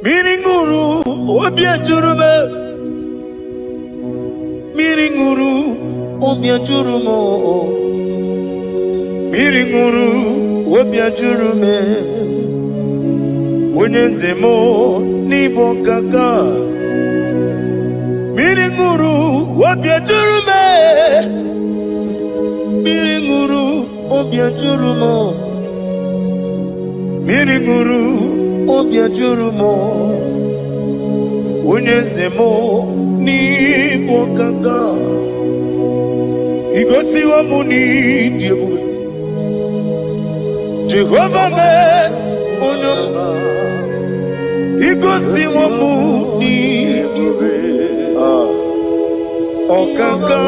Miringuru obia jurume Miringuru obia jurumo Miringuru obia jurume Unezemo nibo kaka Miringuru obia jurume Miringuru obia jurumo Miringuru obia jurumo Unyezemo nibo kaka Igosi wa muni diebube Jehovah me unyoma Igosi wa muni diebube Okaka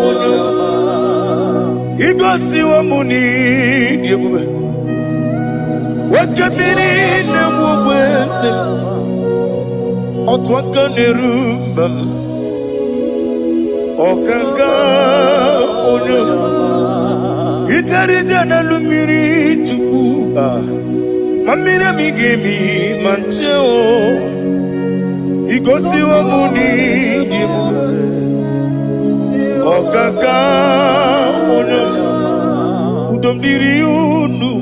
unyoma Igosi wa muni diebube Wakamiri na mwese Otwaka nerumbam Okaka onyo Itarija na lumiri chuku Mamira migemi mancheo Igosi wa muni jibu Okaka onyo Udomdiri unu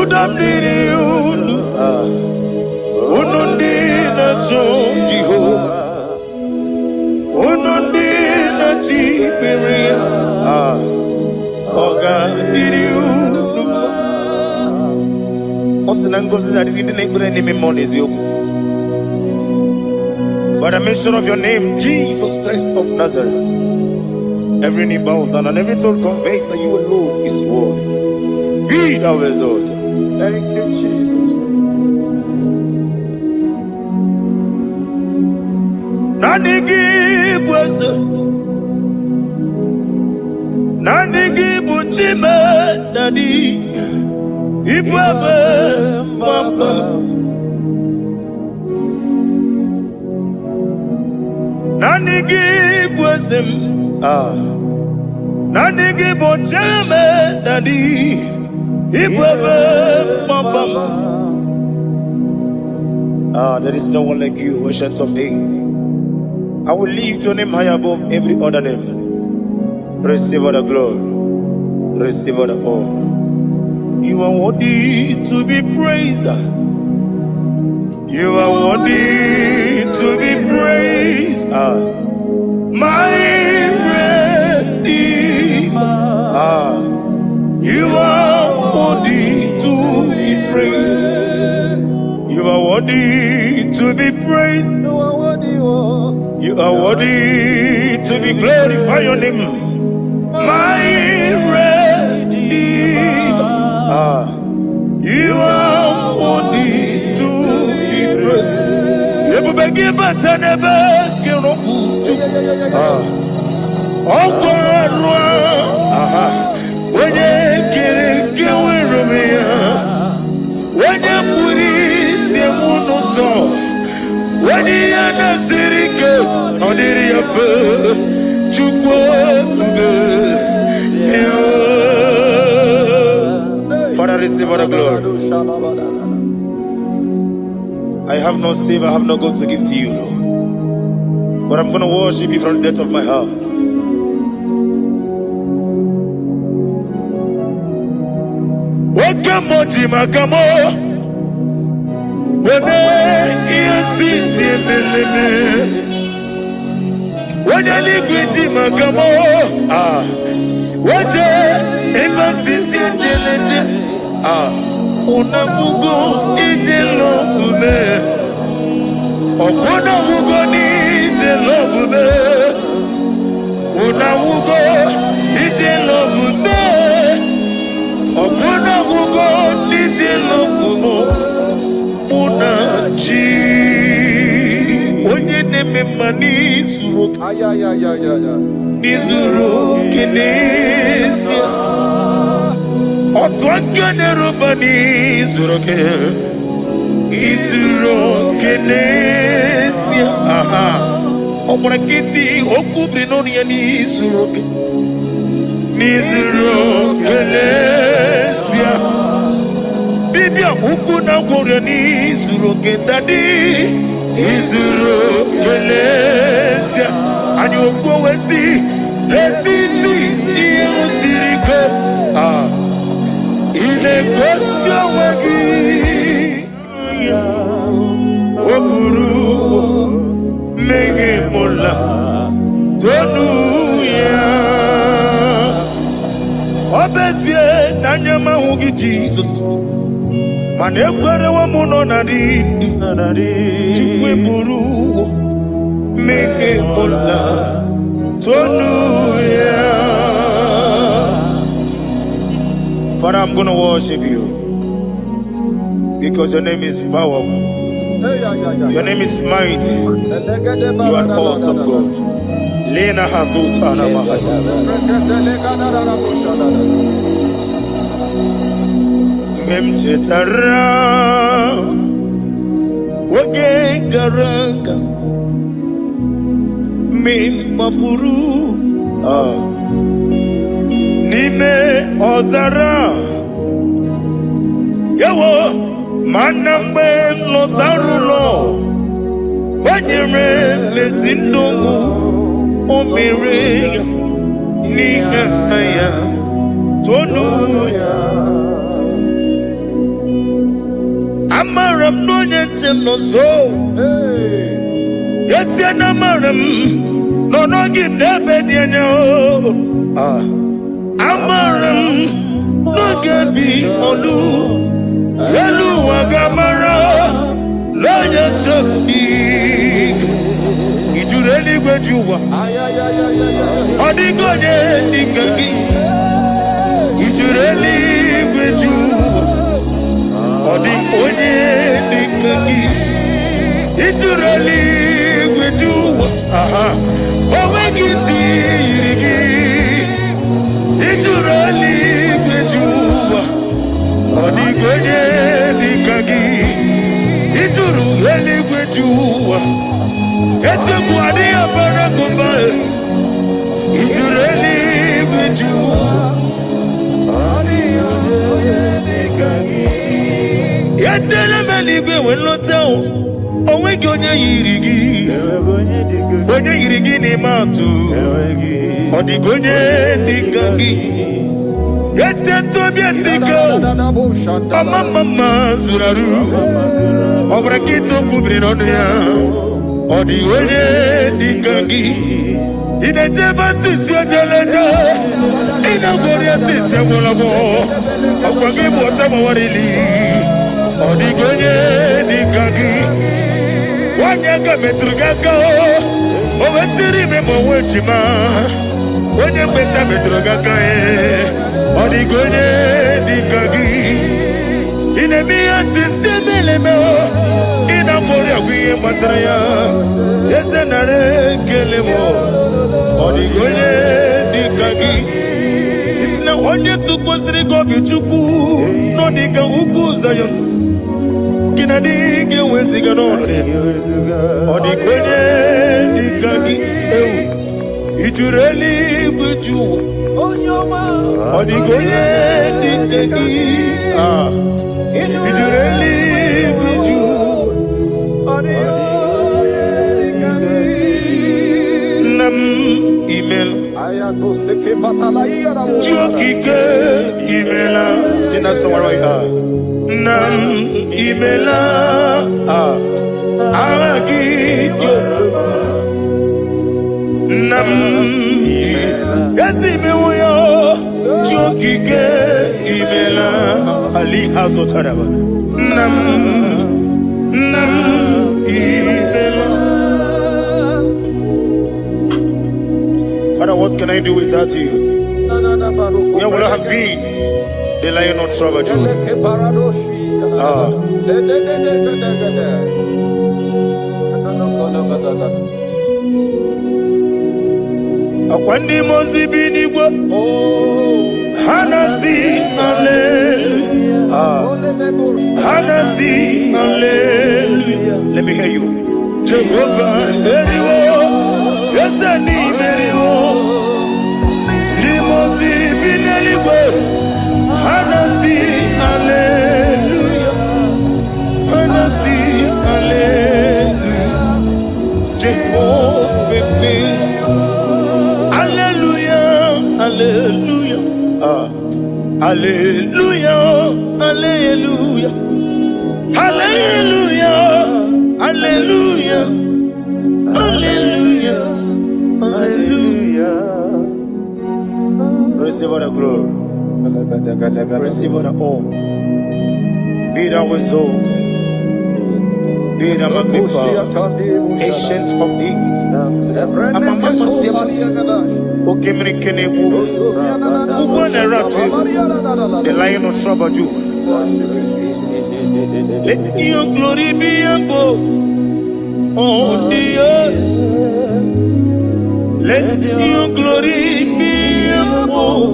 Udamdiri unu Unundi na Jehovah Unundi na Jiberia Oga diri unu Osinangosi na diri neighbor name monies yoku By the mention of your name, Jesus Christ of Nazareth, every knee bows down and every tongue confesses that you alone is worthy. Be thou exalted. Thank you, Jesus. Nanigi bwese, nanigi buchime nani, ibwebe mwamba. Nanigi bwese, nanigi buchime nani. There is no one like you, ancient of days. I will lift your name high above every other name. Receive all the glory, receive all the honor. You are worthy to be praised. You are worthy to be praised. My Redeemer. You are worthy to be praised. You are worthy to be praised. You are worthy to be glorified. Your name, my Redeemer. You are worthy to be praised. You will be better never. Oh God, when you get when you put it in monoso, when you are not serious, on the river, Father, receive all the glory. I have no save, I have no God to give to you, Lord. But I'm going to worship you from the depth of my heart. Wakamoji makamo Wene yasisi meleme Wene likwiti makamo Wete ebasisi jeleje Unamugo ijelo kume Okona mugo ni ijelo kume Unamugo ijelo kume Okona mugo ijelo kumo Munaji Onye neme mani suro Nizuro kinesia Otwakane rubani zuro ke Izuro kinesia Omurakiti okubri noni ya nizuro ke Nizuro kinesia Dibia ukuna gworiani izuru kendadi izuru kelezia ani okwo wesi retiti iye usiriko ile kosio wagi oburu mege mola tonu ya obezie nanyama hugi Jesus manekwere wa muno narindi chukwe buru mege mola tonu ya. Father, I'm going to worship you because your name is powerful. Your name is mighty. You are awesome God. Lena Hazutana Mahaya. Memchetara Wage Garanga Min Mafuru Nime Ozara Yawo Manambe Lotarulo Wanyere Mesindongu Omere Nigaya Tonuya Amaram no Yentem no so Yes, Yanamaram no no give Nebediano Amaram no gebi olu Elu wagamara Loya choki Ijureli gwejuwa Odigonye nikagi Ijureli gwejuwa Odigonye nikagi Ijureli gwejuwa Owegiti irigi Ijureli gwejuwa Odigonye nikagi Ijureli gwejuwa Ese kuadi apara kumbae Ijureli gwejuwa Odigonye nikagi Yetele meligwe wenloteo Owegi onye yirigi Onye yirigi ni matu Odigonye nikagi Yete tobia siko Mama zuraru Obrakito kubri nodia Odigonye nikagi Inejeba sisi ojeleja Inagoria sisi mwolabo Okwagi mwota mawarili Odigonye nikagi Wanyaka metrugaka Owetiri memo wechima Onye mbeta metrugaka Odigonye nikagi Inemia sisi melemo Inamoria kuye matraya Yese nare kelemo Odigonye nikagi Isna onye tukwasiri gobi chuku Nodika uku zayon Kinadige wesiga nonode Odigonye nikagi Ijureli gwejuwa Odigonye nikagi Ijureli gwejuwa Nam email Chokike imela Sina sawaraya Nam imela Agaki Nam Yasi mewoyo Chokike imela Ali Hazotaraba Nam imela. Father, what can I do without you? Where would I have been? The Lion of Tribe of Judah. Akwandi mozibi nigwa Hanasi hallelujah Hanasi hallelujah. Let me hear you. Jehovah Meriwo Yesani Meriwo Limozibi neligwa Hanasi hallelujah Hallelujah, hallelujah, hallelujah, hallelujah, hallelujah, hallelujah. Receive all the glory. Receive all the honor. Be thou exalted. Be thou magnified. Ancient of days. Amamama siamasi. Okemini kenebu. Ubone ratu. The Lion of Sabaju. Let your glory be above on the earth. Let your glory be above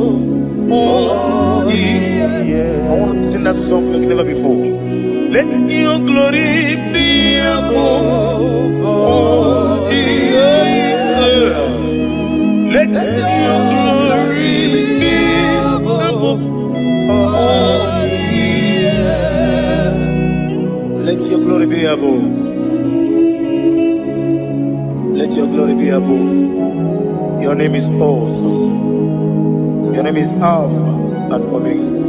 on the earth. I want to sing that song like never before. Let your glory be above on the earth. Let your glory be above on the earth. Let your glory be above. Let your glory be above. Your name is awesome. Your name is Alpha and Omega.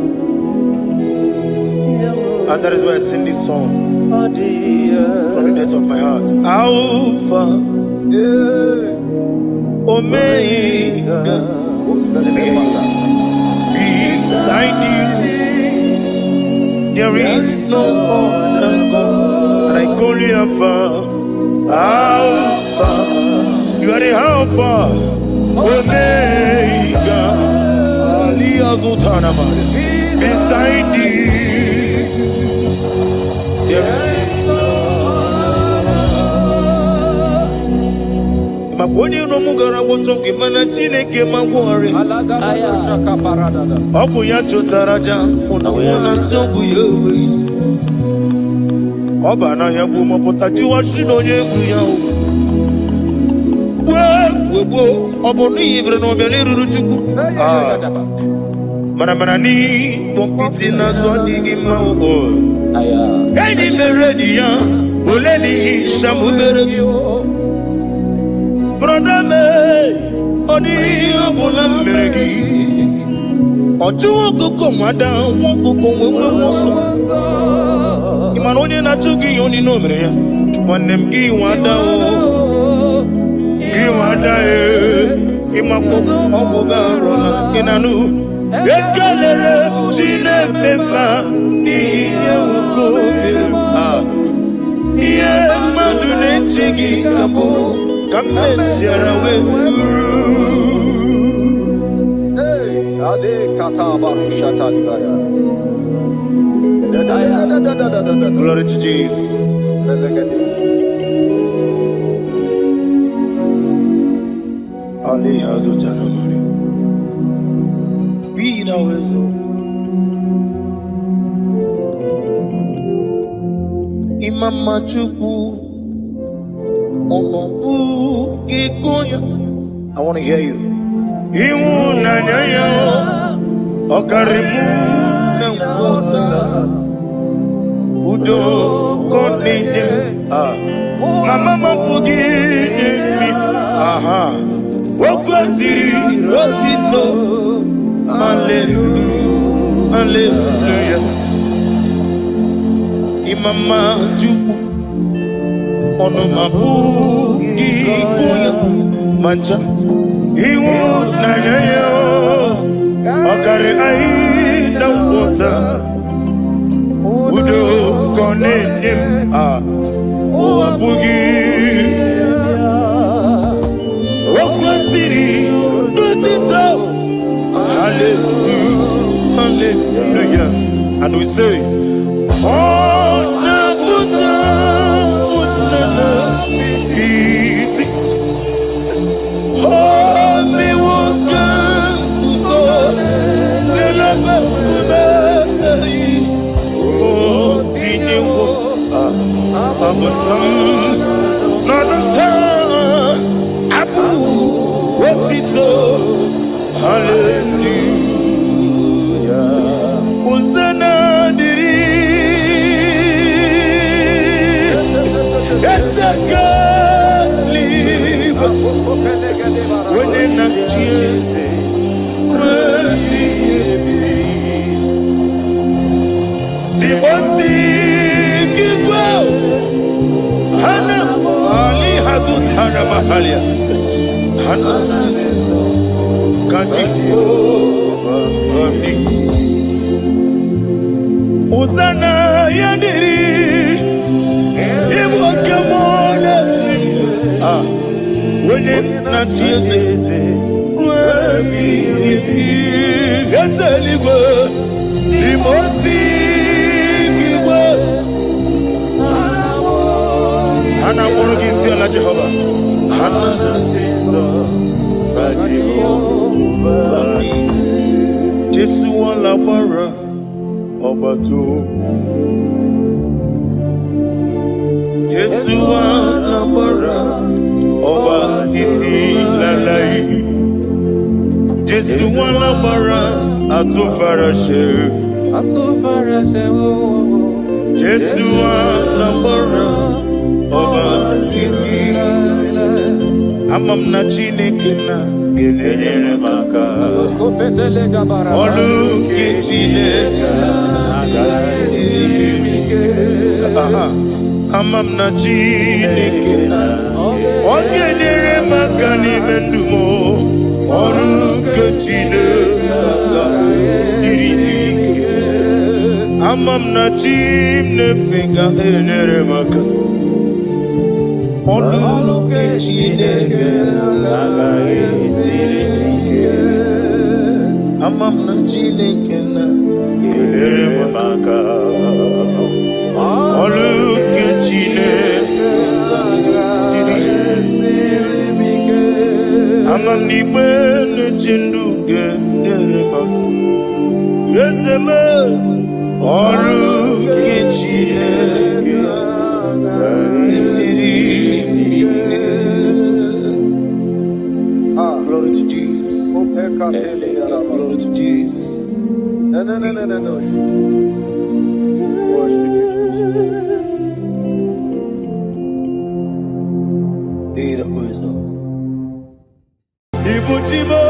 And that is why I sing this song from the depth of my heart. Alpha, Omega. Let me hear you. Beside you, there is no other God. And I call you Alpha. Alpha. You are the Alpha, Omega. Beside you, there is no Maponi no mugara wochoki mana chineke magwari. Obu ya chotaraja una songu yewis. Oba na ya gumo potaji wa shino yeku ya. Wo obo ni ibre no bele ruruchuku. Mana ni pompiti na zodi gima o. Gani meredia oleni shamu berebio. Brother me odi obula meregi. Oju koko mada won koko wemoso. Imanonye na chugi yoni no mere ya. Wanem gi wada o. Gi wada e. Imako obuga rona inanu. Ekelere chinemema niye ukome. Iye madune chigi kaburu. Kamesiarawe guru. Hey, ade kata barushata libaya. Glory to Jesus. Ali Azutana Mari. Be thou exalted. Imama Chukwu. I want to hear you. Iwu na nyanya okarimu na wota udo koninde mama mapugi mi aha wokwaziri rotito hallelujah hallelujah imama Chukwu ono mapugi kuya mancha iwu na nyanya okari ai na wota udo konenim wapugi wokwasiri dutito hallelujah hallelujah and we say oh na buta Iti Oh mi woka Uzo Lela bakuna Oh tini wo Abasam Nanata Abu Wotito Hallelujah Uzana diri Esaka when in a mahalia. Hanasis. Kaji. Ami. Uzana yandiri. Ibu akamona. Wene na chieze. Wemi. Gasaliwa. Limosi. Hana moro kisi ala Jehova. Hana sisindo ba Jehova. Jesu wala mara obato. Jesu wala mara obatiti lalai. Jesu wala mara atufarashe. Jesu wala mara obatiti amam na Chineke na gelele maka olu ke Chineke amam na Chineke na ogelele maka ni mendumo olu ke Chineke sirike amam na Chineke gelele maka olu ke Chineke amam na Chineke na gelere maka olu ke Chineke amam ni bene chindu gelere maka yeseme olu ke Chineke glory to Jesus. Glory to Jesus. No. Worship you, Jesus. Be the wisdom. Ibuchimo,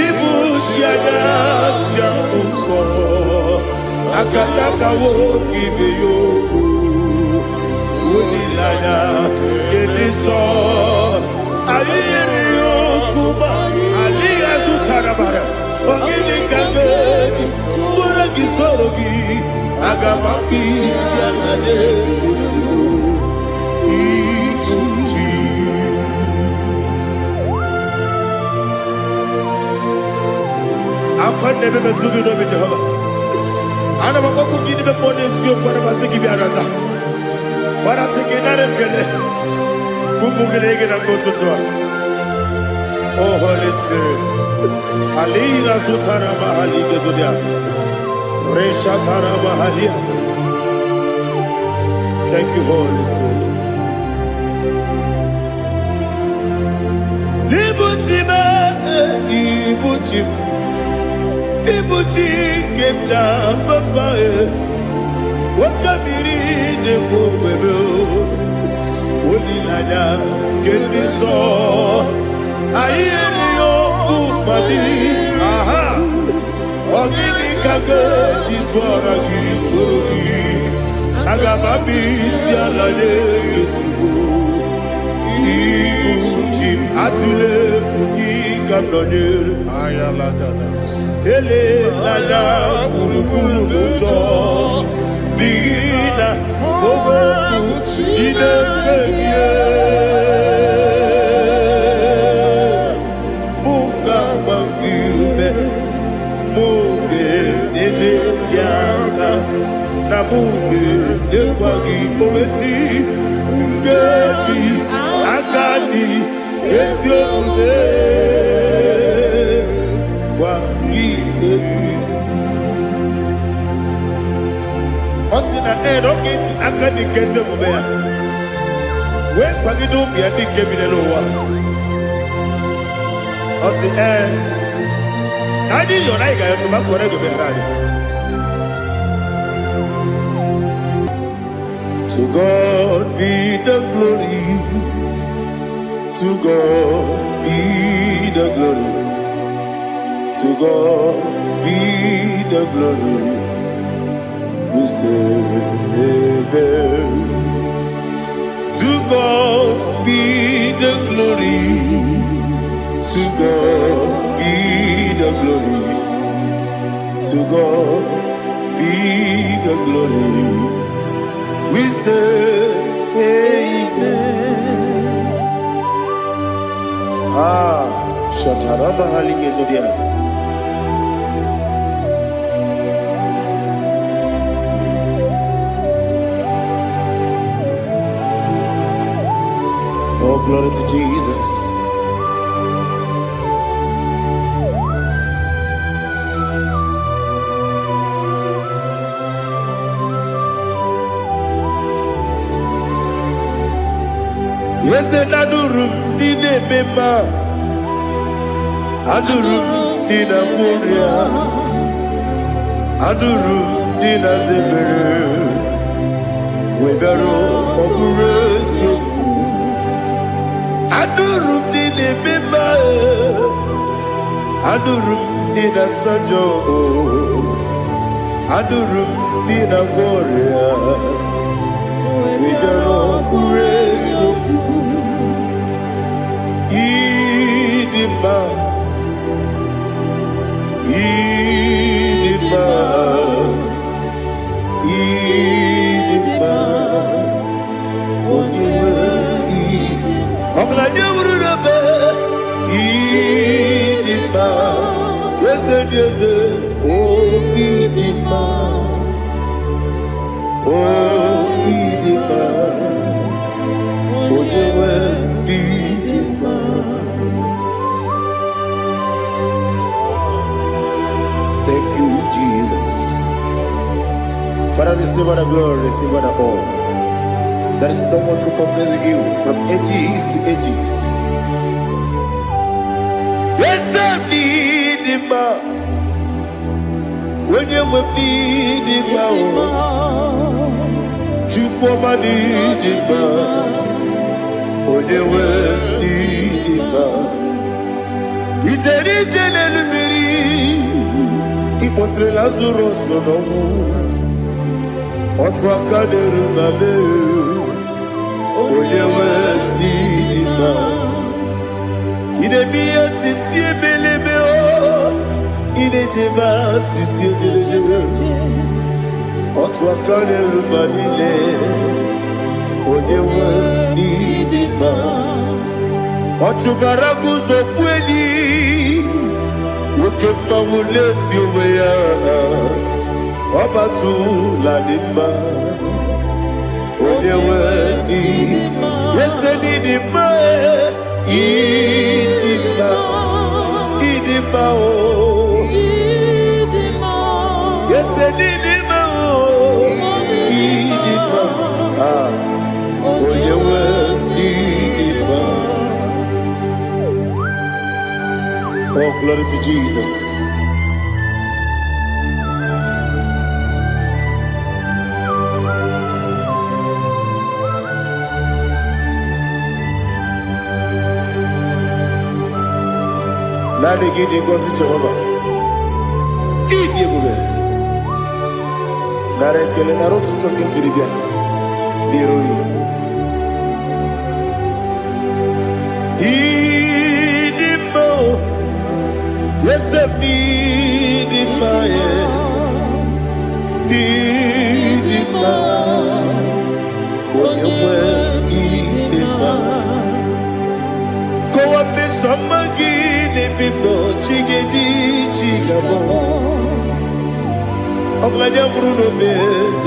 Ibuchiada, Jamuso, Akataka woki beyoku, Unilada, Gediso, Aliyokuba, Aliyazutarabara, Ogini Kageti, Furagi Sorogi, Agamapi, Sianade, I can't never be too good with Jehovah. I never want to give them money, so for the Masiki Biarata. But I'm thinking that I'm going to go to oh, Holy Spirit. Alina Sutana Mahali Gezodia. Reshatana Mahalia. Thank you, Holy Spirit. Ibuchima, Ibuchim. Ibuchi kemja papae wakamiri de bobebe onilada kendiso ayeri okupali aha ogini kage titwara kisorogi agababi sialale yesugo Ibuchi atule ugi kamdonere ayalada ele lada buruburu moto bigina oboku Chineke munga bangibe munge nele yaka na munge nekwagi omesi ngeji akani esiomude kwa Osina roketi akani kese mubea. We kwagido bia dike binelo wa. Osi nadi yona iga yotu makore go berani. To God be the glory. To God be the glory. To God be the glory. We say amen. To the glory. To God be the glory. To God be the glory. We say amen. Shataraba Haligezodia. Oh, glory to Jesus. Yes, and Adurum Dine Mema Adurum Dina Moria Adurum Dina Zebere Webero Oburesu Adurum Dine Mema Adurum Dina Sanjo Adurum Dina Moria Webero Oburesu Idima, Idima, Idima, Oniwe, Idima, Oglanyurube, Idima, yes, oh Idima, oh Idima, Oniwe, Idima. Thank you, Jesus. Father, receive all the glory, receive all the honor. There is no one to compare with you from ages to ages. Yes, I need him. When you need him, you come and need him. When you need him, it's Ipotre Lazaro sonomu Otwa kaderu mabe Oyewe nima Ine miya sisi ebelebe o Ine jeba sisi ojelejebe Otwa kaderu manile Oyewe nima Otubaraku zokweni Ukemba muleti uweya Wabatu ladima Onyewe nidima Yese nidima Idima Idima o Yese nidima o Idima Onyewe nidima. Oh, glory to Jesus. Now they give the gospel to Jehovah. Eat the movie. Now they kill the road to talk into the beer. Yes, I need it, my need it, my when you were need it, my go up, Miss Samagin, if you know, Chiggy, Chigabo. I'm glad you're Bruno Bez,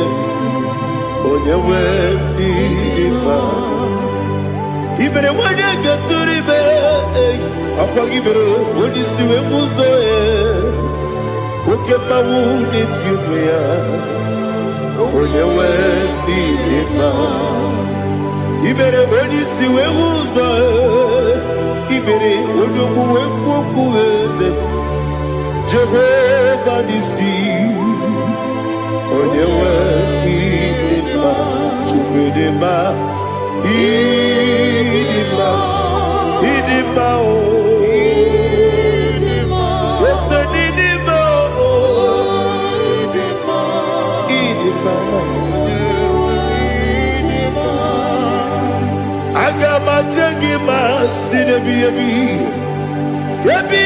when you were need it, my even when you get to the bed. Apagibero, when you see a muzo, okay, my wound it's you, when you went in even when you see a muzo, even when you go with Jehovah, you see, when you went in Idima, Agama Jagima sine baby. Baby,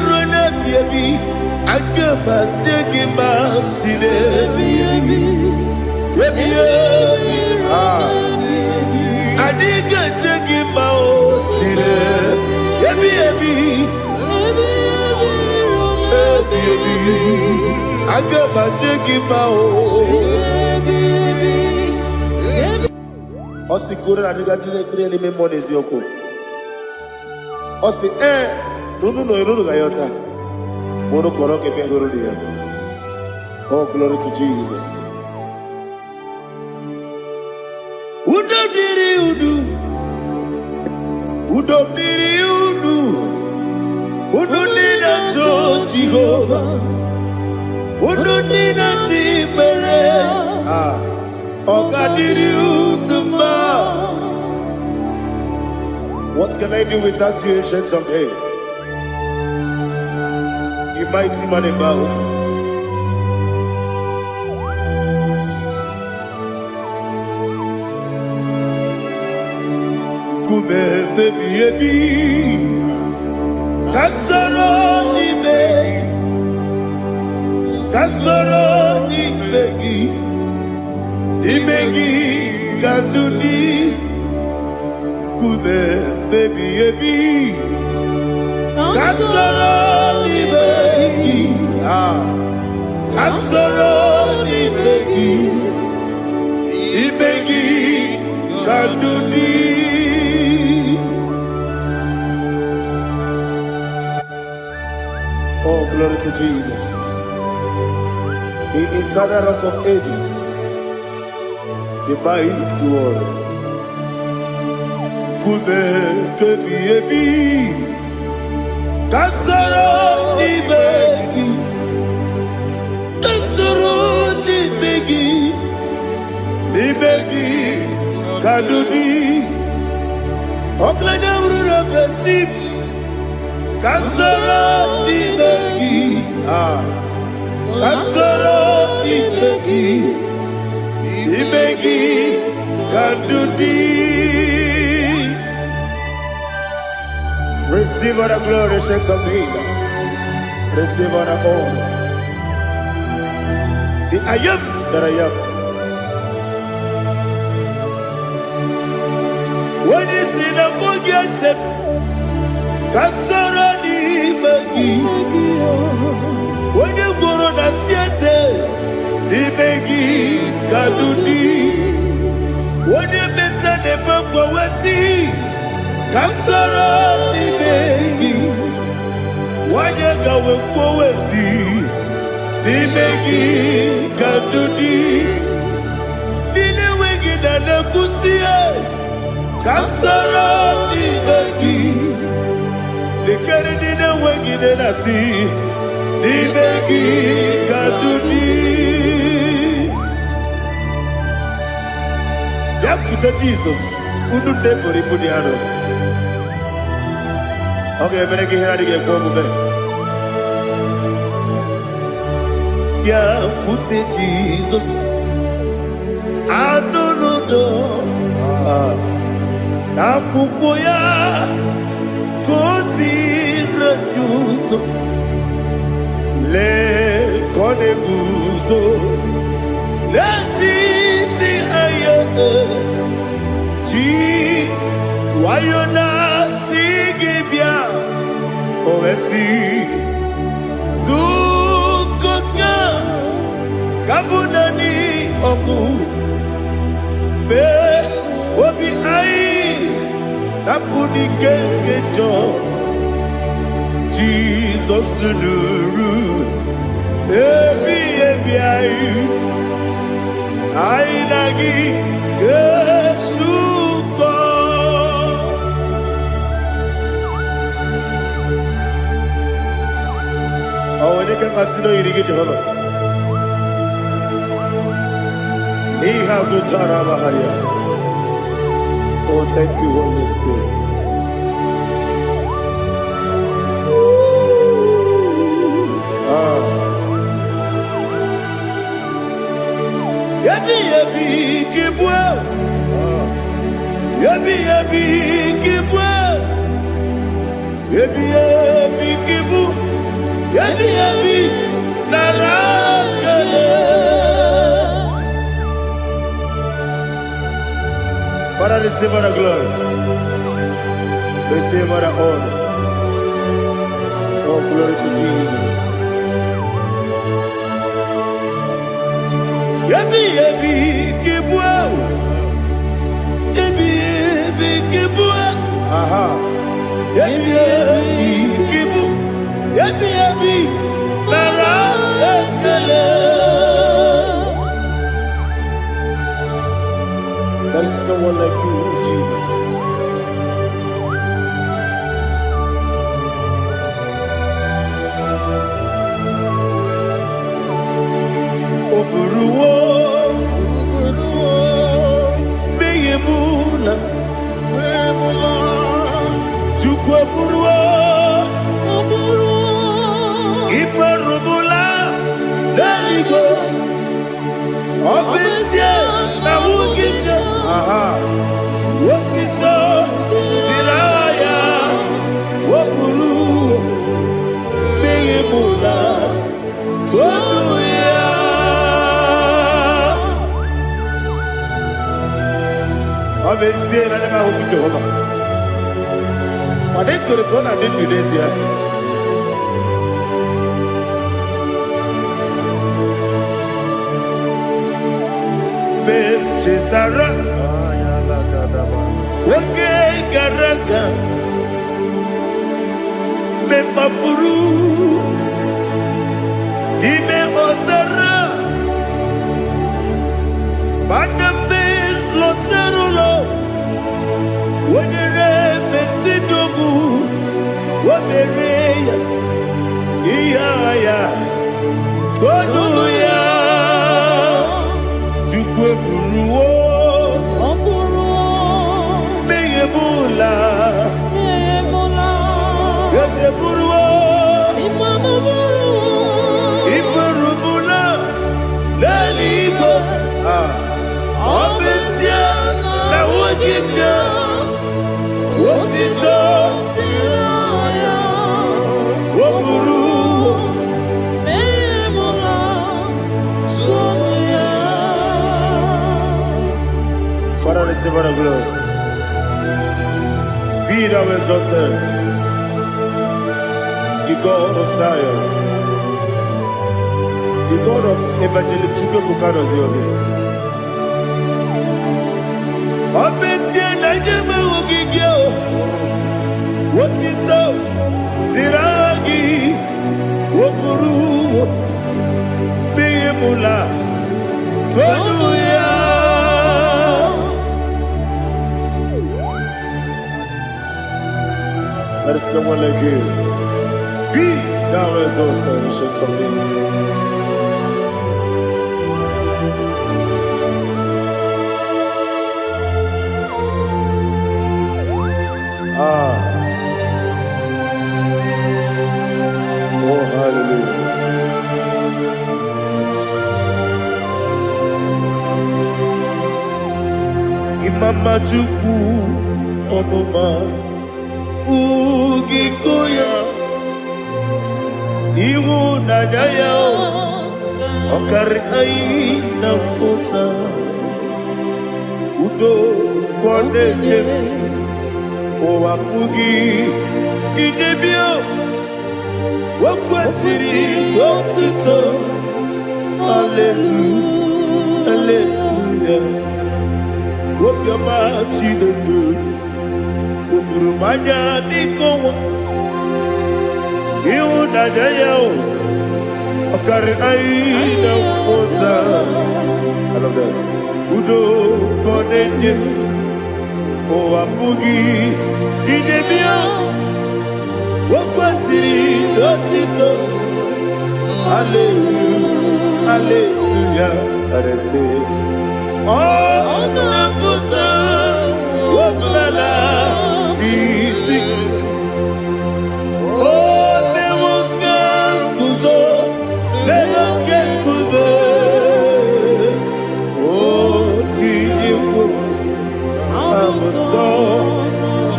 run up, baby. I got my digging my sine baby. I need to take my own sine baby. I got my digging my own. Osi kura na diga dire ni me money yoko. Osi no gayota. Mono koro ke be goro dia. Oh, glory to Jesus. Udo diri udu. Udo diri udu. Udo dina to Jehovah. Udo dina tibere. What can I do without you, ancient of days? You mighty man about. Kume baby, kasoro ni begi. Imegi kandudi kube baby kasoro ni begi kasoro ni begi imegi kandudi. Oh, glory to Jesus, the eternal rock of ages, the mighty one. Kube kebi kasoro ni begi kadudi oklanya urura beti kasoro ni begi kasoro ni begi kadudi. Receive all the glory, strength of Jesus. Receive all the honor. The I am that I am. When you see the book, you say, Kasara ni begi. When you go on the siese, ni begi kadudi. When you meet the book, we see. Kasara ni begi, wanyaka weko wesi, ni begi kadudi, dine wengi na kusiye. Kasara ni begi, dikeri dine wengi na si, ni begi kadudi. Yakuta Jesus, unu nepori pudiano. Okay, I'm going to get go back. Yeah, put it Jesus. I don't know. Nakukoya kosi reduso le koneguso le titi ayane ji wayona sigibia oesi sukoka kabunani oku be obi ai napuni kekejo Jesus nuru ebi ai ai nagi Yesuko. Awani kasino irigi Jehovah. He has utara baharia. Oh, thank you, Holy Spirit. Yabi kibwa. Yabi kibwa. Ebi ebi kibu, ebi ebi narakele. Father, receive all the glory. Receive all the honor. Oh, glory to Jesus. Ebi ebi kibu, ebi ebi kibu. Aha. Ebi ebi kibu, ebi ebi narakele. There is no one like you, Jesus. Oburuwo, meyemula, chukwu oburuwo, iperubula, leligo, obesie na wugide. Aha, wotito, diraya, oburuwo, meyemula, toduya. Obesie na nema huku Jehova. Made koribona didn't do this here. Chetara, wake garaga, me mafuru, ime osara, maname loterulo, wenere mesidobu, wabereya, iya toduya. Buruwo, meyemula, yese buruwo, iperubula, leligo, obesia na wugide, wotito, woburuwo. Father, receive all the glory. Be thou exalted, the God of Zion, the God of Evangelist Chico Bukanos Yobi. Obesie na jeme ugigyo, wotito, diragi, wokuru, biyemula, toduya. There is no one like you. Be thou exalted, ancient of days. Oh, hallelujah. Imama Chukwu Onuma Ugikoya Iwu Nadaya Okari Aina Kota Udo Kondeye Owapugi Idebio Wakwasiri Wakito Hallelujah Hallelujah Wopiama Chidetu Udurumanya Nikowa Iwu Nadaya Okari Aina Kota I love that Udo Kondeye Owapugi Idebio Wakwasiri Otito Hallelujah Hallelujah I say Oh Naputa Wapala Iti Oh Newoka Kuzo Newoke Kube Oh Tiyiwo Amuso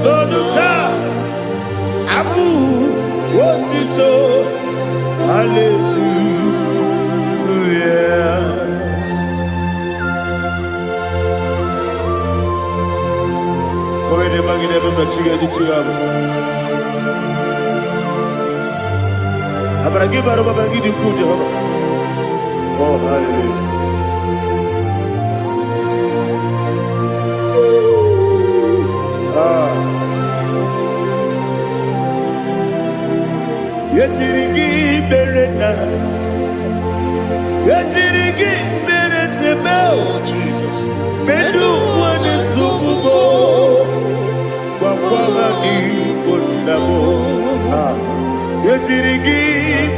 Doduta Abu Oh, hallelujah. Yetirigi berena, yetirigi beresebel, bedu wane sukubo, wakwama ni kondamo. Yetirigi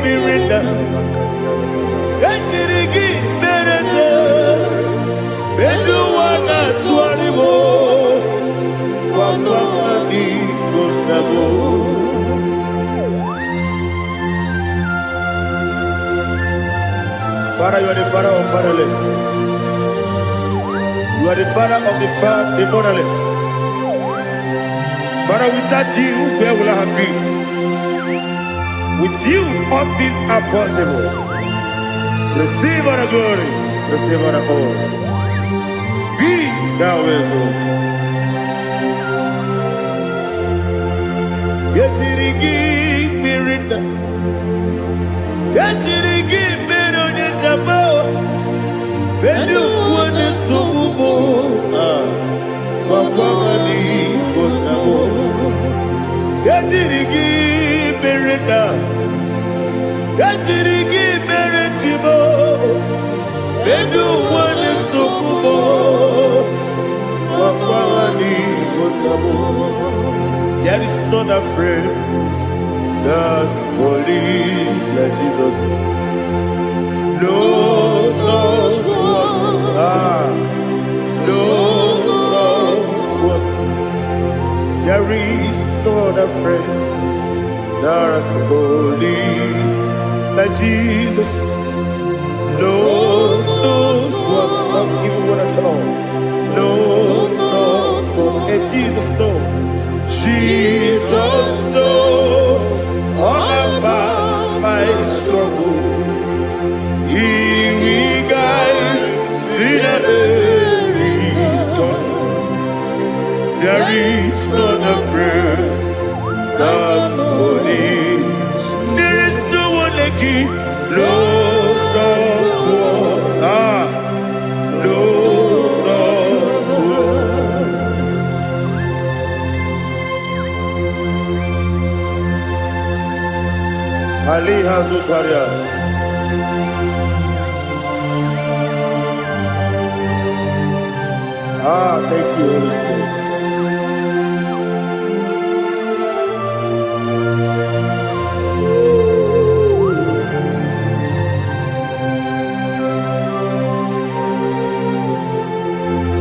berena, yetirigi berese, bedu wana tuanibo, wakwama ni kondamo. Father, you are the father of fatherless. You are the father of the motherless. Father, without you, where will I have been? With you, all things are possible. Receive all the glory, receive all the honor. Be thou exalted. Yetirigi mirita, yetirigi mirone jabo, bedu wane sububo, wakwamani konamo. Yetirigi mirita, yetirigi miretibo, bedu wane sububo, wakwamani konamo. There is not a friend that's holy like Jesus. No, not one. No, not one. There is no other friend that's holy like Jesus. No, not one. Not even one at all. No, not one. And Jesus, no. Jesus, no, all about my struggle. He will guide me there is gone. There is not a friend that's holy. There is no one like you, Lord, not one. Lord, not one. Ali Hazutaria. Thank you, Holy Spirit.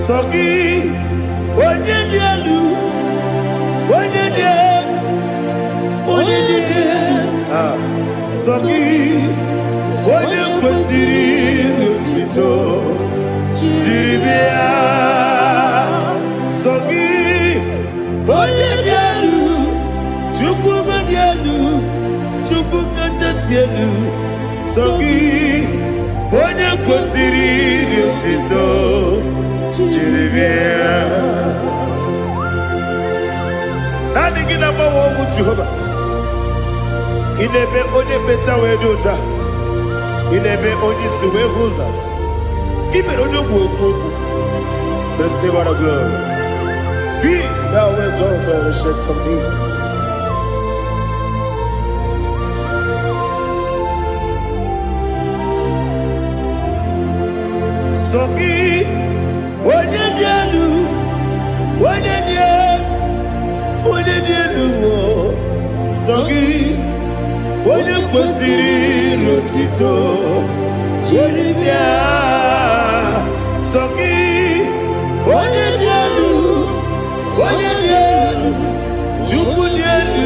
Sogi, Onyedialu, Sogi, Onye kwesịrị otuto jiri bịa. Sogi, onye dị elu, Chukwu dị elu, Chukwu kachasị elu. Sogi, onye kwesịrị otuto jiri bịa. Naanị gị na-agbanwe ọgwụ Jehova. Inebe onye peta wee dị ụta, inebe onye isi wee hụ ụzọ, imere onye ogwu okwu okwu. Receive all the glory. Be thou exalted, ancient of days. Sogi, onye dị elu, onye dị elu, Sogi, onye kwesịrị otuto jiri bịa. Sogi, onye dị elu, Chukwu dị elu.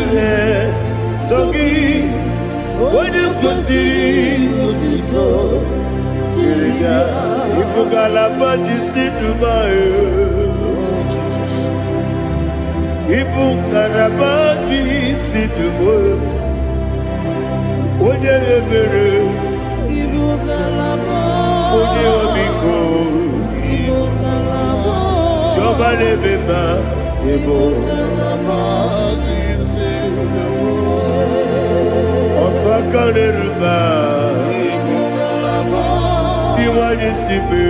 Sogi, onye kwesịrị otuto jiri bịa. Ibu ngalaba jisi Dubai, ibu ngalaba jisi Dubai. Onye ebere, ibu ngalaba. Onye omiko, ibu ngalaba. Jọba n'ebeba, Ebo Otwakaneruba Diwani Sibe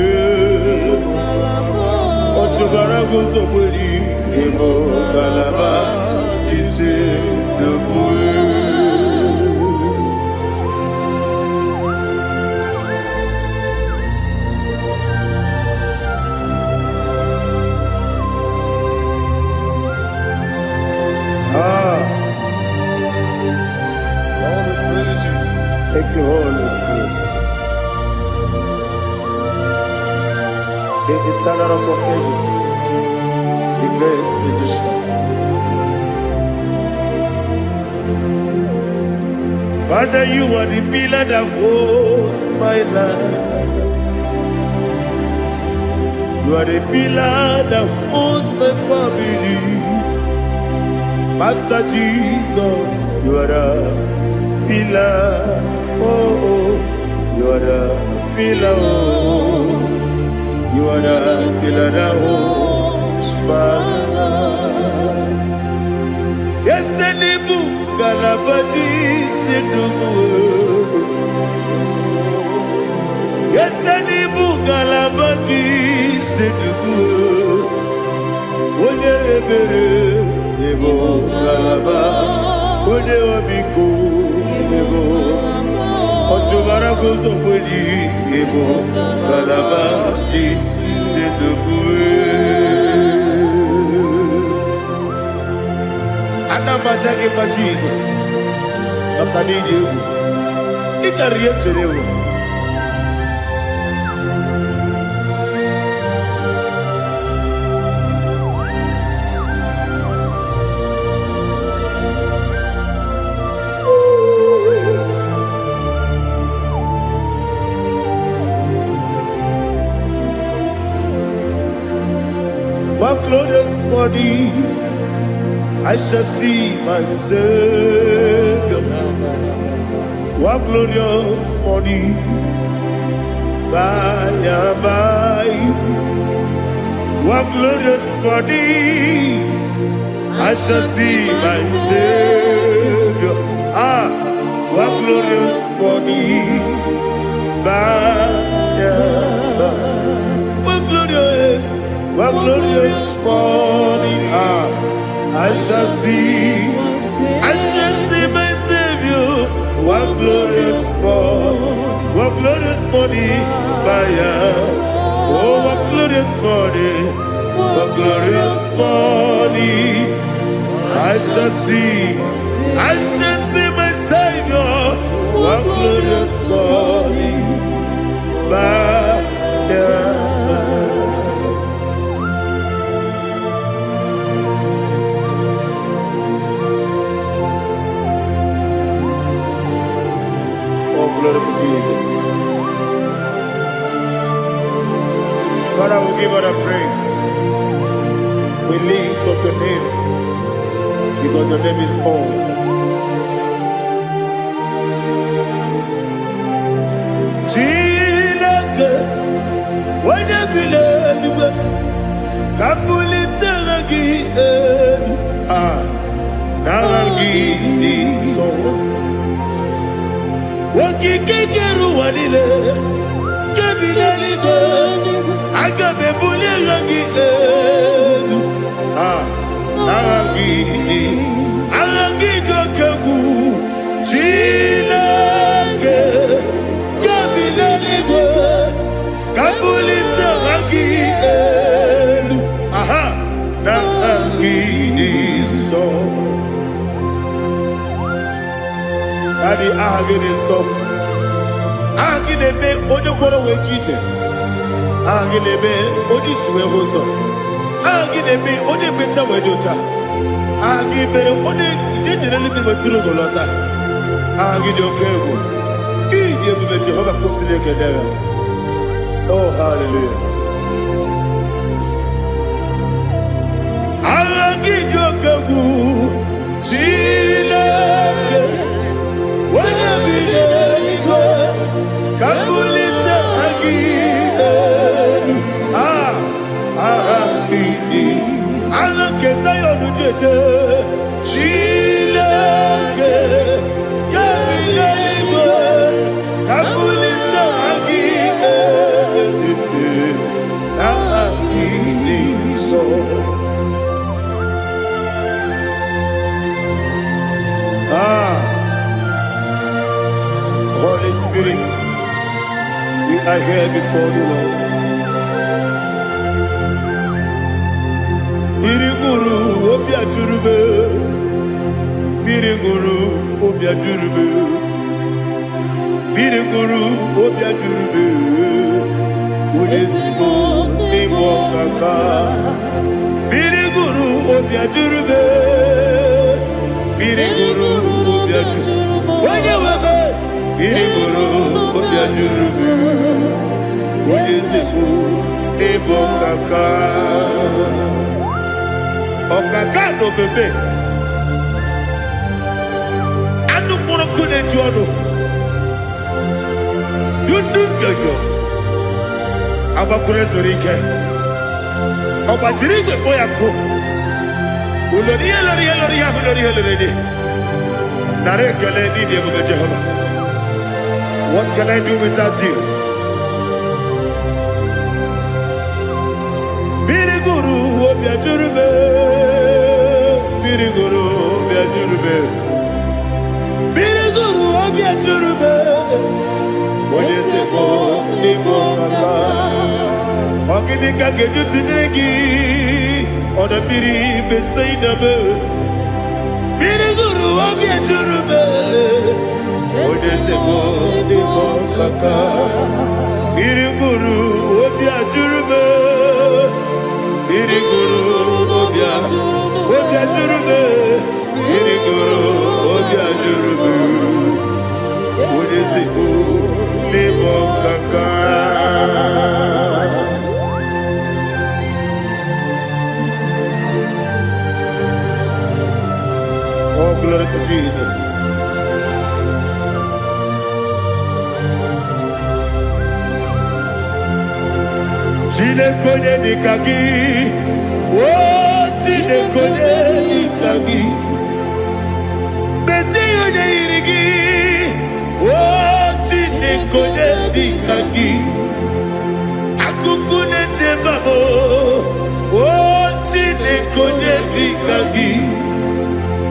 Otubarago Zobuli Ebo Galaba Jise Debue. Thank you, Holy Spirit. The eternal rock of ages, the great physician. Father, you are the pillar that holds my life. You are the pillar that holds my family. Master Jesus, you are the pillar. Oh, you are the pillar. Oh, you are the pillar that holds my life. Yes, Enibu Galabati Sidubu. Yes, Enibu Galabati Sidubu. One ebere Ebo Galaba. One wabiko Ebo. Otubara gozo bodi Ebo Galaba Sidubu. Anamajage pa Jesus. Akaniji. Ikariye cherewo. One glorious body, I shall see my Savior. One glorious body, by and by. One glorious body, I shall see my Savior. One glorious body, by and by. One glorious morning, I shall see my Savior. One glorious morning, oh, one glorious morning, I shall see my Savior. One glorious morning, glory to Jesus. Father, we give all the praise. We lift up your name because your name is awesome. Chilake, when you believe, Kabuli Telagi, Naragi, so. Wakikeru wanile Kabila libe Agabe bule rangi Arangi dokagu Chilake Kabila libe Kabulita rangi Narangi so Daddy, agide so. Agide be odokoro we chite. Agide be odisuwe hoso. Agide be ode beta we dota. Agide be ode ijejere libi maturu golota. Agide okewo. Ije be Jehovah kusile kedera. Oh, hallelujah. Agide okewo. Chilake. Kabulita agidelu, agidi, alakeza Chineke, Chineke, Kabilaligwe, Kabulita Agi, Agi, Holy Spirit, we are here before you, Lord. Biriguru obia jurube, Biriguru obia jurube, Biriguru obia jurube, Ulesibo nimo kaka, Biriguru obia jurube, Biriguru obia jurube, Wanyawebe, Biriguru obia jurube, Ulesibo nimo kaka. Okakado bebe anu mono kune jodo dundu yoyo abakure zorike obajiri gbe boya ko ulori nare kele ni de bo Jehovah. What can I do without you? Biriguru obia jurube, Biriguru obia jurube, Biriguru obia jurube. Olesebo nibo kaka, ogini kageju tinegi, ona biri besainabe. Biriguru obia jurube, olesebo nibo kaka, Biriguru obia jurube. Biriguru obia jurube, Biriguru obia jurube, Olesibo nibo kaka. Oh, glory to Jesus. Chinekonye nikagi, oh chinekonye nikagi, Mesiyo ne irigi, oh chinekonye nikagi, Akukune chembabo, oh chinekonye nikagi,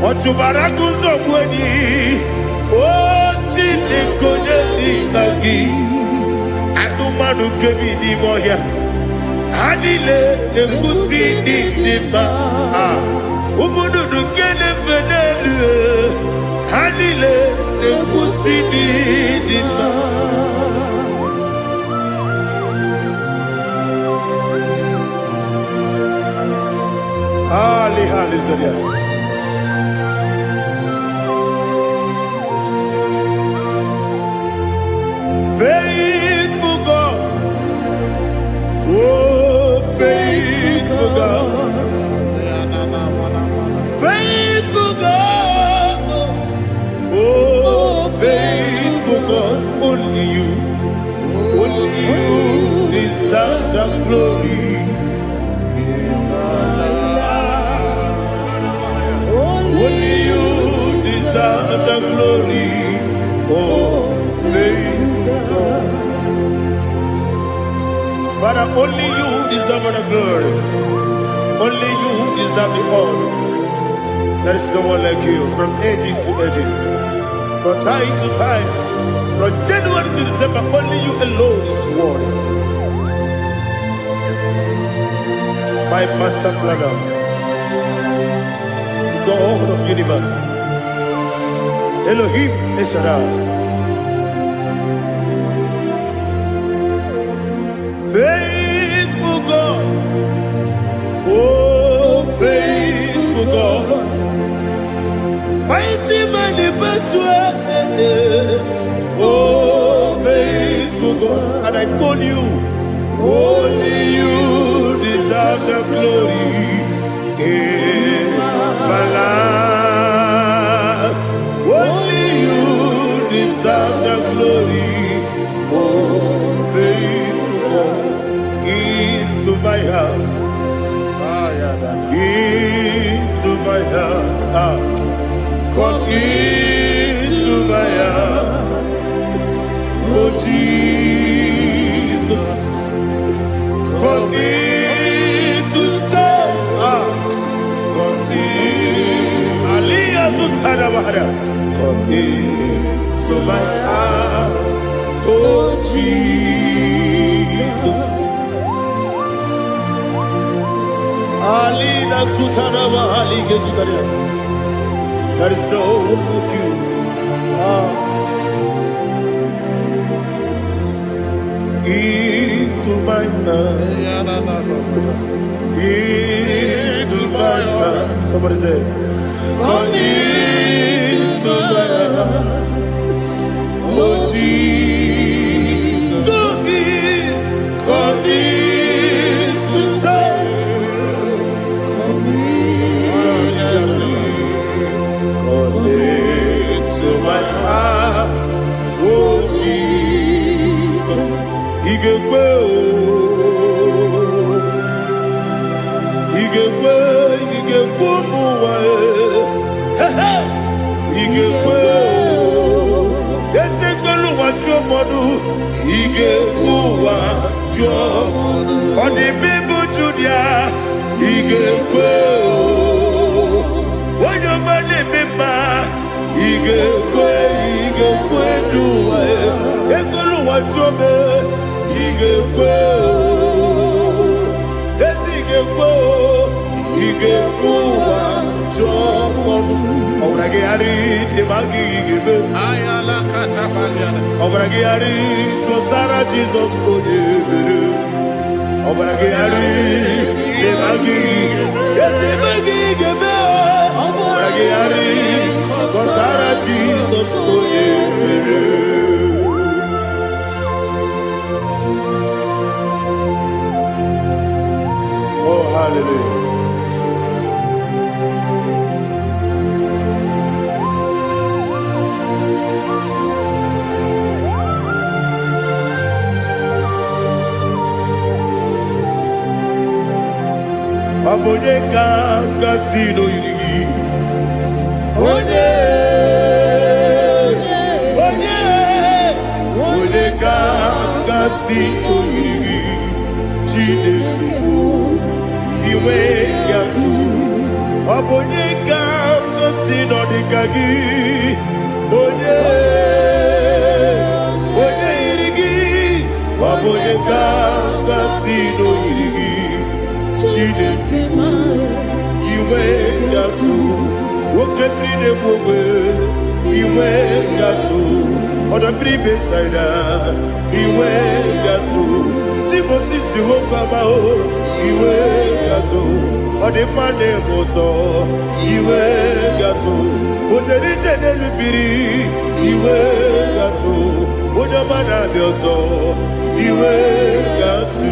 Ochubaraku zomweni, oh chinekonye nikagi, Adumanu kevidi moya. Hanile ne kusi ni nima, umudu kene fenelu. Hanile ne kusi ni nima. Ali Zodia. Faithful God, oh faithful God, faithful God, oh faithful God, only you deserve the glory. Only you deserve the glory, oh faithful God. Father, only you deserve the glory. Only you deserve the honor. There is no one like you from ages to ages, from time to time, from January to December. Only you alone is worthy. My master planner, the God of the universe, Elohim Eshadai. Faithful God, oh faithful God, mighty man in battle, oh faithful God, and I call you, only you deserve the glory in my life, only you deserve the glory, oh faithful God. Into my heart, into my Come into my heart, oh Jesus. Come in to stay. Come in. Aliyah to Tadabara. Come in to my heart, oh Jesus. Alina Sutanaba Ali Gesutaria. There is no one like you. Into my heart. Into my heart. Somebody say, come into my heart. Oh Jesus. Come in to stay. Come into my heart. Oh Jesus. Igekwe muwa igekwe ese gbelu wa jomodu igekwe wa jomodu oni bibu judia igekwe wonyo mane mema igekwe duwa egbelu wa jome igekwe ese igekwe wa jomodu obrage ari de magi igebe ayala katapaliana obrage ari to Sarah Jesus odebere obrage ari de magi ese magi igebe obrage ari to Sarah Jesus odebere. Oh hallelujah. Abone kanga sino yiri Onye kanga sino yiri Chineke iwe yatu Abone kanga sino dikagi Onye yirigi Abone kanga sino yirigi Chineke iwe yatu Okebrine mwe iwe yatu Odabri besaida iwe yatu Timosisi wokama iwe yatu Odemane moto iwe yatu Oderite nelubiri iwe yatu Odamana bioso iwe yatu.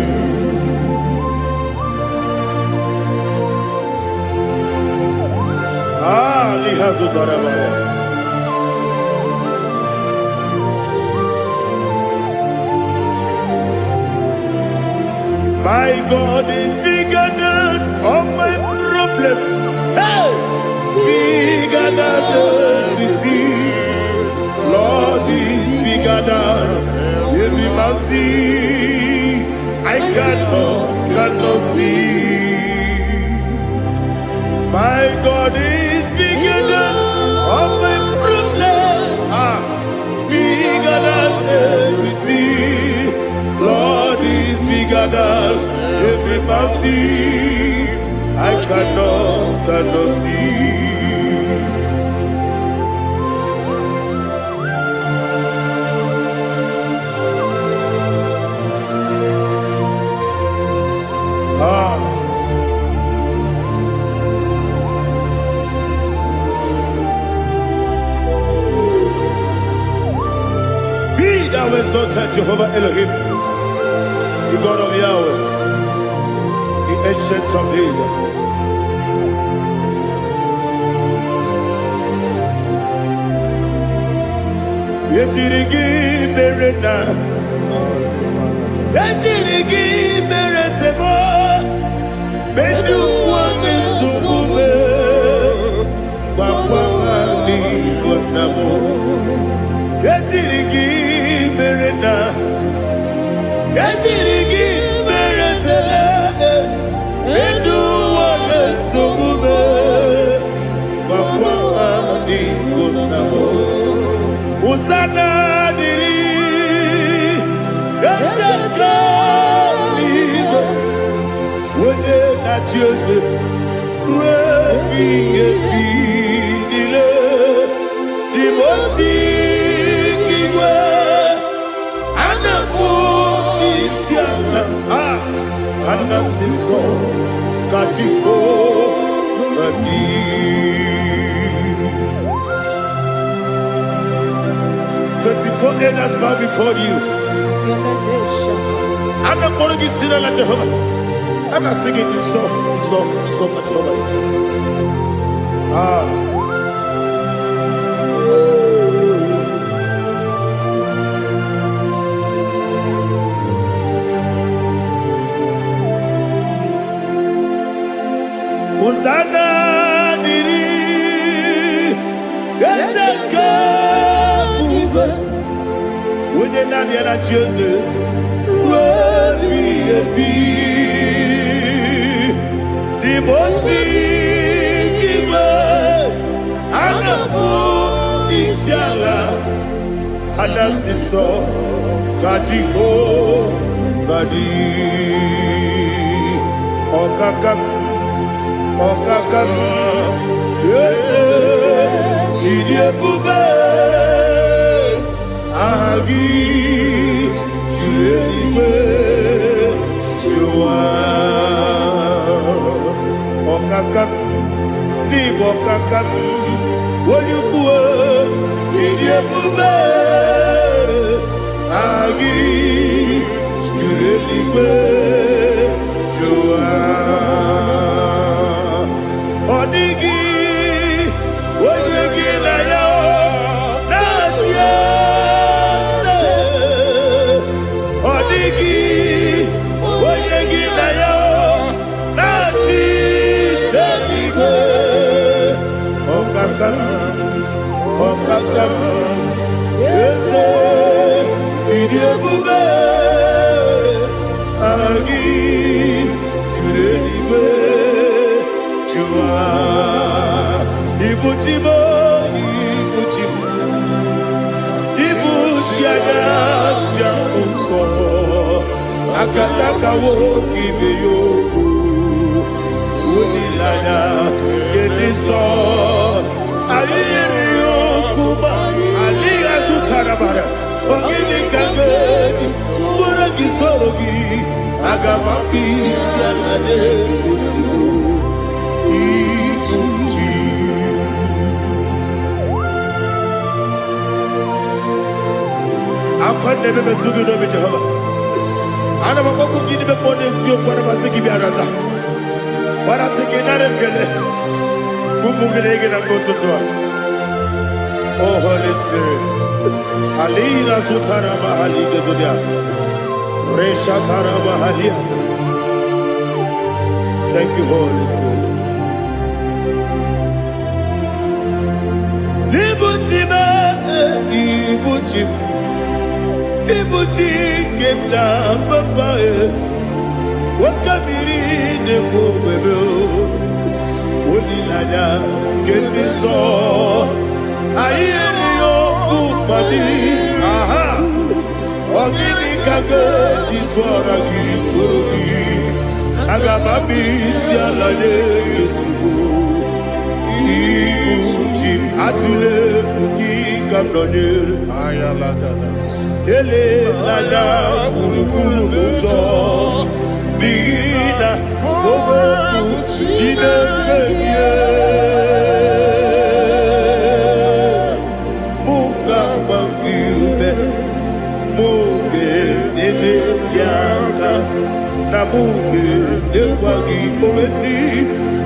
My God is bigger than all my problem. Hey! Bigger than everything. Lord is bigger than every mountain. I cannot see. My God is bigger than all my problem. Bigger than everything. Lord is bigger than every mountain. I cannot see. Be thou exalted, Jehovah Elohim, the God of Yahweh, the ancient of days. Yetirigi merena, yetirigi meresemo, bedu wane sumume, na chiose webi ebinile dimosi kiwe anamu isiana anasiso kajiko bani 24 elders bow before you. I'm not going to be sitting like Jehovah. I'm not singing this song like Jehovah. Hosanna diri Geseka Uba Wene nani ana chiose Webi ebi Dimosi kiba Anamu isiala Anasiso Kajiho Vadi Okakam Okakam Yese Idiebube Agi Juleiwe Jua Okakam Nibo Okakam Wonyukue Idiebube Agi Juleiwe Jua Odigi, odigi na yo, na tiese. Odigi, odigi na yo, na tiese. Okakam, okakam, yese, idiebube, agi, kureliwe. Ibuchimo, Ibuchimo, Ibuchiana, Jamuso, Akataka woki beyoku, Unilana, Gediso, Ayeri yokuba, Aliya Zutarabara, Ogini Kageti, Turagi Sorogi, Agamaki, Sianade, Usibu. I can't never be too good over Jehovah. I never want to give a bonus to what I was thinking about. But I'm thinking that I'm going to move it again and go to tour. Oh, Holy Spirit. Alina Sutana Mahali Gazodia. Reshatana Mahalia. Thank you, Holy Spirit. Ibuchima, Ibuchim, Ibuchim, Kepta, Papa, Wakamiri, Nebobebo, Unilada, Kemiso, Ayerio, Kupadi, Aha, Ogini Kagati, Twaragi, Sugi, Agamabi, Sialade, Yusubu. Ibuchim atule buki kamdonil ayalagada ele lada burukuru moto bina oboku jinekeye muka bangiube muke nele yaka na muke nekwagi owesi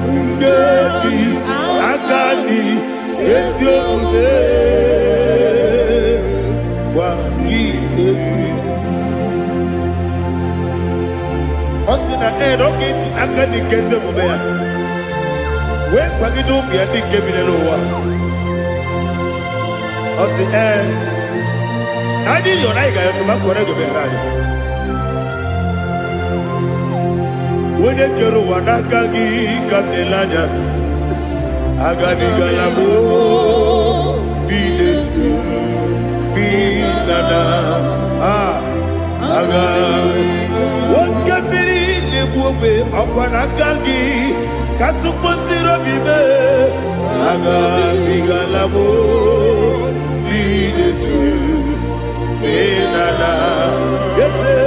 ngeji akani esiode kwa ike osina erogeti akani keze mubea we kwa gido bia dike bilelo wa osi nadi yo na igayo tuma kore go berani wone kero wanaka gi kamdelanya agadi galamo biletu bilana aga wakabiri ne buobe akwana kangi katupo siro bibe aga bigalabo bide tu benana yese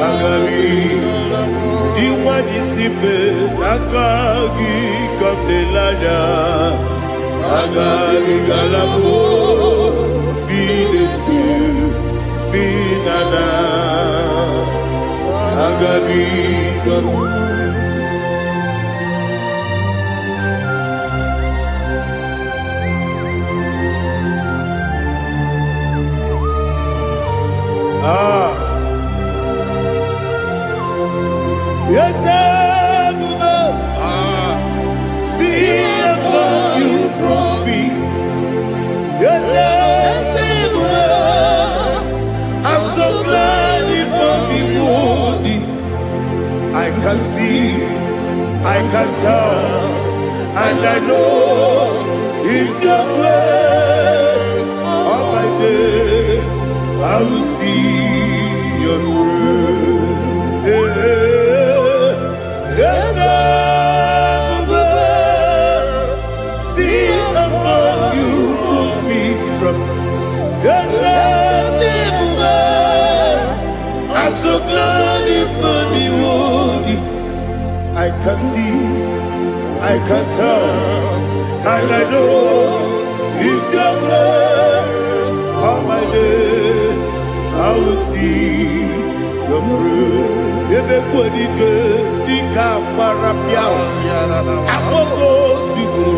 aga bigalabo diwa disipe nakagi kabdelada aga bigalabo bide tu benana aga bigalabo. Yes, see how you brought me. Yes, I'm so glad if I'm wounded. I can see, I can tell, and I know it's your grace. On my day, I will see your grace. Yes, see among you moves me from. Yes, I'm so glad if me wounded. I can see, I can tell, and I know it's your grace. On my day, I will see your grace. Ebekwadike dika parapia akoko tibo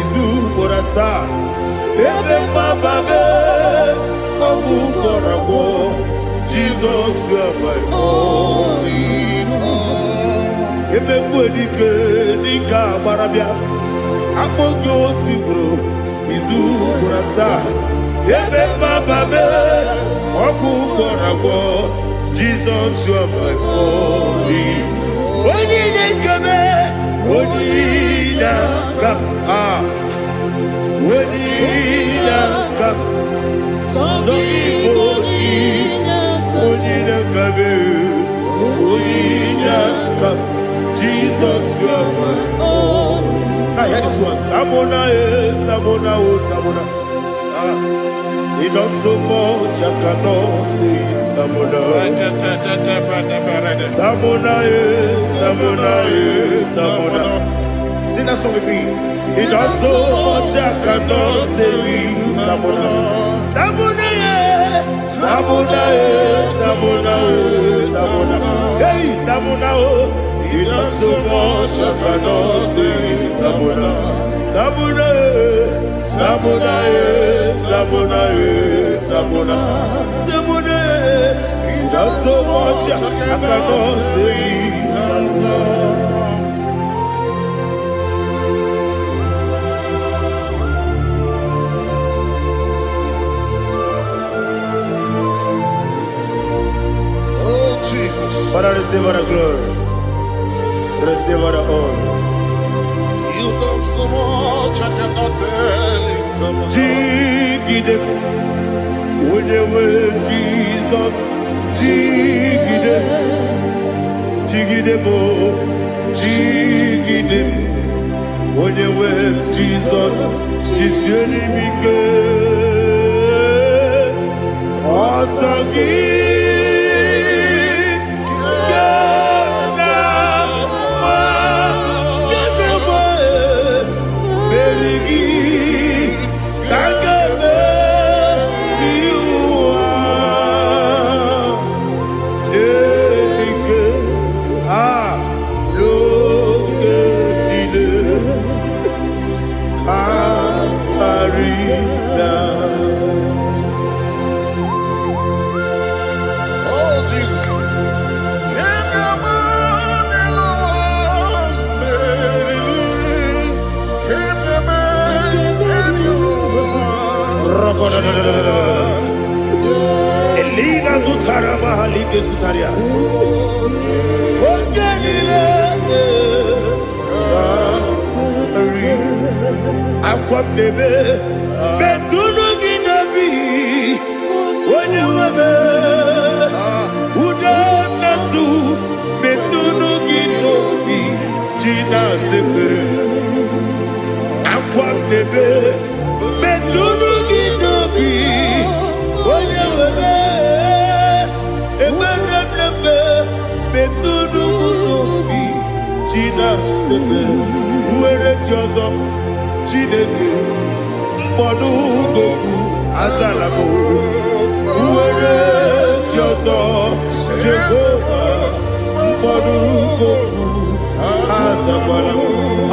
izu borasa ebe mababe obu korabo Jesus you are my only hope. Ebekwadike dika parapia akoko tibo izu borasa ebe mababe obu korabo Jesus, you are my only. Only come, only come, only come. So only come. Jesus, you are my only. I hear this one. Tamona, tamona, tamona. He does so much, I cannot say it. Tamona, Tamona, Tamona, Tamona. Sing that song with me. He does so much, I cannot say it. Tamona, Tamona, Tamona, Tamona, Tamona. Hey, Tamona, he does so much, I cannot say it. Tamona, Tamona. Tamona, Tamona, Tamona, Tamona. He does so much I cannot say. Tamona. Oh Jesus, Father, receive all the glory, receive all the honor. you done so much I cannot tell it. Jigide, when you were Jesus, Jigide, Jigide bo, Jigide, when you were Jesus, Jisyenimike, Asagi. Elina Zutara Mahalike Zutaria. Akwabebe Betunu Ginabi Wanyawebe Uda Nasu Betunu Jina Zepe, Aquam Nebe, Betunu Ginobi, Oyawebe, Eberenebe, Betunu Ginobi, Jina Zepe, Uere Tiozo, Jineke, Monu Goku, Azalabo, Uere Tiozo, Jehovah, Monu Goku, Azalabo,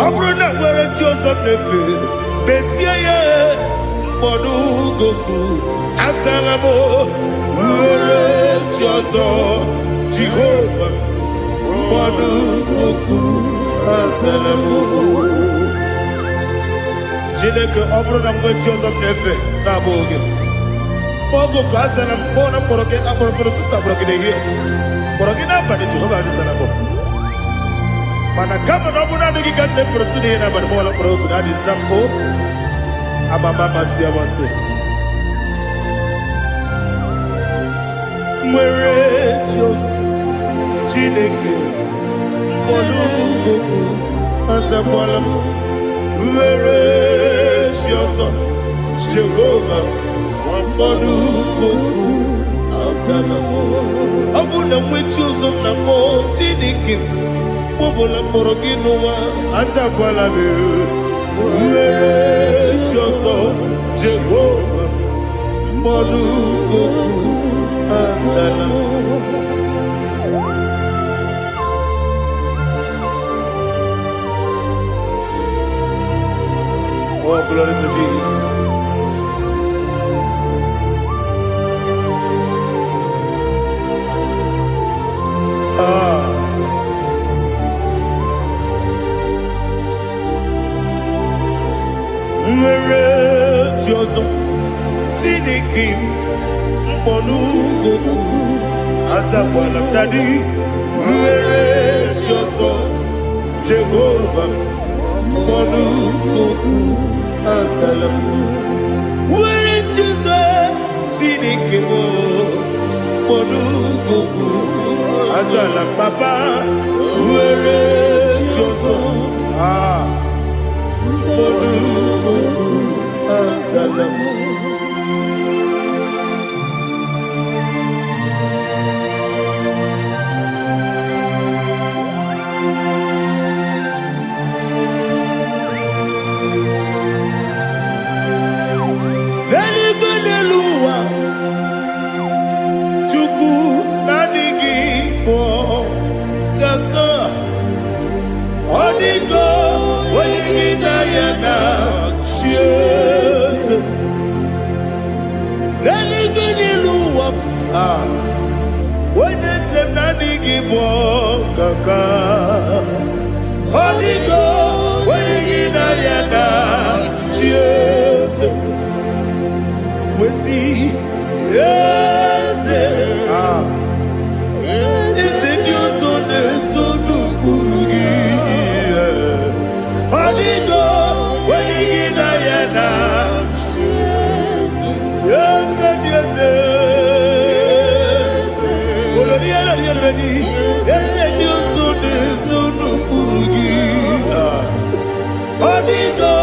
Abrona Uere Tiozo Nefe, Messiah, Monu Goku, Azalabo, Uere Tiozo, Jehovah, Monu Goku, Azalabo. Jineke Abrona Uere Tiozo Nefe, Naboge. Mogo Kasana, Mona Poroke, Abrona Tutabroke, Porogina, but Jehovah Azalabo. Manakama Nobuna Niganda for today, and I'm more broken. That is Zambo. Ababa Siamase. Mwerejos, Chineke, Molugoku, Asabolam, Mwerejos, Jehovah, Molugoku, Asalamo. Abuna Wichus of Namo, Chineke. Mobola Poroginoa, Asakwalabe, Uerechoso, Jehovah, Molugoku, Asalamo. Oh, glory to Jesus. Mwerejos, Jineke, Molugoku, Azakwalam Dadi, Mwerejos, Jehovah, Molugoku, Azalamo. Mwerejos, Jineke, Molugoku, Azalam Papa, Mwerejos, Molugoku, Azalamo. Elibenelua, Chuku Nanigi Po Kaka, Onigo, Oligina Yana. Jesus, Religion, when they say Nanigi Kaka, Holy Go, when you Yana, Jesus, we see, yes, is it your son, son, Holy Go, when you Yana, yes, yes, yes, you son, son, Holy Go,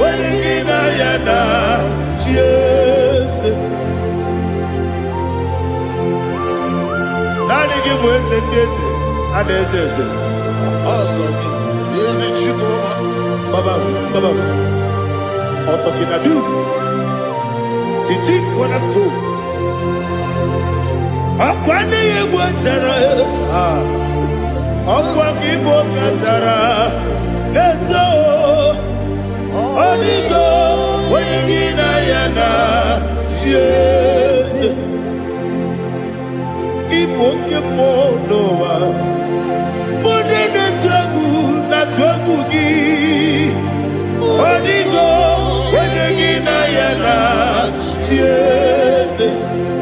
when you Yana, Jesus. Now they give us a yes, and they say, Baba, Otokinadu, the chief cornerstone. Akwane Yegwatara, Akwagibo Katara, Leto, Onigo, Wenigina Yana, Jesus, Ipokemo Noah, Modena Tagu, Natwagugi, Onigo, Wenigina Yana, Jesus.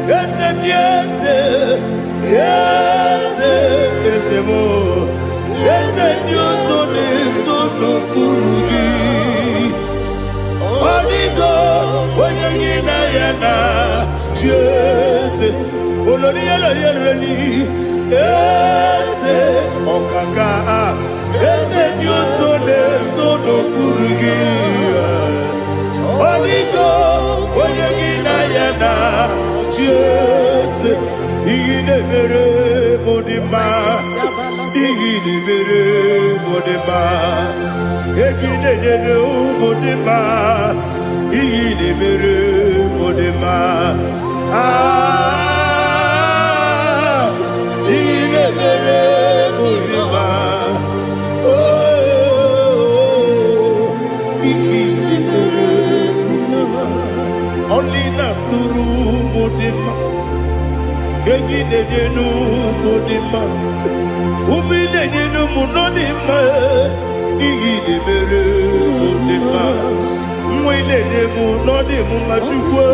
Yes, yes, yes, yes, more. Yes, you son is so no Burugi. Onigo, when you get Ayana, yes, Oloria, yes, Okaka ese nyoso ne sono kurugi Onigo onyegi na yana Jese Igine mere modima Igine mere modima Egine nene modima Igine mere modima Igine mere modima Igine mere modima Only na nuru modima Egine nene modima Umine nene munodima Igine mere modima Mwine nene munodima Machukwa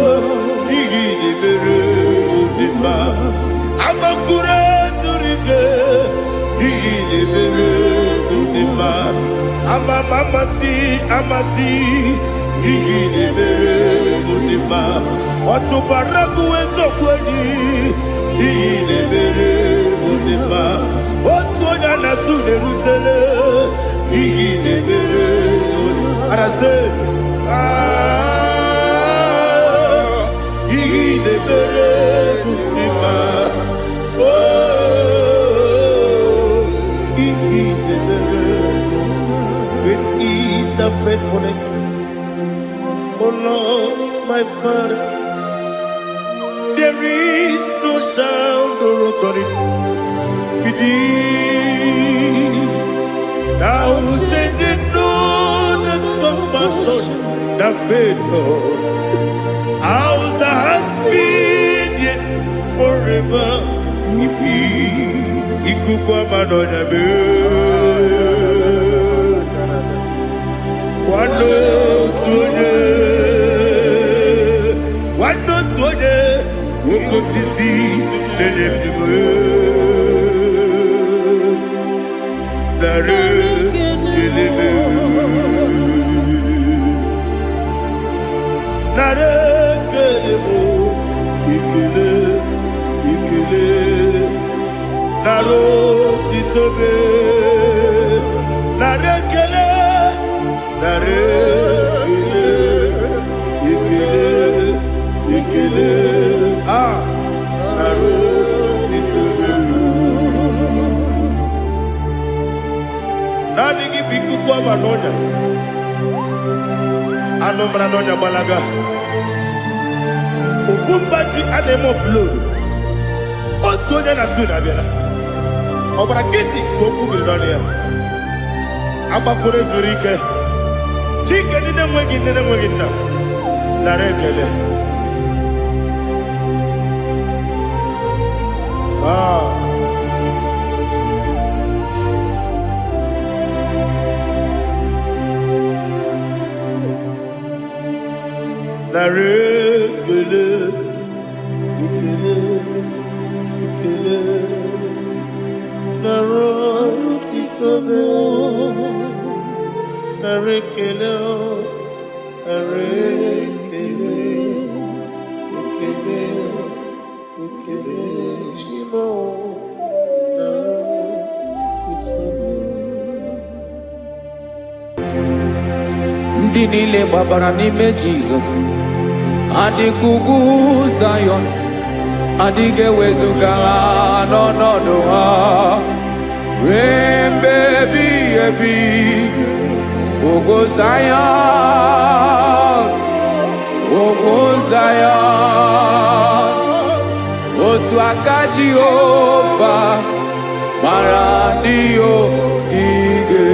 Igine mere modima Amakure zurike Igine mere modima Amasi Igine mere modima Otubaraku ezokweni Igine mere modima Otonya nasune rutele Igine mere modima Arase Igine mere modima Igine mere Great is thy faithfulness O Lord my Father There is no sound or authority within. Now changing know that compassion, the faith Lord. How's the husband yet forever we be? Ikukwa manonya be. Wano tuone. Woko sisi nenebdiwe Nare kelebe Nare kelebo Ikele Naro titobe Nare kele Nare kele Ikele Naro titobe Nani gibiku kwa manonya Anombra nonya balaga Ufumbaji anemo flood Otonya na suna bela Obra kiti koku bironia Abakure zurike Chike nine mwegi na Narekele Narekele Ikele Naro titobe Narekele Shimo Naro titobe Ndị niile gbabara n'ime Jizọs adịkugwu Zayọn adịghị ewezuga ha n'ọnọdụ ha ruo mgbe ebighị ebi ogo Zayọn otu aka Jehova mara ndị ogige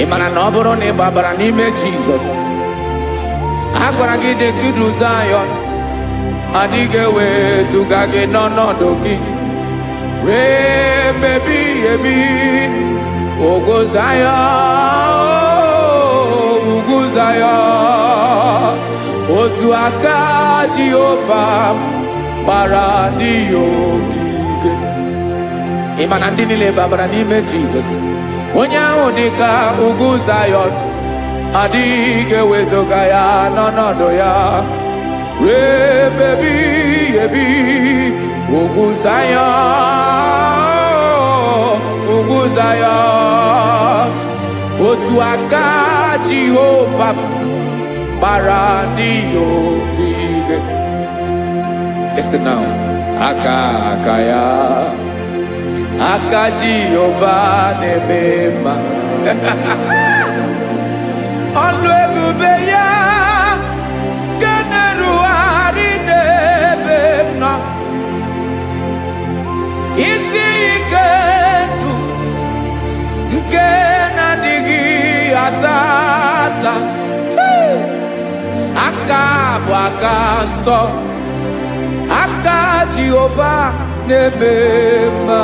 ị mara na ọ bụrụ na ị gbabara n'ime Jizọs a gwara gị dị ka Zayọn adịghị ewezuga gị n'ọnọdụ gị ruo mgbe ebighị ebi Ugwu Zion, Ugwu Zion, otu aka Jehova gbara ndị ogige. Ị ma na ndị niile babara n'ime Jizọs, onye ahụ dị ka Ugwu Zion, adịghị ewezuga ya n'ọnọdụ ya ruo ebighị ebi. Ugwu Zion, Ugwu Zion, otu aka Jehova gbara ndị ogige. Listen now. Aka ya, aka Jehova na-eme mma. Ọlụ ebube ya ga na-erugharị n'ebe m nọ. Isi ike ndụ nke na-adịghị ata ata. Aka bụ aka nsọ, aka Jehova na-eme mma.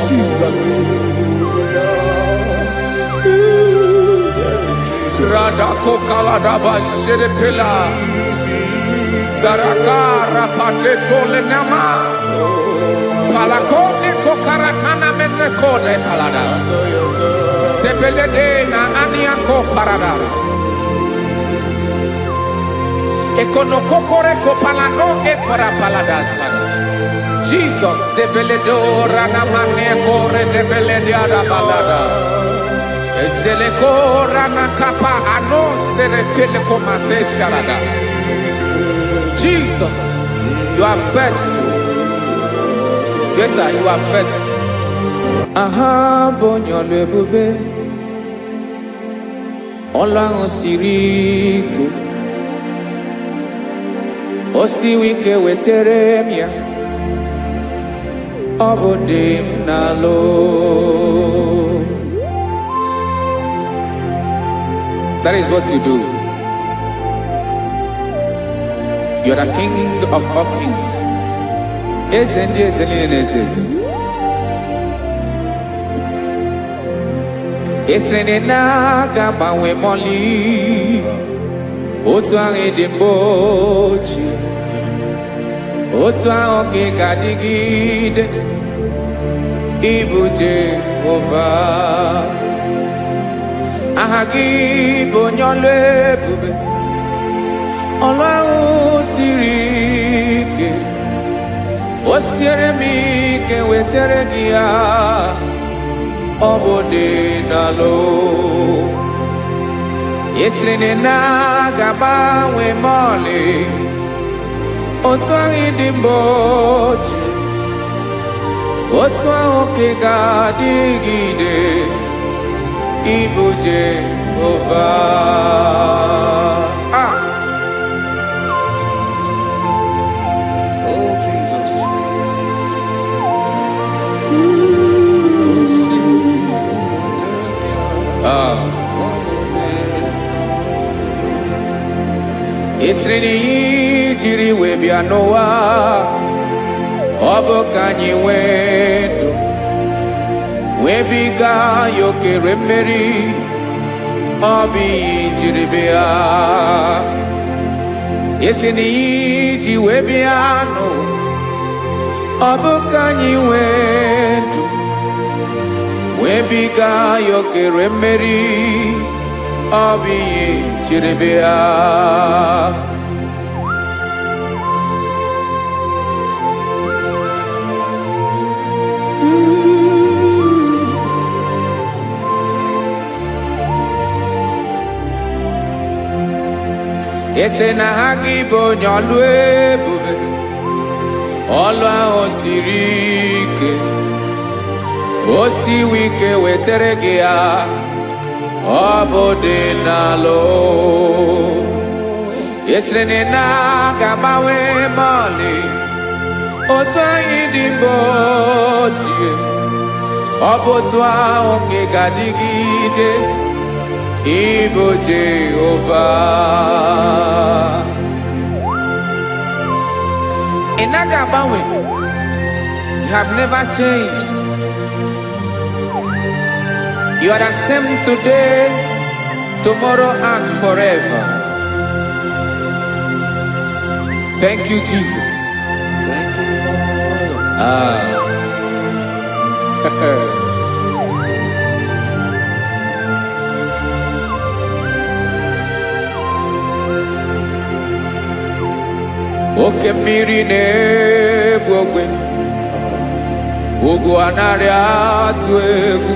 Jesus. Radako kaladaba sherepela Zarakara patetole nama Palakone kokaratana mene kode palada Sebelede na aniako parada Ekono kokore kopalano ekora paladasa Jesus sebeledora na mane kore debelediada balada Ezele kora na kapa ano serepele komate sharada. Jesus, you are faithful. Yes sir, you are faithful. Aha bonyo lebube Ola osirike Osiwike weteremia Obodim nalo. That is what you do. You are the King of all kings. Esrene na gama we moli. Otu ange de bochi. Otu ange gadigide. Ibu Jehovah. Ahagi bonyolo ebube Ọlọ́run siri ike o siere m ike wetere gị ya ọ bụ dị n'alụ esiri na ga-agbanwe m ọlị otu ahụ dị mgbe ochie otu ahụ ka ga-adịgide Ibu Jehovah. Oh, Jesus. Esreni jiri we bịa n'ụwa ọ bụ ka anyị nwee ndụ webiga yokere mmeri obi jiri bịa esi n'iji webịa nụ ọ bụ ka anyị nwee ndụ webiga yokere mmeri obi jiri bịa Ese na IGBO nyolu ebube Ọlụ ahụ siri ike O siwe ike wetere gị ya Ọ bụ dị n'alụ Ese na ga-agbanwe mọlị Otu anyị dị mgbe ochie Ọ bụ otu ahụ ka ga-adịgide Ibu Jehovah. Inaga bawe. You have never changed. You are the same today, tomorrow, and forever. Thank you, Jesus. Thank you, Lord. Oke mmiri na-egbu ogwe, ugwu anaghị atụ egwu.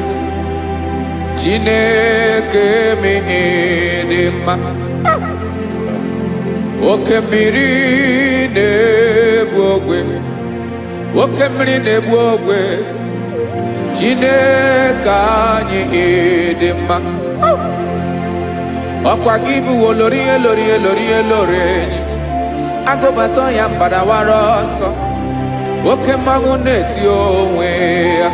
Chineke mi dị mma. Oke mmiri na-egbu ogwe, oke mmiri na-egbu ogwe. Chineke anyị dị mma. Ọkwa gị bụ olori elori elori elori enyi. Agụbata ya mbadawara ọsọ, oke mmanwụ na-eti onwe ya.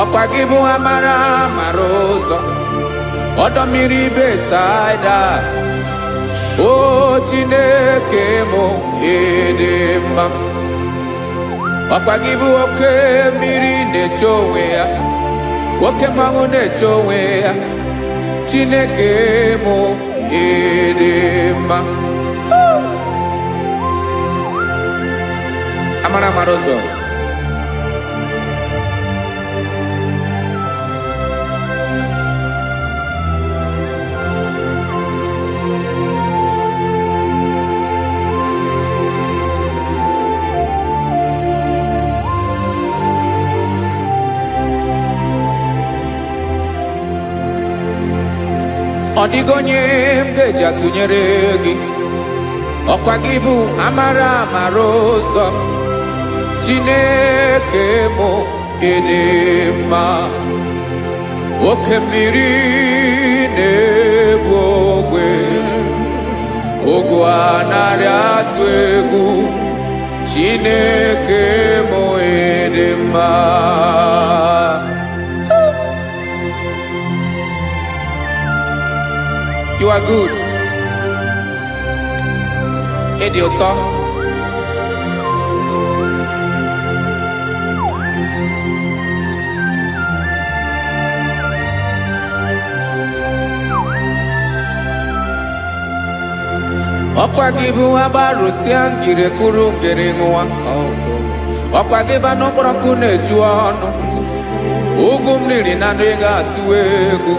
Ọkwa gị bụ amara amara ụzọ, ọdọ mmiri Besaida. O Chineke mụ ịdị mma. Ọkwa gị bụ oke mmiri na-eche onwe ya, oke mmanwụ na-eche onwe ya. Chineke mụ ịdị mma. Amara amara ụzọ. Ọ dịghị onye m ga-eji atụnyere gị. Ọkwa gị bụ amara amara ụzọ. Chineke mụ ịdị mma. Oke mmiri na-egbu ogwe, ugwu anaghị atụ egwu. Chineke mụ ịdị mma. You are good. Ịdị ụtọ. Ọkwa gị bụ agbarụsịa ngire kụrụ ngere nwa. Ọkwa gị bụ anụ kpọrọ nkụ na-eju ọnụ. Ugwu mmiri na ndị ga-atụ egwu.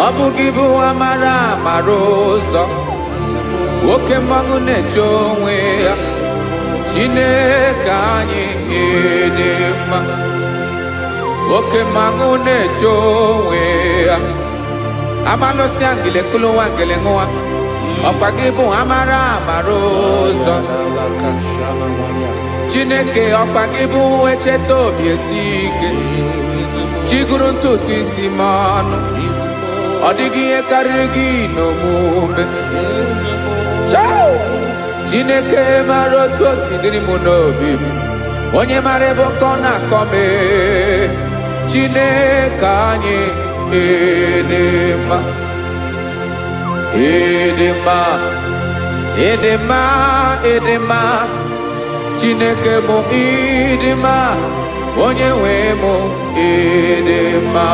Ọ bụ gị bụ amara amara ụzọ, oke mmanwụ na-eche onwe ya. Chineke anyị ịdị mma. Oke mmanwụ na-eche onwe ya. Amalụsịa ngile kụlụ nwa ngele nwa. Ọkwa gị bụ amara amara ụzọ. Chineke ọkwa gị bụ echeta obi esi ike. Chiguru ntutu isi m ọnụ. Ọ dịghị ihe karịrị gị n'omume. Chineke mara otu o si dịrị m n'obi m. Onye mara ebe ọkọ na-akọ m. Chineke anyị ịdị mma. Ịdị mma, ịdị mma, ịdị mma. Chineke mụ ịdị mma. Onye nwe mụ ịdị mma.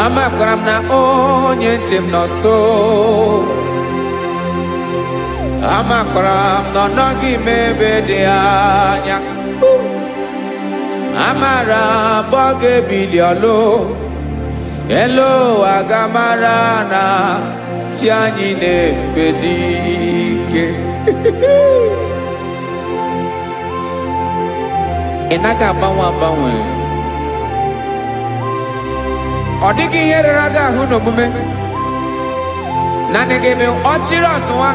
Amakwara m na onye nche m nọ nso. Amakwara m na ọ nọghị m ebe dị anya. Amara m ọ ga-ebili ọlụ. Elu aga mara na chi anyị na-efe dị ike. Ị naghị agbanwe agbanwe. Ọ dịghị ihe rere gị ahụ n'omume. Naanị gị bụ ọchịrị ọzụwa.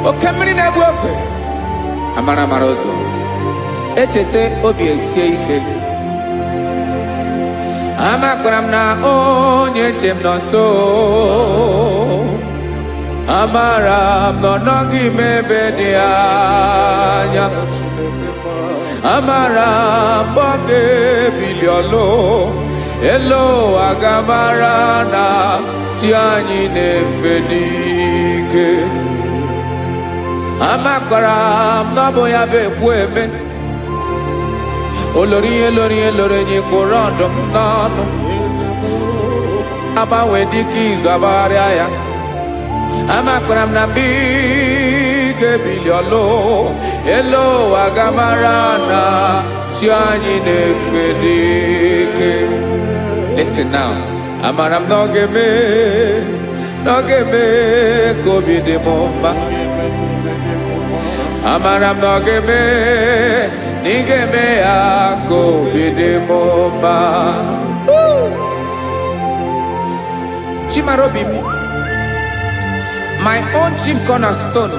Oke mmiri na-egbu ogwe. Amara amara ụzọ. echete obi esie ike. Amakwara m na onye nche m nọ nso. Amara m na ọ nọghị m ebe dị anya. Amara m ọ ga-ebili ọlụ elu agamara na chi anyị na-efe n'ike. Amakwara m na ọ bụ ya bụ ekwu eme. Olori enyi kwụrụ ọdụm n'ọnụ. Agbanwe dịka izu agbagharịa ya. Amakwara m na mgbe ị ga-ebili ọlụ elu agamara na chi anyị na-efe n'ike. Listen now. Amara m na ọ ga-eme ka obi dị m mma. Amara m na ọ ga-eme na ị ga-eme ya ka obi dị m mma. Chimarobi m, my own chief cornerstone,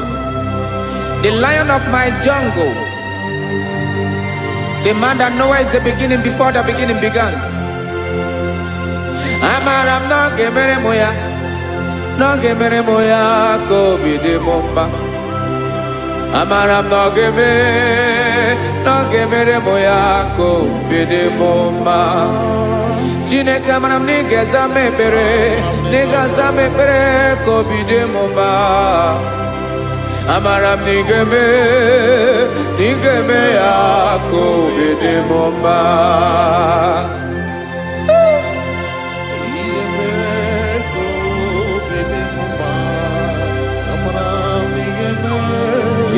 the lion of my jungle, the man that knows the beginning before the beginning began. Amara m na ọ ga-emere m ya, na ọ ga-emere m ya ka obi dị m mma. Amara m na ọ ga-emere m ya ka obi dị m mma. Chineke amara m na ị ga-aza m ekpere, na ị ga-aza m ekpere ka obi dị m mma. Amara m na ị ga-eme ya ka obi dị m mma.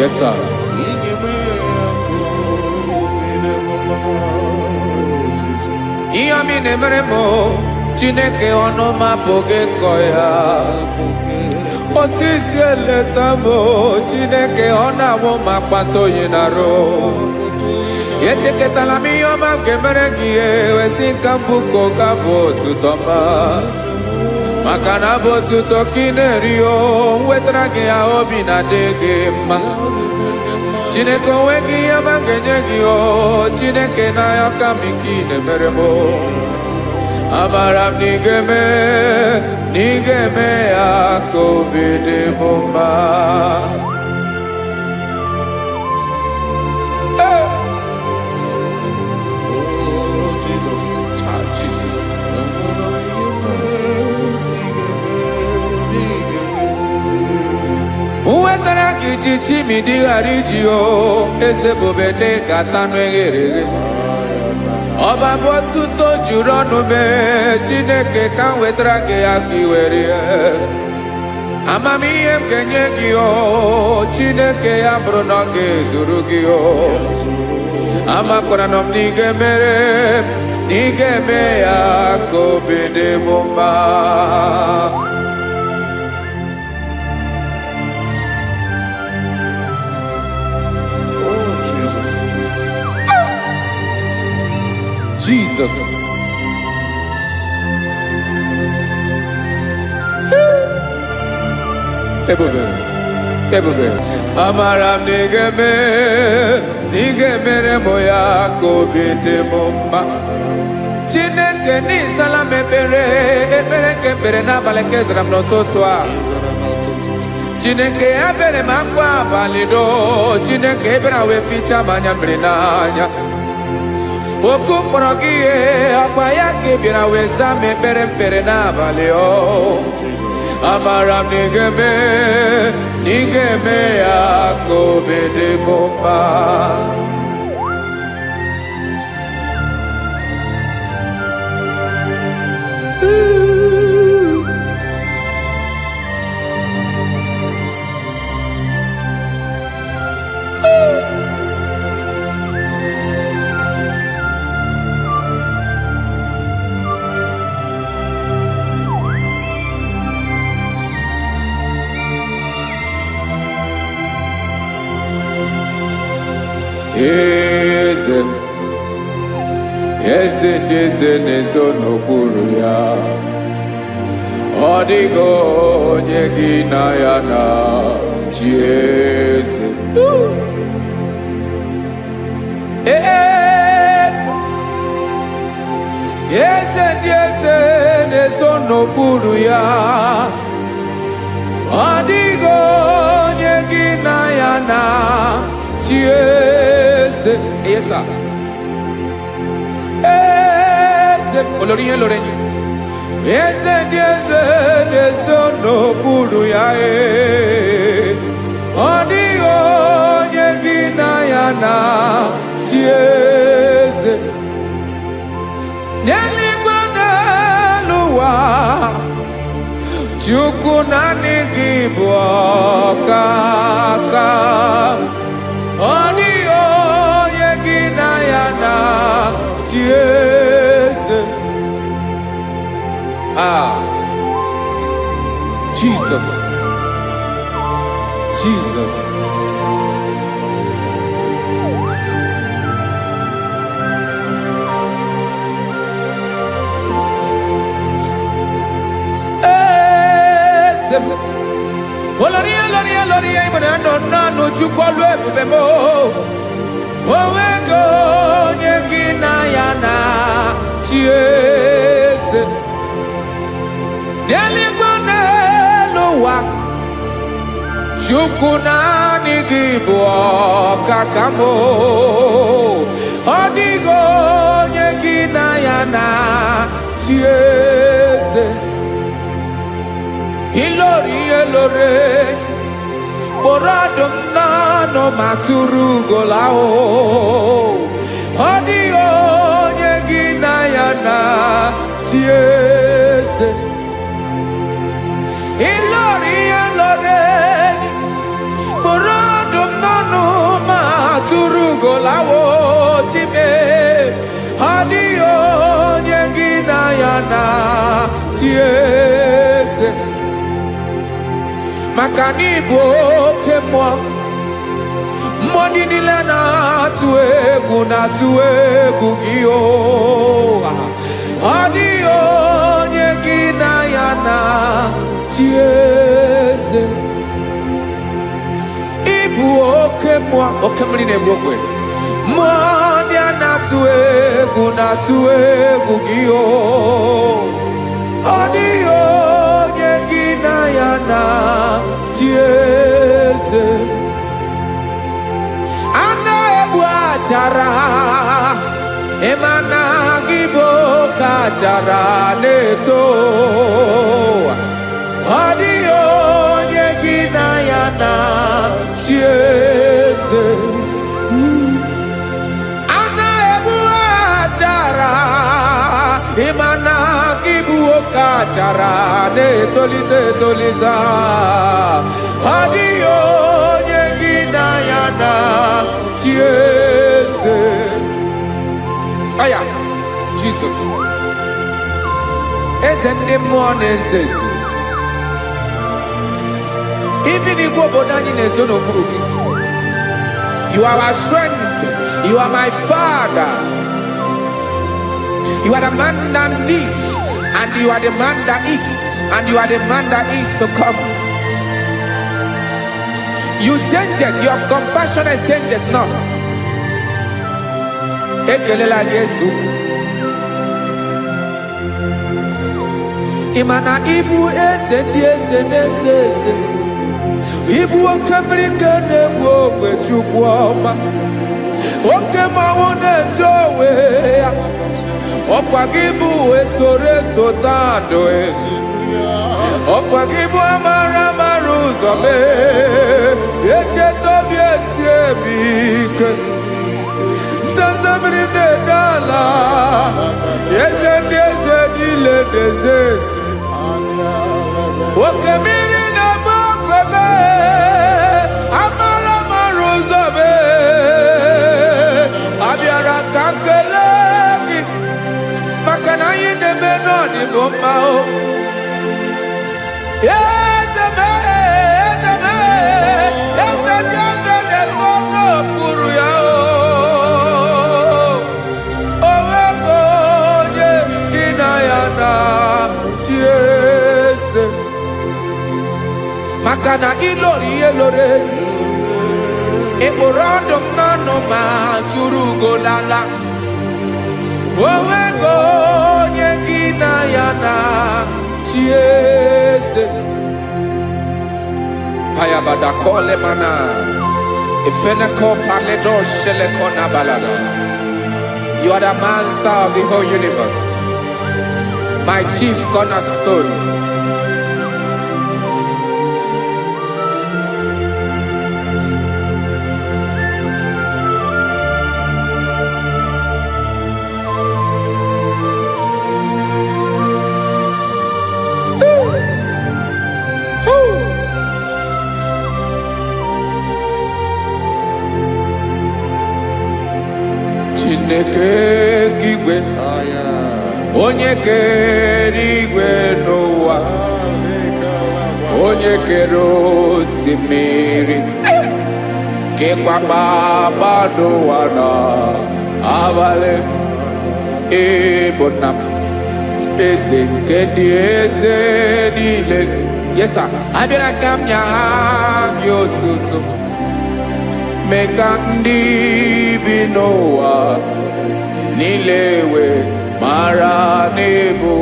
Yes, sir. Ihe ọmị na-emere m Chineke ọnụ m apụghị ịkọ ya. Otu isi eleta m Chineke ọ na-awụ m akpata oyi n'arụ. Echeketala m ihe ọma nke mere gị ewesị nka mbụ ka ọ ga-abụ otuto ma. Maka na abụ otuto ka ị na-eri o wetara gị ya obi na-adị gị mma. Chineke onwe gị ihe ọma ga-enye gị o Chineke n'anya ka m ike ị na-emere m. Amara m na ị ga-eme ya ka obi dị m mma. Wetara gị chichi mi dịghara iji o eze bobede ka tanụ eghere eghe. Ọba bụ otuto juru ọnụ mee Chineke ka m wetara gị ya ka ị were ya. Amamihe m ga-enye gị o Chineke ya bụrụ na ọ ga-ezuru gị o. Amakwara na m na ị ga-eme ya ka obi dị m mma. Jesus. Ebube. Amara m na ị ga-emere m ya ka obi dị m mma. Chineke n'ịzala m ekpere nke ekpere n'abalị nke zara m n'ụtụtụ a. Chineke ya bere m akwa abalị do. Chineke ebere wee fichaa m anya mmiri n'anya. Oku kpọrọ gị ihe akwa ya ka ị bịara wee zaa m ekpere mpere n'abalị o. Amara m na ị ga-eme ya ka obi dị m mma. Eze ndị eze na-ezo n'okpuru ya. Ọ dịghị onye gị na ya na chi eze. eze na-eso n'okpuru ya, ọ dịghị onye gị na ya na-achị eze. Yes, sir. Eze olori ihe lore eze ndị eze na-eso n'okpuru ya, ọ dịghị onye gị na ya na-achị eze. N'eluigwe n'elu ụwa, Chukwu naanị gị bụ ọkaka, ọ dịghị onye gị na ya na-achị eze. Jesus, Jesus. Oloria ibona no Chukwu olu ebube mo, owego onye gị na ya na-achị eze. N'eluigwe n'elu ụwa, Chukwu naanị gị bụ ọkaka m, ọ dịghị onye gị na ya na-achị eze. Ilori elore kpọrọ ọdụm n'ọnụ ma tụrụ ugo lahụ, ọ dịghị onye gị na ya na-achị eze. Ilori elore kpọrọ ọdụm n'ọnụ ma tụrụ ugo lahụ, time ọ dịghị onye gị na ya na-achị eze. Maka na ị bụ oke mmụọ, mmụọ ndị niile na-atụ egwu gị, ọ dịghị onye gị na ya na-achị eze. Ị bụ oke mmụọ, oke mmiri na-egbu ogwe, mmụọ ndị a na-atụ egwu gị, ọ dịghị onye gị na ya na-achị eze. A na-egbu achara, ịma na gị bụ ka achara na-eto, ọ dịghị onye gị na ya na-achị eze. A na-egbu achara, ịma na gị bụ ka achara na-etolite etolite, ọ dịghị onye gị na ya na-achị eze. Aya, Jesus, eze ndị mmụọ na-eze eze. Even igwe obodo anyị na-ezo n'okpuru gị. You are our strength, you are my Father. You are the man that lives, and you are the man that eats, and you are the man that is to come. You change it, your compassion and change it not. Ekelela Yesu. Imana ibu eze ndị eze na-eze eze, ibu oke mmiri nke na-egbu ogwe Chukwu ọma, oke mmanwụ na-eti onwe ya, ọkwa gị bụ esoro esota ndụ, ọkwa gị bụ amara amara ụzọ mee, echeta obi esi ebi ike, ndanda mmiri na-ede ala, eze ndị eze niile na-eze eze, oke mmiri na-agba okwebe, amara amara ụzọ mee, abịara ka nkele gị, maka na anyị na-eme n'ọdịbụ mma. Eze mee, eze mee, eze ndị eze na-ezo n'okpuru ya, onwego onye gị na ya na-achị eze. Maka na ilori ihe lore, Eborondom nano ma turugo lala. Owego nyegina yana chiese. Payabada kole mana. Ifenako paledo shelekona balada. You are the master of the whole universe, my chief cornerstone. Chineke kigwe, onye kere igwe n'ụwa, onye kere osimiri, kekwa kpakpando ụwa n'abalị. Ịbụ nna m, eze nke ndị eze niile. Yes sir, abịara ka m nye gị otuto, mee ka ndị bi n'ụwa niile wee mara n'ebu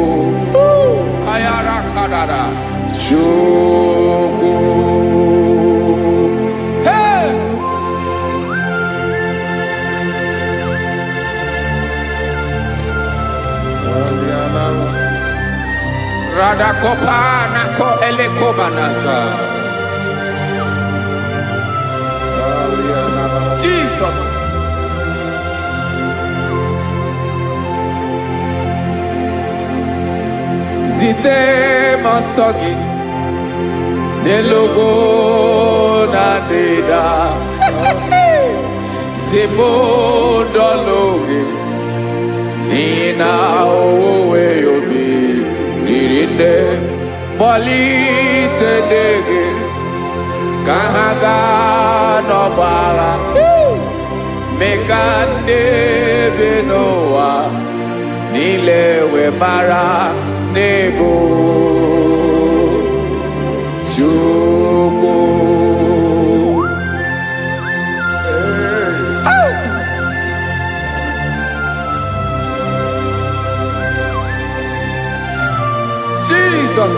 ayara kadara Chukwu. Hey! Radakopa nako elekobanasa. Jesus. Zite masogi nelogo na deda. Zibo dologe nina owe yobi nirinde molite dege kahaga no bala. Mekande benoa nilewe mara nebo Chukwu. Jesus.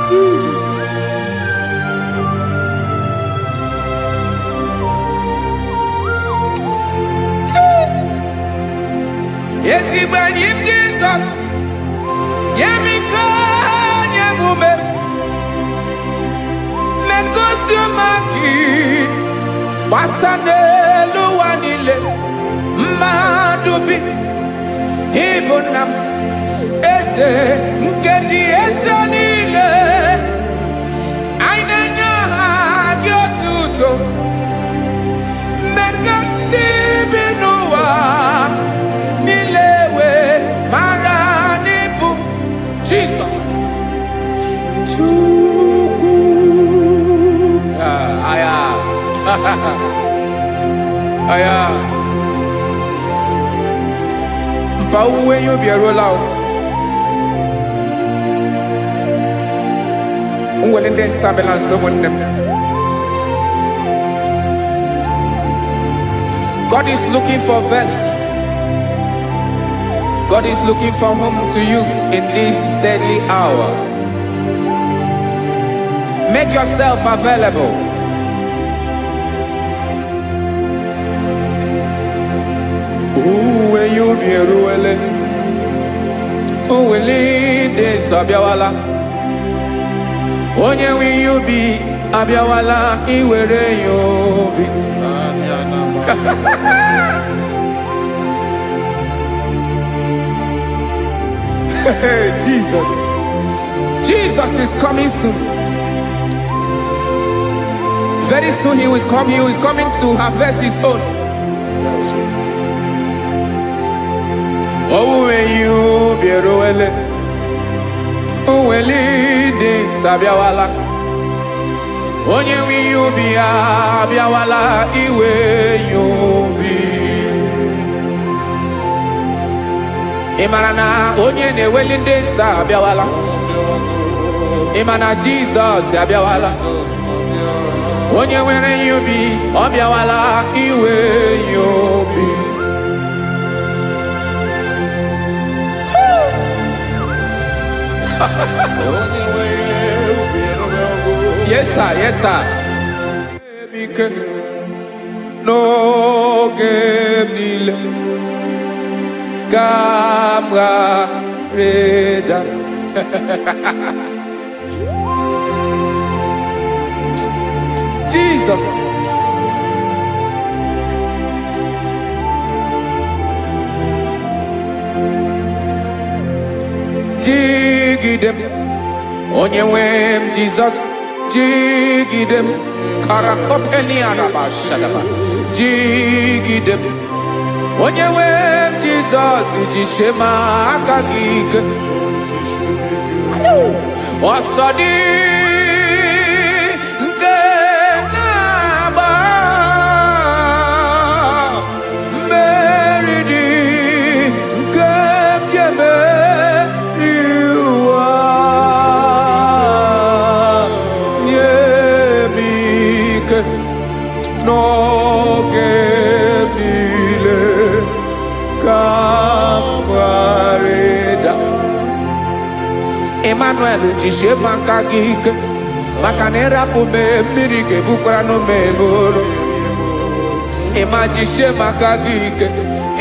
Jesus. Yes, he when him Jesus. Yemiko nyemume. Menkosumaki. Wasane luwanile. Madubi. Ibunam. Ese nkedi ese nile. Ainanya gyotuto. Mekandi binuwa. Nilewe maranibu. Jesus. Chukwu. Aya. Aya. Mpa uwe yo bierola o. Unwelende surveillance someone them. God is looking for vessels. God is looking for whom to use in this deadly hour. Make yourself available. When you be ruele, de sabiawala. Onye wi you be abiawala iwere you be. Jesus. Jesus is coming soon. Very soon he will come. He is coming to harvest his own. Oh, when you be roele, oh, when de sabiawala. Onye wi you be abiawala iwe you be. Imarana onye na-eweli ndị nsọ abịawala. Imana Jesus abịawala. Onye nwere ya obi ọ bịawala iwe ya obi. Yes sir, yes sir. N'oge niile ka m ga-reda. Jesus. Jigidem onye nwe m Jesus. Jigidem karakopeni araba shadaba. Jigidem onye nwe m Jesus. Jishema aka gị ike. Ọsọdị nke na-agba mmeri dị nke ji emeri ụwa. Nye m ike n'oge niile ka m gharịda. Emmanuel jishe maka gị ike maka na ịrapụ m mmiri ga-ebukwara n'ume eboro. Ịma jishe maka gị ike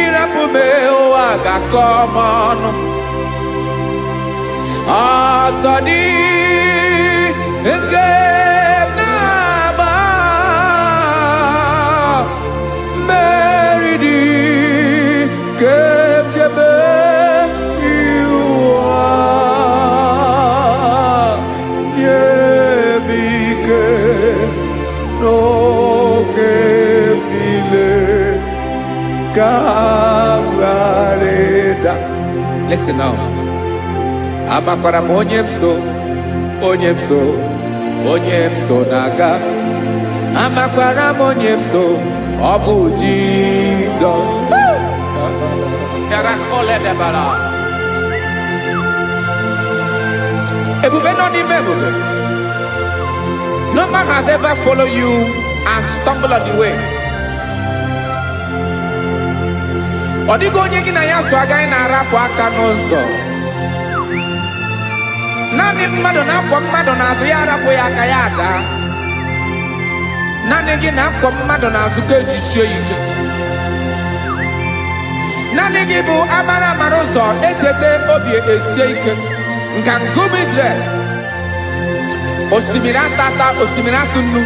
ịrapụ m ụwa ga-akọ m ọnụ. Ọsọ dị nke na-agba mmeri dị nke jebe Listen now. Amakwara m onye m so na-aga. Amakwara m onye m so ọ bụ Jesus. Ebube nọ n'ime ebube. No man has ever followed you and stumbled on the way. Ọ dịghị onye gị na ya so agaghị na-arapụ aka n'ụzọ. Naanị mmadụ na-akwọ mmadụ n'azụ ya arapụ ya aka ya ada. Naanị gị na-akwọ mmadụ n'azụ ka ejisie ike. Naanị gị bụ amara ụzọ echete obi esie ike. Nka ngụm Israel. Osimiri atata, osimiri atụ nnu.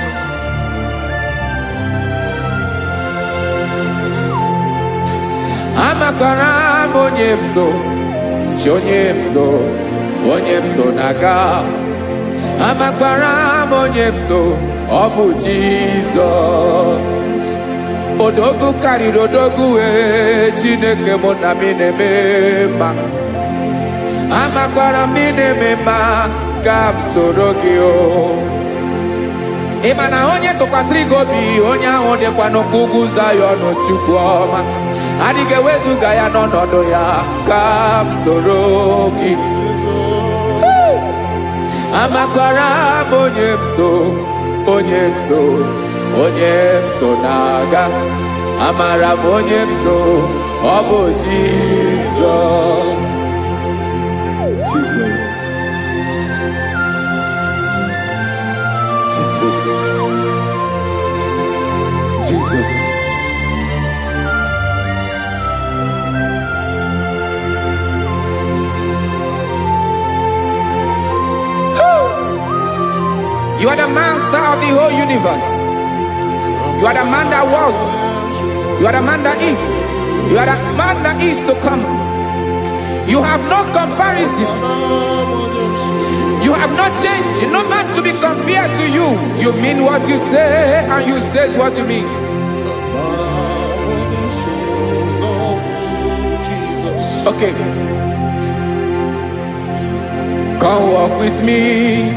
Amakwara m onye m so, onye m so na-aga. Amakwara m onye m so, ọ bụ Jizọs. Odogwu karịrị odogwu Chineke mụ na m na-eme mma. Amakwara m na-eme mma ka m soro gị o. Ị ma na onye tụkwasịrị gị obi onye ahụ dịkwa n'ụkwụ ugwu Zayọn Chukwu ọma. Adịghị ewezuga ya n'ọnọdụ ya ka m soro gị. Amakwara m onye m so na-aga. Amara m onye m so ọ bụ Jizọs. Jesus. You are the master of the whole universe. You are the man that was. You are the man that is. You are the man that is to come. You have no comparison. You have not changed. No man to be compared to you. You mean what you say and you say what you mean. Okay. Come walk with me.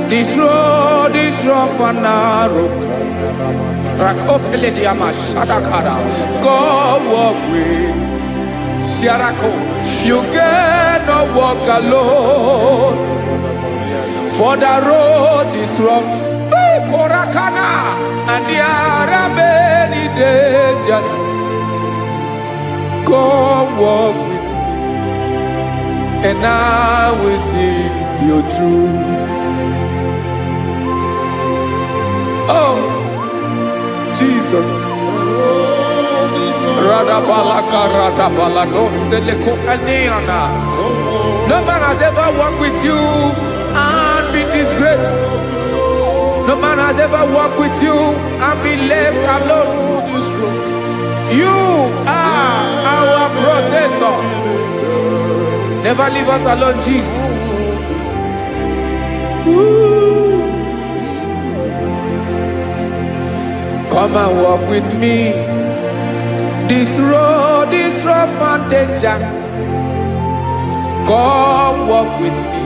This road is rough and narrow. Come walk with Sharako. You cannot walk alone, for the road is rough. Hey, Korakana, and there are many dangers. Come walk with me, and I will see you through. Oh, Jesus. No man has ever walked with you and been disgraced. No man has ever walked with you and been left alone. You are our protector. Never leave us alone, Jesus. Ooh. Come and walk with me. This road is rough and danger. Come walk with me,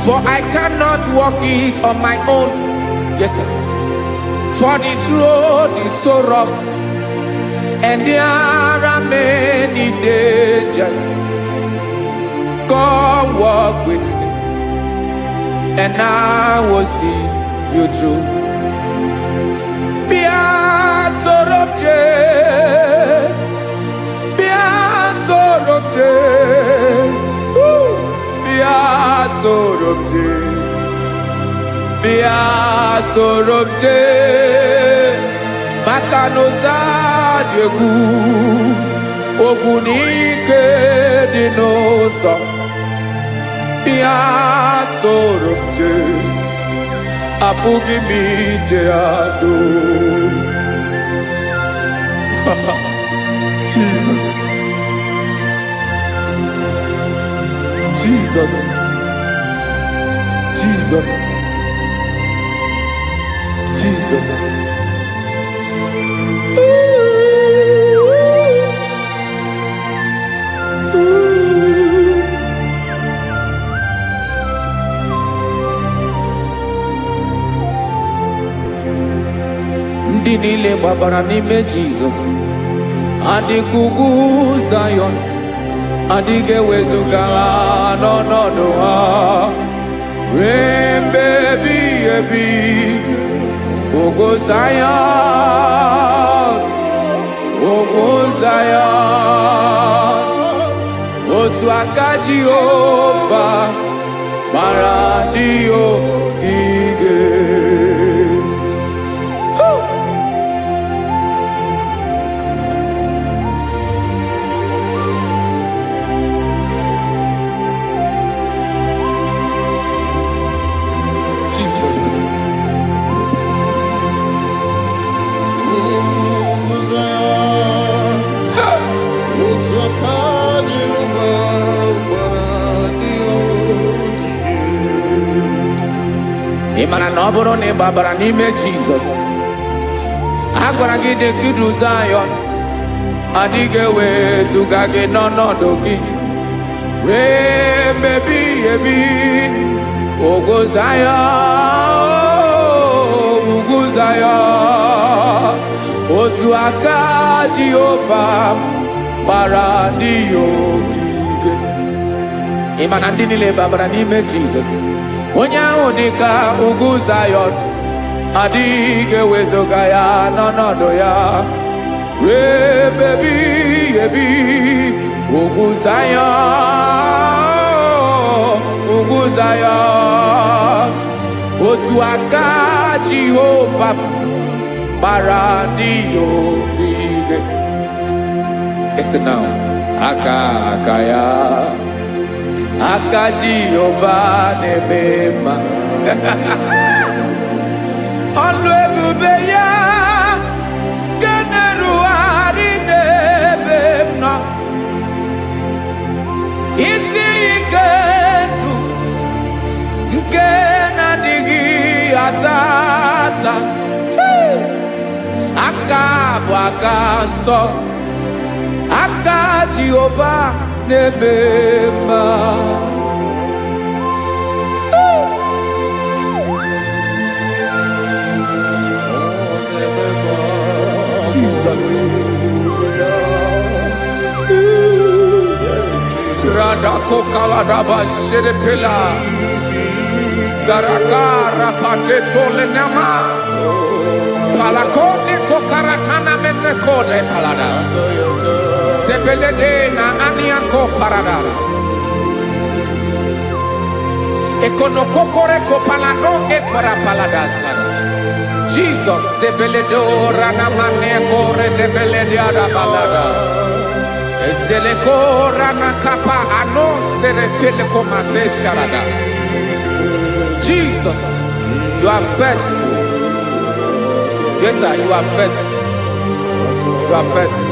for I cannot walk it on my own. Yes, sir. For this road is so rough, and there are many dangers. Come walk with me, and I will see you through. Be a sort of day, be a sort of day, be a sort of day, be a sort of day. Makanoza diegu, ogunike dinosa. Be a sort of day. Apugi mi jeado. Jesus, Jesus, Jesus, Jesus. Ndị niile gbabara n'ime Jesus, adịkugu Zion, adịghị ewezuga ha n'ọnọdụ ha ruo mgbe ebighị ebi. Ogo Zion, ogo Zion, otu aka Jehova gbara ndị ogige. Imana na ọ bụrụ na ị gbabara n'ime Jizọs, a gwara gị dị kidu Zion, adịghị ewezuga gị n'ọnọdụ gị ruo mgbe ebighị ebi. Ogo Zion, ugwu Zion, otu aka Jehova gbara ndị ogige. Imana ndị niile gbabara n'ime Jizọs, onye ahụ dịka ugwu Zion, adịghị ewezuga ya n'ọnọdụ ya ruo mgbe ebighị ebi. Ugwu Zion, ugwu Zion, otu aka Jehova gbara ndị ogige. Listen now, aka ya, aka Jehova na-eme mma. Ọlụ ebube ya ga na-erugharị n'ebe m nọ. Isi ike ndụ nke na-adịghị ata ata. Aka bụ aka nsọ, aka Jehova na-eme mma. Jesus. Radaba Shedepila Zarakara Padetole Nama Palakone Kokaratana Menekode Palada Sebelede na Aniako Paradara Ekonokokore Kopalano Ekora Paladasa Jesus Sebeledo Ranamane Kore Debeledia Balada Ezeleko Ranakapa Ano Serefileko Mate Sharada Jesus, you are faithful. Yes, sir, you are faithful. You are faithful.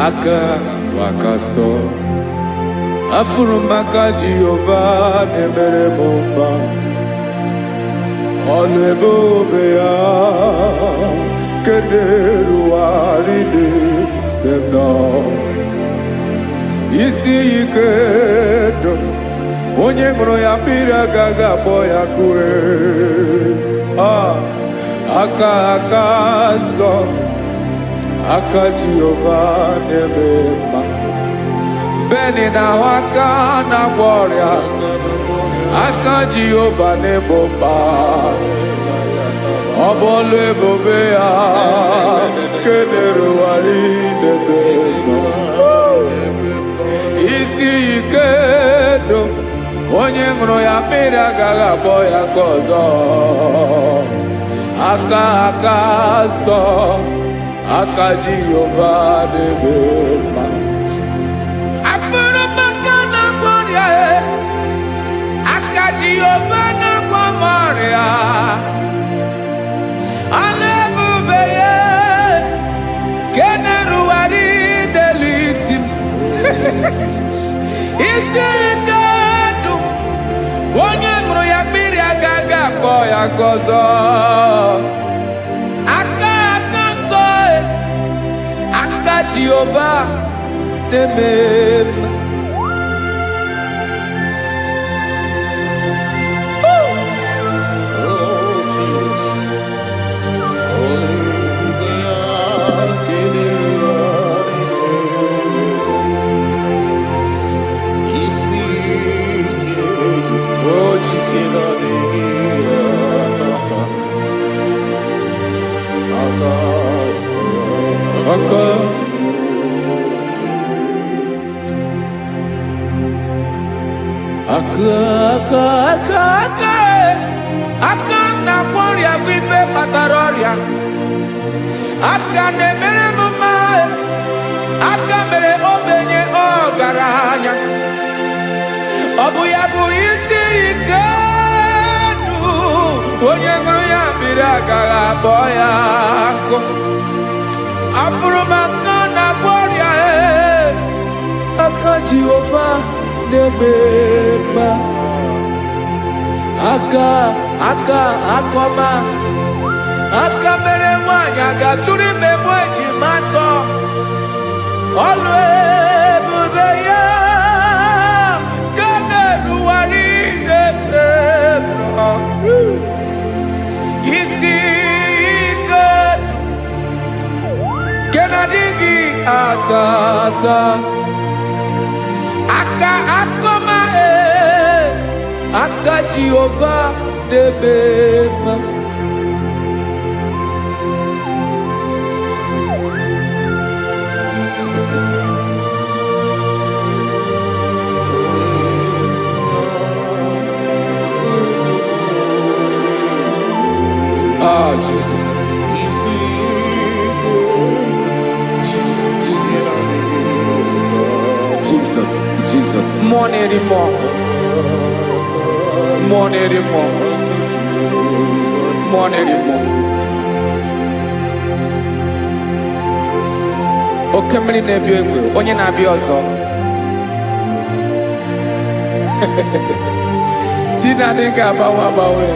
Aka wakaso afurumaka Jehovah nemere bomba olebobeya kederu aride demno isi ikedo onye ngoro ya pira gaga boya kue aka so aka Jehovah nemema beni na waka na gloria aka Jehovah nebomba obolo ebobea kederu aride demno isi ikedo onye ngoro ya mmiri agaghị abọ ya ka ọzọ aka sọ aka Jehova na-eme mma afụrụ maka na gboria aka Jehova na-agwọ m ọrịa ala ebube ya kenerugharị n'elu isi m isi ikedu onye ṅụrụ ya mmiri agaghị akpọ ya gọzọ aka nsọ aka Jehova na-eme mma aka na gboria vive pataroria aka na-emere m mma aka mere ogbenye ọgaranya ọ bụ ya bụ isi ike onye ṅụrụ ya mmiri agaghị akpọ ya nkụ afụrụ m aka na gboria aka Jehova na-eme mma aka akọma aka mere nwanyị agatụrụ ime mụ ejima atọ ọlụ ebube ya ka na-erugharị na-eme mma isi ike ke na-adịghị ata aka akọma aka Jehova na-eme mma Jesus. Jesus. More anymore. Oke mmiri na-ebi egbe onye na-abịa ọzọ Chinadị ga-agbanwe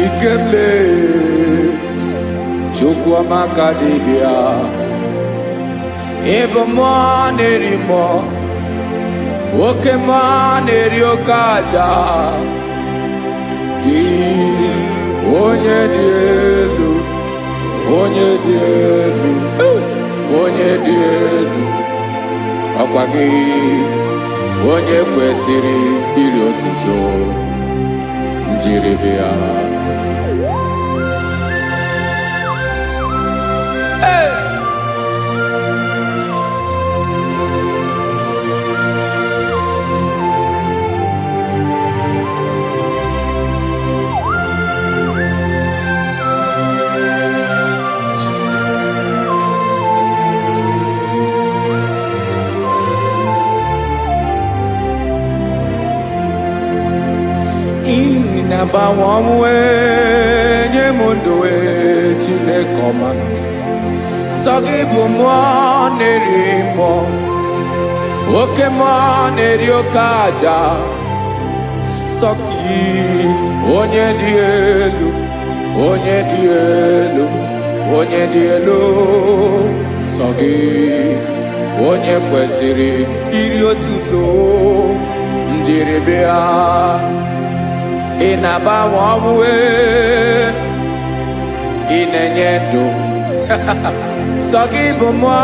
Ikemle Chukwamaka dibia Ebo mwa nerimo Oke mwa neriokaja Ki onye dielu Onye dielu Onye dielu Ọkwa gị onye kwesịrị iri otuto njiri bịa. Inabawanwe nye mundowe Chineke ọma sọ gị bụ mmụọ na-eri mmụọ oke mmụọ na-eri oke aja sọ gị onye dị elu onye dị elu onye dị elu sọ gị onye kwesịrị iri otuto njiri bịa. Inabawanwe inenye ndụ sọ gị bụ mmụọ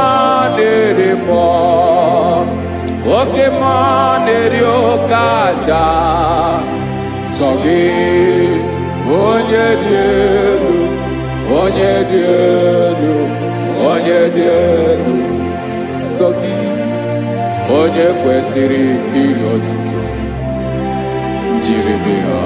na-eri mmụọ oke mmụọ na-eri oke aja sọ gị onye dị elu onye dị elu onye dị elu sọ gị onye kwesịrị iri otuto njiri bịa.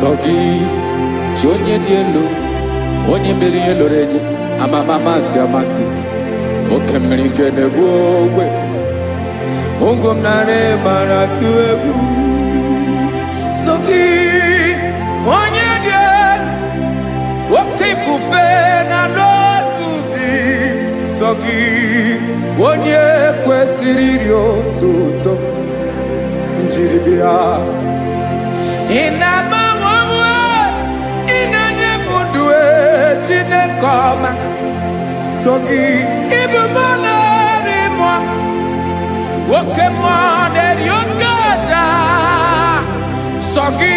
Sogi, onye dị elu, onye mmeri eloro enyi, amama amasị amasị, oke mmiri nke na-egbu ogwe, ụgwọ m narị mara atụ egwu. Sogi, onye dị elu, oke ifufe na n'ọdụ gị. Sogi, onye kwesịrị iri otuto njiri bịa. Inabawanwe inenye mundowe Chineke ọma sọ gị ịbụ mmụọ na-eri mmụọ oke mmụọ na-eri oke aja sọ gị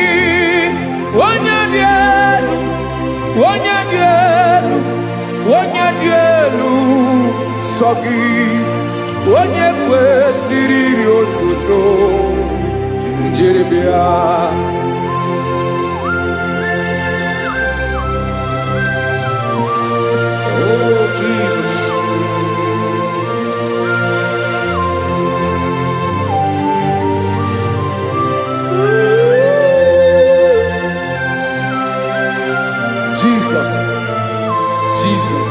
onye dị elu onye dị elu onye dị elu sọ gị onye kwesịrị iri otuto njiri bịa. Jesus.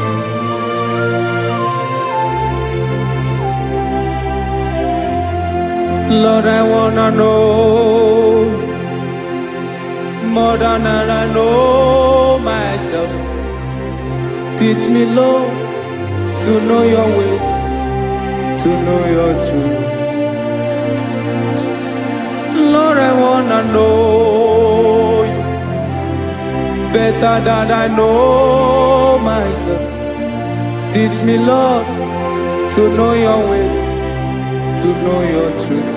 Lord, I wanna know more than I know myself. Teach me, Lord, to know your ways, to know your truth. Lord, I wanna know you better than I know myself. Teach me, Lord, to know your ways, to know your truth.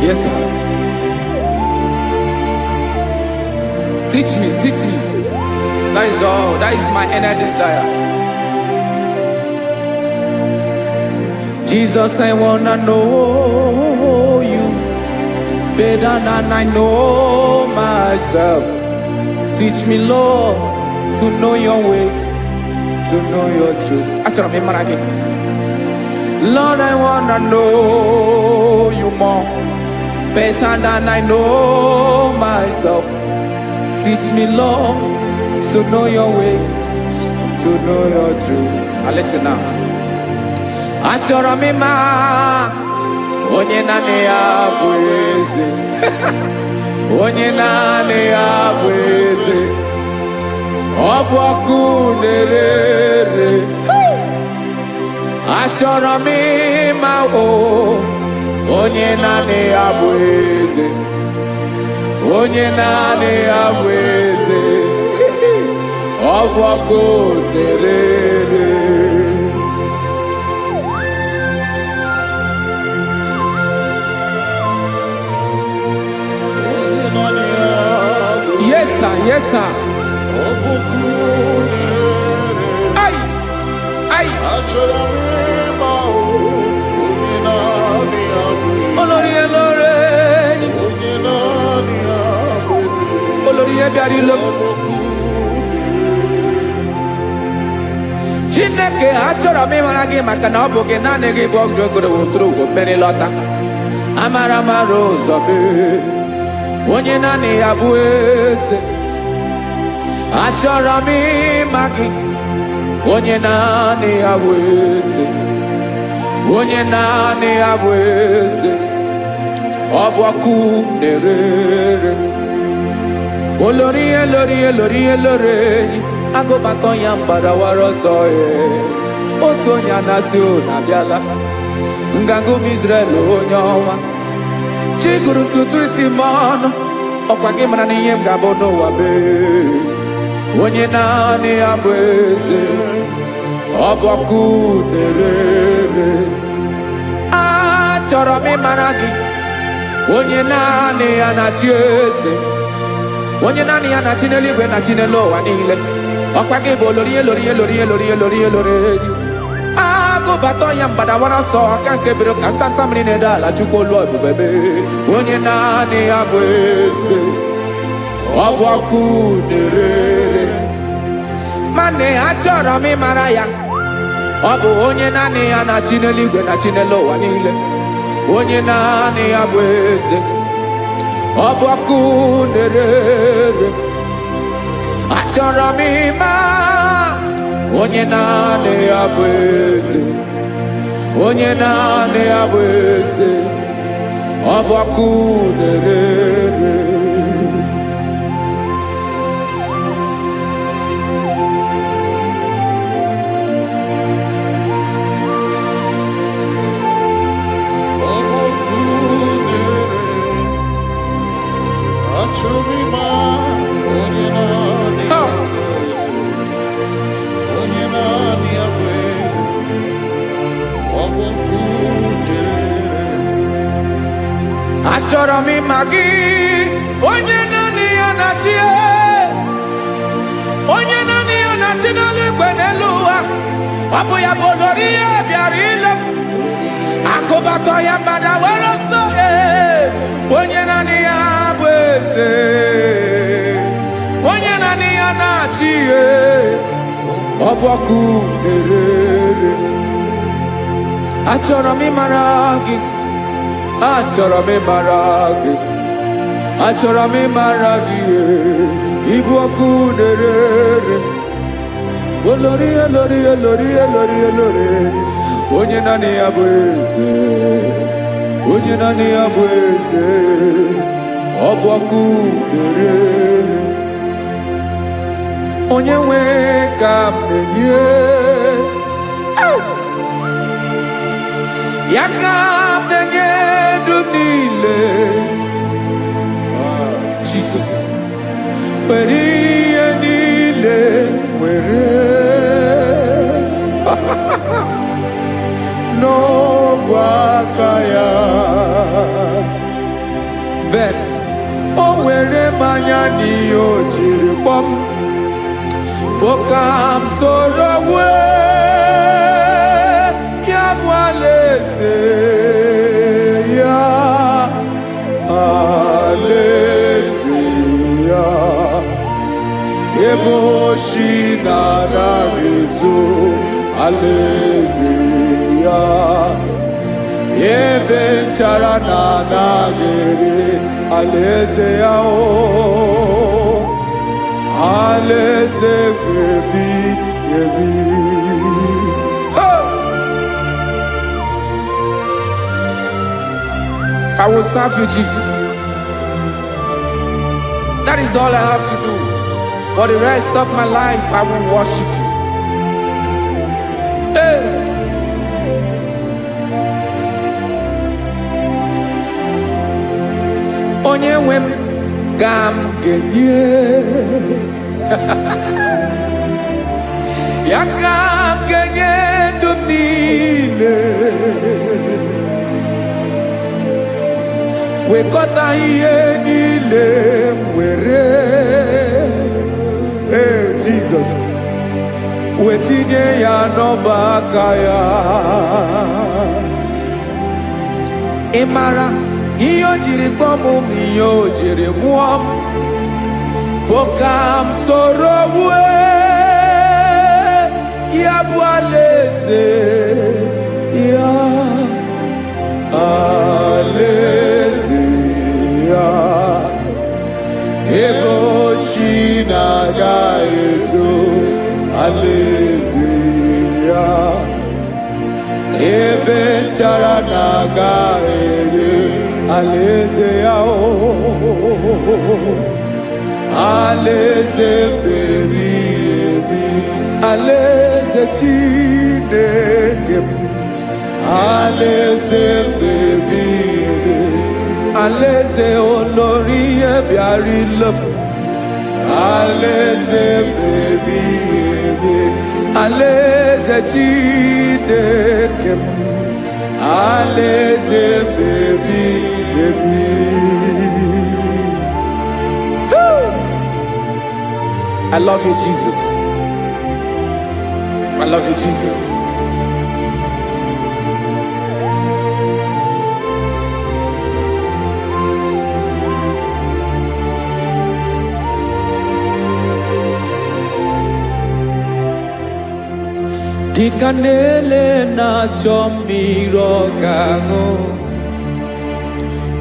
Yes, sir. Teach me, teach me. That is all. That is my inner desire. Jesus, I wanna know down and I know myself. Teach me, Lord, to know your ways, to know your truth. Lord, I wanna know you more, better than I know myself. Teach me, Lord, to know your ways, to know your truth. Now listen now. Achọrọ m ịma onye naanị ya bụ eze. Onye naanị ya bụ eze. Ọ bụ ọkụ na-ere. Achọrọ m ịma onye naanị ya bụ eze. Onye naanị ya bụ eze. Ọ bụ ọkụ na-ere. Yes, sir. Yes, sir. Ay, ay. Olórí Olórí. Olórí Ebiarilo. Chineke achọrọ m ịmara gị maka na ọ bụ gị naanị gị bụ ọgụgụrụ wụtụrụ ugwo mmeri lọta. Amara mara ụzọ mee. Onye naanị ya bụ eze. Achọrọ m ịma gị. Onye naanị ya bụ eze. Onye naanị ya bụ eze. Ọ bụ ọkụ na-ere. Olórí Olórí Olórí Olórí. Agụbatọ ya mgbadawara ọsọ ya. Otu onye anasị na-abịala. Nganga ụmụ Izrel onye ọnwa. Chiguru ntutu isi m ọnụ. Ọkwa gị mara na ihe m ga-abụ n'ụwa bee. Onye naanị ya bụ eze. Ọ bụ ọkụ na-ere. Achọrọ m ịmara gị. Onye naanị ya na-achị eze. Onye naanị ya na-achị n'eluigwe na-achị n'elu ụwa niile. Ọkwa gị bụ Olórí Olórí Olórí Olórí Olórí Olórí. Agụbatọ ya mgbadawara ọsọ aka nke biro ka ntanta mmiri na-ede ala Chukwu olu ebube mee. Onye naanị ya bụ eze. Ọ bụ ọkụ na-ere. Mane achọrọ m ịmara ya. Ọ bụ onye naanị ya na-achị n'eluigwe na-achị n'elu ụwa niile. Onye naanị ya bụ eze. Ọ bụ ọkụ na-ere. Achọrọ m ịma onye naanị ya bụ eze. Onye naanị ya bụ eze. Ọ bụ ọkụ na-ere. Achọrọ m ịma gị. Onye naanị ya na-achị. Onye naanị ya na-achị n'eluigwe n'elu ụwa. Ọ bụ ya bụ Olórí Ebiarilo. Agụbatọ ya mgbadawara ọsọ. Onye naanị ya bụ eze. Onye naanị ya na-achị. Ọ bụ ọkụ na-ere. Achọrọ m ịmara gị. Achọrọ m ịmara gị. Achọrọ m ịmara gị. Ịbụ ọkụ na-ere. Olórí Olórí Olórí Olórí Olórí. Onye naanị ya bụ eze. Onye naanị ya bụ eze. Ọ bụ ọkụ na-ere. Onye nwe ka m na-enye. Ya ka m na-enye dum niile. Jesus. Were ihe niile were. N'ọbụ aka ya. Ben, o were mmanya n'ihe o jiri kpọọ m. Boka m soro wee. Ya bụ alaeze ya. Eboshi nadagezo alezeya Ebe nchara nadagere alezeya o Aleze ebi ebi I will serve you, Jesus. That is all I have to do. For the rest of my life, I will worship you. Hey. Onye nwe m ka m ga-enye ya ka m ga-enye ndụ m niile wekọta ihe niile m were Jesus wetinye ya n'ọba aka ya ị mara ihe o jiri kpọọ m ihe o jiri mụọ m bụ ka m soro wue ya bụ alaeze ya alaeze ya Eboshi nadagezo alezeya Ebe nchara nagere alezeya o Aleze bebi ebi aleze Chineke Aleze bebi ebi Aleze olórí ebiari lom Aleze bebi ebi Aleze Chineke Aleze bebi ebi I love you, Jesus. I love you, Jesus. Dikanele na chomiro kango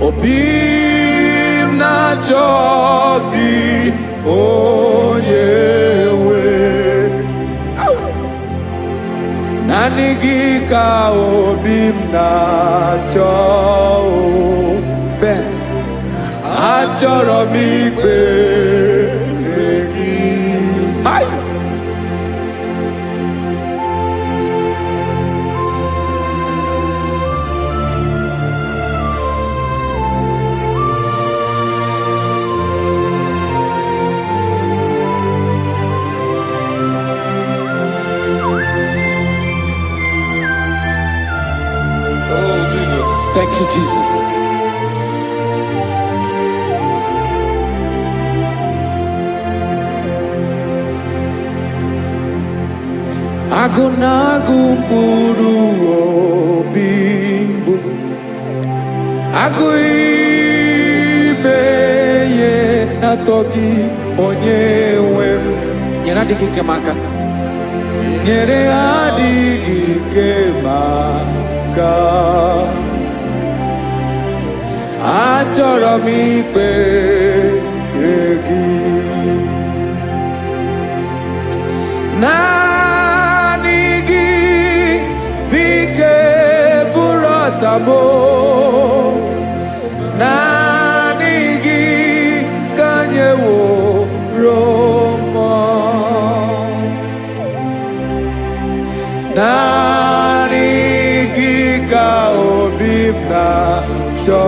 Obim na chogi onyewe Nanigi ka obim na cho Ben achoro mi pe regi Ay Thank you, Jesus. Agunagu mburu obimbu Aguibeye natogi onyewe Nyere adigi kemaka Nyere adigi kemaka Achọrọ m ikpere gị naanị gị bike bụrụ ọtabo naanị gị ka nyeworo m naanị gị ka obi m na-achọ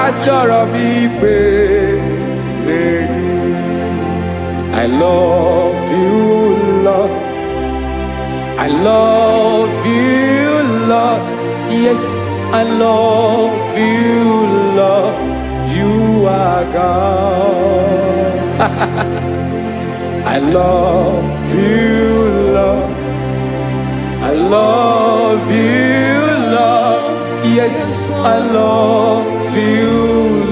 Achọrọ m ikpere gị I love you, Lord. I love you, Lord. Yes, I love you, Lord. You are God. I love you, Lord. I love you, Lord. Yes, I love you,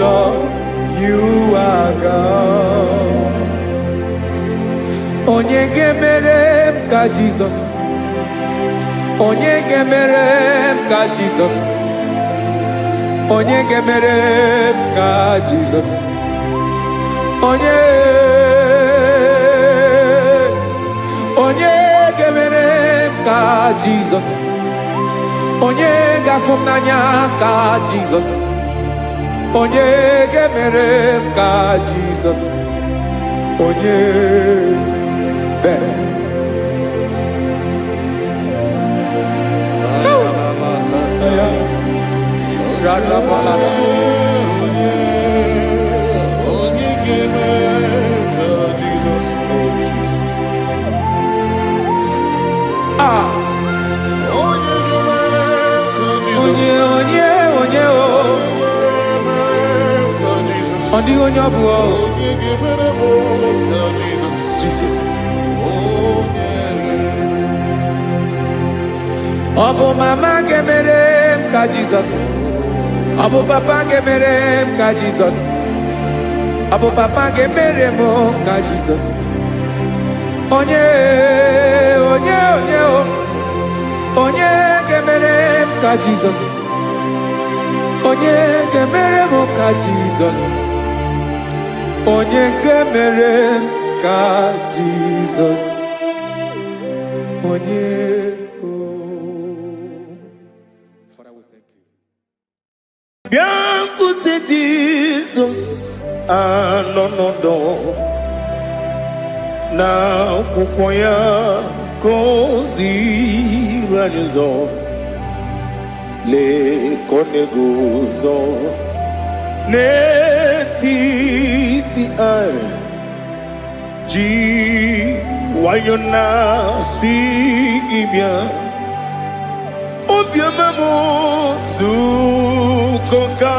Lord. You are God. Onye gemerem ka Jesus. Onye gemerem ka Jesus. Onye gemerem ka Jesus. Onye gemerem ka Jesus. Onye gafum nanya ka Jesus. Onye gemerem ka Jesus. Onye be. Rada balada. Onye gemerem ka Jesus. Ah. Onye gemerem ka Jesus. Onye o. Only on your boy. Jesus. Abu mama gemerem ka Jesus. Abu papa gemerem ka Jesus. Abu papa gemerem ka Jesus. Onye o. Onye gemerem ka Jesus. Onye gemerem ka Jesus. Onye gemerem ka Jesus. Onye Father, we thank you. Biancote Jesus anonodo na kukoya kozi ranizo le koneguzo netiti ai ji wayona si ibia obiamamu zukoka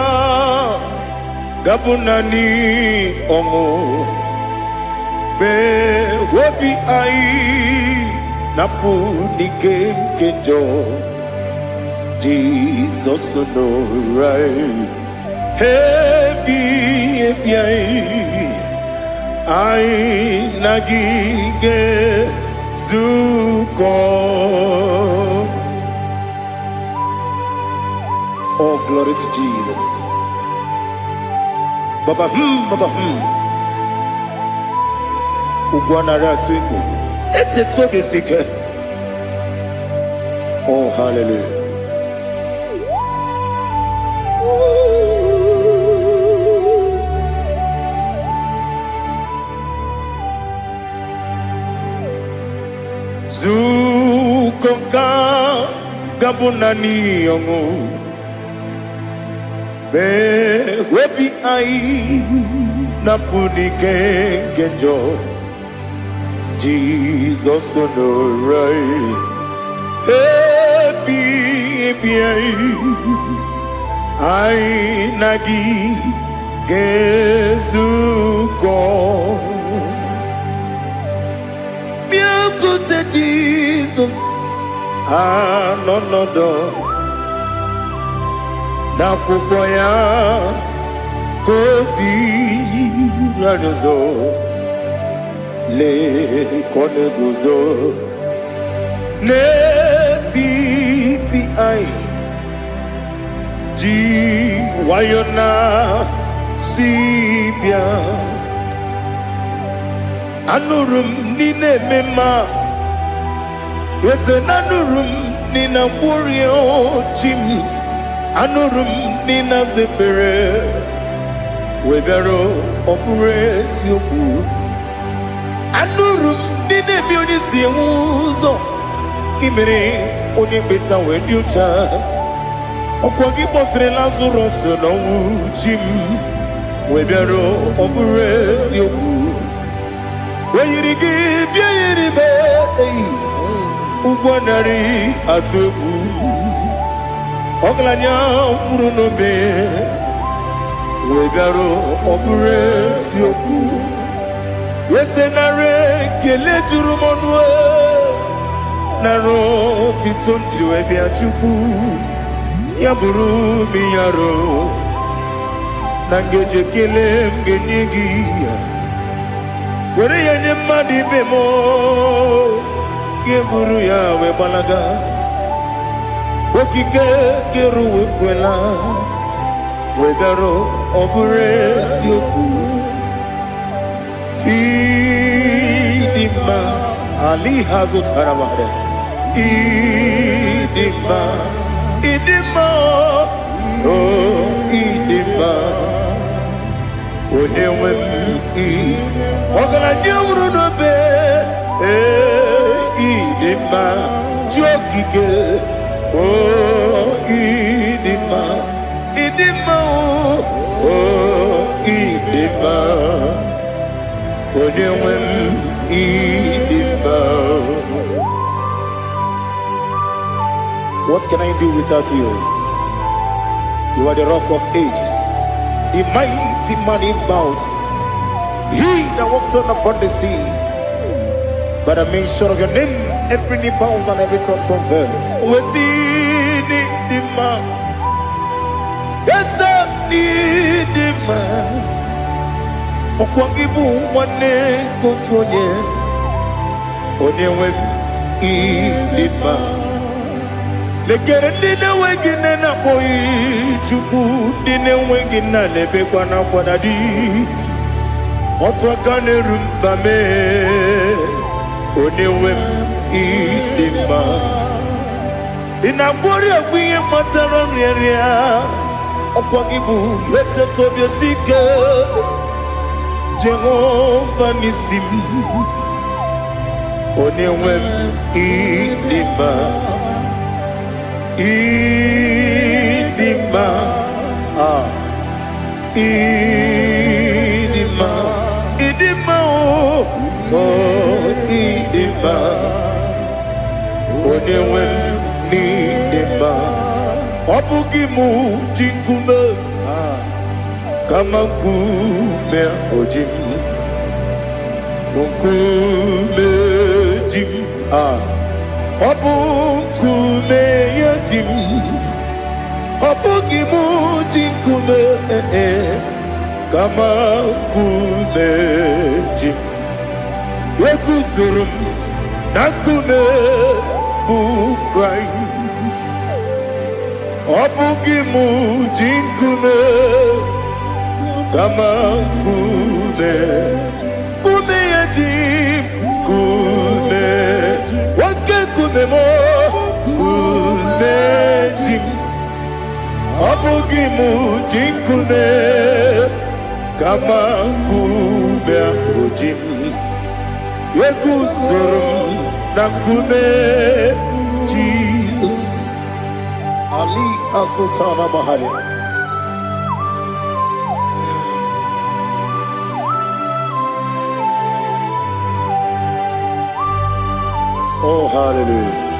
gabunani omo be wobi ai napu nikenjo Jesus no right happy ai nagige zuko. Oh, glory to Jesus. Baba Ugwanara twingu. Ete toge sike. Oh, hallelujah. Zukonka gabunani yongu. Be wepi ai napuni kenjo Jesus no right happy ai nagi gezuko biakute Jesus no na kukoya kozi ranizo le koneguzo netiti ai ji wayona sibia anurum nine mema yese nanurum nina kurio chim anurum nina zepere webero opure sioku anurum nine bioni siuzo imere oni beta wediucha okwagi potre Lazarus no chim webero opure sioku weyirigi biayiribe ugwanari atubu Oglanya murunobe wegaro obure sioku yesenare kele turumonwe naro titondriwe biachuku yaburu miyaro Nangeje kilem genyigi Were yenye madi bemo Geburu ya we balaga Okike keru we kwela Wedaro obure sioku Idima Ali Hazut Haramade Idima Oh Idima Onewem Ogala nyamuru no be Idima Jokike Oh Idima Oh Idima Onewem Idima. What can I do without you? You are the rock of ages, the mighty man in battle. He that walked on upon the sea. By the mention of your name, every knee bows and every tongue confess. We see the man. Yes, I need the man. Okwangibu wane kotonye. Onyewe idima. Lekere dine wegine na boy chuku dine wegina lebe kwa na kwadadi. Otwa kane rumba me. Onyewe idima. Inabori agwiye matara nyeria. Okwangibu yete tobye sike. Jehovah Nisim. Onewem idima. Idima. Idima. Idima. Oh, idima. Onewem idima. Obugimu jinkume. Kama kume ojim. Kume jim. Obu kume yajim. Obugi mujim kume kama kume jim. Yekusurum nakume bu Christ. Obugi mujim kume kama kume yajim kume. Kume mo kume jim Abugi mu jinkume Kama kume akujim Yekusurum na kume Jesus Ali Asultana Mahali. Oh, hallelujah.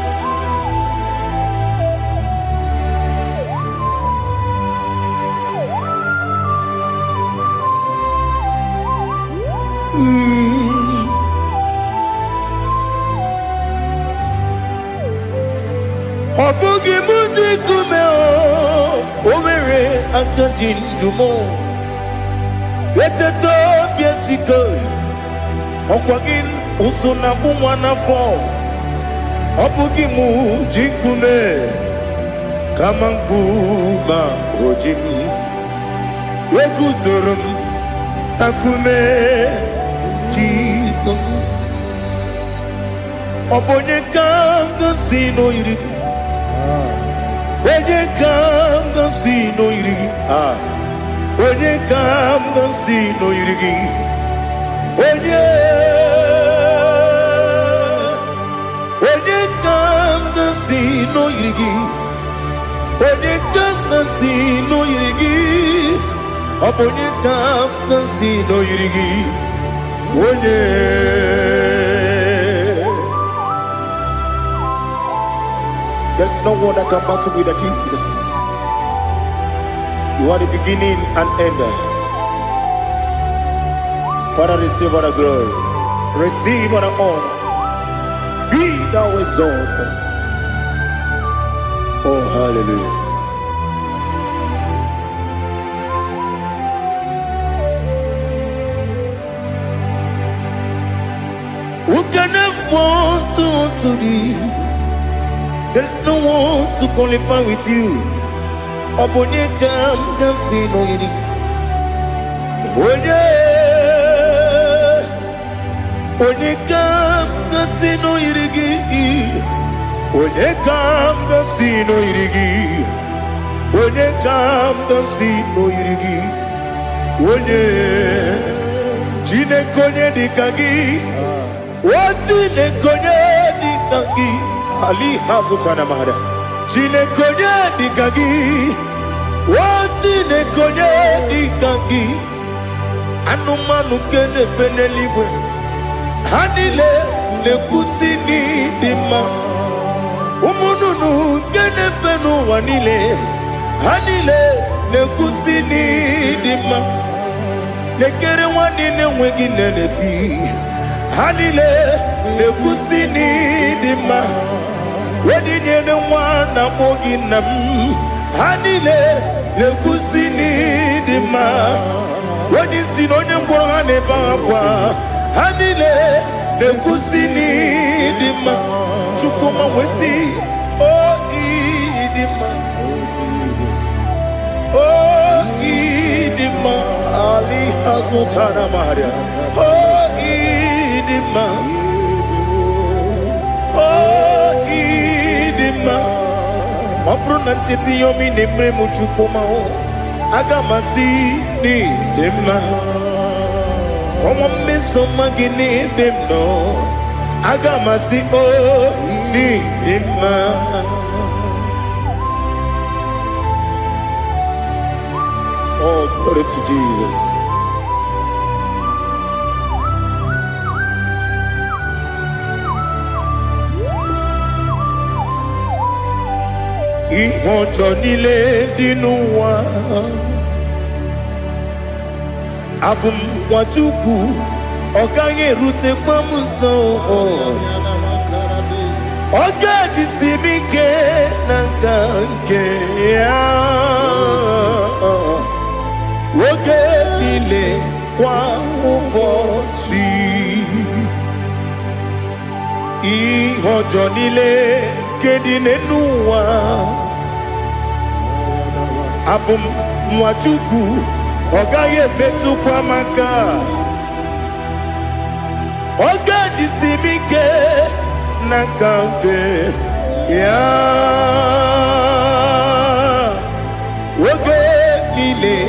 Obugi muji kume omere akajindumo. Yeteto biesiko okwagin usuna bumwana fo. Obugi muji kume kama nkuma ojim. Yekuzurum akume Jesus. Obonye kanga sino irigi. Onye kanga sino irigi. Onye kanga sino irigi. Onye kanga sino irigi. Onye kanga sino irigi. Onye kanga sino irigi. Onye. There's no one that can battle with Jesus. You are the beginning and end. Father, receive all the glory. Receive all the honor. Be thou exalted. Oh, hallelujah. unto thee. There is no one to qualify with you. Obonyekam kasino yidi. Onyekam kasino yidi. Onyekam kasino yidi. Onyekam kasino yidi. Onye Chinekonye dikagi. Chinekonye dikagi. Ali Hazutana Mahada. Chinekonye dikagi. Chinekonye dikagi. Anumanu kene fenelibwe. Hanile le kusini dima. Umununu kene fenu wanile. Hanile le kusini dima. Lekere wanine wengi neneti. Hanile le kusini dima. Wedi nyene wana mogi nam. Hanile le kusini dima. Wedi sinonye mbwangane bakwa. Hanile le kusini dima. Chukuma wesi oh idima. Oh idima. Ali Hazutana Maria. Oh idima. Oh idima. Opronantiti yomi nemre muchukoma o. Agamasi ni dema. Como me somagini demno. Agamasi o ni dema. Oh, glory to Jesus. Ihojo nile dinuwa. Abum wajuku. Oganye rute kwa muso. Oga jisimike nangange ya. Oge nile kwa ubosi. Ihojo nile kedine nuwa. Abum mwachuku ogaye betu kwa maka. Oga jisimike nakange ya. Oge nile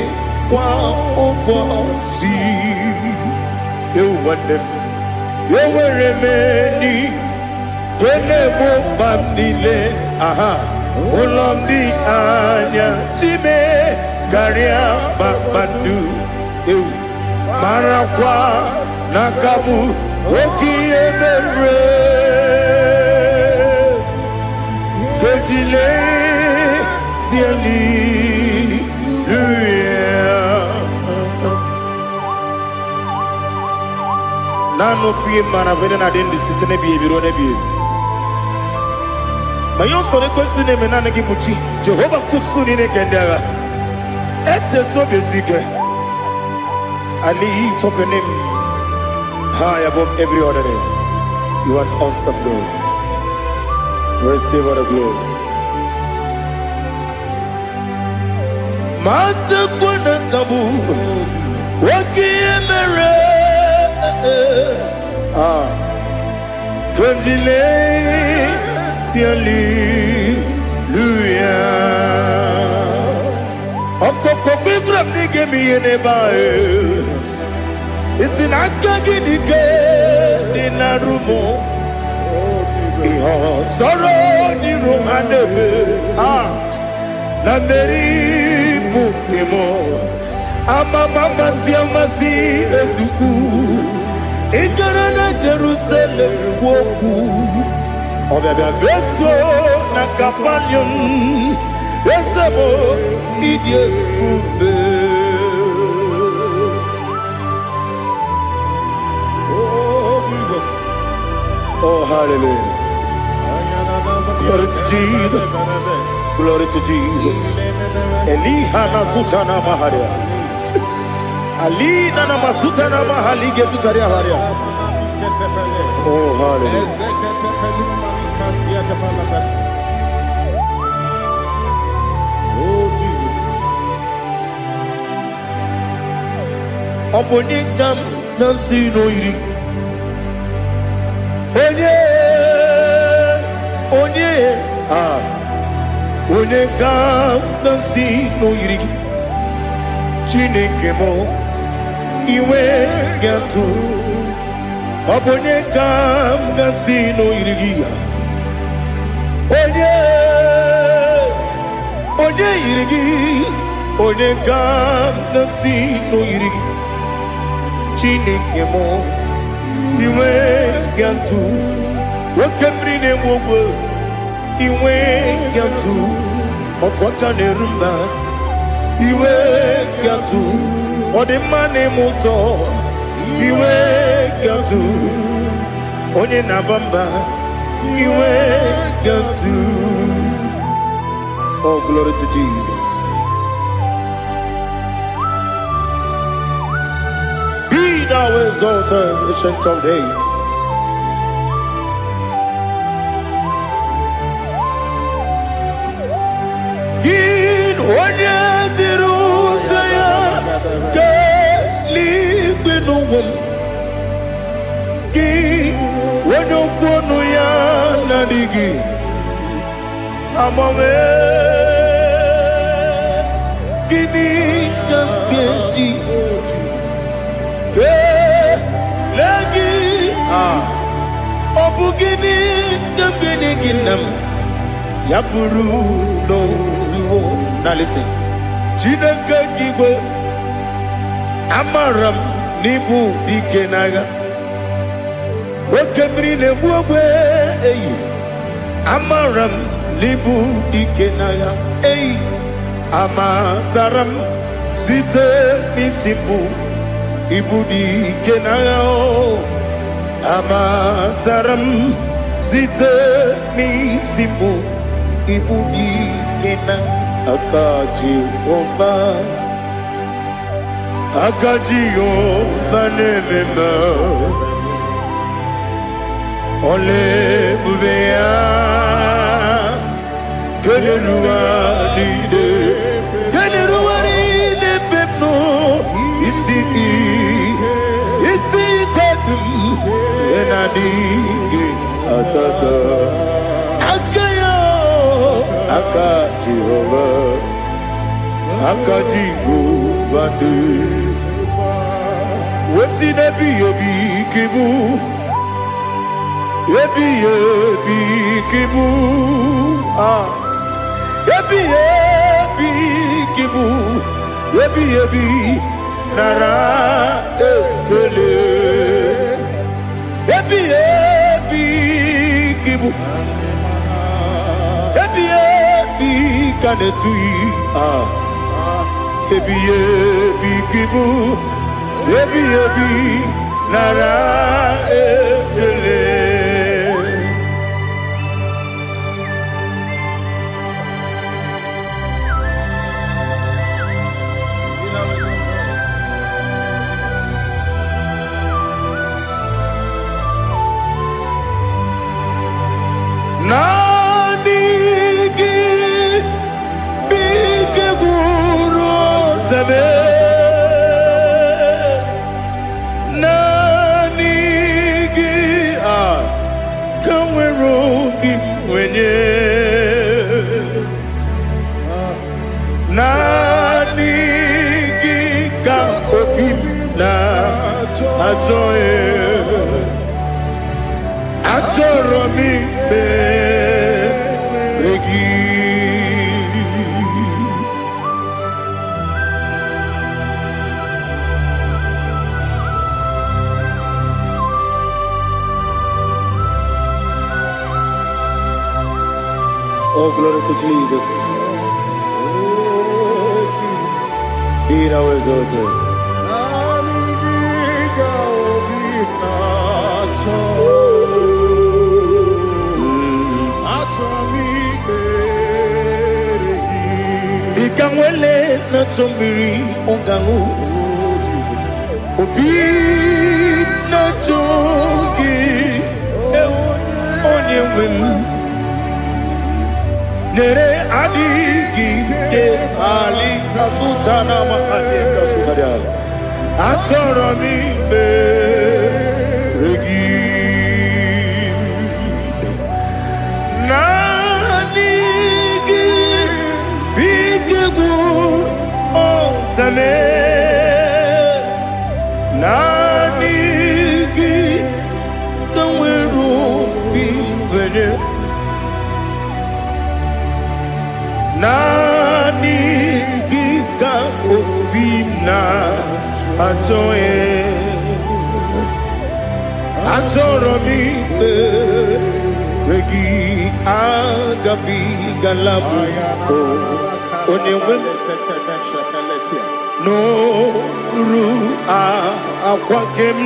kwa ubosi. You want them. You were remedy. Kene mo bandile. Aha. Ulomdi anya. Chime. Garia babandu. You. Marakwa. Nakamu. Oki emere. Kejile. Siali. Nano fiye mana vene na dendi sitene biye biro ne biye. Mayon sore kusune menane kibuchi. Jehova kusuni ne kendera. Ete to besike. I lift up your name high above every other name. You are awesome God. Receive all the glory. Mata kuna kabu. Waki emere. Konjile Hallelujah. Okoko bigram nige mi yenebae. Isin akagi nige dinarumo. Iho soro ni romanebe. La meri bukemo. Ama mama siamasi ezuku. Ikarana Jerusalem woku. Obebe beso na kapanion. Esamo idye ube. Oh Jesus. Oh hallelujah. Glory to Jesus. Glory to Jesus. Eliha na sutana maharia. Alina na masuta na mahali gesutaria haria. Oh hallelujah. Oh, Jesus. Obonigam dansi no iri. Onye Onigam dansi no iri. Chineke mo iwe gatu. Obonigam dansi no iri. Onye iri. Onigam dansi no iri. Chineke mo iwe gatu wakemri ne wogo iwe gatu otwaka ne rumba iwe gatu odimane moto iwe gatu onye nabamba iwe gatu. Oh, glory to Jesus. Thou exalted, ancient of days. Gin onye tirutaya ke ligbinum. Gin onye kwonu ya nadigi amame. Gini kambeji. Obugini gambini ginam yapuru no zuo. Now listen. Chineke kigo amaram nibu dikenaga. Wakemri ne buwe amaram nibu dikenaga. Amazaram site nisimbu ibudi kenaga. Amazaram site nisimbu ibudi kenaga. Akaji ova nemema ole bubea Keleruaride pepno isi kodum enadinge atata akayo akaji Jehova de wesi nebi yebi kibu yebi kibu yebi kibu yebi nara ekele yebi kibu yebi kanetui Ebi kibu, ebi nara ekele. Nani ki bike guru zabe. Nani ka opim na atoro mi begi. Oh, glory to Jesus. Be thou exalted. Ikamwele na chombiri ongangu obi na chogi wim nere adigi ke ali kasutana mahane kasutaria atoro mi be regi nanigi bigegu o tame nanigi kanweru bimbere nanigi ka obina atoye atoro mi regi agabi galabu onewe no ru akwakem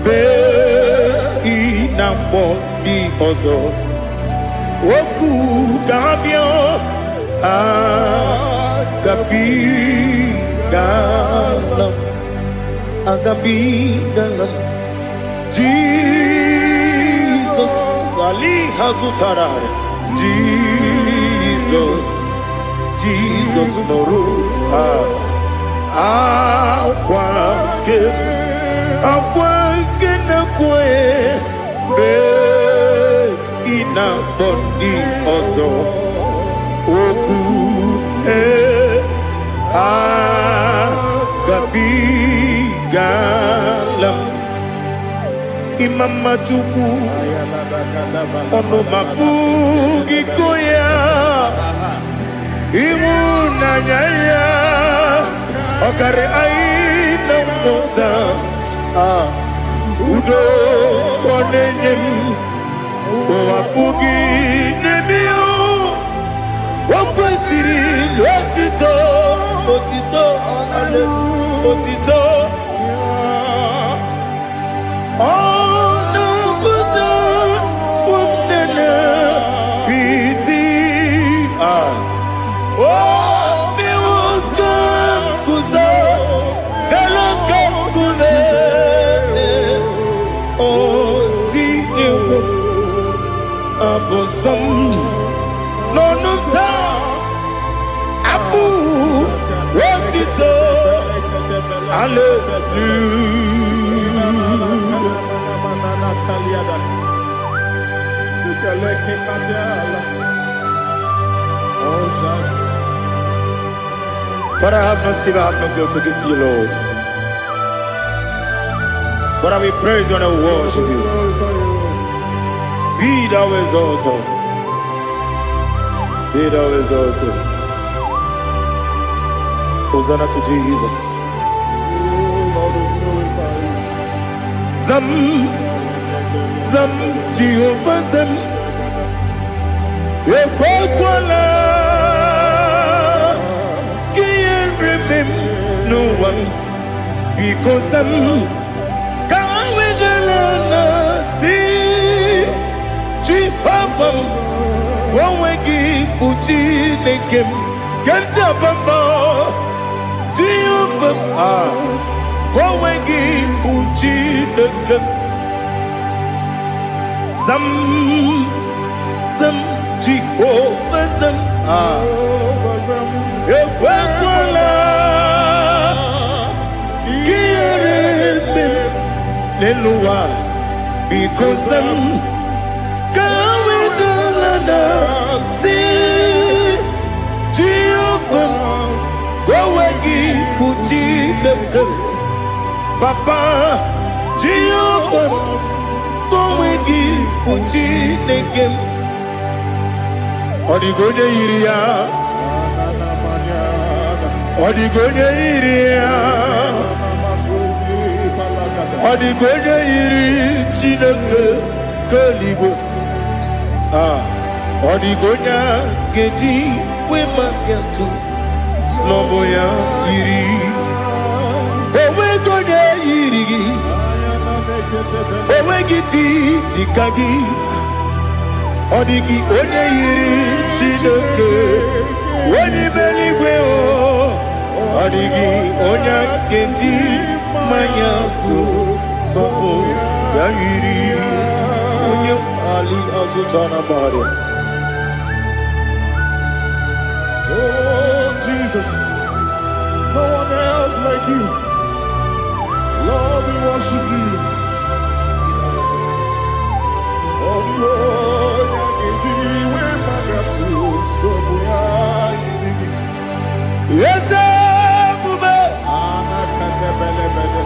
be inambo di ozo oku gabio agabi galam agabi galam Jesus Ali Hazutarare Jesus Noru Aquake na kwe be ina bondi ozo oku gabi galam imama chuku ono mapugi koya imuna nyaya okare aina mota udo konenyem wapugi nebio wakwesiri lotito ale otito ono buto umnene piti mi woka kuzo eloka kune abosom nonuta abu wotito But I have no silver, I have no gold to give to you, Lord. But I will praise you and I will worship you. Be thou exalted. Be thou exalted. Hosanna to Jesus. Zam Jehovah Zam Ekwakwala Can't remember no one because I'm Wawegi Puchi Nekem Ganja Bamba Jehovah Wawegi Puchi Nekem Zam Jehovah Zam Ekwakwala Kieremem Neluwa because I'm see Jehovah Wawagi Puchi Nekem Papa Jehovah Wawagi Puchi Nekem Odigode Iria Odigode Iria Odigode Iri Chineke Koligo Odigonya Geji Wemakentu Sloboya Iri Owegonya Iri Owegiti Dikagi Odigi Onye Iri Chineke Oni Meligwe Odigi Onya Geji Mayantu Sopo Yayiri Unyam Ali Azutana Bari. Oh, Jesus. No one else like you. Lord, we worship you. Oh, Lord, yes,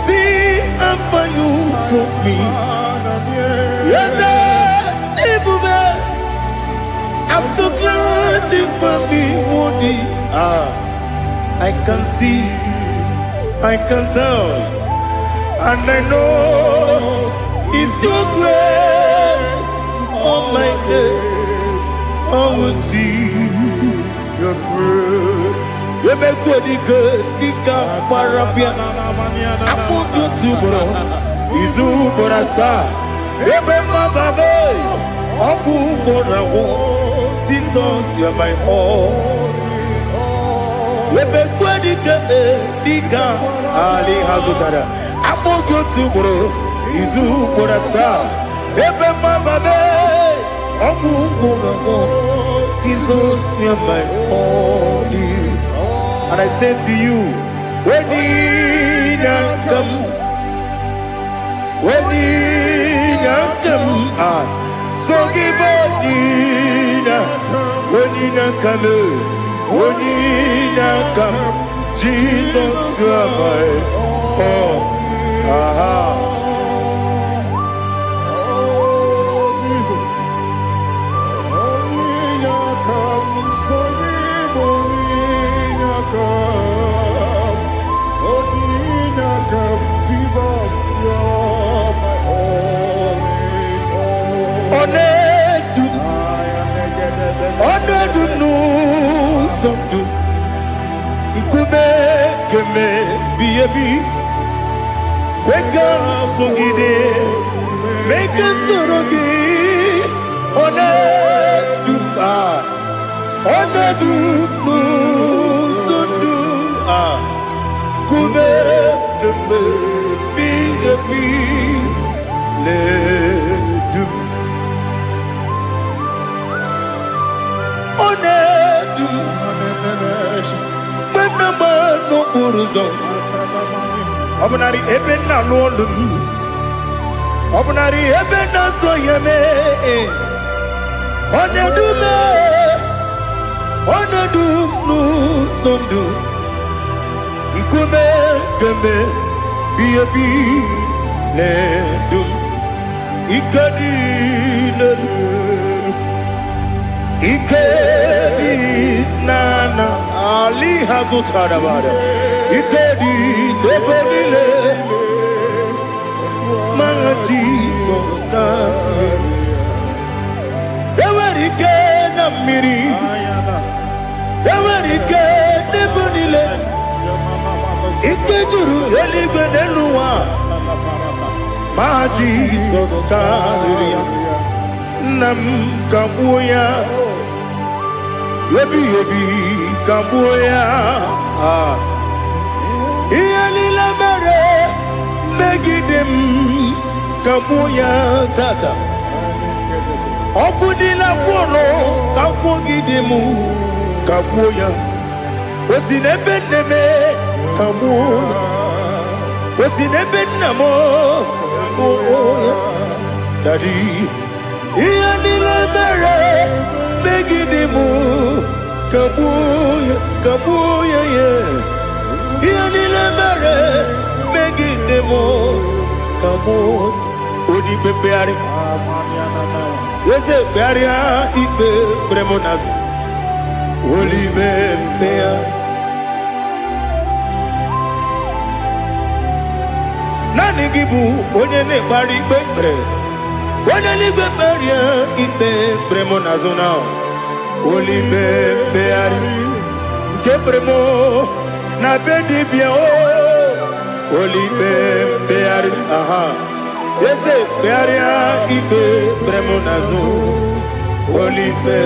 see and for you brought me. Yes, I'm so glad for me, Woody. I can see, I can tell, and I know it's your grace on my day. I will see your grace. You make good, Nika Parapia. I put you to bro. Izu Borasa. You make my baby. Abu Borawo. Jesus, you are my all. You make good, Nika Ali Hazutara. I put you to bro. Izu Borasa. You make my baby. Abu Borawo. Jesus, you are my all. And I say to you, when he come, so give up when he come, Jesus, you are my all. Make us Abunari ebena lolum Abunari ebena soyeme Onedu nu sondu Nkume keme biyebi ledum Ikedi nana Ali Hazutara Bada Ikedi nebonile Manga Jesus na Ewerike na miri Ewerike nebonile Ikejuru eligwe neluwa Ma Jesus kariya Nam kabuya Yebi kabuya Iyalila mere Megidem kabuya tata Okudila kworo kabugidemu kabuya Osinebendeme kabuya Osinebenamo kabuya Daddy Iyalila mere Megidemu kabuya yeah Iyalila mere Megidemu kabuya Odi bebeari Yese bearia ibe bremonas Oli bebea Nani gibu onye ne bari bebre Onye ni beberia ibe bremonas now Oli bebeari Ke bremo na bedi bia Oli bebeari aha Yese bearia ibe bremonazo Olipe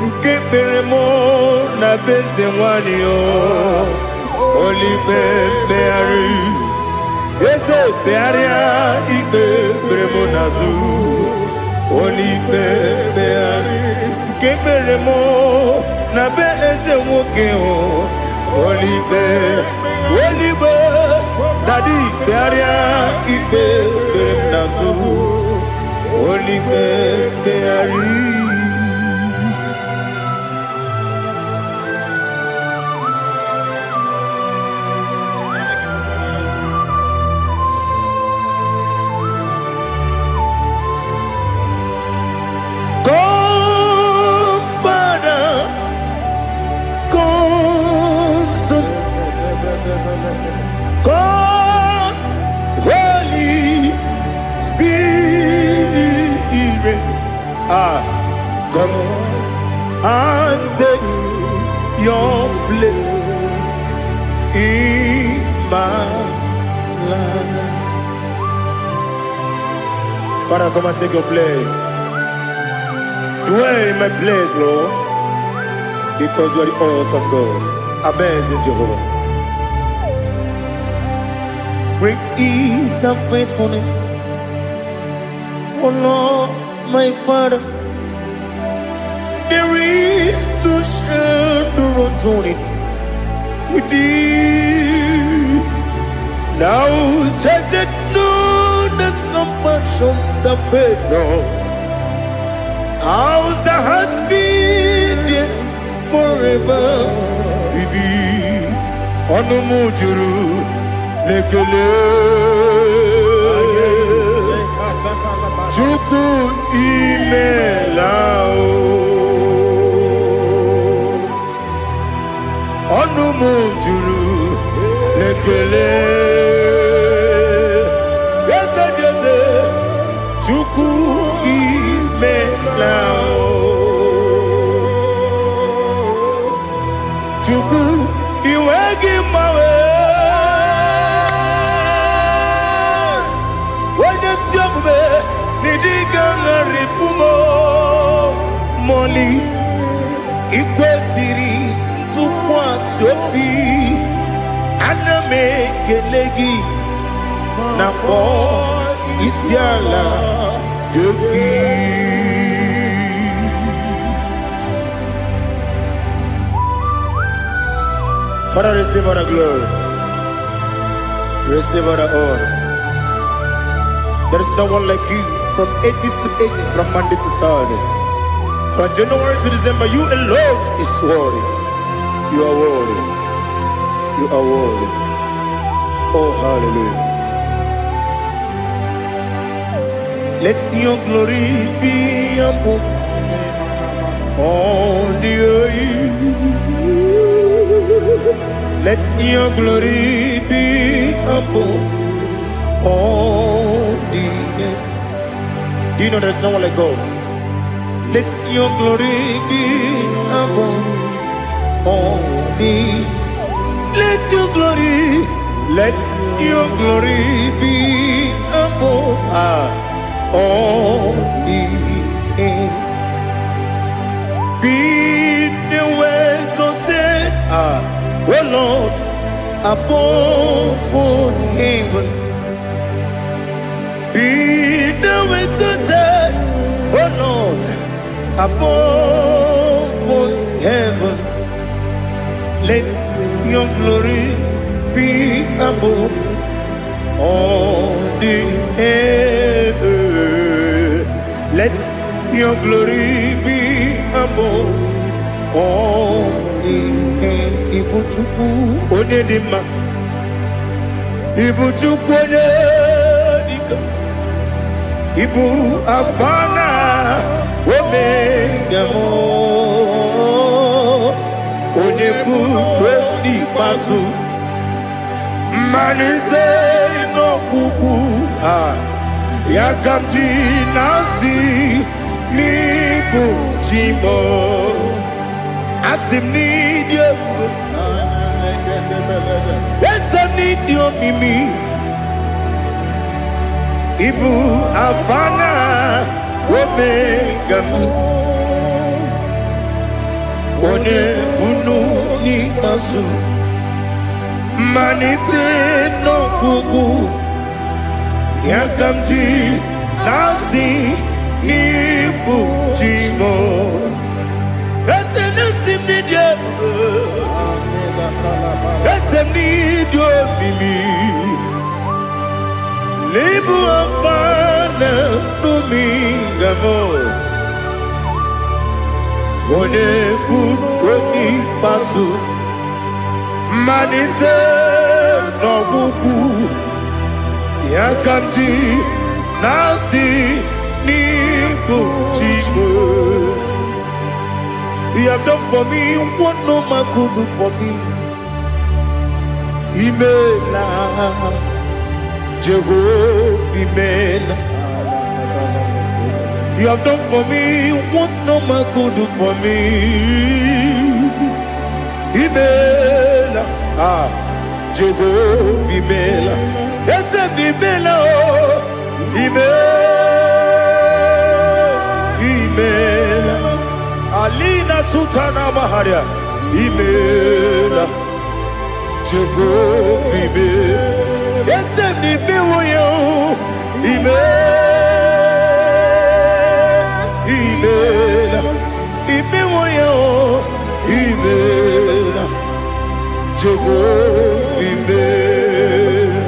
Nke beremo na beze mwani o Olipe beari Eze bearia ikpe bremonazu. Oni beari nke beremo na be eze nwoke o. Oni be dadi bearia ikpe bremonazu. Oni beari. God, Holy Spirit, come and take your place in my life. Father, come and take your place. Dwell in my place, Lord, because you are the awesome God. Amazing Jehovah. Great is thy faithfulness, O Lord, my Father. There is no shadow of turning with thee. Now judged know that compassion that faith not. Ours that has been there forever with thee. Onomujuru lekele Chuku imelao Onomujuru lekele Yese Chuku imelao Chuku iwegi mawe Moli ikwesiri tukwa sopi aname kelegi na po isiala yoki. Father, receive all the glory, receive all the honor. There is no one like you. From ages to ages, from Monday to Saturday, from January to December, you alone is worthy. You are worthy. You are worthy. Oh, hallelujah. Let your glory be above all the earth. Let your glory be above all the earth. Do you know there's no one like God? Let your glory be above all the. Let your glory be above all the earth. Be the ways of death, oh Lord, above all heaven. Be the ways of death, oh Lord, above all heaven. Let your glory be above all the earth. Let your glory be above all the earth. Ibuchuku onedima, Ibuchuku onedika. Ibu afana omega mo onebu di pasu manite no kuku ya kamji nasi ni bujimo asim ni dio esa ni dio mimi. Ibu afana omega one bunu ni masu manite no kuku Yakamji nasi nipu jimo. Ese nasim ni dia. Ese ni dio mimi. Lebu afana numingamo. One kuni pasu. Manite no buku. Yakamji nasi nipu jimo. You have done for me what no man could do for me. Imela, Jehovah, Imela. You have done for me what no man could do for me. Imela, Jehovah, Imela. Yes, Imela, Imela. Alina Sutana Maharia, Imela, Jehovah, Imela. Yes, Imela, Imela, Imela, Imela, Jehovah, Imela.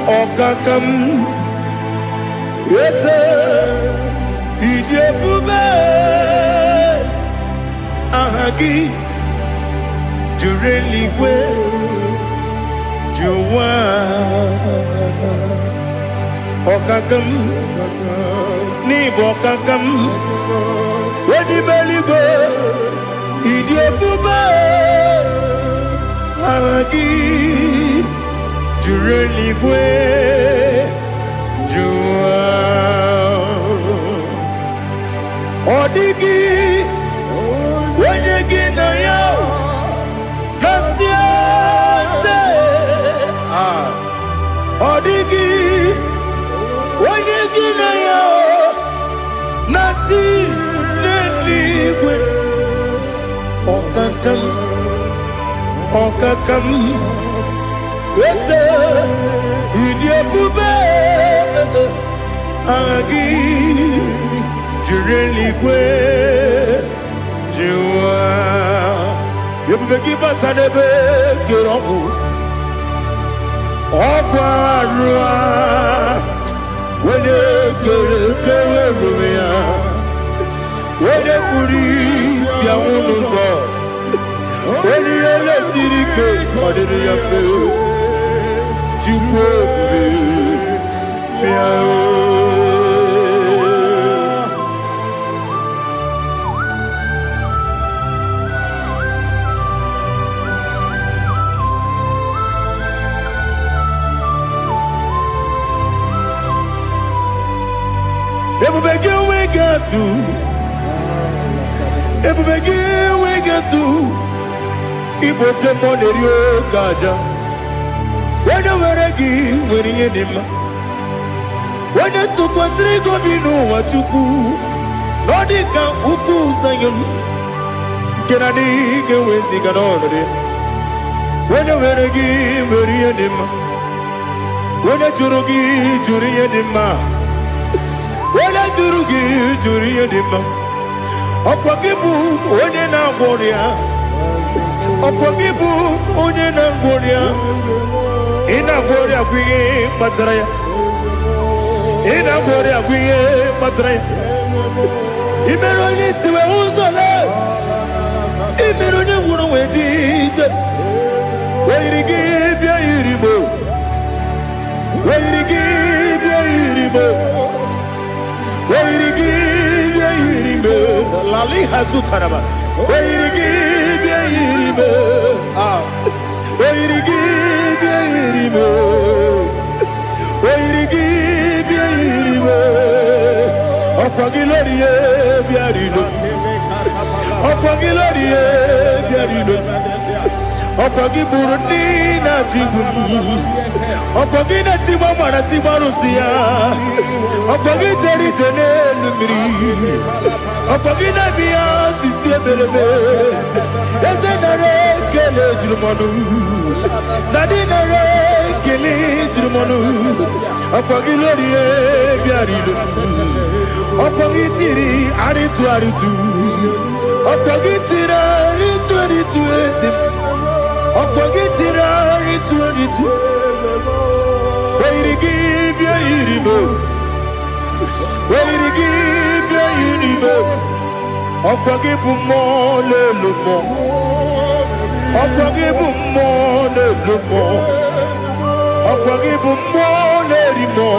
Okakam, yes, Idiabube, Ahagi, Jureliwe, Juwa, Okakam, Nibokakam, Wedi Beligo, Idiabube, Ahagi. Jureliwe, Jua, Odigi, Wenyegi na yo, Nasia se, Odigi, Wenyegi na yo, Nati neligwe, Okakam, Okakam. Yes, Idiabube, Agi, Jureliwe, Jua. You begin to tanebe kiroku. Okwarua, wene kere rumia, wene kuri siya unuzo, wene yele sirike kodiri yafe. Everybody we get to Ibote Monerio Gaja. When you were a gay, when you did, when you took was Rico, you know what you do. Nodika Uku Sayon Can I dig away Siganori? When you were a gay, when you did, when you Jurugi, Juria Dima, when I Jurugi, Juria Dima, Opagibu, Onena Warrior, Opagibu, Onena Warrior. Ina gloria kuye matraya. Ina gloria kuye matraya. Imeroni siwe uzole. Imeroni wunu wejije. Weirigi bia iribo. Weirigi bia iribo. Weirigi bia iribo. Lali hasutaraba. Weirigi bia iribo. Weirigi bia iribo. Oirigi biiribe. Okwagilorie biarilo. Okwagilorie biarilo. Okwagi Burundi na Jibuti. Okwagi na Timama na Timarusia. Okwagi Jeri Jene Lumiri. Okwagi na Bia Sisi Eberebe. Eze nare kele jirumonu. Nadi nare kele jirumonu. Okwagi lorie biarilo. Okwagi tiri aritu aritu. Okwagi tira aritu aritu esim. Okwagitira ritu Oirigi bia iribo Oirigi bia iribo Okwagibu mo lelumo Okwagibu mo lelumo Okwagibu mo lerimo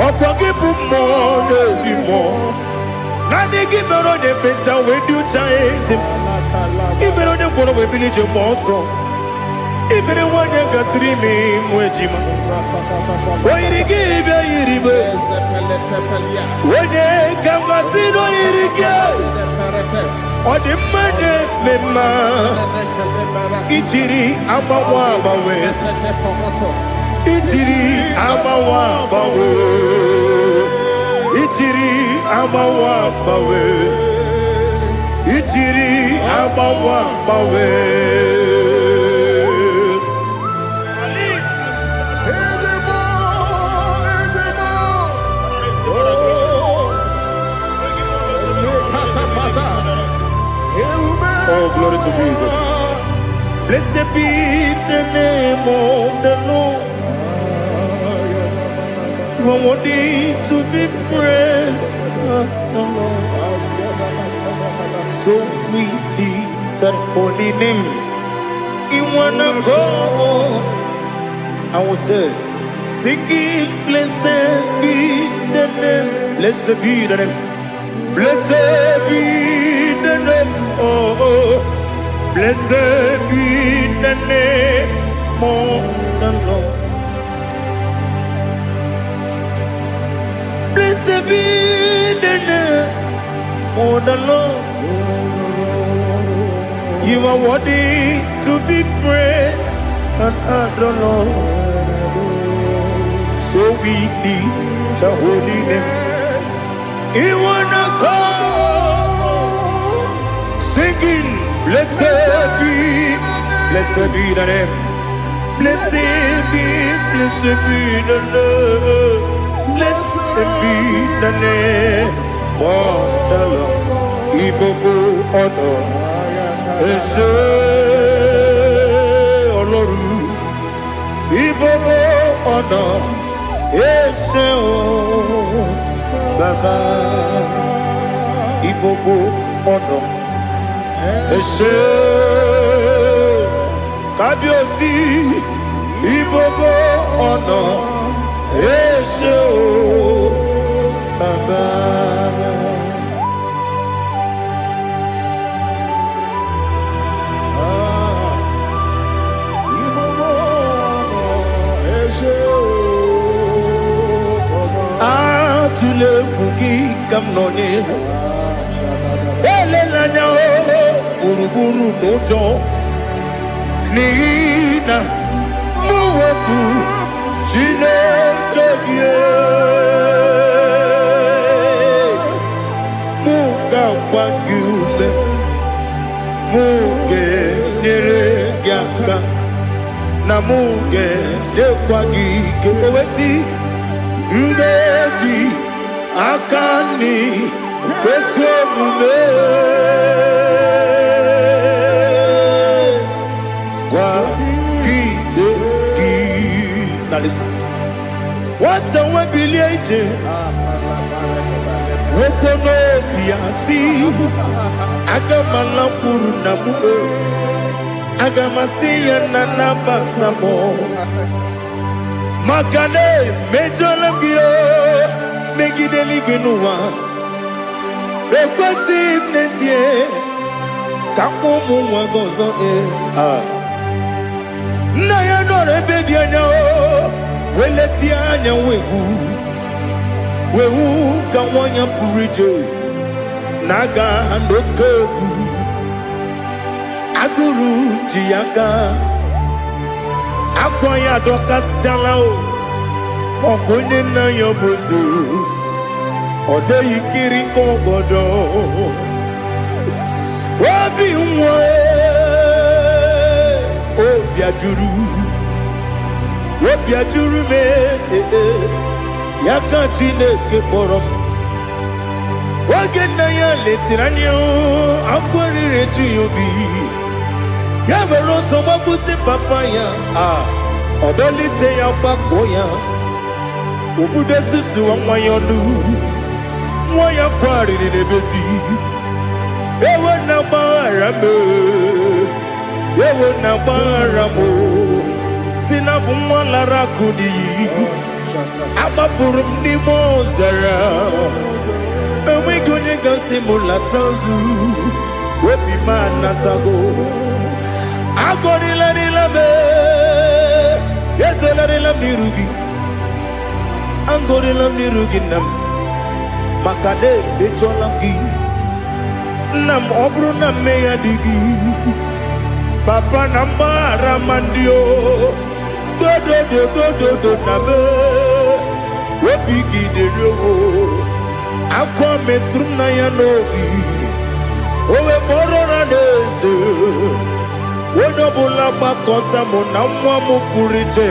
Okwagibu mo lerimo Nani gibero de beta wedu chaizim Ibero de bono we bilije moso. Ibere wanya gatrimi mwejima. Oirigi be iribe. Wene kambasino irige. Ode mane mema. Ichiri amawa bawe. Ichiri amawa bawe. Ichiri amawa bawe. Ichiri amawa bawe. Oh, glory to Jesus. Blessed be the name of the Lord. You are worthy to be praised, the Lord. So we lift that holy name. You wanna go? I will say, singing, blessed be the name, blessed be the name, blessed be the name, oh, blessed be the name of the Lord. Blessed be the name of the Lord. You are worthy to be praised and adored, Lord. So we lift the holy name. You wanna go singing, blessed be the name, blessed be the Lord, blessed be the name of the Lord. IGBO honor. Ese Oloru IGBO ọ̀nà ese o Baba IGBO ọ̀nà ese Kábíyèsí IGBO ọ̀nà ese o Baba. Tule bugi kamnoni ele lanya buruburu nojo nina muwetu chile kegie muga wangyume muge neregiaka na muge dekwagi kewesi ngeji akani kwesomume kwa gidegi. Now listen. What's a webileje? Wokono biasi agamala puruna mu agamasiya nanabatamo Makane mejolamgio megideli benua ekwesi nesie kakumu wagozo na ya no rebedianya Weletianya wehu kawanya purije naga ndoku aguru jiaka akwanya dokas jalao okunye na yobuzu ode yikiri kogodo obi nwa obi ajuru me yaka Chineke kpọrọ oge nna ya letiri anya akwarịrị eju ya obi ya were ọsọ gbapute papa ya ọdọlite ya gbakọ ya obodo susu nwa ya ọnụ nwa ya kwarịrị n'ebezi ewe na gbaghara m si na bụ nwa lara akụ n'iyi agbafuru m n'ime ọzara enweghị onye gasị m lata ozu obi m anatago agọrịlarịla m ezelarịla m n'iru gị agọrịla m n'iru gị nna m maka na ejọla m gị nna m ọ bụrụ na mme ya dị gị papa na mgbaghara ma ndị o dodododododo na me obi gị dere o akwa metụrụ na ya n'obi owe kpọrọ na n'eze onye ọbụla gbakọta mụ na nwa m pụrụ iche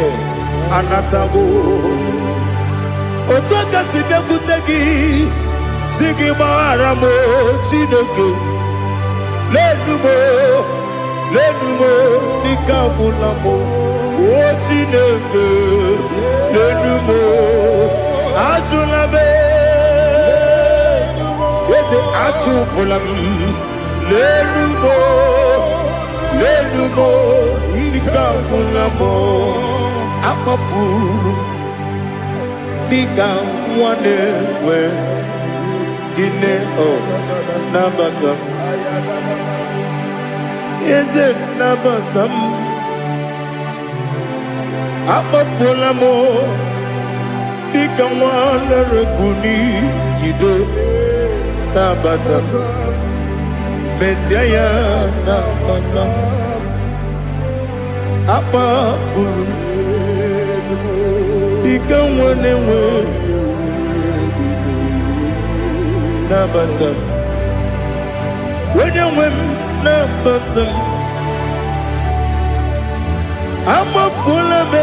anatago otu aka si bịakwute gị si gị gbaghara m Chineke lenumo dịka agwụla m o Chineke lenumo ajụla m eze ajụpụla m lenumo dịka agwụla m akpafuru dịka nwa na-enwe gịnị nabata eze nabata m akpafuola m dịka nwa na-erekuni yido nabata mezie ya nabata akpafuru dịka nwa na-enwe nabata onye nwe m nabata m amafuola m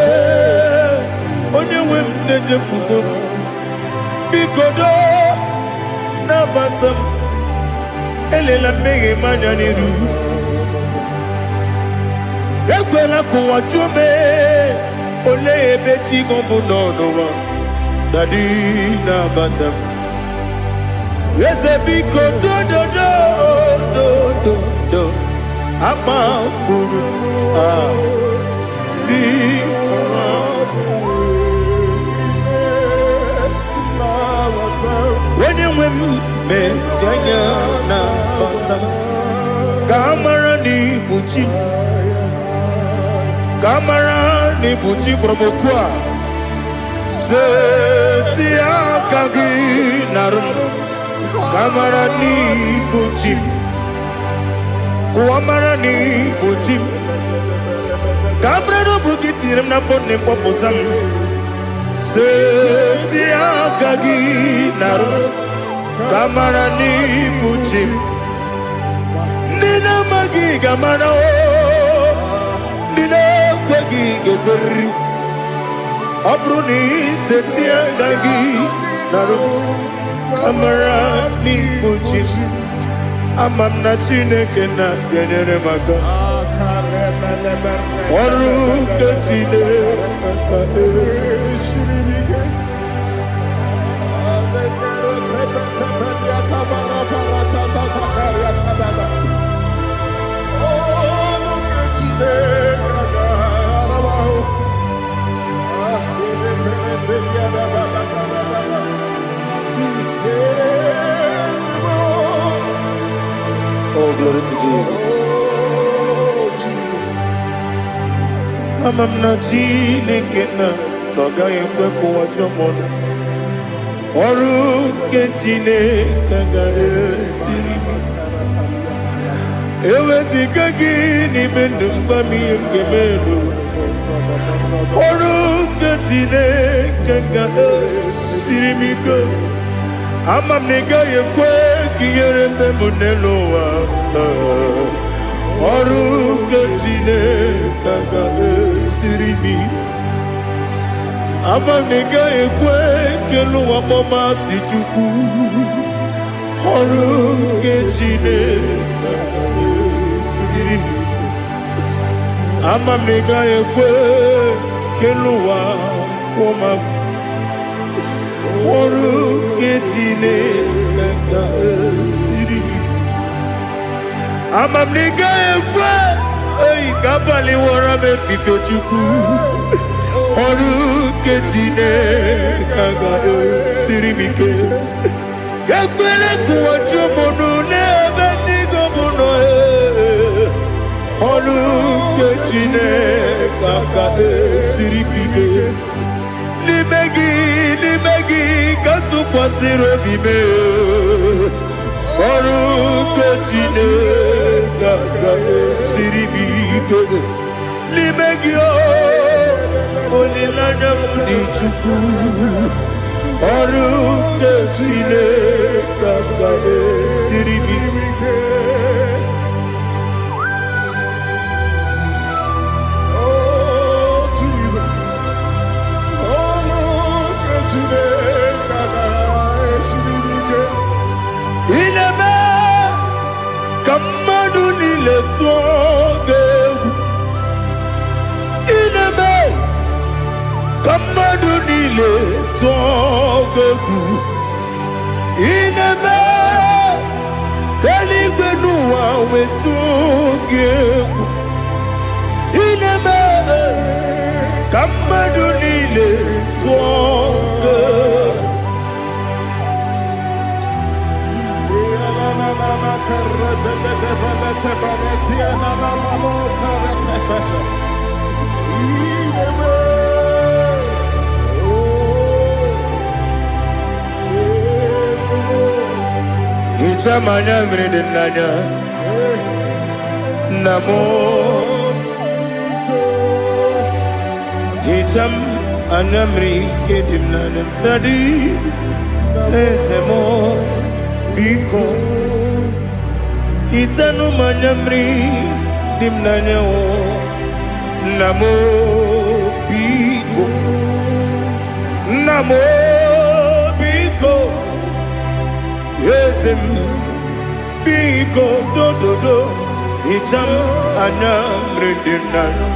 onye nwe m na-ejefugo m biko do nabata m elela mmehie m anya n'iru ekwela ka ụwa jụọ m olee ebe chi gị bụ n'ụwa dadi nabata m eze biko do amafuru onye nwe m mezi anya na bata ka amara n'ibu chi ka amara n'ibu chi kpọrọmokwu a seti aka gị narụ ka amara n'ibu chi kuamara n'ibu chi ka amara n'obu gị tiri m n'afọ nne mkpọpụta m seti aka gị narụ ka amara n'ibu chi ndị na-amaghị ga-amara ndị na-ekweghị ga-ekweriri ọ bụrụ na iseti aka gị narụ amara n'ibu chi ama m na Chineke na-enyere m aka ọrụ nke Chineke aka Oh, glory to Jesus. Amam na Chineke na gaghị ekwe ka ụwa jọọ m ọnụ. Ọrụ nke Chineke ga-esiri m ike. Eweziga gị n'ime ndụ m, gwa m ihe m ga-eme n'ụwa. Ọrụ nke Chineke ga-esiri m ike. Ama m na ị gaghị ekwe ka ihere mbe m n'elu ụwa. Ọrụ nke Chineke ga-esiri m ike. Ama m na ị gaghị ekwe ka elu ụwa gbamasị Chukwu. Ọrụ nke Chineke ga-esiri m ike. Ama m na ị gaghị ekwe ka elu ụwa kwụọ m. Ọrụ nke Chineke ga-esiri m ike. Ama m na ị gaghị ekwe ka abalị wara m efife Chukwu. Ọrụ nke Chineke ga-esiri m ike. Ekwela ka ụwa jụọ m ọnụ n'ebe chi gị bụ nọ. Ọrụ nke Chineke ga-esiri m ike. N'ime gị ka tụkwasịrị obi m. Ọrụ nke Chineke ga-esiri m ike. N'ime gị olileanya m dị Chukwu. Ọrụ nke Chineke ga-esiri m ike. Ineme ka mmadụ niile tụọ gị egwu. Ineme ka mmadụ niile tụọ gị egwu. Ineme ka eluigwe n'ụwa wee tụọ gị egwu. Ineme ka mmadụ niile tụọ gị egwu. Hicham anya mmiri dị n'anya nna m. Hicham anya mmiri nke dị m n'anya Daddy, eze m biko. Hitanụ m anya mmiri dị m n'anya nna m biko. Nna m biko. Eze m biko dododo. Hicham anya mmiri dị m n'anya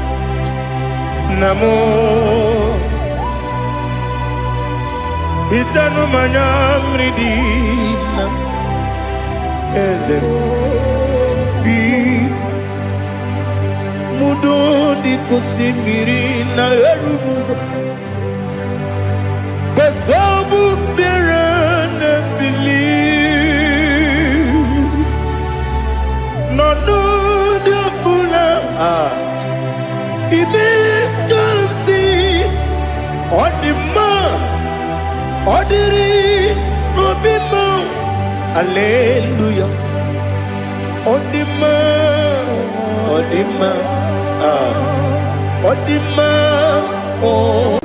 nna m. Hitanụ m anya mmiri dị na eze m biko. Mudo di kusimiri na erubuzo. Besobu mirane believe. No no de bula. Ibe kamsi. Odima. Odiri. Obima. Hallelujah. Odima. Odima. Odima. Oh.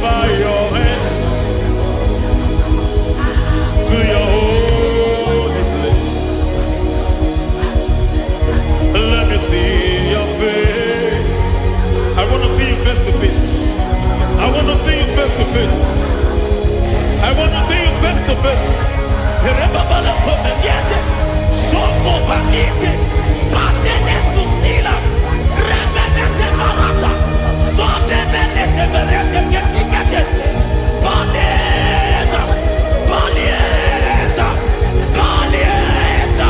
by your hand to your holy place. Let me see your face. I want to see you face to face. I want to see you face to face. I want to see you face to face. Rebabala fomeniete, soko banite, patene susila, rebenete marata, sonde benete berete ketikete, baneta, baneta, baneta,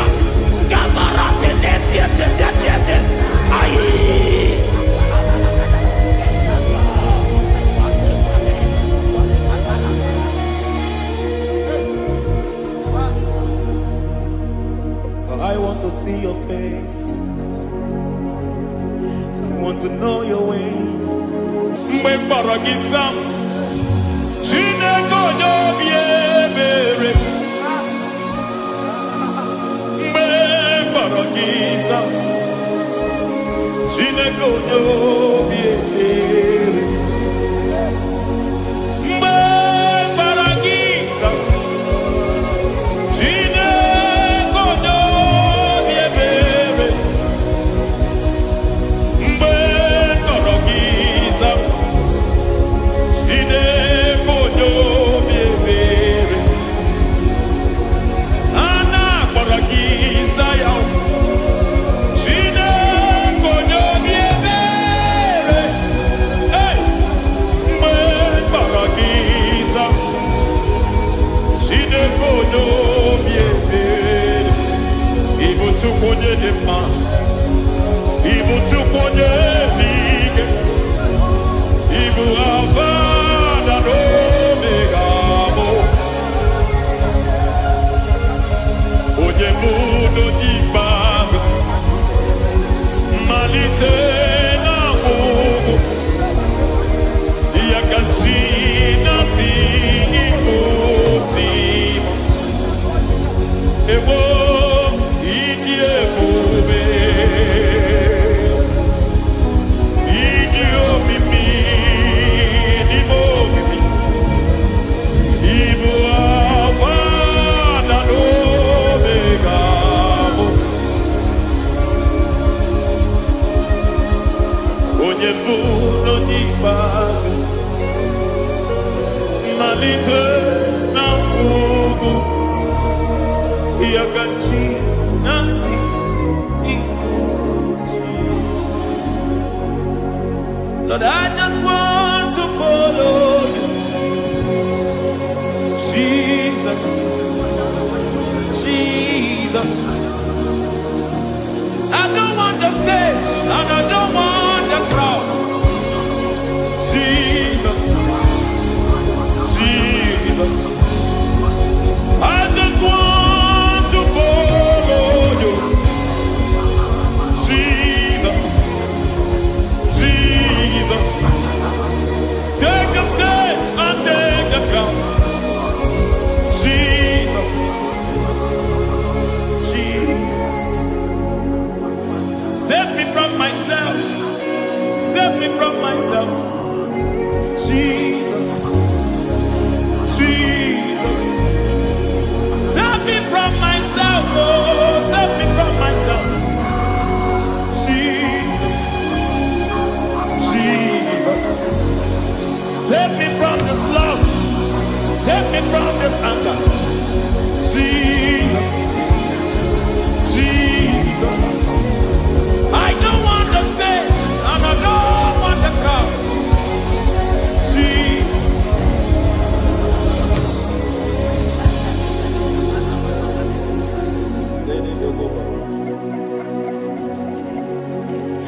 gabarate netiete netiete, aye. I want to see your face. I want to know your ways. Mbe paragisa, chine kono biebere. Mbe paragisa, chine kono biebere. Mbe paragisa. Lord, I just want to follow you, Jesus, Jesus. I don't want the stage and I don't want the crowd. Jesus, Jesus. I just want to follow you, Jesus, Jesus. Take the stage and take the crown. Jesus, Jesus. Save me from myself. Save me from myself. Jesus, Jesus. Save me from myself. Oh, save me from myself. Jesus, Jesus. Save me from this lust. Save me from this anger. Jesus, Jesus. I don't want the stage and I don't want the crowd. Jesus.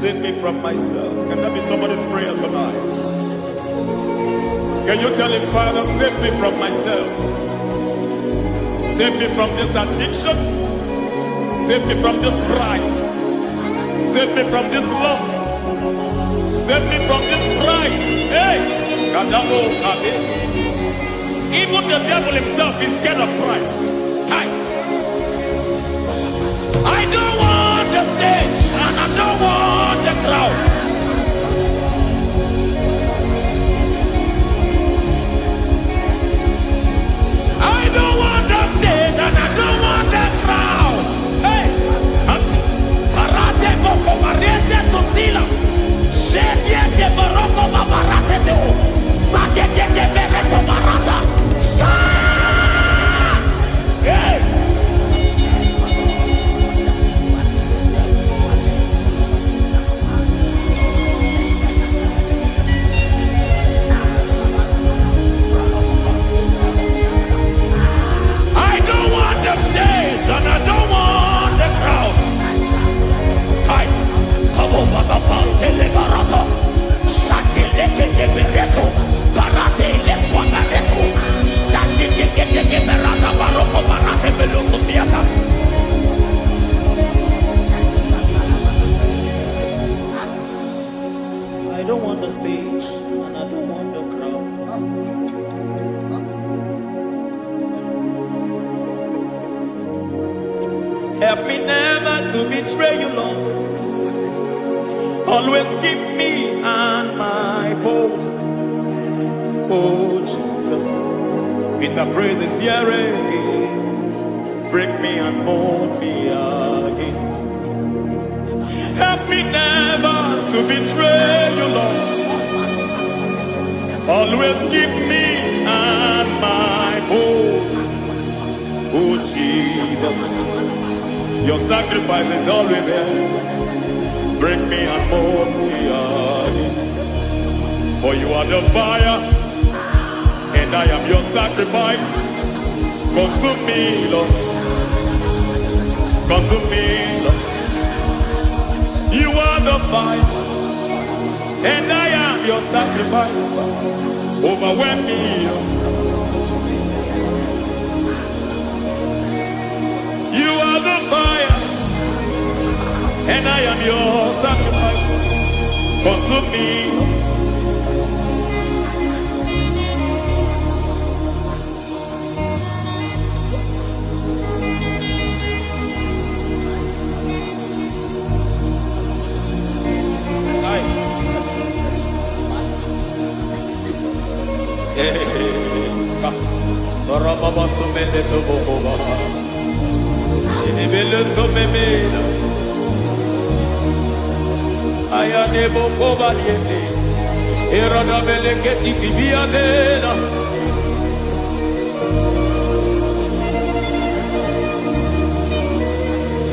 Save me from myself. Can that be somebody's prayer tonight? Can you tell him, Father, save me from myself. Save me from this addiction. Save me from this pride. Save me from this lust. Save me from this pride. Hey! Kadabo, Kade. Even the devil himself is scared of pride. Hi. I don't want the stage and I don't want the crowd. Help me never to betray you, Lord. Always keep me on my post. Oh Jesus, with the praises here again, break me and mold me again. Help me never to betray you, Lord. Always keep me on my post. Oh Jesus, your sacrifice is always here. Break me and mold me again. For you are the fire, and I am your sacrifice. Consume me, Lord. Consume me, Lord. You are the fire, and I am your sacrifice. Overwhelm me, Lord. You are the fire, and I am your sacrifice. Consume me.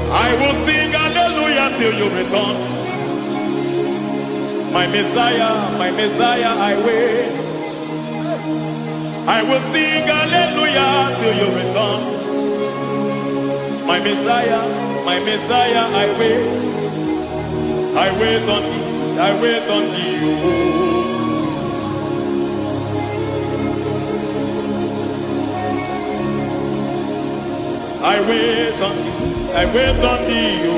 I will sing hallelujah till you return. My Messiah, I wait. I will sing hallelujah till you return. My Messiah, I wait. I wait on thee, I wait on thee. Oh. I wait on thee, I wait on thee. Oh.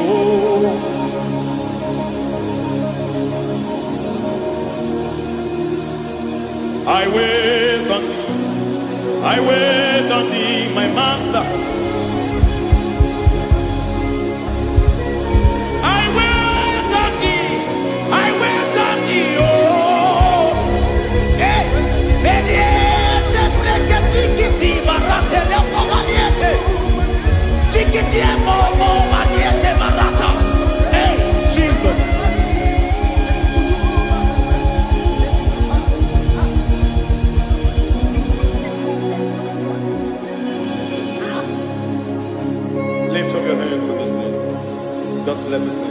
I wait on thee, I wait on thee, my master. I wait on thee, I wait on thee, oh. Hey, veniete, pregheticiti, marate le povaniete. Chikiti momo maniete marata. Hey, Jesus. Lift up your hands in this place. God bless His name.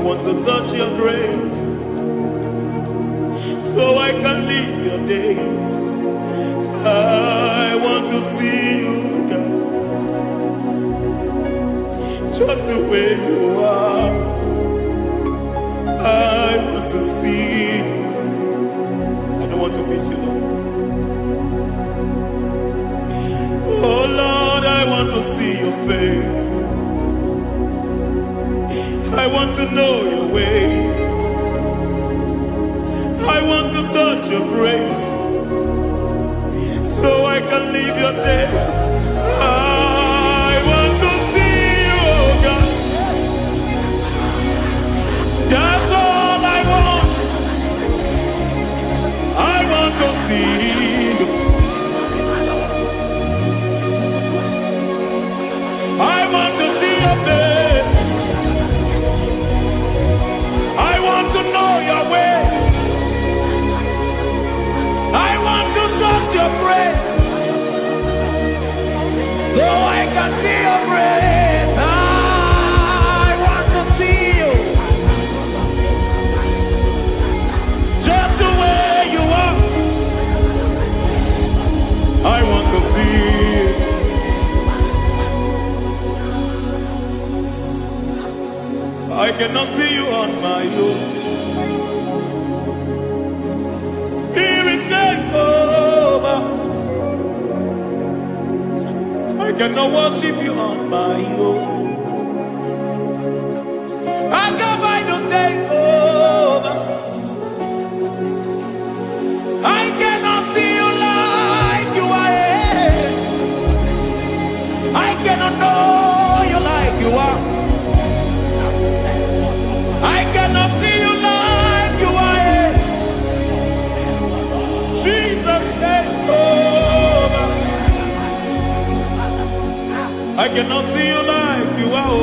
want to touch your grace, so I can live your days. I want to see you, God, just the way you are. I want to see you. I don't want to miss you, Lord. Oh Lord, I want to see your face. I want to know your ways. I want to touch your grace, so I can live your days. I want to see you, oh God. That's all I want. I want to see you. I want to see your face. I want to know your way. I want to touch your grace, so I can see your grace. I want to see you, just the way you are. I want to see you. I cannot see you on my own. Spirit, take over. I cannot worship you on my own. I got by to take over. I cannot see you like you are. I cannot know you like you are. I cannot see you like you are. Jesus, take over. I cannot see you like you are. Oh.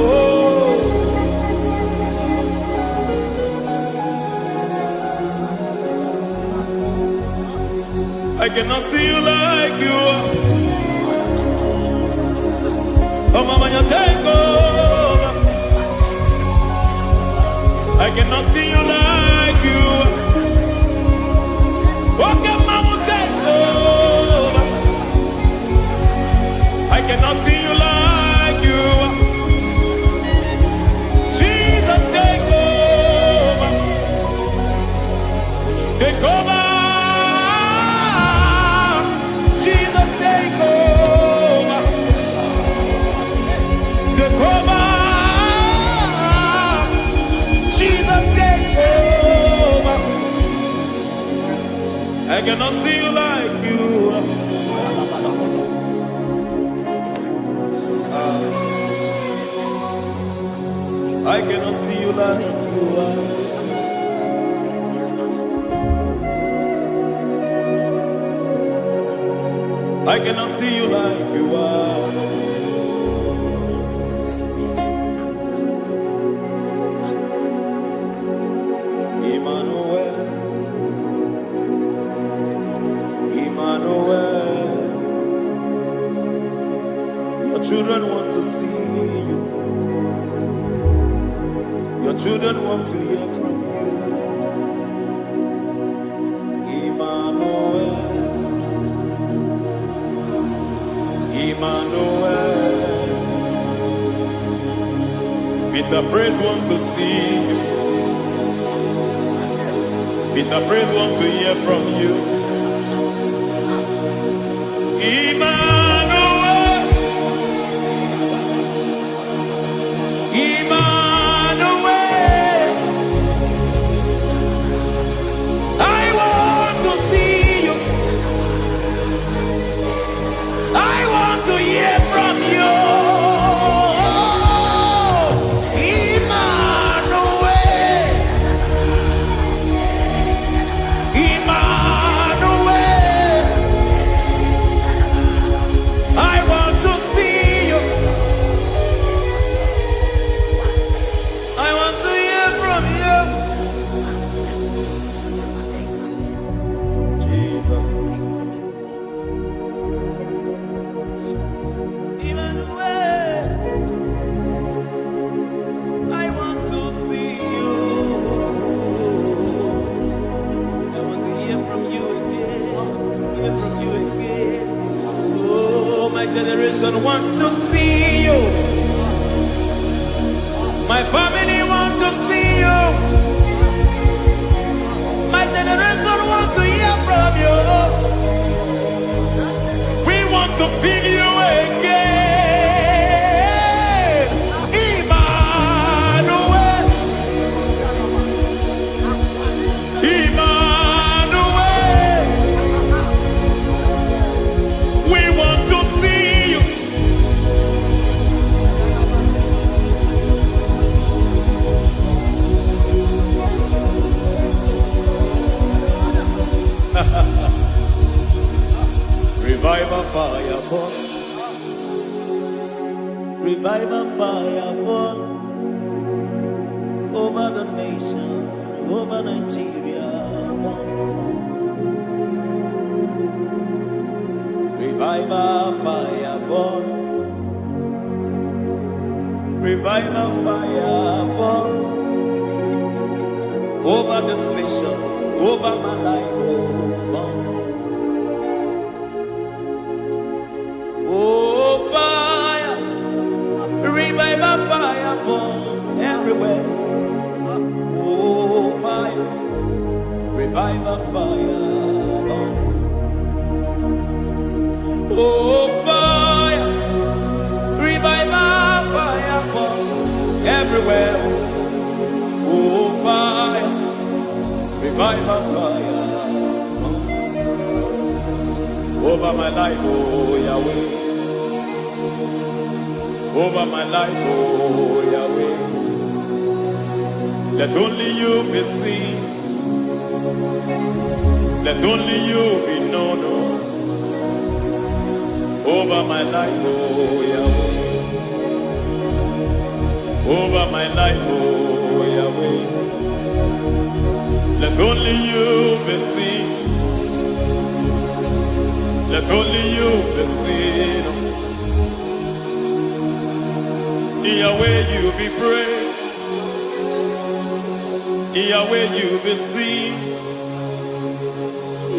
I cannot see you like you are. Oh, Mama, you take over. I cannot see you like you are. Okay, Mama, take over. I cannot see you like you are. Jesus, take over. Take over. Jesus, take over. Take over. Jesus, take over. I cannot see you like you are. I cannot see you like you are. I cannot see you like you are. Emmanuel, Emmanuel, your children want to see you. Your children want to hear from you. Emmanuel, Emmanuel. Peter Praise want to see you. Peter Praise want to hear from you. Emmanuel, Emmanuel. I want to see you. I want to hear from you. Emmanuel, Emmanuel. My family want to see you. My generation want to hear from you. We want to feel you again. Emmanuel. Emmanuel. We want to see you. Revival fire burn. Revival fire burn over the nation, over Nigeria. Revival fire burn. Revival fire burn over this nation, over my life. Burn. Oh, fire, revival fire burn everywhere. Oh, fire, revival fire burn. Oh, fire, revival fire burn everywhere. Oh, fire, revival fire burn over my life, oh Yahweh. Over my life, oh Yahweh. Let only you be seen. Let only you be known. Over my life, oh Yahweh. Over my life, oh Yahweh. Let only you be seen. Let only you be seen. Yahweh, you be praised. Yahweh, you be seen.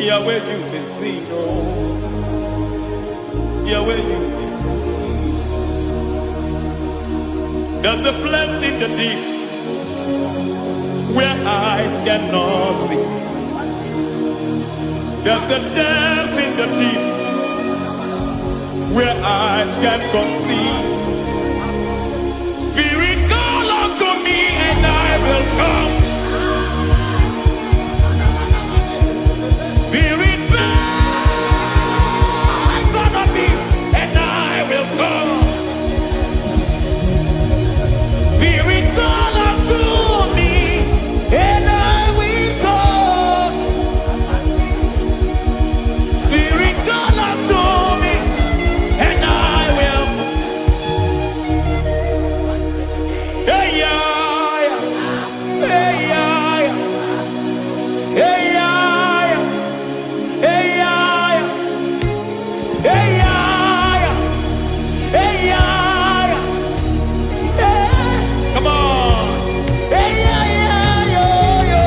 Yahweh, you be seen. Oh, Yahweh, you be seen. There's a place in the deep where eyes cannot see. There's a depth in the deep where I can conceive. Spirit, call unto me and I will come. Spirit, bend unto me and I will come. Spirit, call unto me and I will come. Spirit, call unto me and I will. Hey, yeah, hey, yeah, hey, yeah, hey, yeah, hey, yeah, hey, yeah, hey. Come on. Hey, yeah, yo, yo.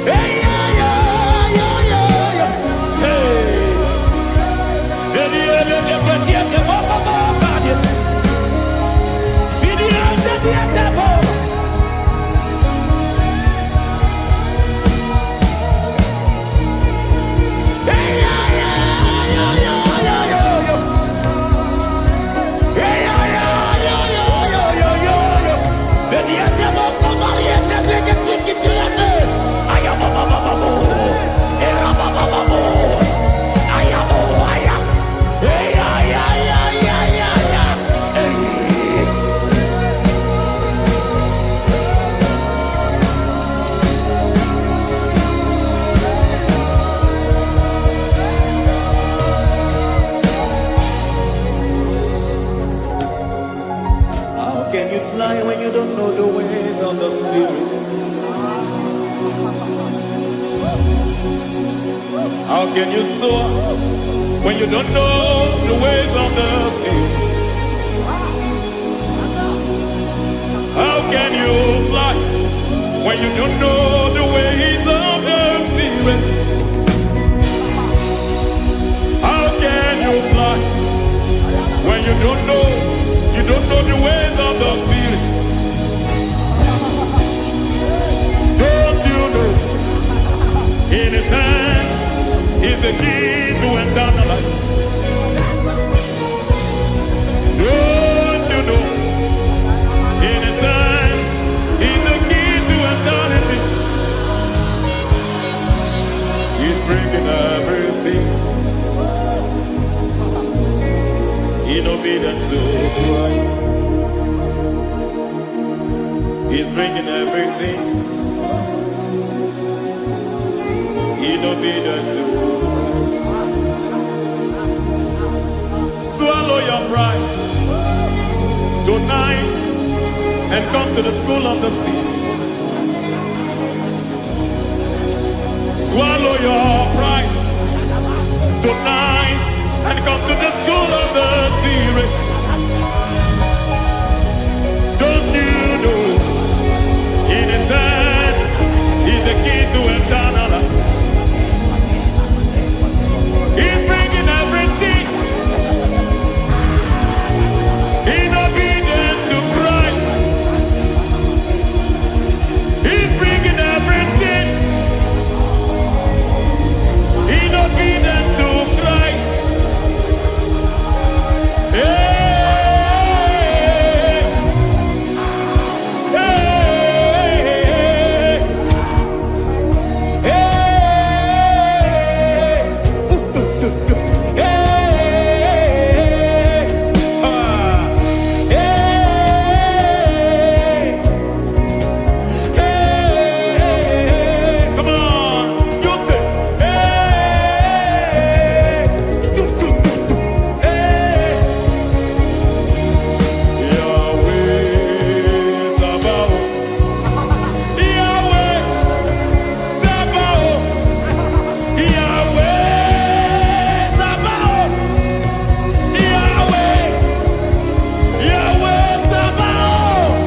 Hey, yeah, yo, yo, yo. Hey. How can you fly when you don't know the ways of the Spirit? How can you soar when you don't know the ways of the Spirit? How when you don't know the ways of the Spirit. How can you fly when you don't know the ways of the Spirit? Don't you know in His hands is the key to eternal life? Don't you know in His hands is the key to eternity? He's bringing everything in obedience to Christ. He's bringing everything in obedience to Christ. Swallow your pride tonight and come to the school of the Spirit. Swallow your pride tonight and come to the school of the Spirit. Don't you know in His hands is the key to eternal life? He's bringing everything in obedience to Christ. He's bringing everything in obedience to Christ. Hey, hey, hey, hey, come on, you say, Yahweh Sabaoth, Yahweh Sabaoth, Yahweh Sabaoth, Yahweh, Yahweh Sabaoth.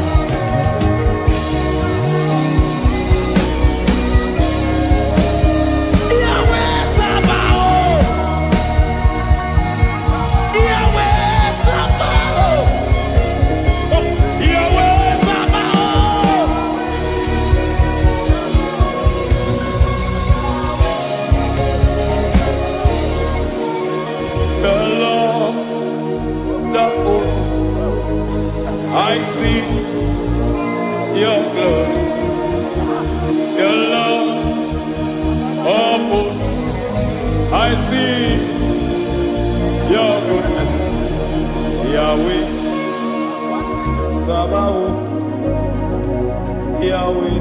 Yahweh Sabaoth, Yahweh Sabaoth, Yahweh Sabaoth. The Lord, the host, I see your glory. The Lord of hosts, I see your goodness. Yahweh Sabaoth, Yahweh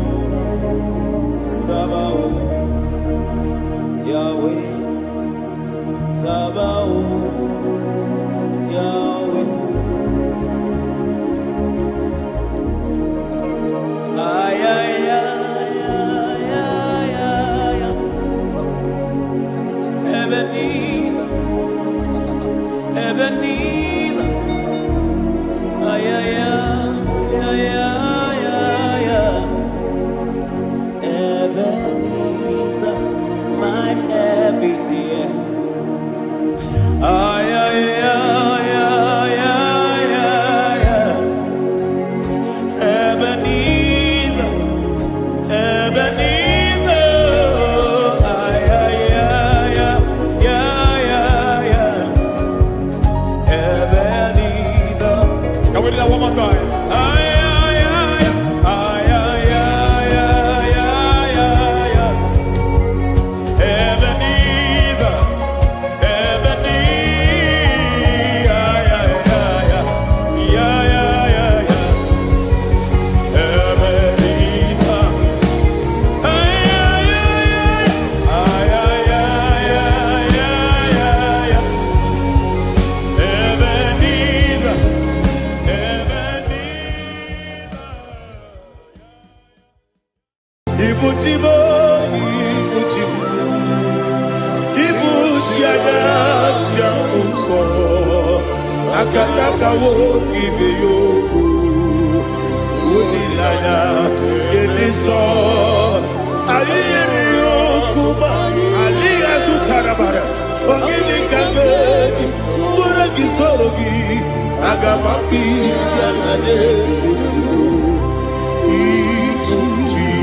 Sabaoth, Yahweh Sabaoth, Yahweh. Ay, ay, ay, ay, ay, ay, ay. Ebenezer, Ebenezer. Ay, ay, ay, ay, ay, ay, ay. Ebenezer, my help is here. Ay, ay, ay, ay, ay, ay, ay. Ebenezer, Ebenezer. Ay, ay, ay, ay, ay, ay, ay. Ebenezer. Can we do that one more time? Ay, ay, ay, ay, ay, ay, ay, ay, ay, ay. Ebenezer, Ebenezer. Ay, ay, ay, ay, ay, ay, ay, ay. Ebenezer. Ay, ay, ay, ay, ay, ay, ay, ay, ay, ay. Ebenezer, Ibuchibo, Ibuchibo, Ibuchiada, Jamufo, Akataka wo kibe yoku, Unilaya, Geliso. sogi agamapi sianane esugo ikuji.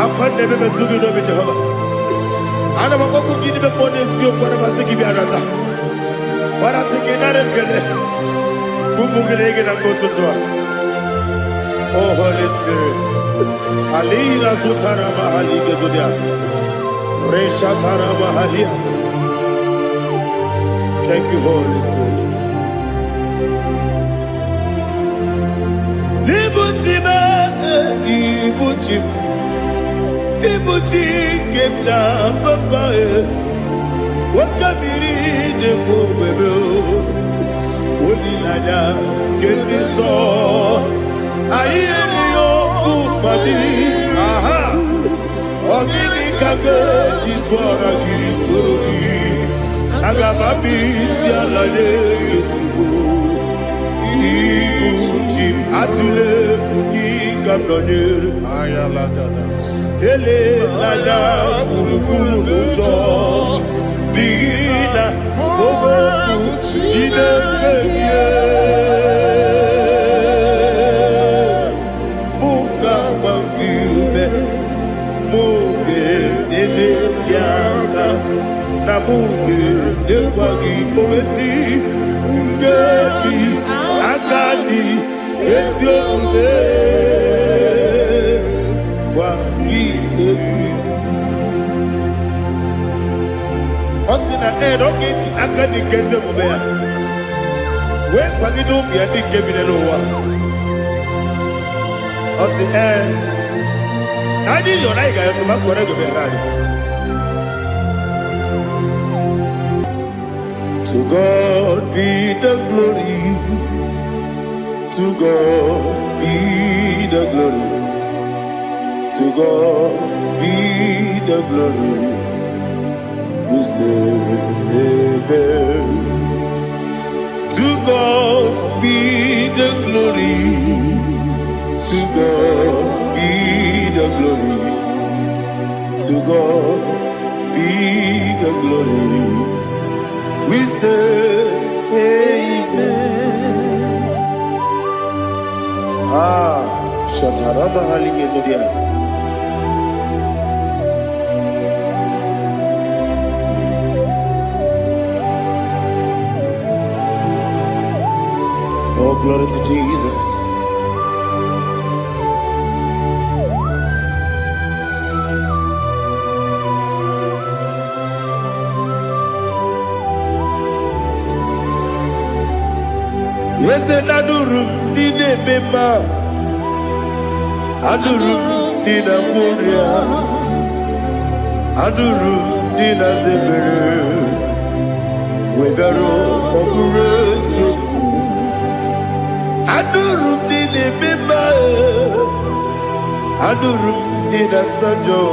Akwande bebe tugi no be Jehovah. Ana makoku gidi be ponesio kwa basiki bi arata. Bara tekenare kele. Kumugirege na kototwa. Oh Holy Spirit. Alina sutara mahali gezodia. Reshatara mahalia. Thank you, Holy Spirit. Libuchime, ibuchim. Ibuchi kemta papa. Wakamiri de kubebe. Onilada kemiso. Ayeri okupali. Aha. Ogini kage jitwara gisogi. Agamabi sialale gesugo. Ibuchim atule ugi kamdonere. Ayalagada. Ele lala kurukuru luto. Bigina bobo jine keye. Muka mangiume. Muge nene yaka. Na muge nekwagi omesi. Ngeti akani esiomuge. Osina okiti akani keze mubea. We kwagido bia di kebinelo wa. Osi nani yona iga yotu makore go berani. To God be the glory. To God be the glory. To God be the glory. We say amen. To God be the glory. To God be the glory. To God be the glory. We say amen. Shatarama halingezodia. Oh, glory to Jesus. Yes, and Adurum did a member. Adurum did a warrior. Adurum did a zebra. We got all Adurum did a member. Adurum did a sanjo.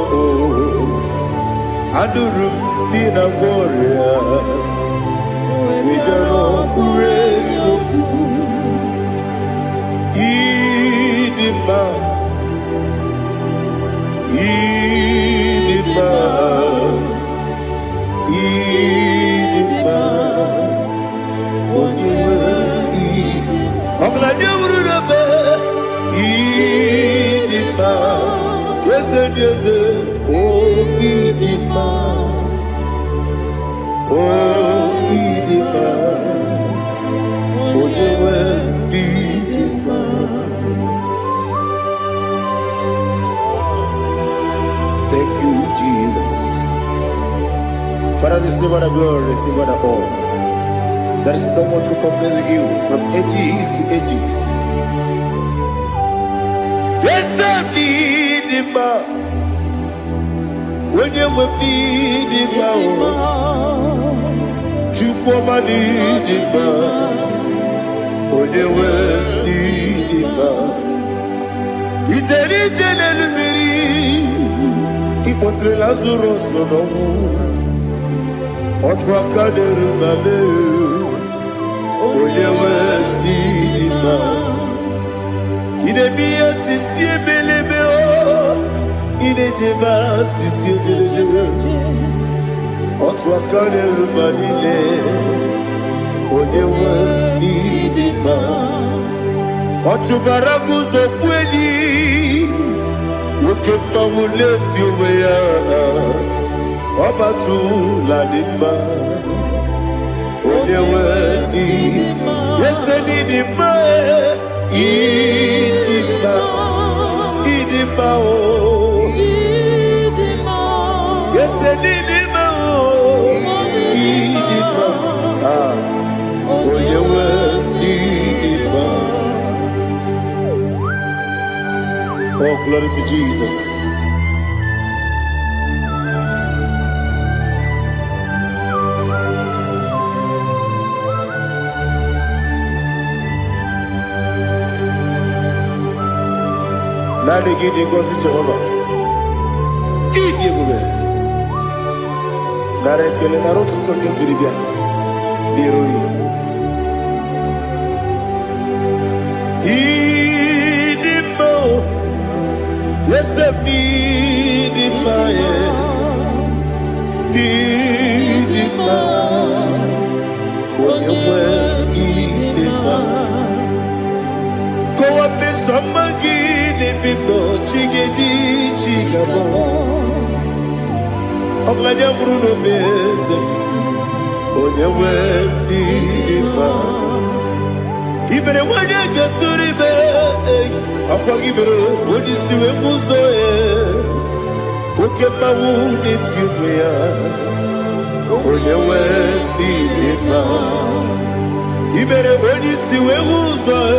Adurum did a warrior. We got all praise. Idima. Idima. Idima. Idima, yes, oh Idima, oh Idima, oh Idima. Thank you, Jesus. Father, receive all the glory, receive all the honor. There is no one to compare with you from ages to ages. Yes, I need him. When you will need him, you come and need him. When you will need him, it's a little bit. Ipotre Lazaro sono. Otwa kaderu mame. When you will need him. Il est bien si belébéo, il est débat si Otwakane rubanile Onewe idima Otubaraguzo kweni Ukemba muleti uweya Wabatu ladima Onewe idima Yese nidima Idima Idima o Yese nidima o Idima Onewe idima. Oh, glory to Jesus. Nani gidi ngozi Jehovah. Idi bube. Nare kele naro tutonge diribia. Birui. Idimo. Yes, idima ye. Idima. Onyewe idima. Kowa mesamagi ne bibo chigeji chigabo. Ogladi amruno meze. Onyewe idima. Ibere wanya gaturi be. Apa ibere wodi siwe muzo e. Ukema wuni tiuya. Onyewe idima. Ibere wodi siwe muzo e.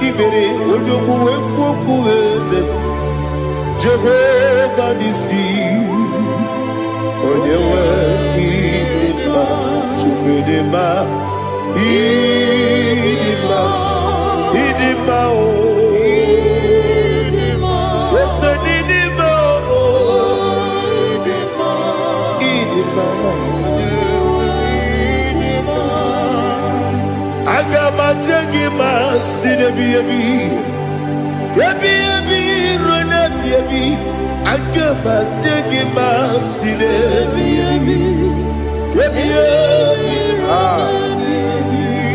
Ibere odogu wekuku eze. Jehovah nisi. Onyewe idima. Chukwudema. Idima. Idima o. Yes, idima o. Idima. Agama jengima sinebi ebi. Ebi ebi rona ebi. Agama jengima sinebi ebi. Ebi ebi.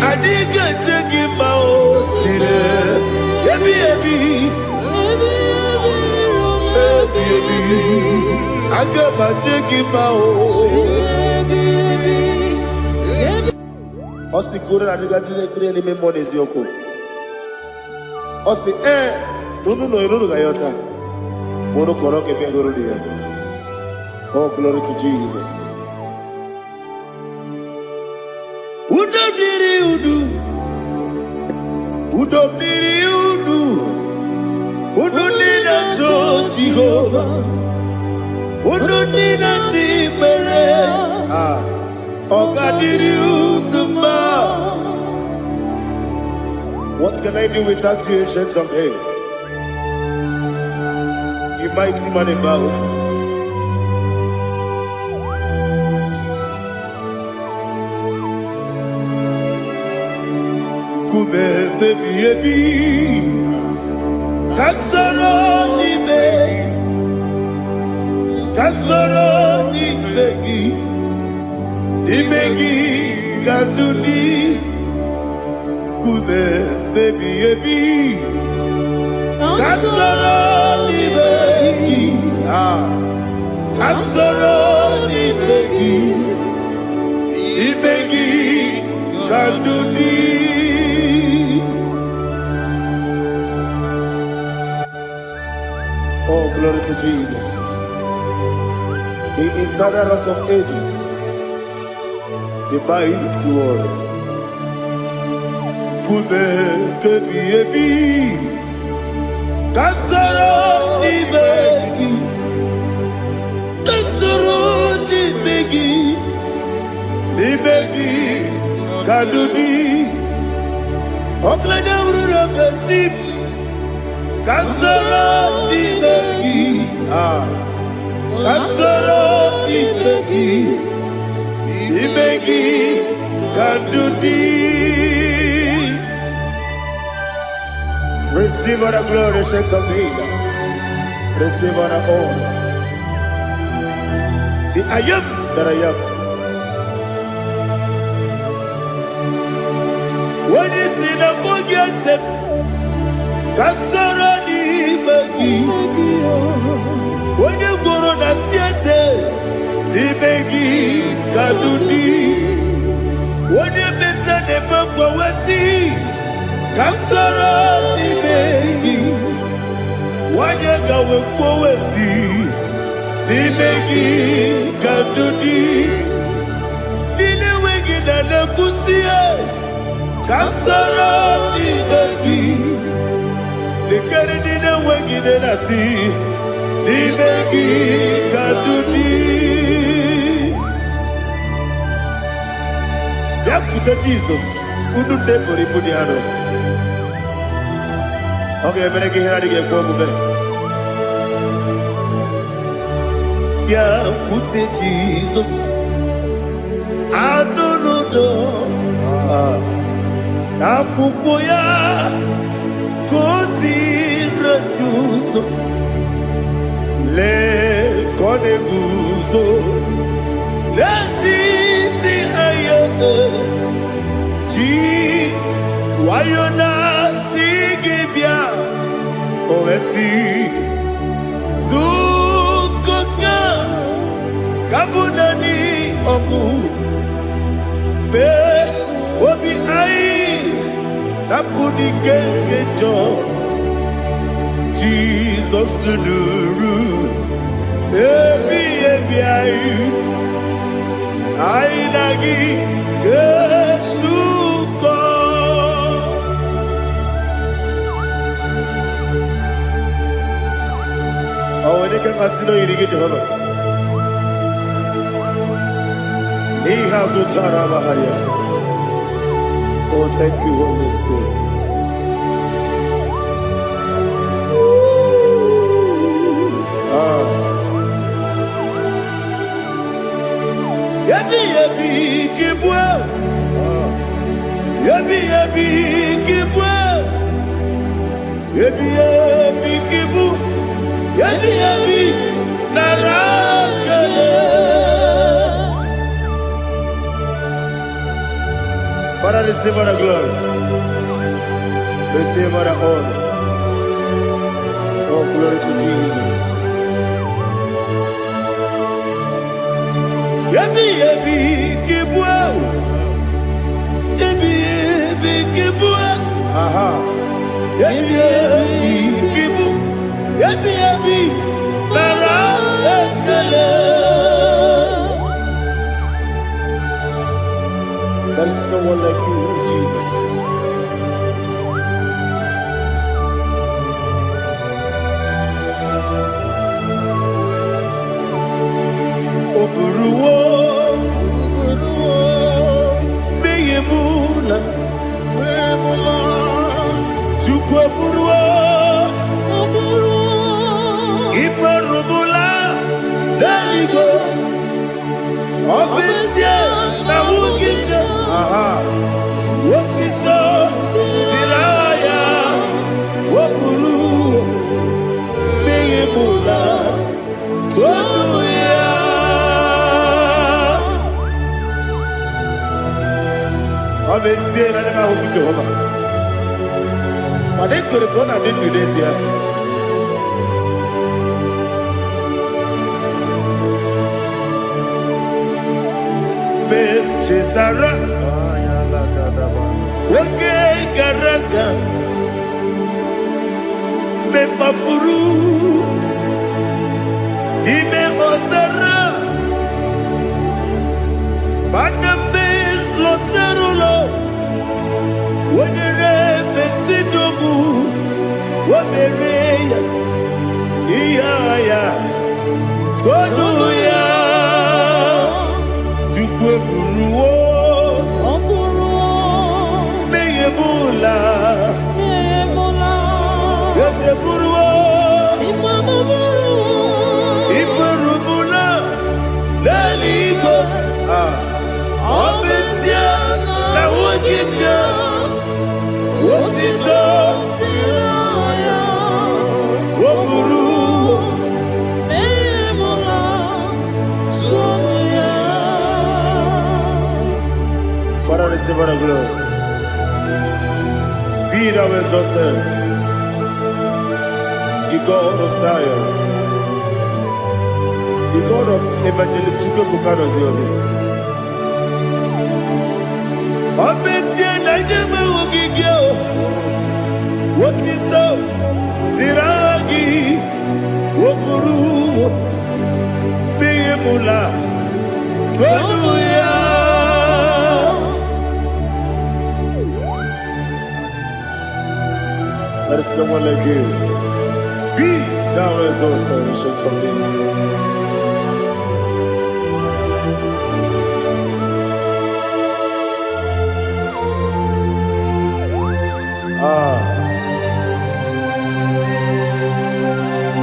Adiga jengima o sine. Ebi ebi. Ebi ebi. Agama jengima o. Osi kure adiga dire ni memoni ziyoko. Osi nunu gayota. Mono koroke bengoro dia. Oh, glory to Jesus. Udo diri udu. Udo diri udu. Udo nina to Jehovah. Udo nina tibere. Oga diri udu ma. What can I do without you, ancient of days? You mighty man in battle. Kube baby ebi. Kasoro ni begi. Kasoro ni begi. Ni begi kadudi. Kube baby ebi. Kasoro ni begi. Kasoro ni begi. Ni begi kadudi. Oh, glory to Jesus. The eternal rock of ages. The mighty one. Kube kebi ebi. Kasoro ni begi. Kasoro ni begi. Ni begi kadudi. Oklanya urura bechip. Kasoro ni begi. Kasoro ni begi. Ni begi kadudi. Receive all the glory, strength of Jesus. Receive all the honor. The I am that I am. When you see the book, you say, Kasarani Magi. When you go on a siese, Ibegi Kadudi. When you meet the book, we see, Kasarani Magi. When you go with see, Ibegi Kadudi. Dine wegi na nakusia. Kasarani Magi. The Canadian waking in a sea, the begging Kadudi. Yakuta Jesus, who do never put the other. Okay, I'm going to get go back. Yakuta Jesus, I don't know. Nakukoya. Così reduso le coneguso le titi ayane ji wayona sigibia oesi sukoka kabunani oku be obi ai Tapuni kenkejo Jesus nuru ebi ayu ainagi Yesuko awene kasino irige Jehova ni hazu tara baharia. Oh, thank you, Holy Spirit. Yabi yabi kibwa, yabi yabi kibwa, yabi yabi kibu, yabi yabi narakale. Father, receive all the glory. Receive all the honor. Oh, glory to Jesus. Yabi yabi kibwa, yabi yabi kibwa, aha. Yabi yabi kibu, yabi yabi nara ekele. There is no one like you, Jesus. Oburuwo, meyemula, chukwu oburuwo, imarubula, daligo, obesia na wugide. Aha. Wotito dilaya wopuru meyemula toduya Abesie na nema huku Jehova Madekore bona dindu desia Chetara Wake Garaka Me Mafuru Ime Ozara Baname Loterulo Wenere Mesidobu Wamereya Iyaya Toduya Buruwo, meyemula, yese buruwo, iburubula, leligo, obesia na wogibia, wotito, woburuwo, receive all the glory. Be thou exalted, the God of Zion, the God of Evangelist Chike Bukanos Yomi. Obesie na nyama ogigio, wotito diragi, wokuru, biyemula, tonuya. There is no one like you. Be thou exalted, ancient of days.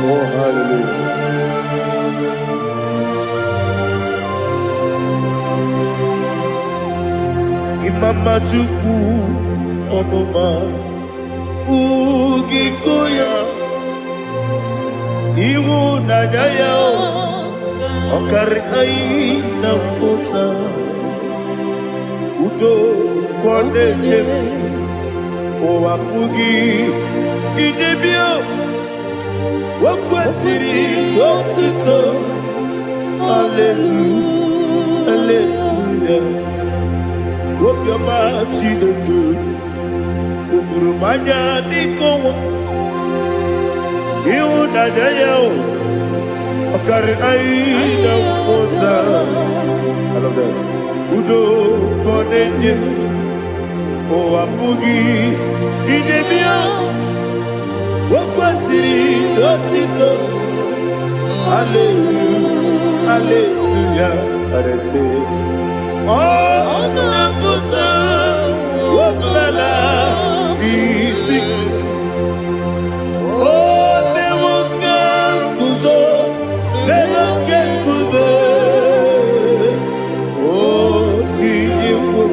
Oh, hallelujah. Imama Chukwu Onoma Ugikoya Iwu Nadaya Okari Aina Kota Udo Kondene Owapugi Idebio Wakwasiri Wakito Hallelujah Hallelujah Obioma Chineke Ukurumanya Nikowo Iwu Nadaya Okari Aina Kota I love that Udo Kondene Owapugi Idebio Wakwasiri Otito Hallelujah Hallelujah I say Oh Nabuta Wapala Iti Oh Nemuka Kuzo Nemuka Kube Oh Tiyimu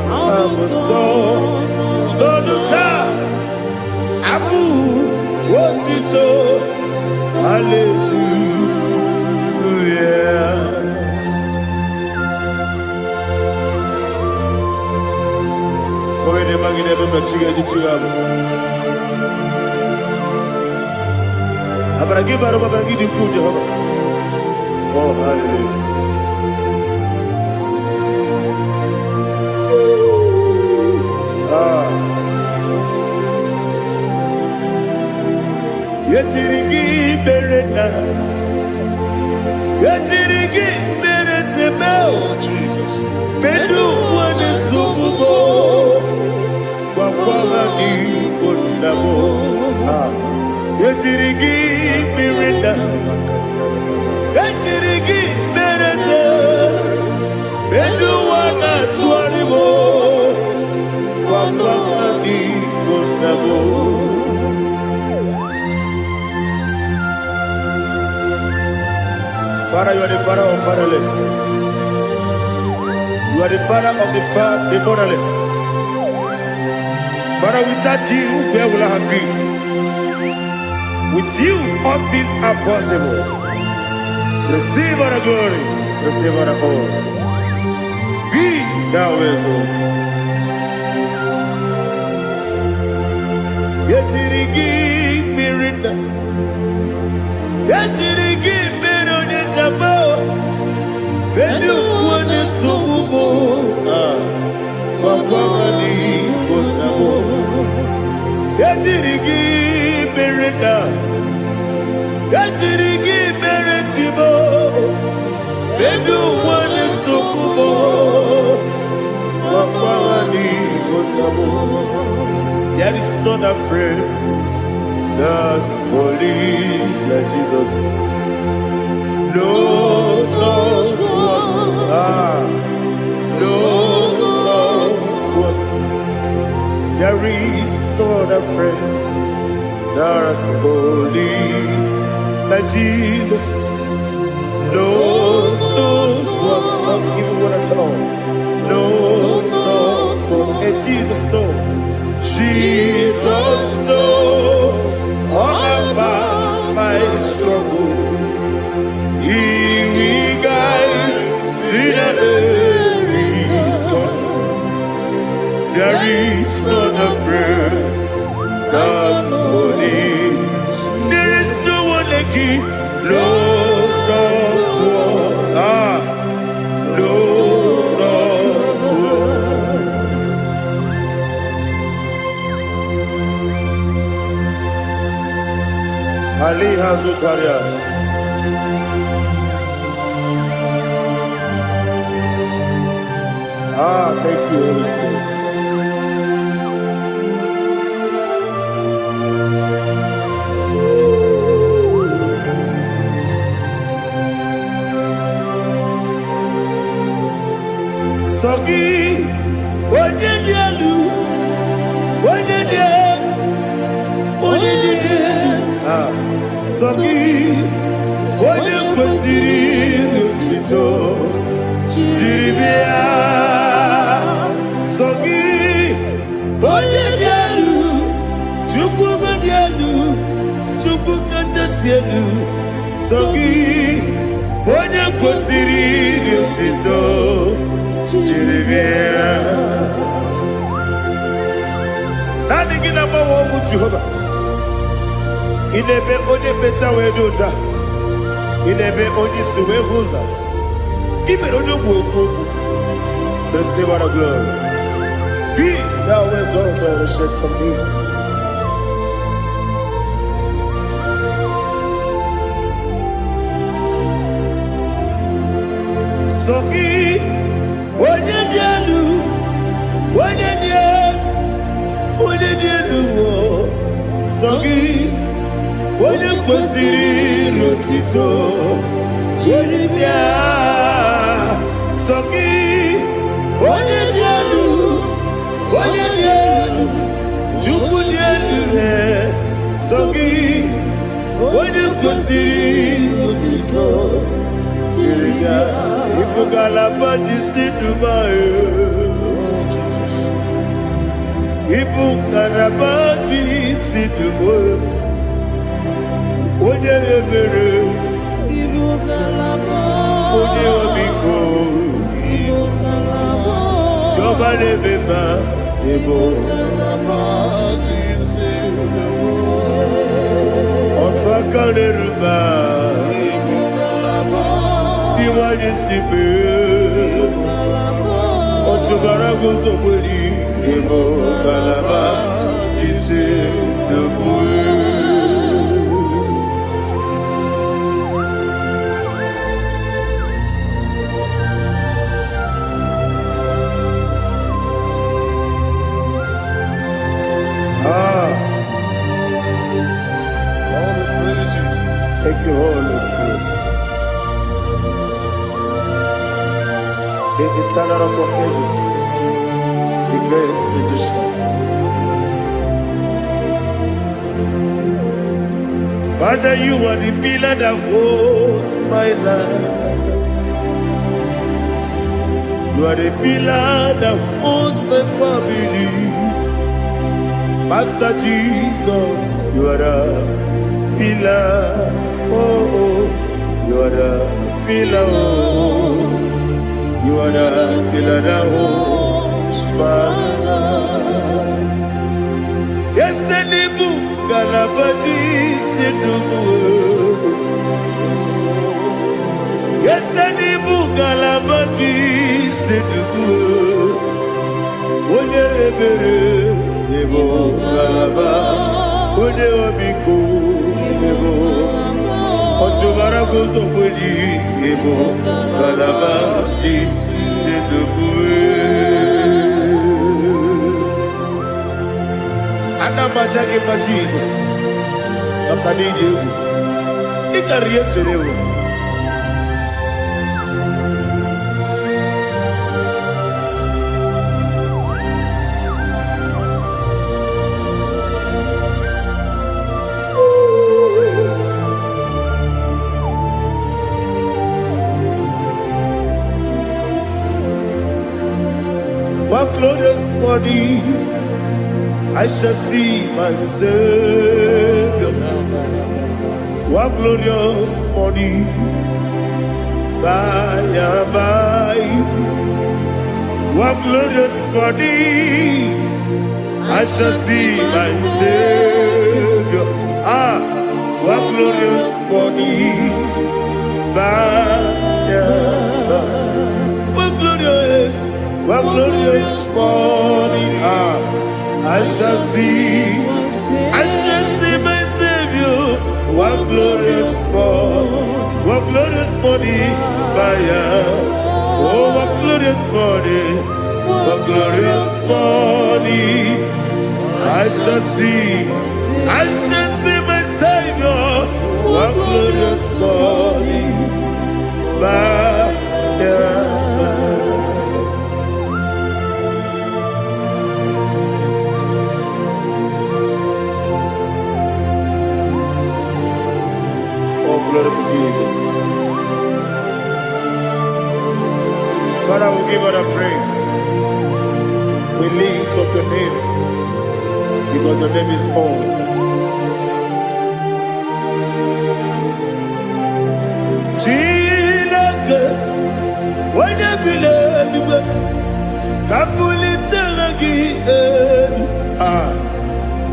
Amuso Loduta Abu Otito Hallelujah Come ne magine bebe chiga di chiga Abragi baro abragi di ku Jehovah Oh hallelujah Yetirigi berena Yetirigi beresemeo Bedu wane sububo Wakwala ni kondamo Yetirigi berena Yetirigi berese Bedu wana tuaribo Wakwala ni kondamo Father, you are the father of fatherless. You are the father of the motherless. Father, without you, where will I have been? With you, all things are possible. Receive all the glory, receive all the honor. Be thou exalted. Yetirigi mirina, yetirigi mirone jabo. Bedu wane subumo, wakwani konamo. Yetirigi mirina, yetirigi miretibo. Bedu wane subumo, wakwani konamo. There is not a friend that's holy like Jesus. No, not one. No, not one. There is not a friend that's holy like Jesus. No, not one. Not even one at all. No, not one. And Jesus, no. Jesus knows all about my struggle. He will guide through the days. There is no other friend that's holy. There is no one like you, Lord of all. Lord of all. Ali Hazutaria. Thank you, Holy Spirit. Sogi, Onyedialu, Sogi, Onyekwesiri n'otito, jiribia. Sogi, Onyedialu, Chukwu Badialu, Chukwu Kachasielu. Sogi, Onyekwesiri n'otito, jiribia. Nani gina mawa omu Jehovah. Inebe onye beta wedota. Inebe onye suwe huza. Ibe onye buoku. Receive our glory. Be thou exalted, ancient of days. Sogi, onye dialu, onye dialu, Sogi, onye kwesịrị n'otito, jiribia. Sogi, onye dialu, Chukwu dị elu. Sogi, onye kwesịrị n'otito, jiribia. Ibugalaba jisi Dubai. Ibugalaba jisi Dubai. Onye ebere. Ibugalaba. Onye omiko. Ibugalaba. Jọba lebeba. Ibugalaba jisi Dubai. Ọtụ aka n'eruba. Iwájú sí pé ọ̀túnbára gúúsù pẹ̀lú ìbò Kàlàbá jíṣẹ́ lókù. Thank you, Holy Spirit. The eternal rock of ages, the great physician. Father, you are the pillar that holds my life. You are the pillar that holds my family. Master Jesus, you are the pillar. Oh, you are the pillar. Oh. You are the pillar that holds my life. Yes, and the book, Galabati, Sidubu. Yes, and the book, Galabati, Sidubu. Onye ebere, Ebo Galaba. Onye obiko, Ebo. Otubara gozo kweli, Ebo Galaba. Anamajagi ma Jesus, Nakaniji, Ikariyeterewo. One glorious morning, I shall see my Savior. One glorious morning, by and by. what glorious morning I shall see my Savior. What glorious morning, what glorious morning, I shall see my Savior. What glorious morning, oh, what glorious morning, I shall see my Savior. What glorious morning, oh, glory to Jesus. Father, we give all the praise. We lift up your name because your name is awesome. Chilake, when you believe, Kabuli Telagi,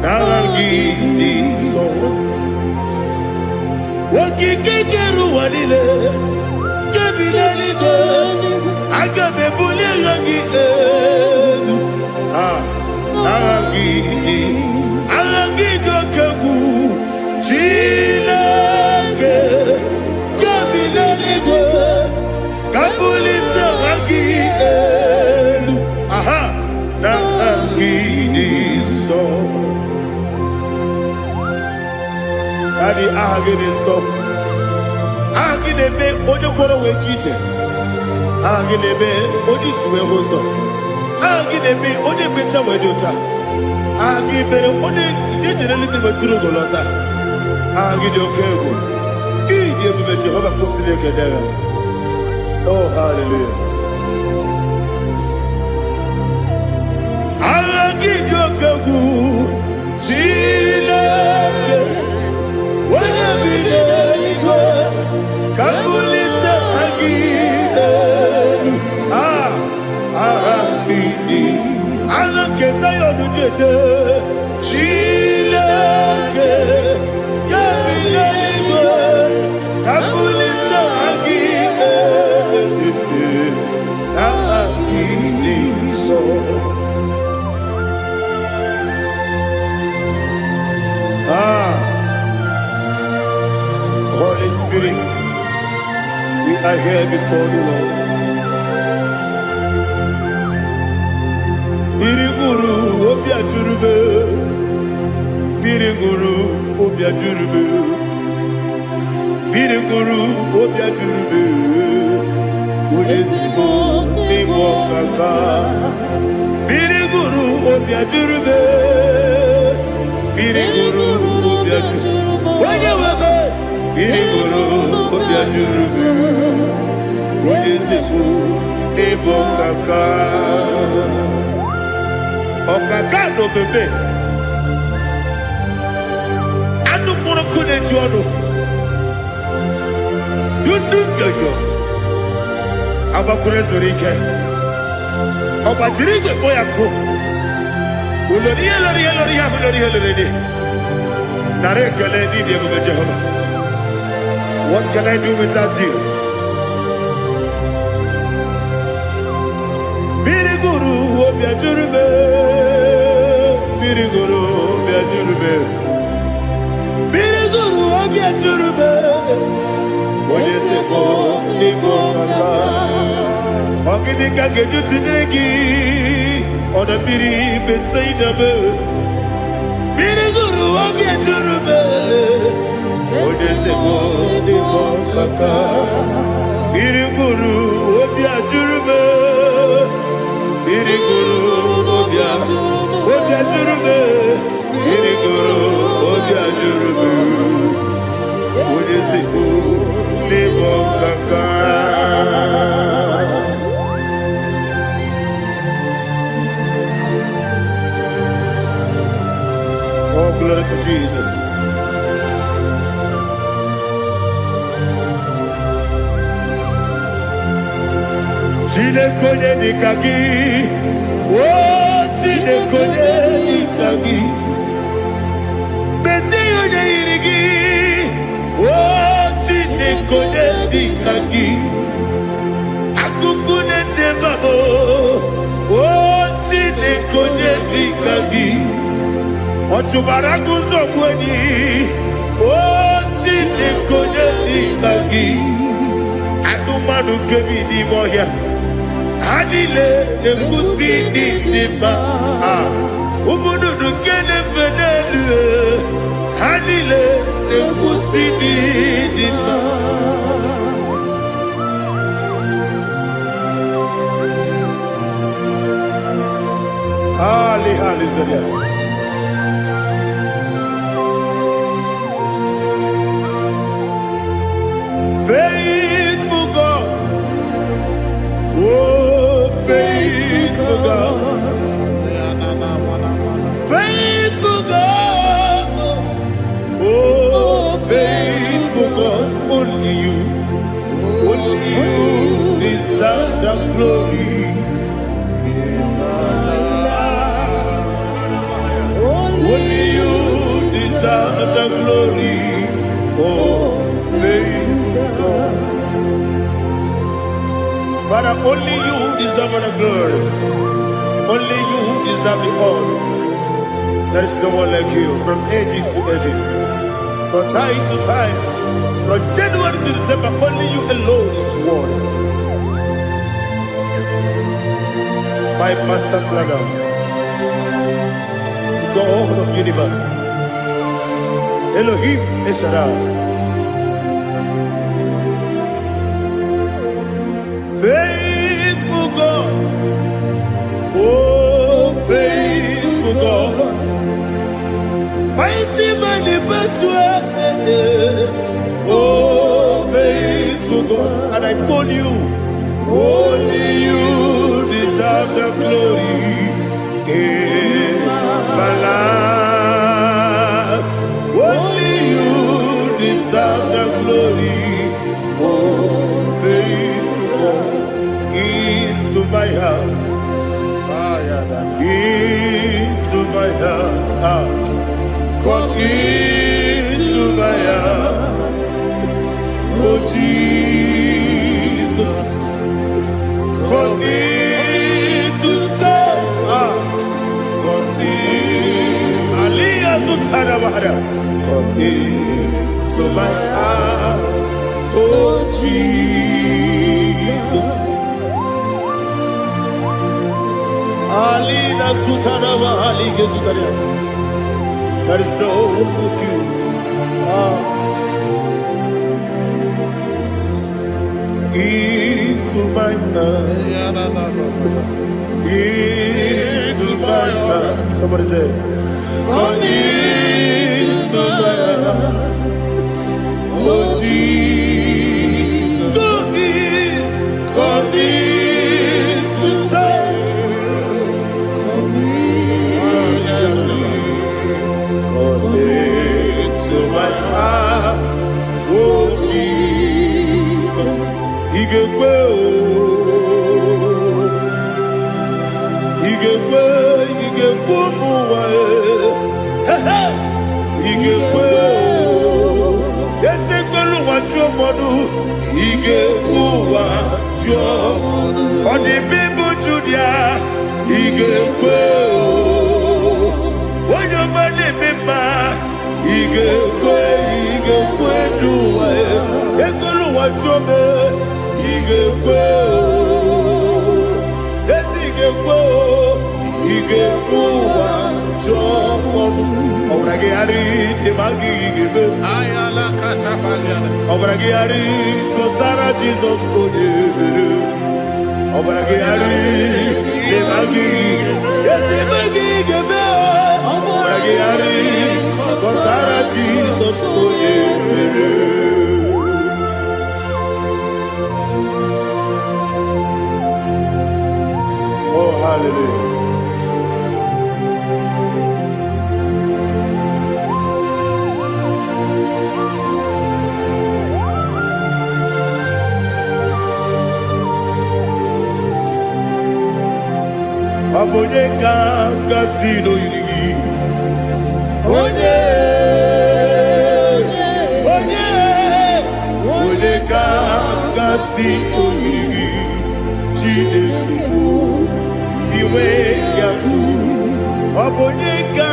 Naragi, so. Waki Kekeru Wadile, Kabilaligo, Agabe Bulelagi, Alagi Dokagu, Chilake, Kabilaligo, Kabulita Ragi, Naragi, so. Daddy, Agide so. Agide be Odoboro we cheat. Agide be Odisuwe hoso. Agide be Ode beta we dota. Agide Ode Jejereli be Maturu Golota. Agide Okego. Ide be Jehovah Kusile Kedera. Oh, hallelujah. Agide Okego. Chile. When you believe, Kabulita again. I look as I on the jet. Chilake, Kabulita again. So. Holy Spirit, we are here before you, Lord. Biriguru obia jurube, Biriguru obia jurube, Biriguru obia jurube, Udesibo nimo kaka, Biriguru obia jurube, Biriguru obia jurube, Wanyawebe. Biriguru obia jurube, Udesibo nimo kaka. Okaka no bebe. Anu mono kune juano. Dundu yoyo. Abakure zorike. Oba jirigwe boya ko. Uloriya. Nare kele ni diye Jehovah. What can I do without you? Biriguru obia jurube, Biriguru obia jurube, Biriguru obia jurube. Odesibo nimo kaka, Ogini kageju tinegi, Oda biri besaidabe. Biriguru obia jurube, Odesibo nimo kaka, Biriguru obia jurube. Biriguru obia jurube, Biriguru obia jurube, Udesibo nimo kaka. Oh, glory to Jesus. Chile Chineke nikagi. Oh, Chineke nikagi. Messiah nikagi. Oh, Chineke nikagi. Akukune tembabo. Oh, Chineke nikagi. Ochubaragu zobweni. Oh, Chineke nikagi. Adumanu kevini moya. Adile nekusi nima. Umudu nukene fenelu. Adile nekusi nima. Hallelujah. Faithful God. Oh, faithful God. Faithful God. Oh, faithful God. Only you deserve the glory. Only you deserve the glory. Oh, faithful God. Father, only you deserve the glory. Only you deserve the honor. There is no one like you from ages to ages, from time to time, from January to December. Only you alone is worthy. My master planner, the God of the universe, Elohim Eshadai. Faithful God, oh faithful God, mighty man in battle, oh faithful God, and I call you, only you deserve the glory in my life, only you deserve the glory, oh faithful God. Into my heart, into my heart, come into my heart, oh Jesus, come in to stay, come in, Aliyah to Tanamara, come into my heart, oh Jesus. Alina Sutanava Ali Gesutaria. There is no one like you. Into my heart. Into my heart. Somebody say, come into my heart. Oh Jesus. Come in to stay. To my heart, oh Jesus, Igekwe, Igekwe, Yesekwelu wachomodu, Igekwe wachomodu, Odi bibu Judia, Igekwe, Wanyomane bimba. Igekwe duwa Ekolu wachome Igekwe Esi Igekwe wachome Obrage ari Temagi igebe Ayala katapaliana. Obrage ari Tosara Jesus Odebere Obrage ari Temagi Esi magi igebe Obrage ari Tosara Jesus Odebere. Oh, hallelujah. onye ka gasị n'oyiri onye ka gasị n'oyiri Chineke bụ iwe ya tu ọ bụ onye ka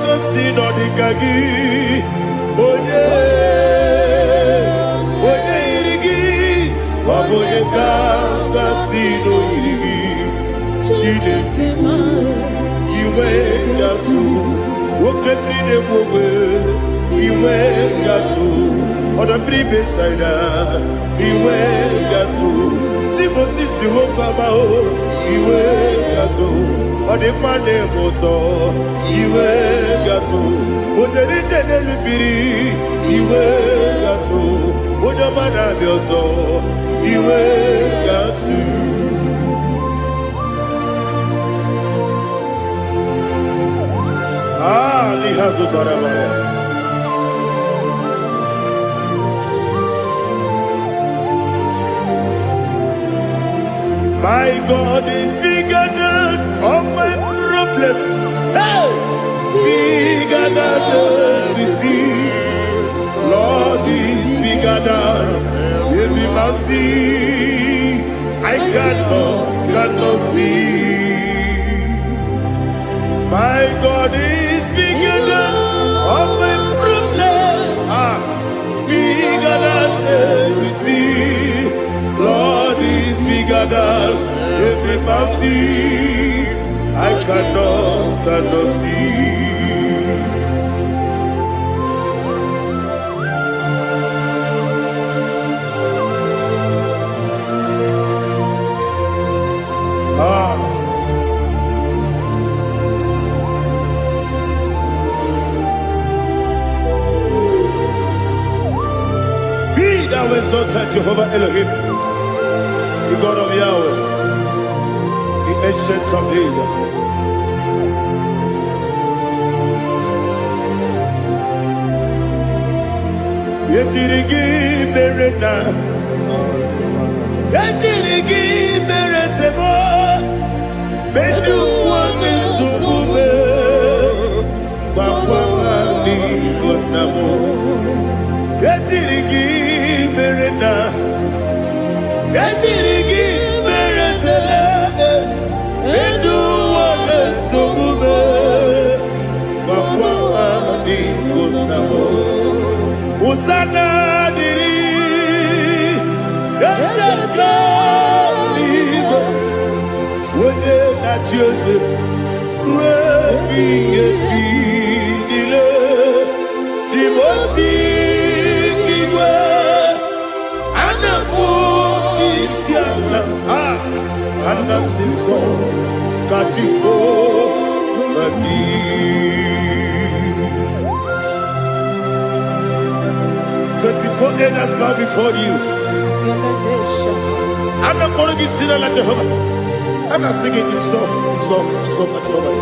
gasị n'ọdịka gị onye yiri gị ọ bụ onye ka gasị n'oyiri gị Chineke bụ iwe ya tu nwoke mmiri na-egbu ogbe iwe ya tu ọdọ mmiri besaida iwe ya tu Moses nwoke ọma o iwe ya tu ọ dị mma na-eme ụtọ iwe ya tu ojere ije n'elu mmiri iwe ya tu onye ọma na-abịa ọzọ iwe ya tu My God is bigger than all my problem. Hey! Bigger than everything. Lord is bigger than every mountain I cannot see. My God is bigger than all my problem. Bigger than everything. Lord is bigger than every mountain I cannot see. Be thou exalted, Jehovah Elohim, the God of Yahweh, the ancient of days. Yetirigi merena, yetirigi meresemo, bedu wani sumube, wakwa ni bonamo. Yetirigi merena, yetirigi meresele, bedu wani sumube, wakwa ni bonamo. Usana diri, yasaka ligo, wone na Jose, webi dile, dimosi kiwe, anamu isiana, anasiso katiko mani. 24 elders bow before you. I'm not going to be singing like Jehovah. I'm not singing this song like Jehovah.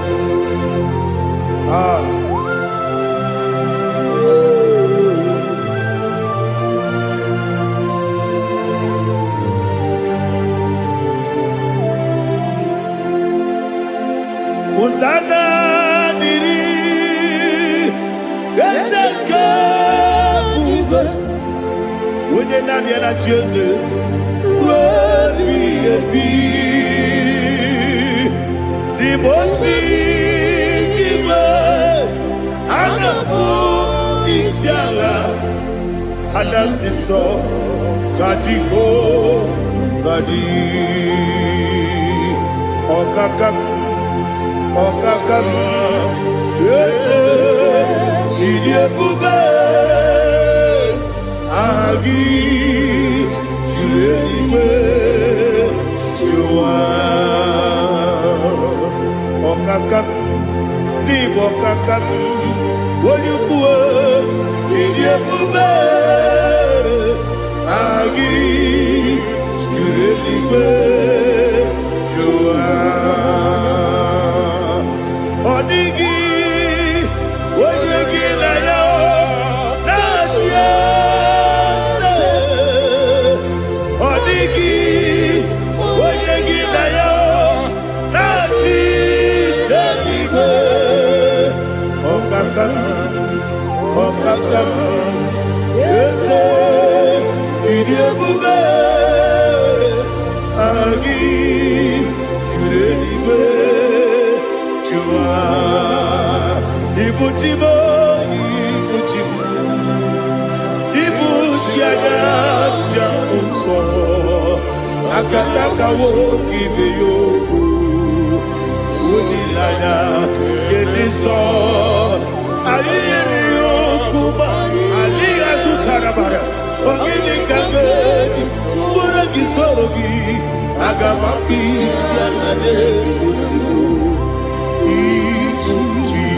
Hosanna diri, Ezeka. When you're not yet at Jose, the most Anabu is Yala, Anasiso, Katiho, Badi, Okakam, yes, Idiabube. Agi, Juliwe, Jua, Okakam, Nibo Kakam, Wonyukue, Idiabube, Agi, Juliwe, Jua, Odigi, Wonyuki na yo, Natia. Odigi, Onyegi na yo, Nachi. Ibuchimo, Ibuchimo, Ibuchiana, Jamuso, Akataka woki beyoku, Unilana, Gediso, Aliyokuba, Aliya Sutarabara, Ogini Kageti, Turagi Sorogi, Agamaki, Sianade, Usibu, Ibuchi.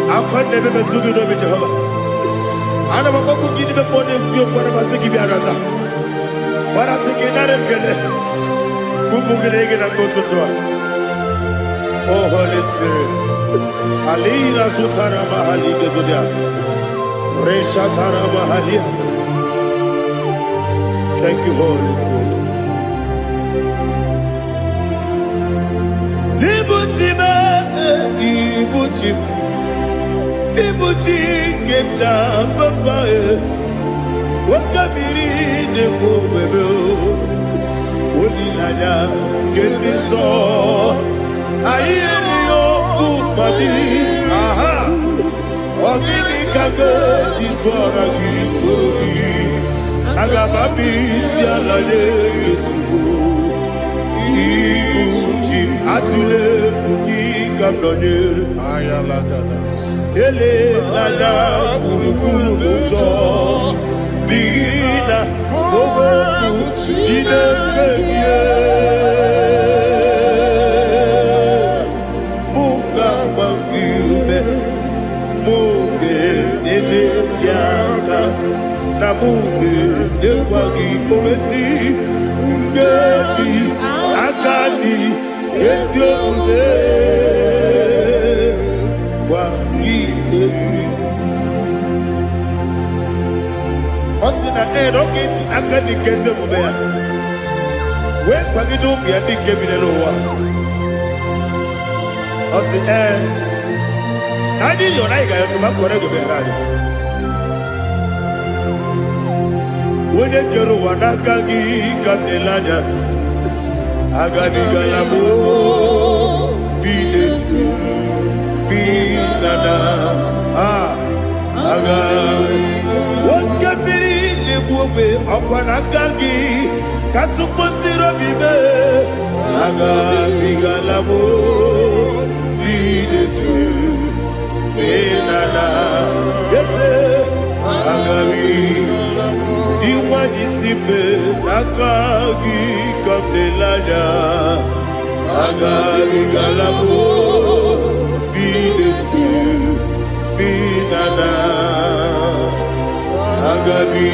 I can't never be too good over Jehovah. I never go to give the bonus you for a Masiki Arata. But I'm thinking that I'm going to go to Tua. Oh, Holy Spirit. Alina Sutana Mahali Gezodia. Reshatana Mahalia. Thank you, Holy Spirit. Ibuchima, Ibuchima. Ibuchi keta papa wakabiri ne bobebe onilanya keniso ayeni okupani aha ogini kageti twara gisorogi agababi sialale yesugo Ibuchi atule buki kamdonyer ayala gada ele nada buruburu muto bina oboku jinekeye muka bangiume muge nele yaka na muge nekwagi omesi ngeji akani esiomude Osina rocket akani keze mubea. We kwagido bia di kebine no wa. Osi Nadi yo na iga yo tuma kore go berani. Wene kero wanaka gi kanelanya. Agani galamo binetu. Binana aga wakabiri nebuwe akwanakagi katuposiro bibe aga bigalamo bidetu binana yese aga diwani sibe nakagi kabelanya aga bigalamo Binana Agabi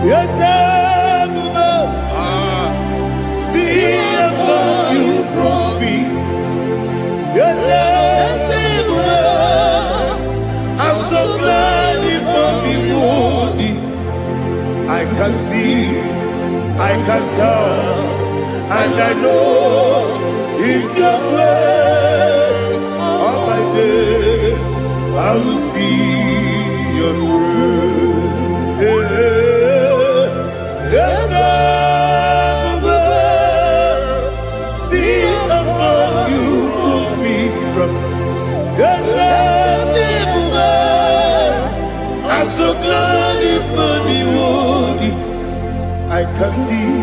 Yes, see how you brought me. Yes, I'm so glad if I'm body. I can see, I can tell, and I know it's your grace. All my day, I will see your grace. Yes, see above you put me from. Yes, I'm so glad if me woody. I can see,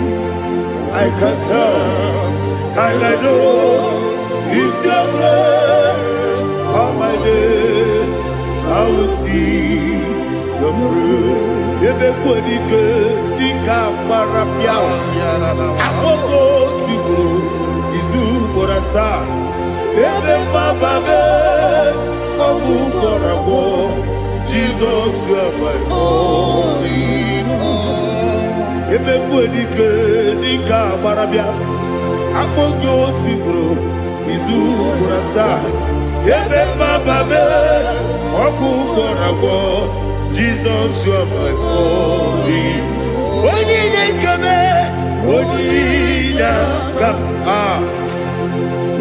I can tell, and I know it's your grace. All my day, I will see your grace. Ebe kwenike, nika marapia. Amoko tibu, izu borasa. Ebe mababe, obu korabo. Jesus, you are my only home. Ebe kwenike, nika marapia. Amoko tibu, izu borasa. Ebe mababe, obu korabo. Jesus, you are my only. When you come, Onina kam.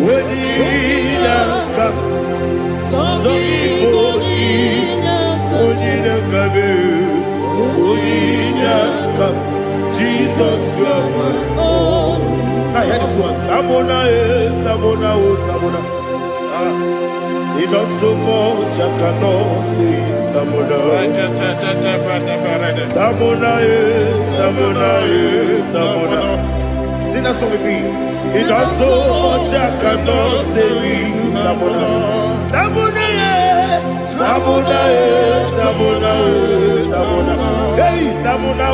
Onina kam. Onina kam. Onina kam. Jesus, you are my own. Now hear this one. Tamona, Tamona, Tamona. He does so much, I cannot say it. Tamona, Tamona, Tamona, Tamona. Sing that song with me. He does so much, I cannot say it. Tamona, Tamona, Tamona, Tamona, Tamona. Hey, Tamona,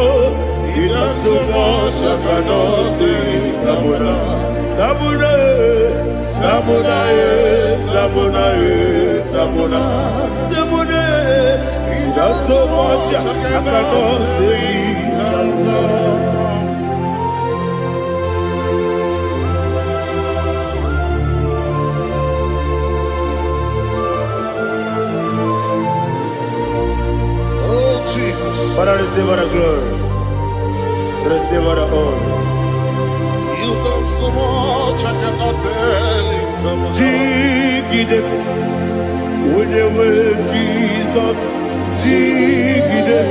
he does so much, I cannot say it. Tamona, Tamona, Tamona, Tamona, Tamona, Tamona. He does so much, I cannot say it. Tamona. Oh, Jesus. Father, receive all the glory. Receive all the honor. You've done so much, I cannot tell it. Jigide, when you were Jesus, Jigide,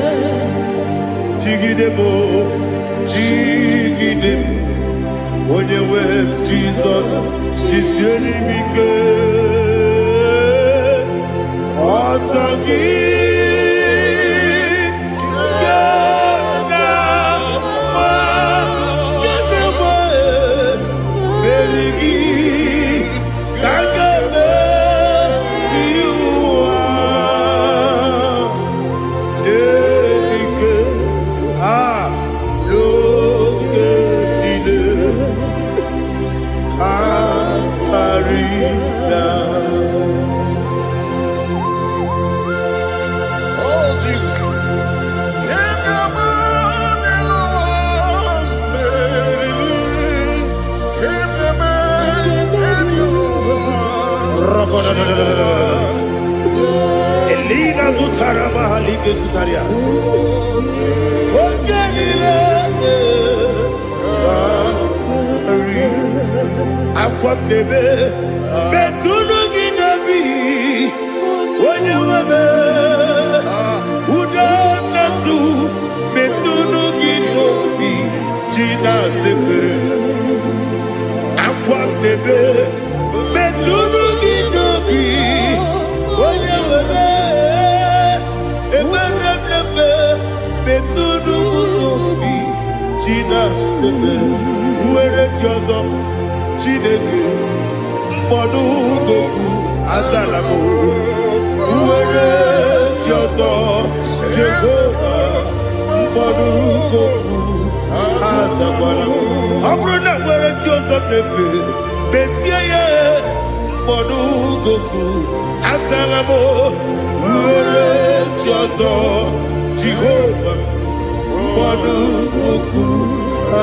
Jigide mo, Jigide, when you were Jesus, Jiseli Mike, Osagi. Elina Zutara Mahalike Zutaria. Aqua bebe, Betunu Ginabi, when you were Udanasu, Betunu Ginobi, Gina Zebe, Aqua bebe, Betunu Ginobi, when you were Betunu Ginobi, Gina Zebe, where it was up. Chineke mkpọdụ goku azalamo nwere chi ọzọ Jehova mkpọdụ goku azakwala ọ bụrụ na nwere chi ọzọ na-efe mesie ya mkpọdụ goku azalamo nwere chi ọzọ Jehova mkpọdụ goku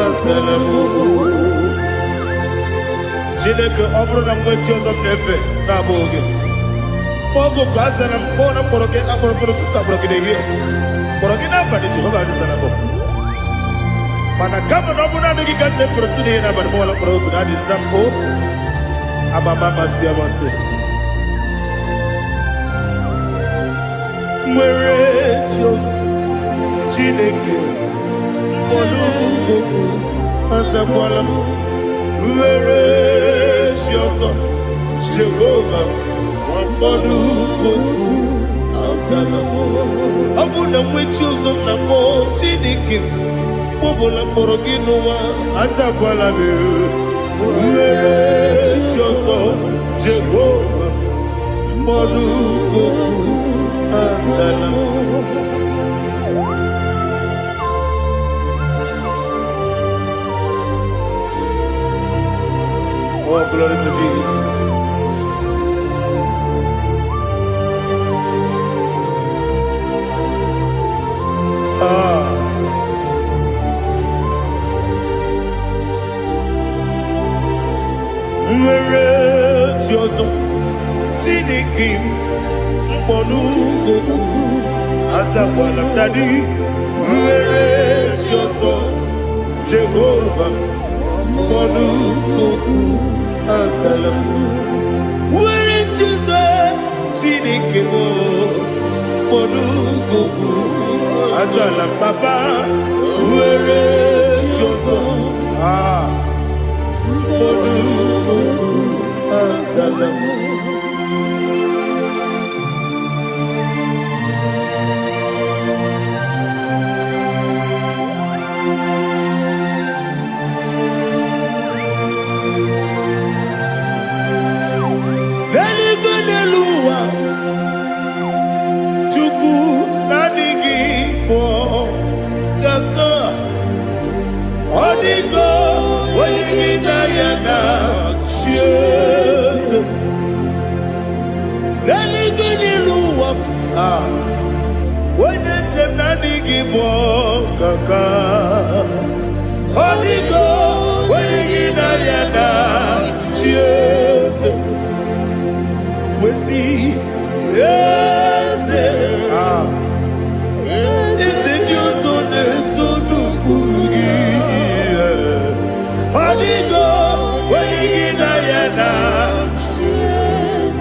azalamo. Chineke ọ bụrụ na mgbe chi ọzọ na-efe na-abụ oge ọgụ ka a zara mkpọ na mkpọrọ gị akpọrọ mkpọrọ tụtụ akpọrọ gị n'ehihie mkpọrọ gị n'abalị Jehova adịzara bụ mana kama na ọ bụrụ na adịghị ka nne fere tụ n'ihe n'abalị mọwala mkpọrọ ogu na adịza mpụ amama amasị amasị nwere chi ọzọ Chineke mkpọrọ ogu azakwala m nwere chi ọzọ Jehova mkpọrọ ogu azala m ọ bụ na nwe chi ọzọ na mbụ Chineke mkpọbụla mkpọrọ gị n'ụwa azakwala m nwere chi ọzọ Jehova mkpọrọ ogu azala m. Oh, glory to Jesus. Nwere chi ọzọ Chineke mkpọrọ ogu azakwala m. Daddy nwere chi ọzọ Jehovah, Monukoku Asalam. Where it is a Chinikimo, Monukoku Asalam, Papa, where it is Monukoku Asalam. Chuku nanigi po kaka onigo waligi na yana cheers nanigo niluwa wene sem nanigi po kaka onigo waligi na yana cheers we see yes is it your son sonu kugi onigo wenigi na yana yes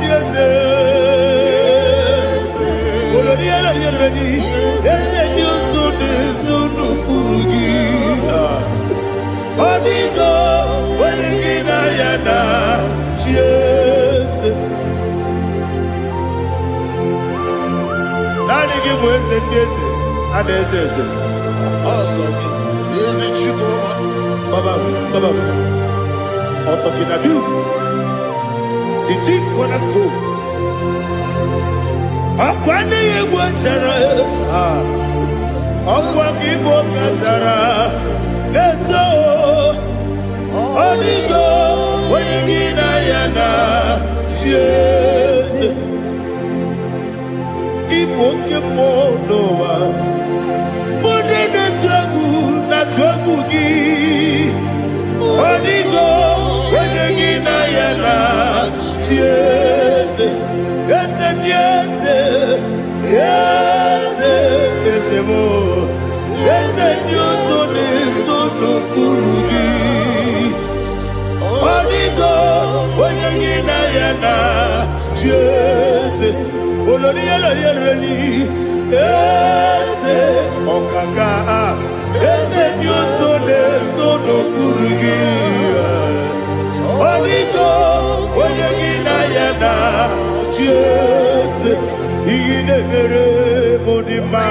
yes olori ala yerani yes your son sonu kugi onigo wenigi na yana yes Nani give us a yes, and this is it. Awesome. Is it IGBO? Baba, out of Inadu, the chief cornerstone. Akwani Ebuatara, Akwagibo Katara, Leto, Onigo, Wenigina Yana, yes. Ipokemonowa Modena Tagu na Tagugi Onigo Wenegina Yana Yes Yes Yes Yes Yes Mo Yes Yosone Sono Kurugi Onigo Wenegina Yana Yes Olori yerani ese okaka ese nyoso de sono kurugi Onigo oyegina yana jese igine mere modima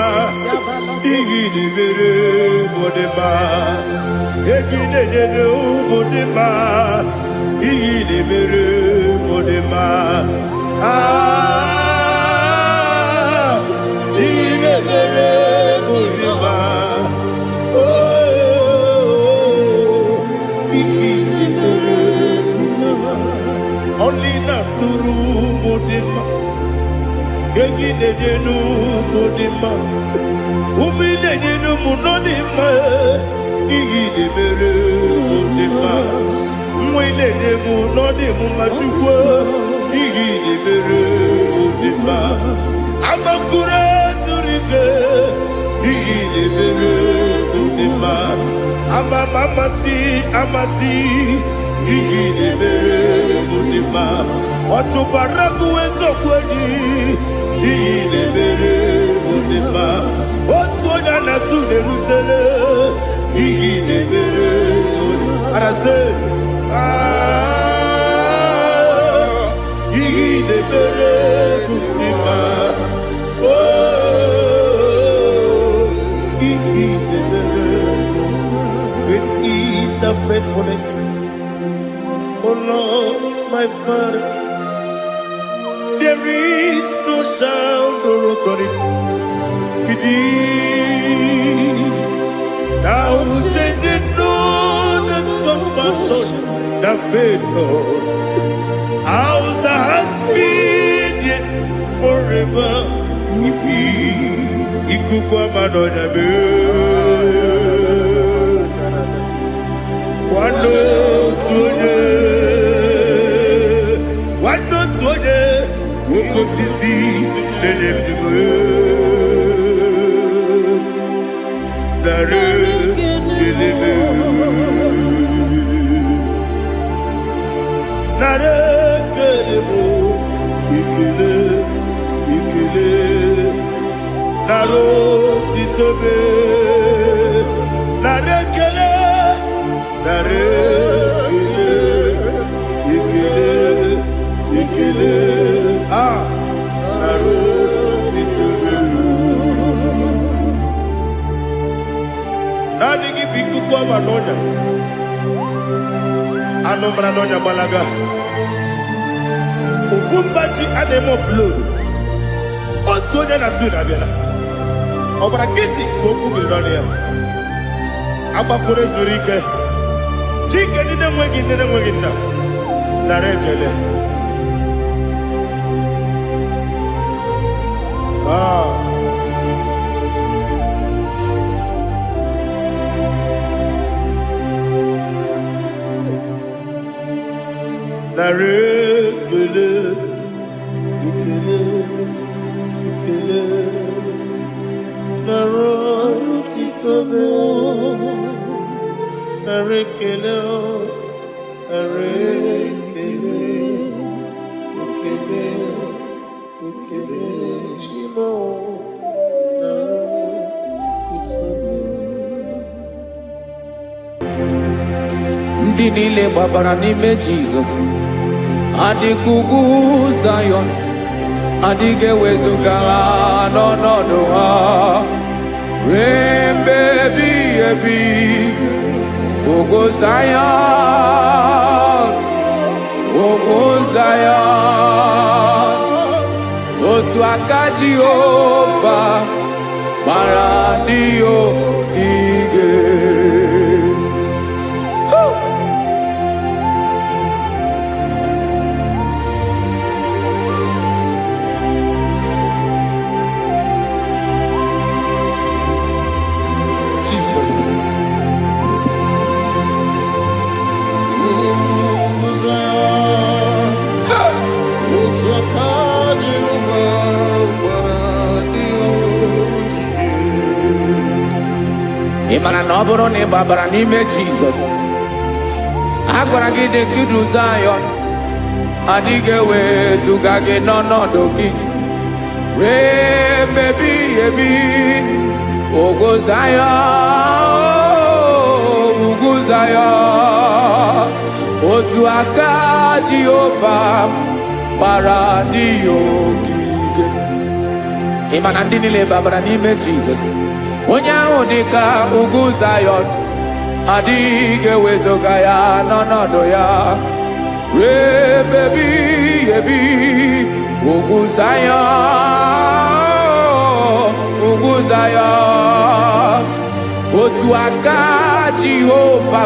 egine nene modima igine mere modima Only not Nuru Mudima, Yagine Mudima, Umine Munodima, Igide Mere Mudima, Mwine Munodimu Machua, Igide Mere Mudima, Amakura Zurike, Igide Mere Mudima, Amasi, Igide Mere Mudima, Otubaraku Ezokweni, Igide Mere Mudima, Otuona Nasude Rutele, Igide Mere Mudima, Arase, Igide Mere Mudima, Igide Mere Mudima, great is the faithfulness. Oh Lord, my Father, there is no sound or authority. Thou changed not that compassion, the faith, Lord. Ours that has been yet forever will be. Ikukwamanonabe. Wanotoye, Wokosisi, Lelem. Anomra nonya balaga. Ufumbaji anemo flood. Otonya na suna bela. Obra kiti koku bironia. Aba kore zurike. Chike nine mwegi na. Narekele. Narekele, ikele, narotitobe, narekele, ikele, shimo, narotitobe. Ndị niile gbabara n'ime Jizọs adịghị ugwu Zayọn, adịghị ewezuga ha n'ọnọdụ ha ruo mgbe ebighị ebi. Ugwu Zayọn, ugwu Zayọn, otu aka Jehova gbara ndị ogige. Ịmara na ọ bụrụ na ị gbabara n'ime Jizọs, a gwara gị dị ka Zayọn, adịghị ewezuga gị n'ọnọdụ gị ruo mgbe ebighị ebi. Ugwu Zayọn, ugwu Zayọn, otu aka Jehova gbara ndị ogige. Ịma na ndị niile gbabara n'ime Jizọs, onye ahụ dị ka ugwu Zayọn, adịghị ewezuga ya n'ọnọdụ ya ruo mgbe ebighị ebi. Ugwu Zayọn, ugwu Zayọn, otu aka Jehova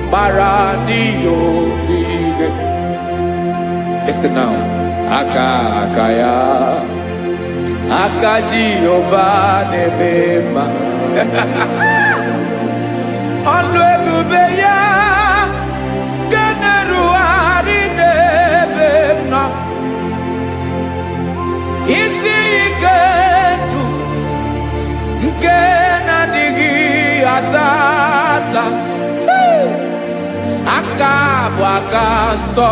gbara ndị ogige. Listen now, aka ya, aka Jehova na-eme mma. Ọlụ ebube ya ga na-erugharị n'ebe m nọ. Isi ike ndụ nke na-adịghị ata ata. Aka bụ aka nsọ,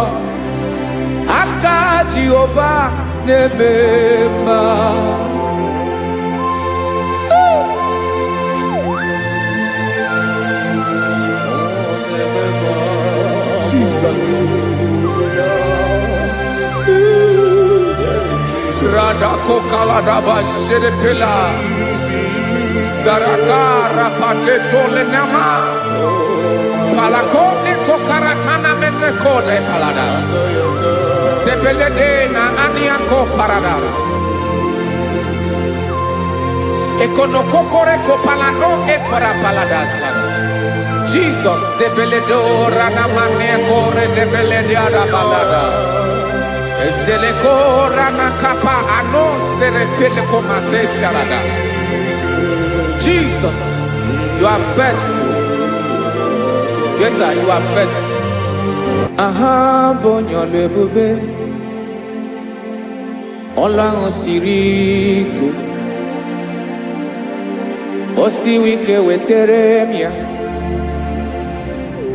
aka Jehova na-eme mma. Jesus. Radako kaladaba sherepela, zarakara patole nama, palakone kokaratana mene kode palada, sebelede na aniako parada, ekonokokore kopalano ekora paladasa. Jesus, sebeledora na mane kore debelediada balada. Ezelekora na kapa ano serepele komate sharada. Jesus, you are faithful. Yes, sir, you are faithful. Aha, bonyo lebube. Olang siriku. Osi wike weteremia.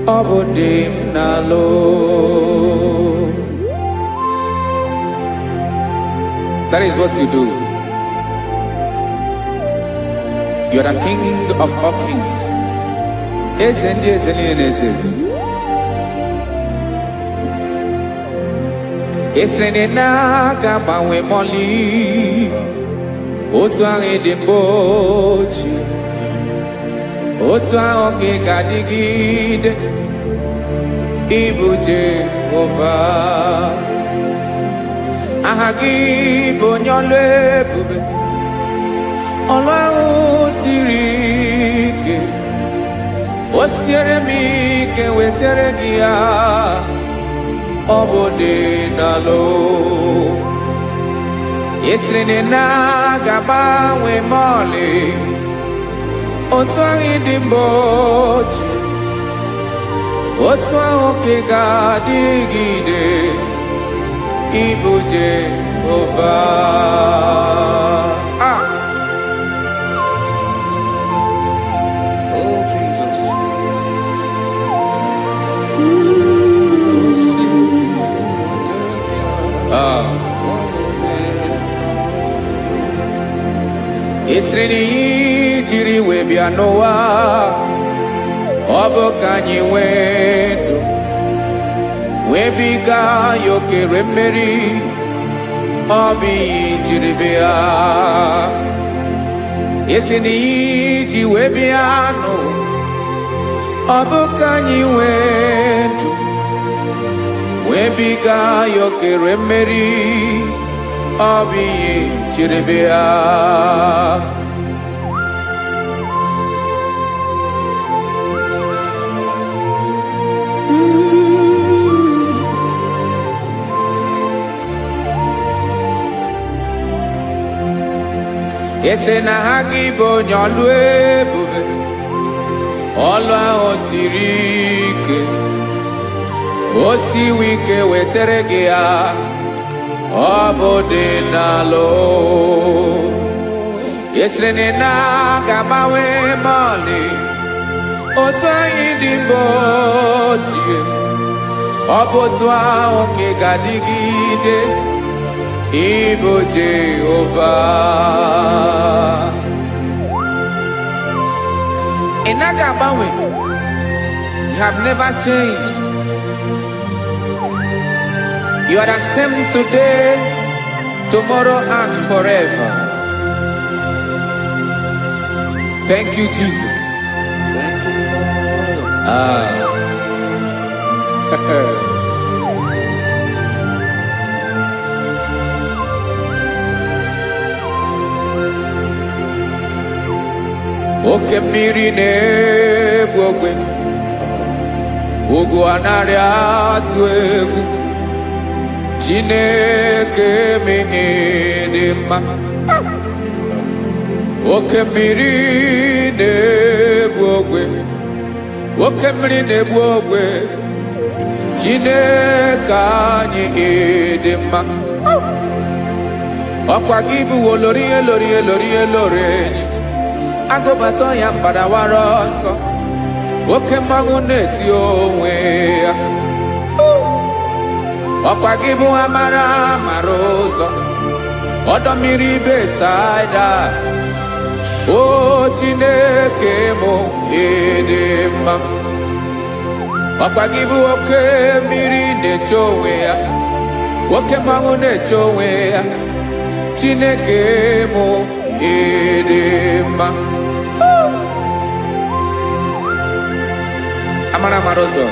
Obodim nalo. That is what you do. You are the King of all kings. Esrene na gabawe moli. Otuange de bochi. otu ahụ ka ị ga-adịgide ịbụ Jehova. Aha gị bụ onye ọlụ ebube, ọlụ ahụ siri ike. O siere m ike wetara gị ya, ọ bụ dị n'alụ. Esiri na ga-agbanwe m ọlị, otu ahụ dị mgbe ochie, otu ahụ ka ị ga-adịgide ịbụ Jehova. Oh, Jesus. Esiri na ihe jiri wee bịa n'ụwa, ọ bụ ka anyị nwee ndụ, wee biga ya okere mmeri. Ọ bụ ihe jiri bịa. Esi na ihe ji wee bịa nụ, ọ bụ ka anyị nwee ndụ, wee biga ya okere mmeri. Ọ bụ ihe jiri bịa. Ese na ha gị bụ onye ọlụ ebube, ọlụ ahụ siri ike. O siwe ike wetara gị ya, ọ bụ dị n'alụ. Esiri na ga-agbanwe m ọlị, otu anyị dị mgbe ochie, ọ bụ otu ahụ ka ị ga-adịgide ịbụ Jehova. Ị naghị agbanwe. You have never changed. You are the same today, tomorrow, and forever. Thank you, Jesus. Thank you, Lord. Oke mmiri na-egbu ogwe, ugwu anaghị atụ egwu. Chineke mee dị mma. Oke mmiri na-egbu ogwe, oke mmiri na-egbu ogwe. Chineke anyị dị mma. Ọkwa gị bụ olori elori elori elori enyi, agụbata ya mgbadawara ọsọ, oke mmanwụ na-eti onwe ya. Ọkwa gị bụ amara amara ụzọ, ọdọ mmiri Besaida. O Chineke mụ ịdị mma. Ọkwa gị bụ oke mmiri na-eche onwe ya, oke mmanwụ na-eche onwe ya. Chineke mụ ịdị mma. Amara amara ụzọ.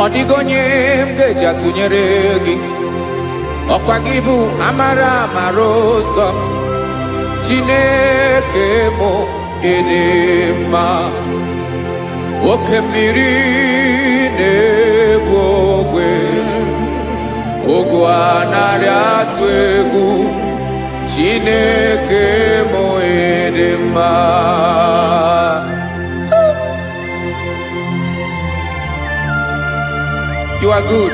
Ọ dịghị onye m ga-eji atụnyere gị. Ọkwa gị bụ amara amara ụzọ. Chineke mụ ịdị mma. Oke mmiri na-egbu ogwe, ogwu anaghị atụ egwu. Chineke mụ ịdị mma. You are good.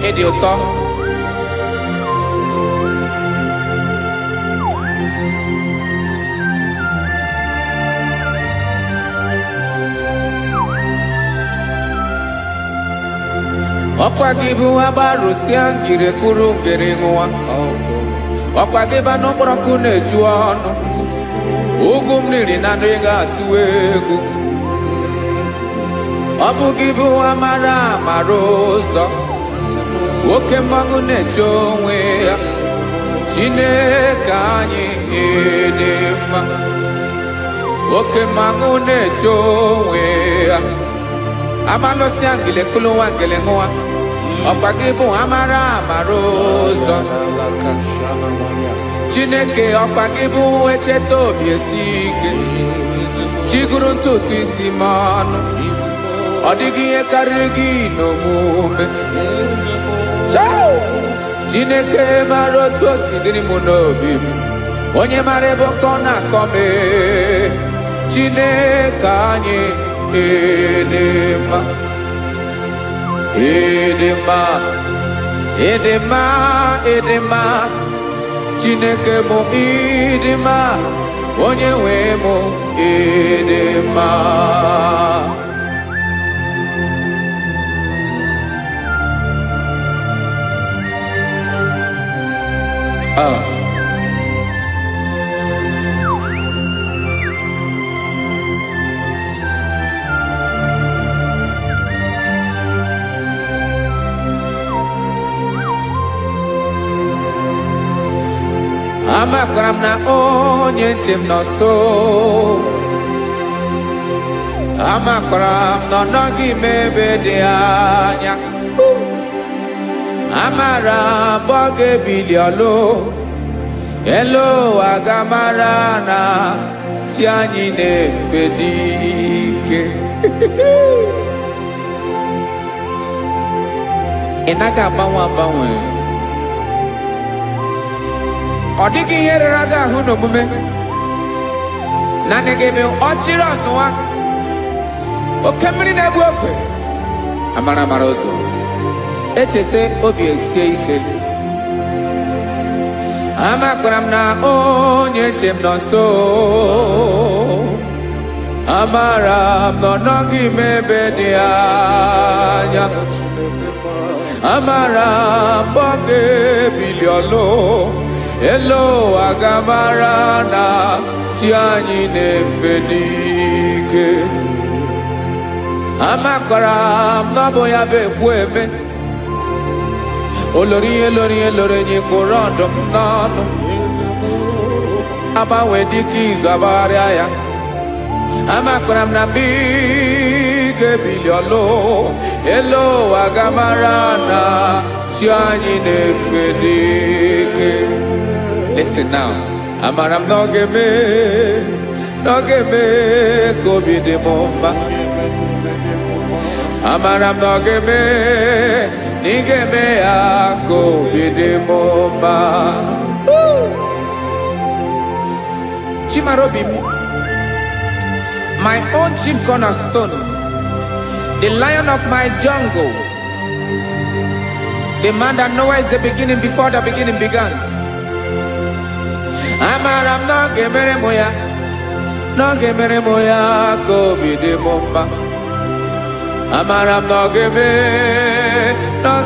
Ịdị ụtọ. Okwa gibu abarusi angire kuru ngere ngwa. Okwa giba no broku neju onu. Ugum niri na ndega tuwegu. Obu gibu amara marozo. Oke mmangu neju onwe ya. Chineke anyị dị mma. Oke mmangu neju onwe ya. Amalosi angile kulu wangele ngwa. Okwa gibu amara marozo. Chineke okwa gibu echeta obi esike. Chiguru ntutu isi mmanụ. Ọ dịghị ihe karịrị gị n'omume. Chineke mara otu o si dịrị m n'obi m. Onye mara ebe ọkọ na-akọ m. Chineke anyị dị mma. Ịdị mma, ịdị mma, ịdị mma. Chineke m ịdị mma. Onye nwe m ịdị mma. Amakaram na onye njem nọ so. Amakaram na ọ nọghị m ebe dị anya. Amara mbọ ga-ebili ọlụ. Elu agamara na chi anyị na-efe dị ike. Ị naghị agbanwe agbanwe. Ọ dịghị ihe rere gị ahụ n'omume. Naanị gị bụ ọchịrị ọzụwa. Oke mmiri na-egbu ogwe. Amara mara ụzọ. Echete obi esie ike. Amakaram na onye njem nọ nso. Amara m na ọ nọghị m ebe dị anya. Amara m ọ ga-ebili ọlụ. Elu agamara na chi anyị na-efe n'ike. Amakaram na ọ bụ ya bụ ekwu eme. Olori nye kwụrụ ọdụm n'ọnụ. Agbanwe dịka izu agbagharịa ya. Amakaram na mbi ga-ebili ọlụ. Elu agamara na chi anyị na-efe n'ike. Listen now. Amaram na ọ ga-eme ka obi dị m mma. Amaram na ọ ga-eme na ị ga-eme ya ka obi dị m mma. Chimarobi m, my own chief cornerstone, the lion of my jungle, the man that knows the beginning before the beginning began. Amaram na ọ ga-emere m ya, na ọ ga-emere m ya ka obi dị m mma. Amaram na ọ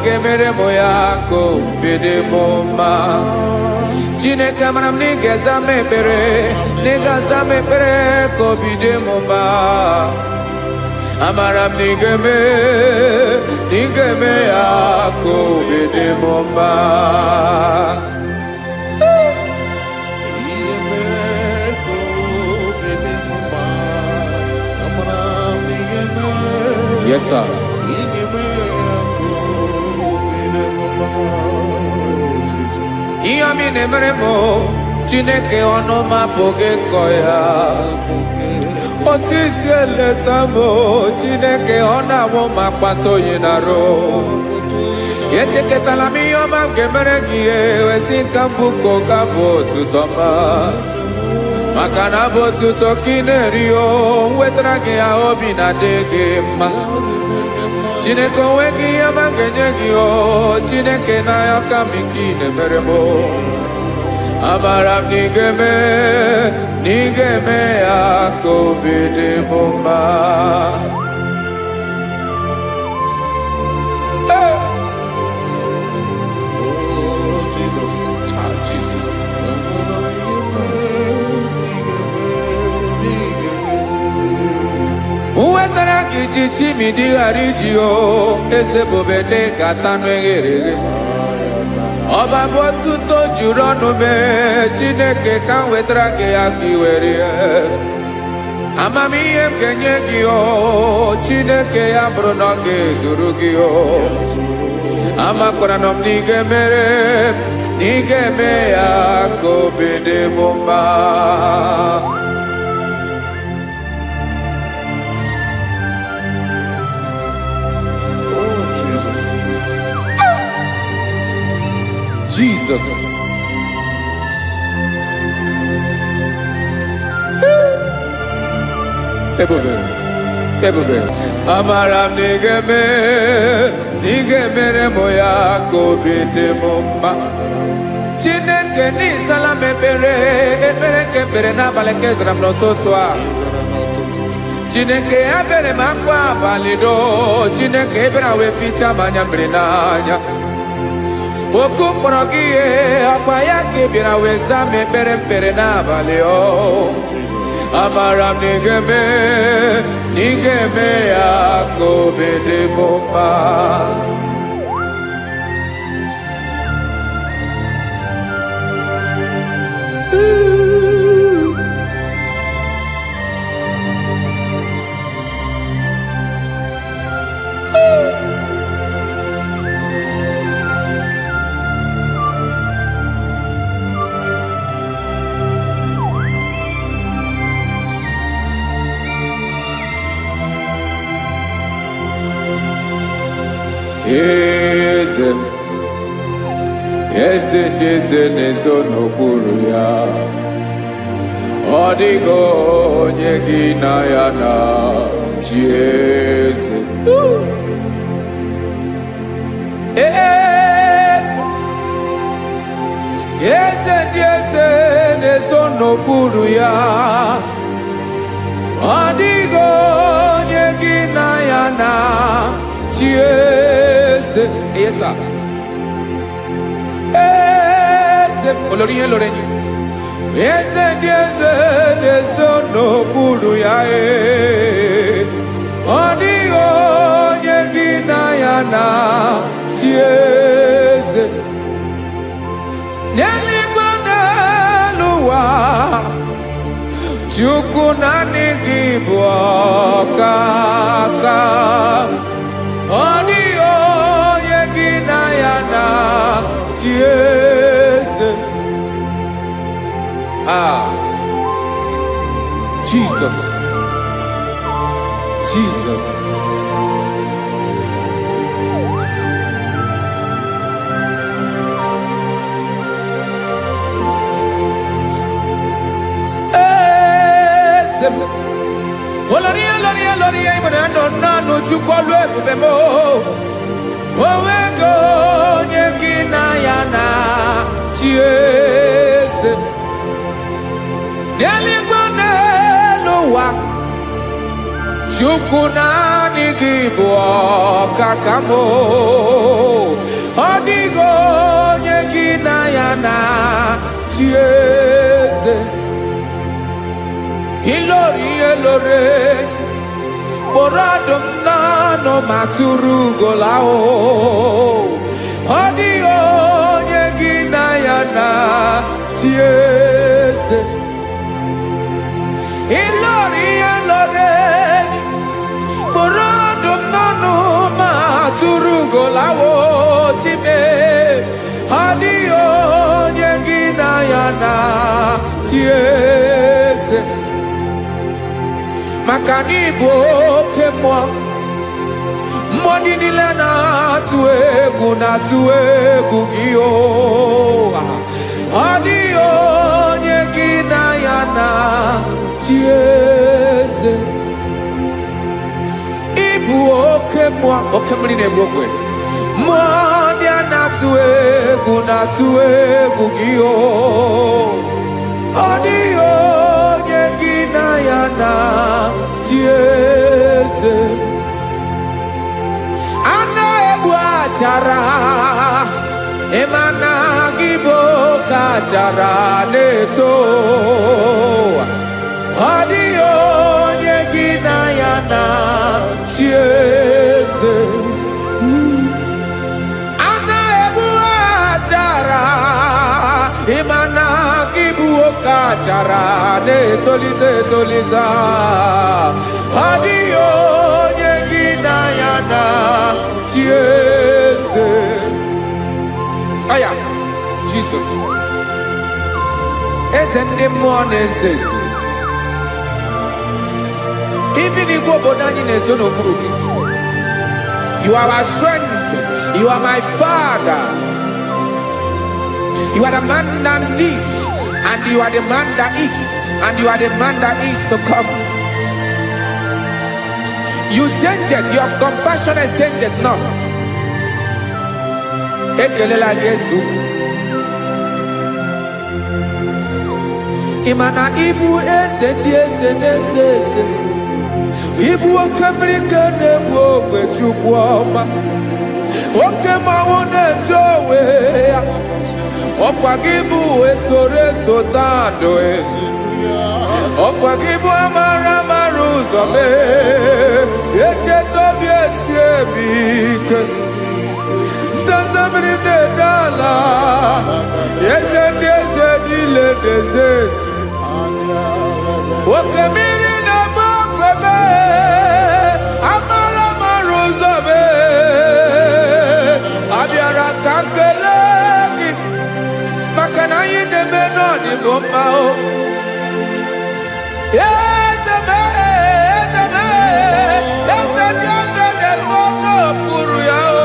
ga-emere m ya ka obi dị m mma. Chineke amaram na ị ga-aza m ekpere, na ị ga-aza m ekpere ka obi dị m mma. Amaram na ị ga-eme ya ka obi dị m mma. Yes, sir. Ihe mi na-emere m Chineke ọnụ m apụghị ịkọ ya. Otu isi eleta m Chineke ọ na-awụ m akpata oyi n'arụ. Echeketala m ihe ọma m ga-emere gị ewesi nka mbụ ka ọ ga-abụ otuto ma. Maka na abụ otuto ka ị na-eri o wetara gị ya obi na-adị gị mma. Chineke onwe gị ihe ọma ga-enye gị o Chineke n'anya ka m ike ị na-emere m. Amara m na ị ga-eme ya ka obi dị m mma. kpatara gị ji chi mi dịghara iji o eze bobede gata n'eghere ọba bụ otuto juru ọnụ mee Chineke ka m wetara gị ya ka i were amamihe m ga-enye gị o Chineke ya bụrụ na ọ ga-ezuru gị o amakwara na m na ị ga-emere na ị ga-eme ya ka obi dị m mma. Jesus. Ebube. Amara m n'ige mere mo ya ka obi dị m mma. Chineke n'ịzala m ekpere nke ekpere n'abalị nke zara m n'ụtụtụ a. Chineke ya bere m akwa abalị do. Chineke ebere wee fichaa m anya mmiri n'anya. Oku mkpọrọ gị ihe akwa ya ka ị bịara wee zaa m ekpere n'abalị o amara m na ị ga-eme ya ka obi dị m mma. Eze na-ezo n'okpuru ya ọ dịghị onye gị na ya na chi eze ndị eze na-ezo n'okpuru ya ọ dịghị onye gị na ya na chi eze. Yes, sir. Olórí yẹn lórí yẹn. Eze ndị eze na-ezo n'okpuru ya ọ dịghị onye gị na ya na chi eze. N'eluigwe n'elu ụwa Chukwu naanị gị bụ ọkaka ọ dịghị onye gị na ya na chi eze. Jesus. Olórí ibùdó nánú Chukwu ebube mo owego onye gị na ya na chi eze. N'eluigwe n'elu ụwa Chukwu naanị gị bụ ọkaka m ọ dịghị onye gị na ya na chi eze. Ilori kpọrọ ọdụm n'ọnụ ma tụrụ ugola ọ dịghị onye gị na ya na chi eze. Ilori kpọrọ ọdụm n'ọnụ ma tụrụ ugola time ọ dịghị onye gị na ya na chi eze. Maka na ị bụ oke mmụọ ndị niile na-atụ egwu gị ọ dịghị onye gị na ya na chi eze. Ị bụ oke mmụọ oke mmiri na-egbu ogwe mmụọ ndị a na-atụ egwu gị ọ dịghị onye gị na ya na chi eze. Ana egbu achara ịmana gị bụ ka achara na-eto ọ dịghị onye gị na ya na achara na-etolite etolite adịghị onye gị na ya na chi eze aya Jesus eze ndị mmụọ na-eze eze even igwe obodo anyị na-ezo n'okpuru gị. You are our strength. You are my Father. You are the man that lives, and you are the man that is, and you are the man that is to come. You change it. Your compassion and change it not. Ekelela Yesu. Imana ibu ese di ese nese ese. Ibu okamrika nebu okwechukwoma. Okemawone towe. Okwagibu esore sotando Okwagibu amara maruzome Eche tobi esiebike Ntantamiri nedala Yeze ndeze dile dezezi Okemiri na mokwebe Amara maruzome Abiara kankelegi Makana yine menoni gomao Yezeme Yeze nezono puru yao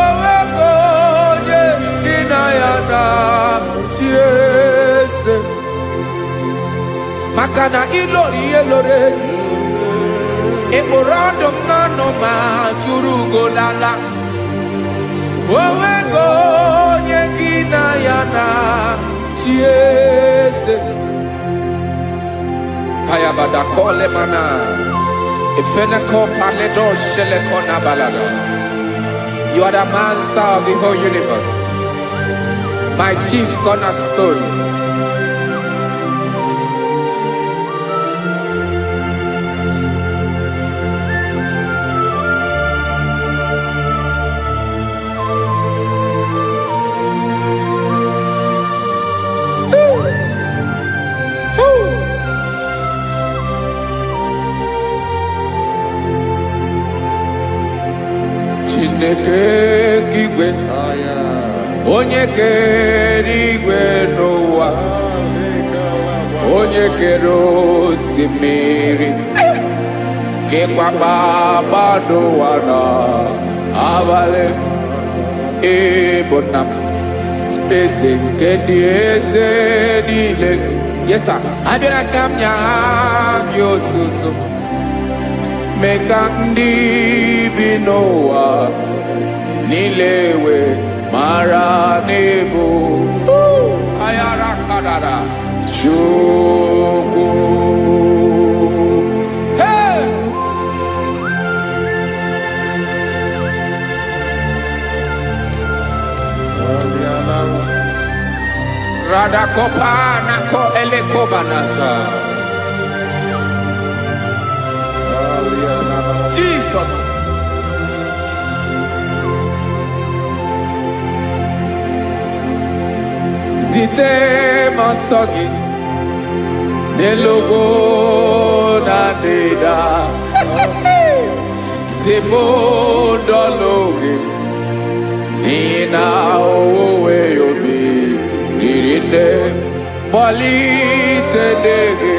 Owego nye inayana chiese Makana ilori elore Eborado nano ma turugo lala Owego nye ginayana chiese Kayabada kole mana Ifeneko paledo sheleko na balada. You are the master of the whole universe, my chief cornerstone. Chineke kigwe onye kere igwe n'ụwa, onye kere osimiri kekwa kpakpando ụwa n'abalị, ịbụ nna m, eze nke ndị eze niile. Yes sir, abịara ka m nye gị otuto, mee ka ndị bi n'ụwa niile wee mara n'ebu ayara kadara Chukwu. Hey! Radakopa nako elekobanasa. Jesus. Zite masogi nelogo na deda zebo dologe nina owe yobi nirinde polite dege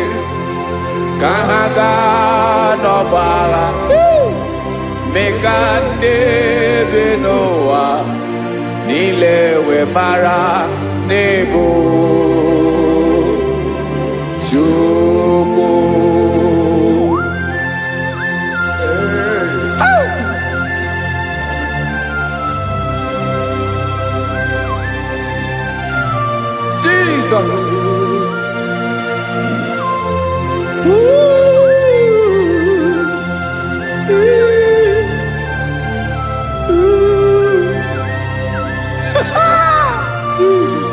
kahaga nobala mekande benoa nilewe mara nebo Chukwu. Jesus. Jesus.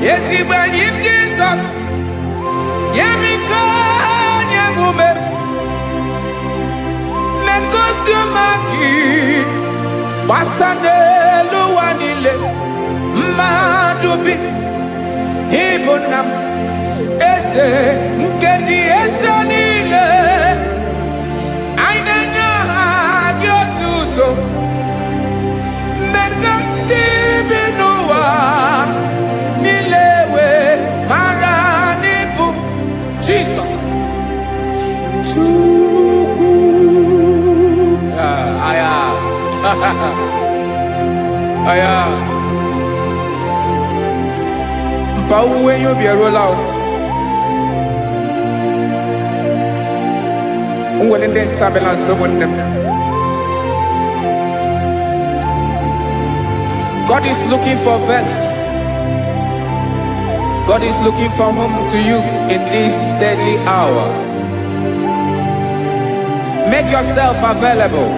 Yes, he when him Jesus. Yeah, me can, yeah, woman. Siomaki Basanelu Wanile Madubi Ibonam Ese Nkedi Ese Nile Ainanya Gyotuto Mekandi Binoa Nilewe Maranibu Jesus Chuku Aya Aya Mpauwe yo bierolao Unwelende sabela someone. God is looking for vessels. God is looking for whom to use in this deadly hour. Make yourself available.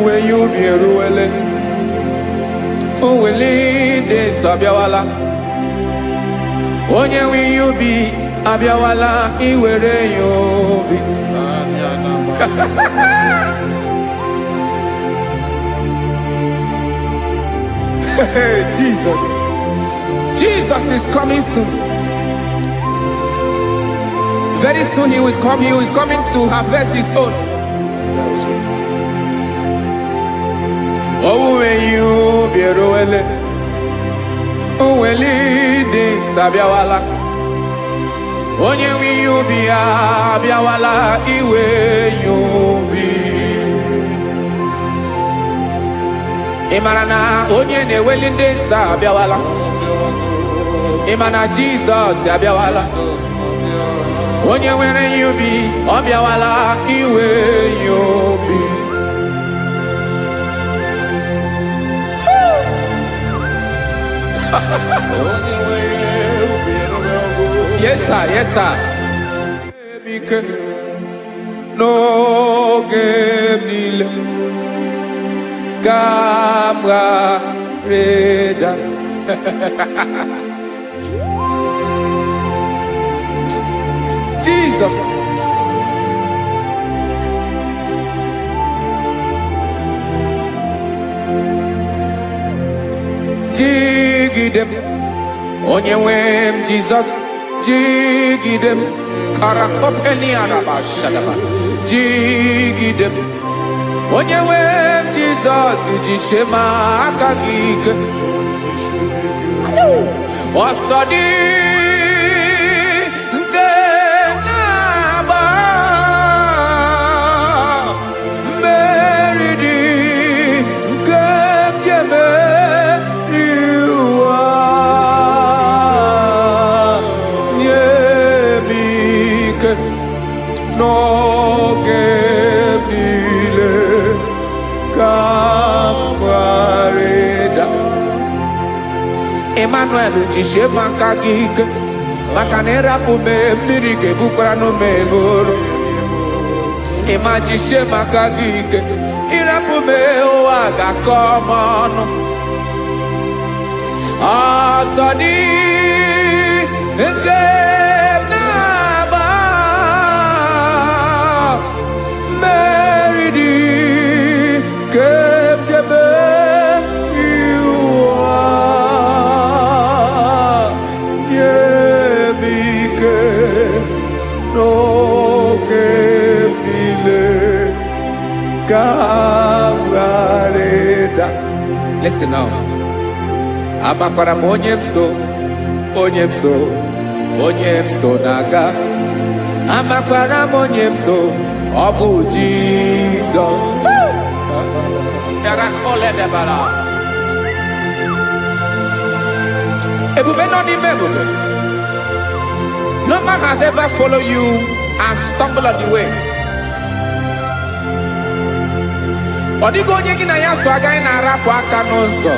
When you be ruele, oh, we lead the Sabiawala. Onye wi you be Abiawala, iwere you be. Jesus. Jesus is coming soon. Very soon he will come. He is coming to harvest his own. Oh, when you be ruele, oh, when leading Sabiawala. Onye wi you be Abiawala, iwe you be. Imarana onye ne welinde Sabiawala. Imana Jesus Sabiawala. Onye were you be Abiawala, iwe you be. Yes sir, yes sir. No game Camera Reda. Jesus. Jigidem Onyewem Jesus Jigidem Karakopeni Arabashadaba Jigidem Onyewem Jesus Jishema Akagik Osodi Ngenaba Meridi Ngemjeme No gebile kapareda Emmanuel jishe makagike makanera pume mirike bukrano meboro Ema jishe makagike irapume oaga komono Asadi Listen now. Amakwara onyemso naga. Amakwara onyemso obu Jesus. Yarakole debala. Ebube no ni mebube. No man has ever followed you and stumbled on the way. Odigo onye gị na ya so agaghị na-arapụ aka n'ụzọ.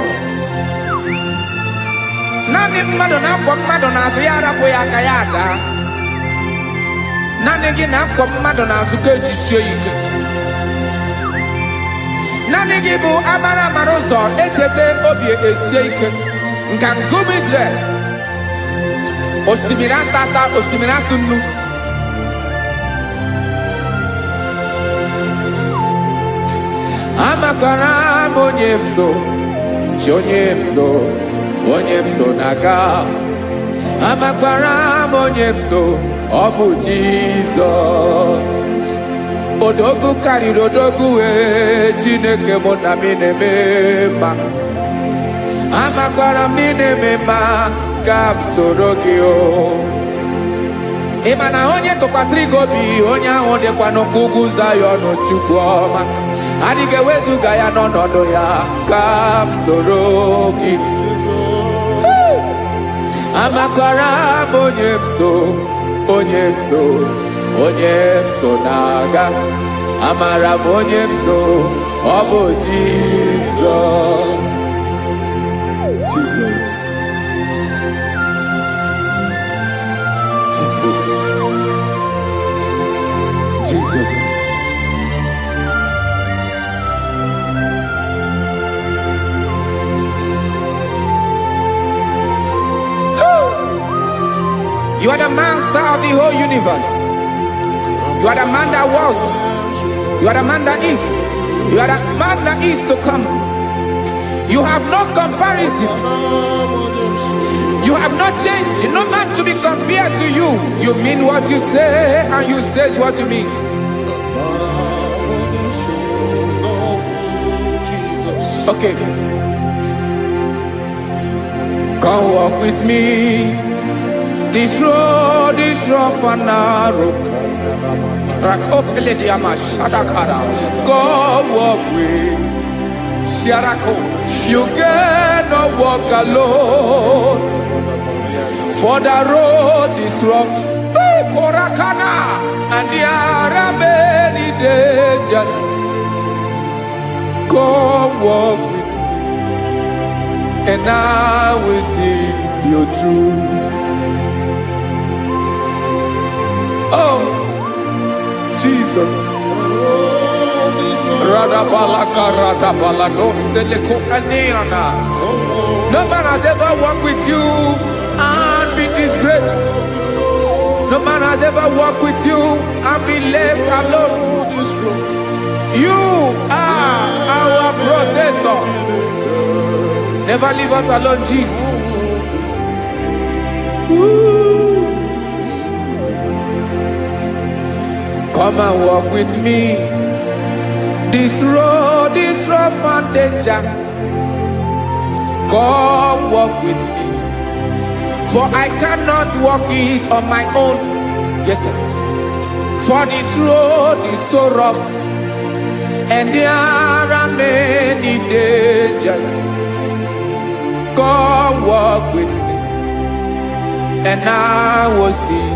Naanị mmadụ na-akwọ mmadụ n'azụ ya arapụ ya aka ya ada. Naanị gị na-akwọ mmadụ n'azụ ka ejisie ike. Naanị gị bụ amara ụzọ echete obi esie ike. Nka ngụm Israel. osimiri atata osimiri atụnụ amakwara m onye m so chi onye m so na-aga amakwara m onye m so ọ bụ Jizọs odogwu karịrị odogwu wee Chineke mụ na m na-eme mma amakwara m na-eme mma ka m soro gị o ị ma na onye tụkwasịrị gị obi onye ahụ dịkwa n'ugwu Zayọn Chukwu ọma adịghị ewezuga ya n'ọnọdụ ya ka m soro gị amakwara m onye m so na-aga amara m onye m so ọ bụ Jizọs Jesus. You are the master of the whole universe. You are the man that was. You are the man that is. You are the man that is to come. You have no comparison. You have not changed. No man to be compared to you. You mean what you say and you say what you mean. Okay. Come walk with me. This road is rough and narrow. Come walk with Sharako. You cannot walk alone. For the road is rough. Korakana. And there are many dangers. Come walk with me. And I will see you through. Oh, Jesus. No man has ever walked with you and been disgraced. No man has ever walked with you and been left alone. You are our protector. Never leave us alone, Jesus. Ooh. Come and walk with me. This road is rough and danger. Come walk with me. For I cannot walk it on my own. Yes, sir. For this road is so rough. And there are many dangers. Come walk with me. And I will see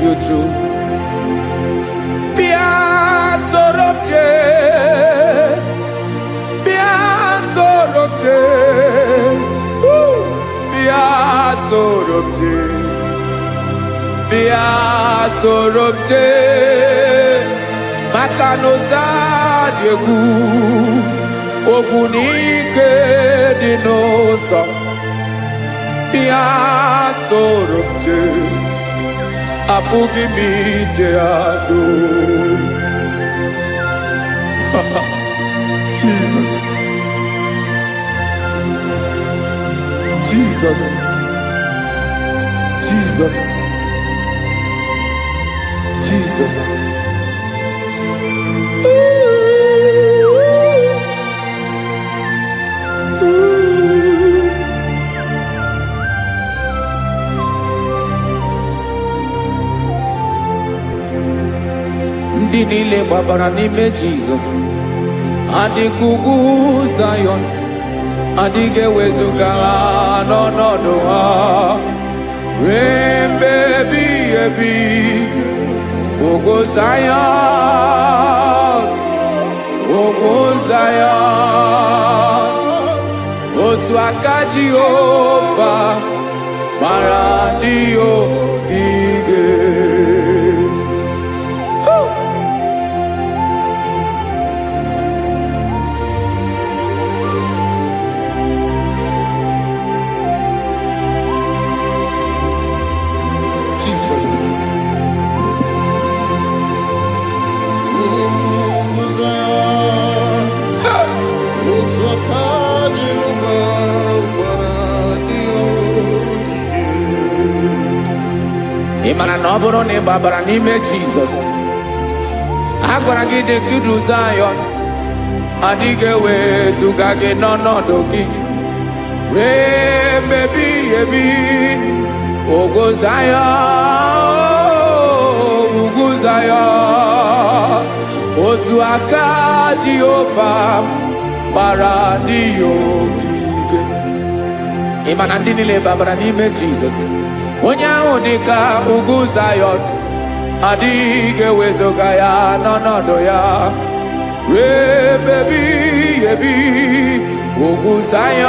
you through. Sorobje Makanoza Diegu Ogunike Dinosa Bia Sorobje Apugi Mijeado Jesus. Ndị niile gbabara n'ime Jizọs adịghị ugwu Zayọn adịghị ewezuga ha n'ọnọdụ ha ruo mgbe ebighị ebi. Ugwu Zayọn otu aka Jehova mara ndị ogige. Imana na ọ bụrụ na ị gbabara n'ime Jizọs, a gwara gị dị kudu Zion, adịghị ewezuga gị n'ọnọdụ gị ruo ebighị ebi. Ugwu Zion, ugwu Zion, otu aka Jehova gbara ndị ya ogige. Ịma na ndị niile babara n'ime Jizọs, onye ahụ dị ka ugwu Zion, adịghị ewezuga ya n'ọnọdụ ya ruo ebighị ebi. Ugwu Zion,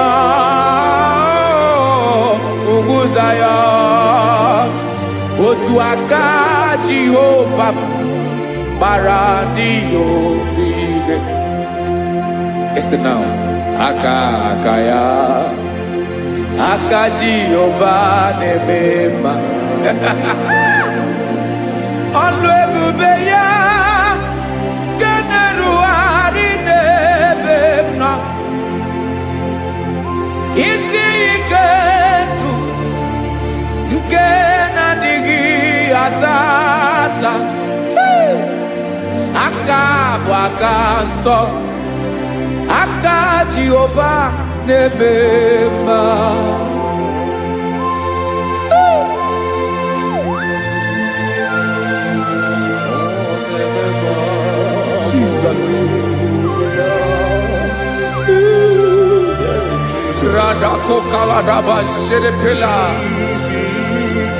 ugwu Zion, otu aka Jehova gbara ndị ya ogige. Listen now, aka ya, aka Jehova na-eme mma. Ọlụ ebube ya ga-erugharị n'ebe m nọ. Isi ike ndụ nke na-adịghị ata ata, aka bụ aka nsọ, aka Jehova na-eme mma. Jesus. Radako kaladaba sherepela,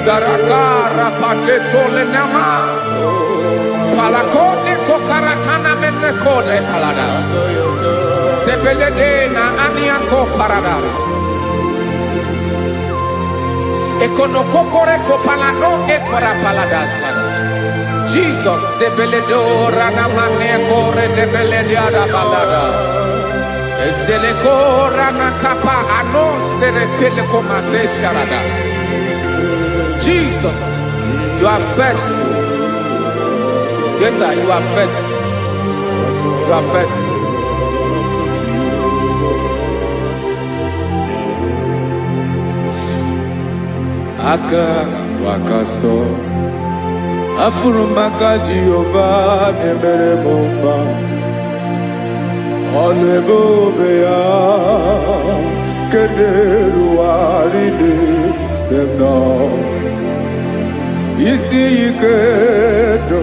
zarakara patole nama, palakone kokaratana menekode palada, sepelede na anianko parada, ekono kokore kopalano ekora paladasa. Jesus, sebeledora na mane kore debelediada balada. Ezelekora na kapa ano serepele komate sharada. Jesus, you are faithful. Yes, sir, you are faithful. You are faithful. Aka wakaso. Afuru maka Jehova na-emere m mma. Ọlụ ebube ya nke na-erugharị n'ebe m nọ. Isi ike ndụ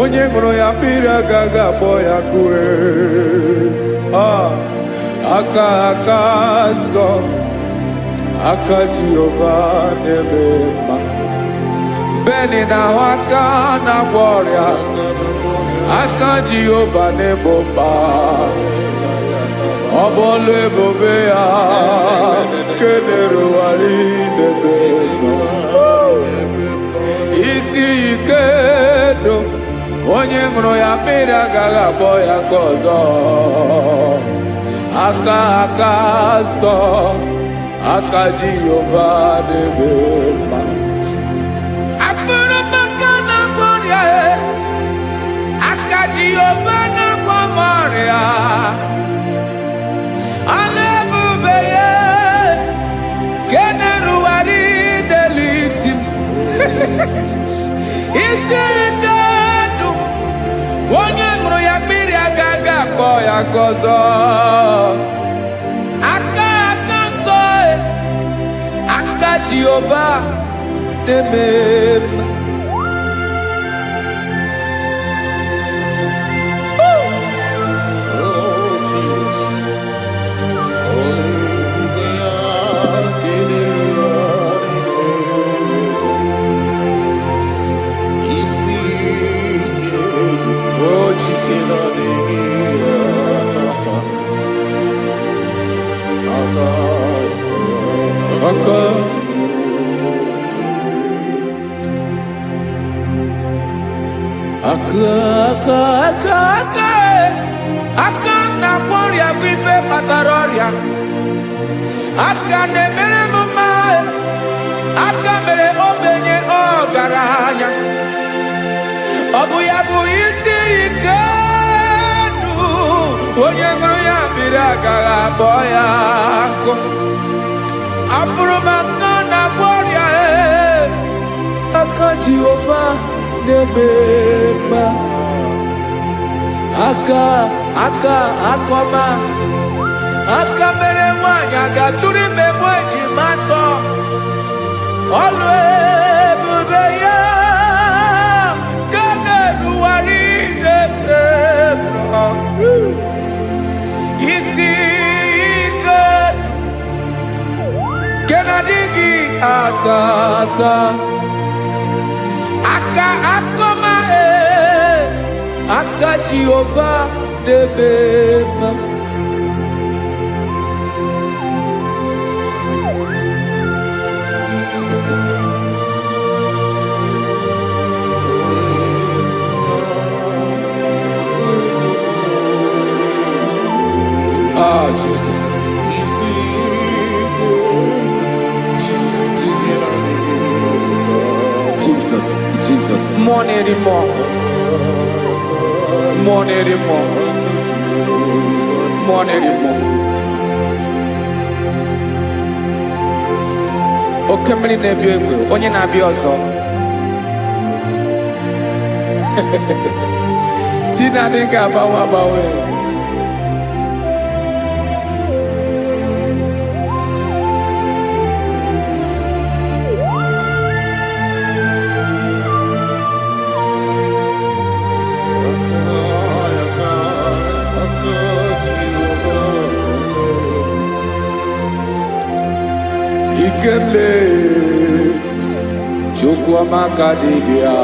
onye ṅụrụ ya mmiri agaghị akpọ ya kue. Aka nsọ, aka Jehova na-eme mma. Beni na aka na-agwọ ọrịa, aka Jehova na-ebo mba. Ọ bụ ọlụ ebube ya nke na-erugharị n'ebe nọ. Isi ike ndụ onye ṅụrụ ya mmiri agaghị akpọ ya nke ọzọ. Aka nsọ, aka Jehova na-eme mma. Jehova na-agwọ m ọrịa, ọlụ ebube ya nke na-erugharị n'elu isi m. Isi ike ndụ onye ṅụrụ ya mmiri agaghị akpọ ya nke ọzọ. Aka nsọ, aka Jehova na-eme mma. Aka na-agwọ ọrịa bụ ife kpatara ọrịa. Aka na-emere m mma. Aka mere ogbenye ọgaranya. Ọ bụ ya bụ isi ike ndụ onye ṅụrụ ya mmiri agaghị akpọ ya nkụ. Afụrụ m aka na-agwọ ọrịa, aka debema aka akoma aka mere nwanya gaturi memo ejimato olu ebube ya kaneruwari debema isi ike kenadigi atata aka akoma aka Jehovah debema Jesus. Jesus. More anymore. Okay, many nebi onye na bi ozo. Tina dinga bawe. Ikemle chukwa makadibia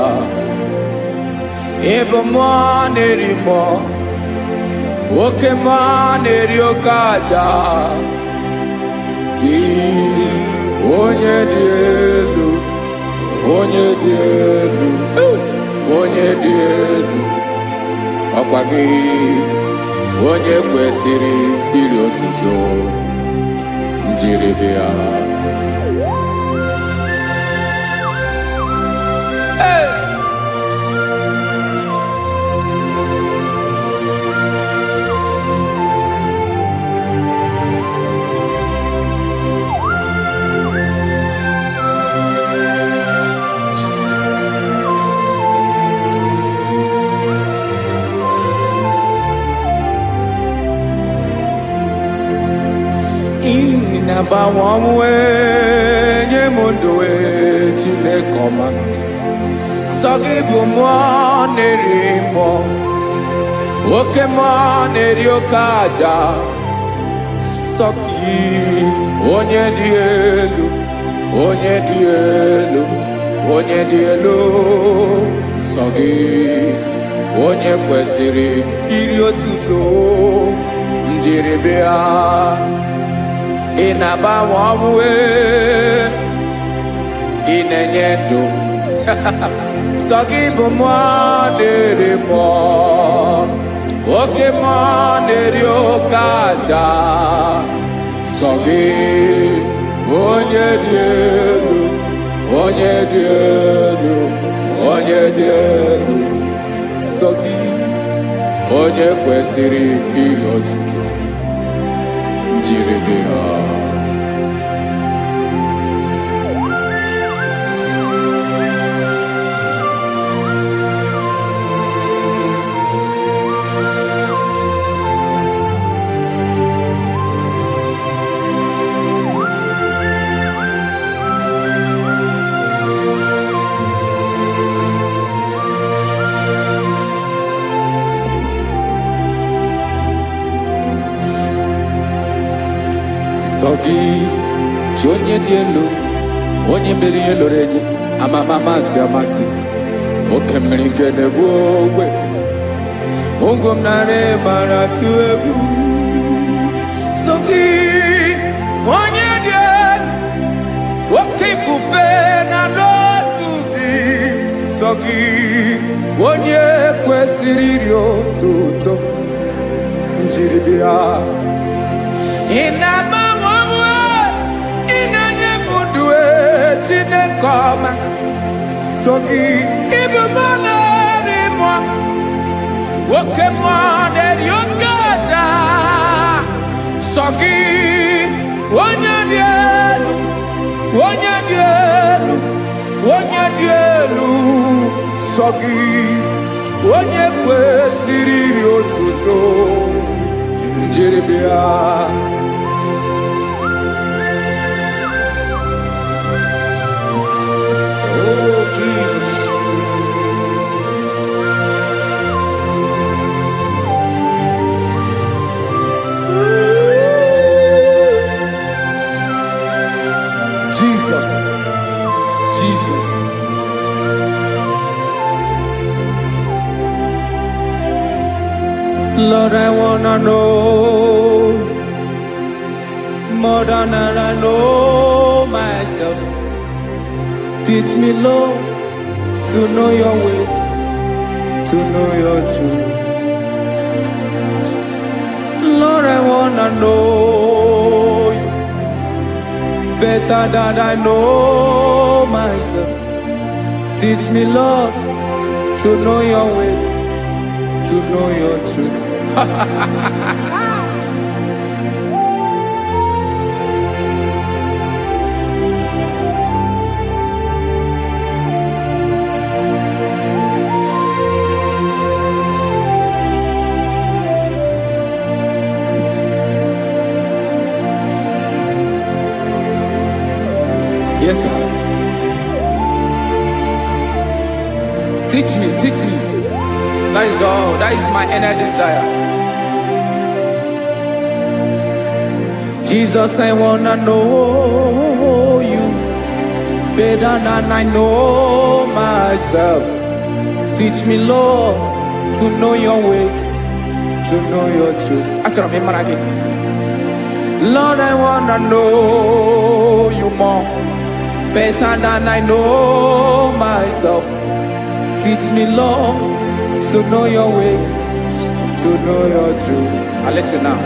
ebo mwanerimo oke mwaneriokaja ki onye dielu ọkwa gị onye kwesịrị iri otuto njiribia Inabawamwe nyemundowe chilekoma Sogibu mwanerimo Oke mwaneriokaja Soki onye dielu Sogi onye kwesịrị iri otuto njiribia Inabawamwe inenyedo Sogibu mwanerimo Oke mwaneriokaja Sogi onye dielu Sogi onye kwesịrị iri otuto njiribia Sogi onye dielu onye mere ihe loro enyi amasi oke mere ike na-egbu ogbe ogwom narị mara tụ egwu Sogi onye dielu oke ifufe na n'otu gị Sogi onye kwesịrị iri otuto njiribia Inabawamwe inanyemudwe tinekoma Sogi ibu mwanerimo Oke mwaneriokaja Sogi onye dielu nsọ gị onye kwesịrị iri otuto njeribịa. Oh, Jesus. Jesus, Jesus. Lord, I wanna know more than I know myself. Teach me, Lord, to know your ways, to know your truth. Lord, I wanna know you better than I know myself. Teach me, Lord, to know your ways, to know your truth. Yes, sir. Teach me, teach me. That is all. That is my inner desire. Jesus, I wanna know you better than I know myself. Teach me, Lord, to know your ways, to know your truth. Lord, I wanna know you more better than I know myself. Teach me, Lord, to know your ways, to know your truth. Now listen now.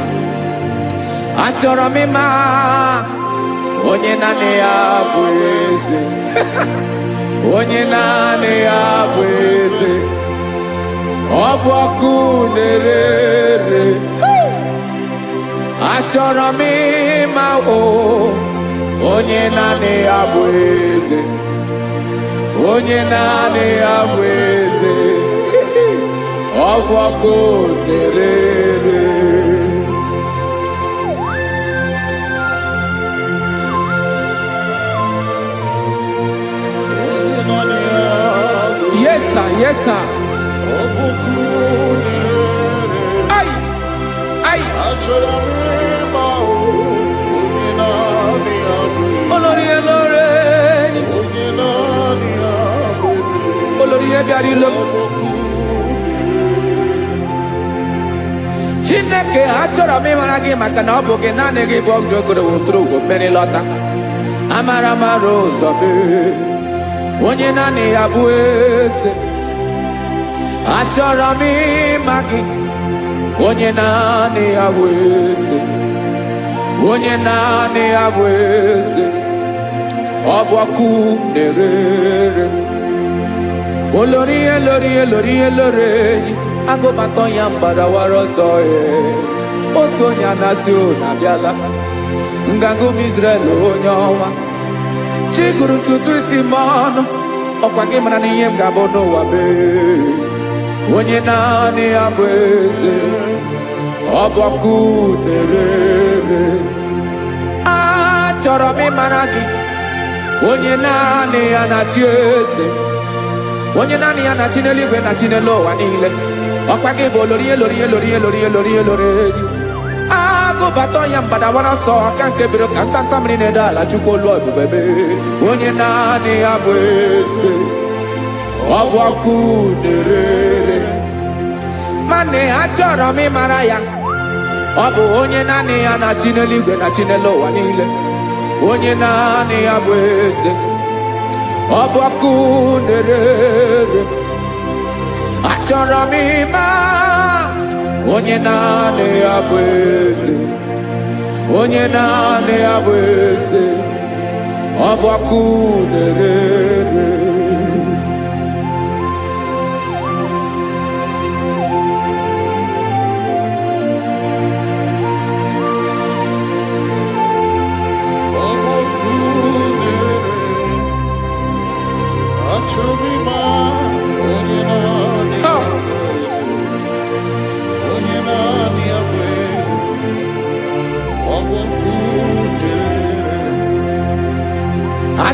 Achọrọ m ịma onye naanị ya bụ eze. Onye naanị ya bụ eze. Ọ bụ ọkụ na-ere. Achọrọ m ịma onye naanị ya bụ eze. Onye naanị ya bụ eze. Ọ bụ ọkụ na-ere. Yes, sir. Yes, sir. Ay, ay. Olórí Olórí. Olórí ebiari lo. Chineke achọrọ m ịmara gị maka na ọ bụ gị naanị gị bụ ọgụ ogoro wotoro ugwo mmeri lọta. Amara mara ụzọ mee. Onye naanị ya bụ eze. Achọrọ m ịma gị. Onye naanị ya bụ eze. Onye naanị ya bụ eze. Ọ bụ ọkụ na-ere. Olórí Olórí Olórí Olórí. Agụbatọ ya mgbadawara ọsọ ya. Otu onye anasị unu abịala. Nganga ụmụ Izrel onye ọnwa. Chiguru ntutu isi m ọnụ. Ọkwa gị mara na ihe m ga-abụ n'ụwa mee. Onye naanị ya bụ eze. Ọ bụ ọkụ na-ere. Achọrọ m ịmara gị. Onye naanị ya na-achị eze. Onye naanị ya na-achị n'eluigwe na-achị n'elu ụwa niile. Ọkwa gị bụ Olórí Olórí Olórí Olórí Olórí Olórí. Agụbatọ ya mgbadawara ọsọ aka nke biro ka ntanta mmiri na-ede ala Chukwu olu ebube mee. Onye naanị ya bụ eze. Ọ bụ ọkụ na-ere. Mane achọrọ m ịmara ya. Ọ bụ onye naanị ya na-achị n'eluigwe na-achị n'elu ụwa niile. Onye naanị ya bụ eze. Ọ bụ ọkụ na-ere. Achọrọ m ịma onye naanị ya bụ eze. Onye naanị ya bụ eze. Ọ bụ ọkụ na-ere. Achọrọ m ịma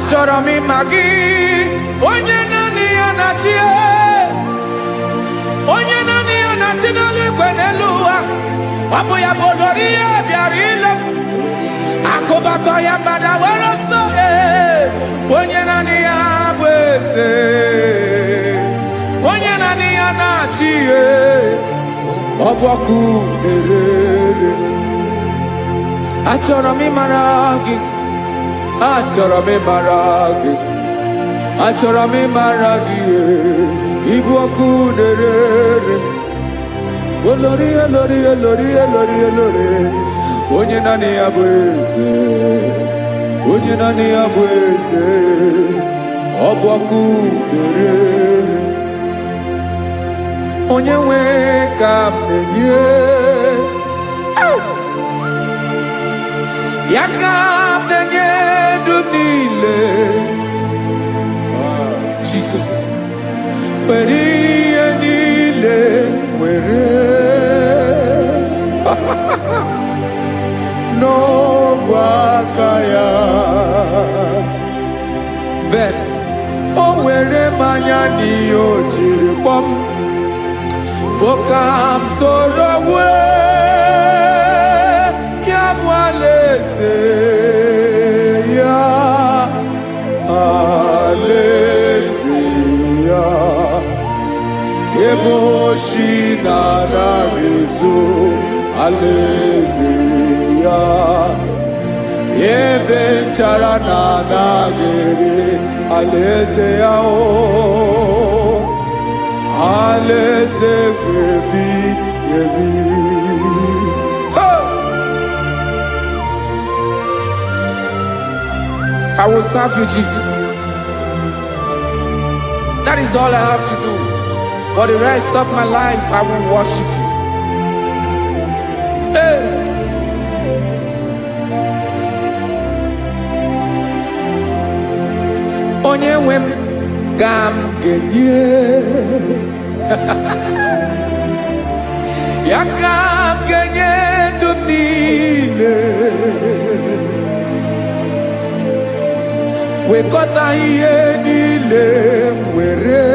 achọrọ m ịma gị, onye naanị ya na-achị, onye naanị ya na-achị n'eluigwe n'elu ụwa. Ọ bụ ya bụ olori ihe bịara ile m, akụbatọ ya mgbada were ọsọ. Onye naanị ya bụ eze, onye naanị ya na-achị ihe. Ọ bụ ọkụ na-ere. Achọrọ m ịmara gị, achọrọ m ịmara gị, achọrọ m ịmara gị. Ịbụ ọkụ na-ere. Olori, olori, olori, olori, olori. Onye naanị ya bụ eze, onye naanị ya bụ eze. Ọ bụ ọkụ na-ere. Onye nwe ka m na-enye, ya ka m na-enye ndụ niile. Jesus, were ihe niile were n'ọbụ aka ya. Ben, o were mmanya n'ihe o jiri kpọm, bụ ka m soro wee ya bụ alaeze ya, alaeze ya. Ebe oshi na-anaghị ezo, alaeze ya. Ebe nchara na-anaghị ere, alaeze ya. Alaeze ebi ebi. I will serve you, Jesus. That is all I have to do. For the rest of my life, I will worship you. Hey. Onye nwe m ka m ga-enye, ya ka m ga-enye ndụ m niile. Wekọta ihe niile m were,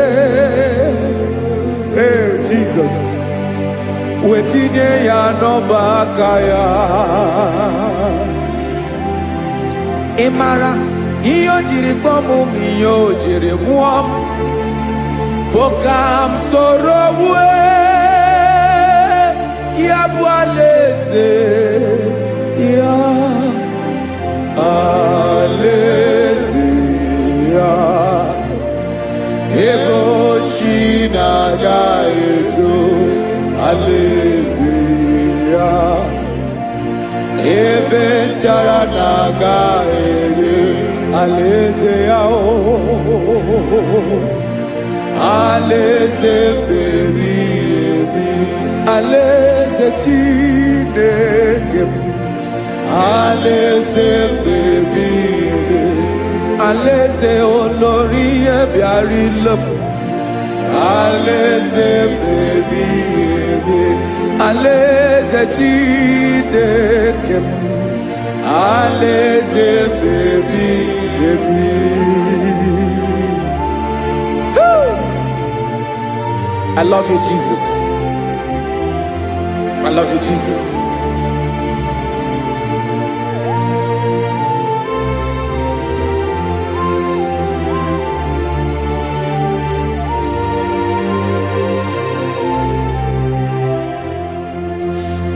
Jesus, wetinye ya n'ọba aka ya. Ị mara ihe o jiri kpọọ m, ihe o jiri mụọ m, bụ ka m soro wee ya bụ alaeze ya, alaeze ya. Ebe oshi na-agaghị ezo, alaeze ya. Ebe nchara na-agaghị ere, alaeze ya. Alaeze ebi ebi, alaeze Chineke m. Alaeze ebi ebi, alaeze olori ihe bịara ile m. Alaeze ebi ebi, alaeze Chineke m. Alaeze ebi ebi. I love you, Jesus. I love you, Jesus.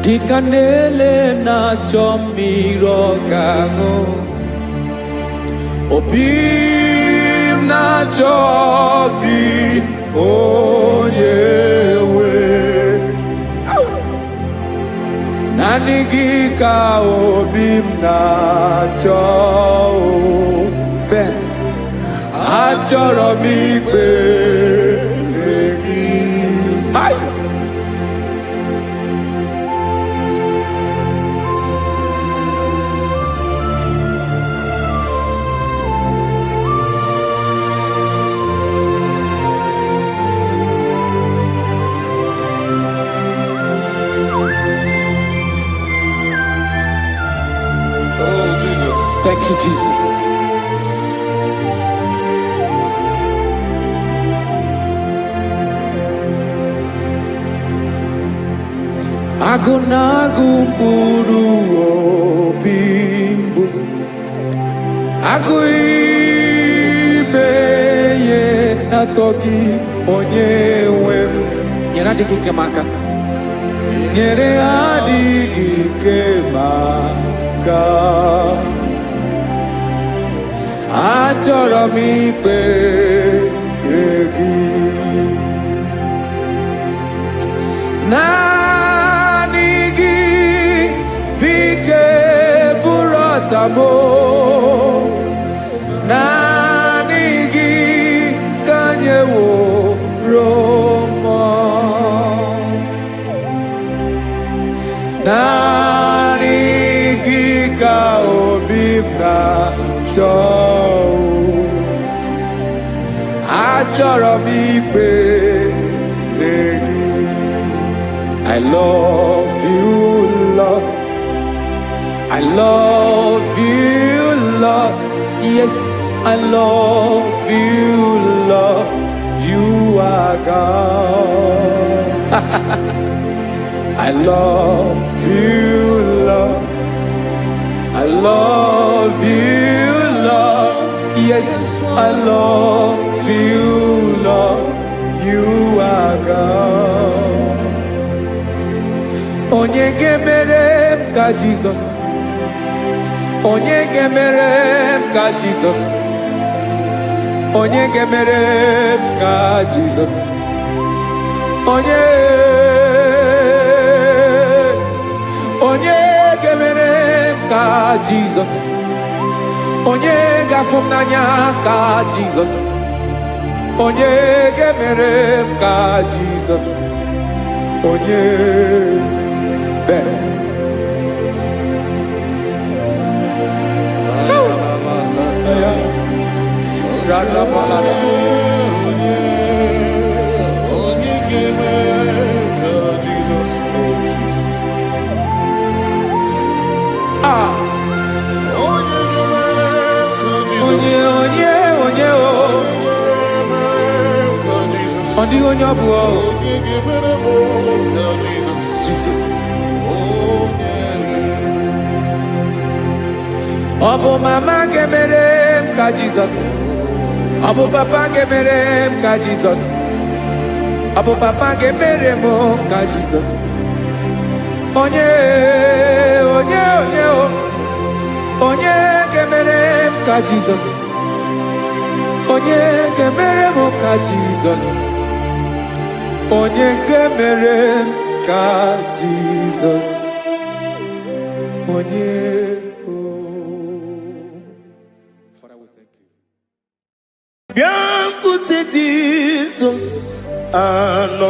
Dịka na-ele na-achọ mmiri ọ ga-aṅụ, obi m na-achọ gị, onye nwe. Naanị gị ka obi m na-achọ. Ben, achọrọ m ikpere gị. Oh, Jesus. Thank you, Jesus. Agunagu mkpụrụ obi mbụ agụ ime ihe na-atọ gị onye nwe m nyere adịghị ike maka nyere adịghị ike maka achọrọ m ikpere gị naanị gị bike bụrụ ọtamo naanị gị ka nyeworo m naanị gị ka obi m na-achọ achọrọ m ikpere gị I love you, Lord. I love you, Lord. Yes, I love you, Lord. You are God. I love you, Lord. I love you, Lord. Yes, I love you, Lord. You are God. Onye gemere ka Jesus. Onye gemere ka Jesus. Onye gemere ka Jesus. Onye gemere ka Jesus. Onye gafum n'anya ka Jesus. Onye gemere ka Jesus. Onye better. Jesus. Obo mama gemere ka Jesus. Obo papa gemere ka Jesus. Obo papa gemere mo ka Jesus. Onye gemere ka Jesus. Onye gemere mo ka Jesus. Onye gemere ka Jesus. Onye Biancote Jesus, no,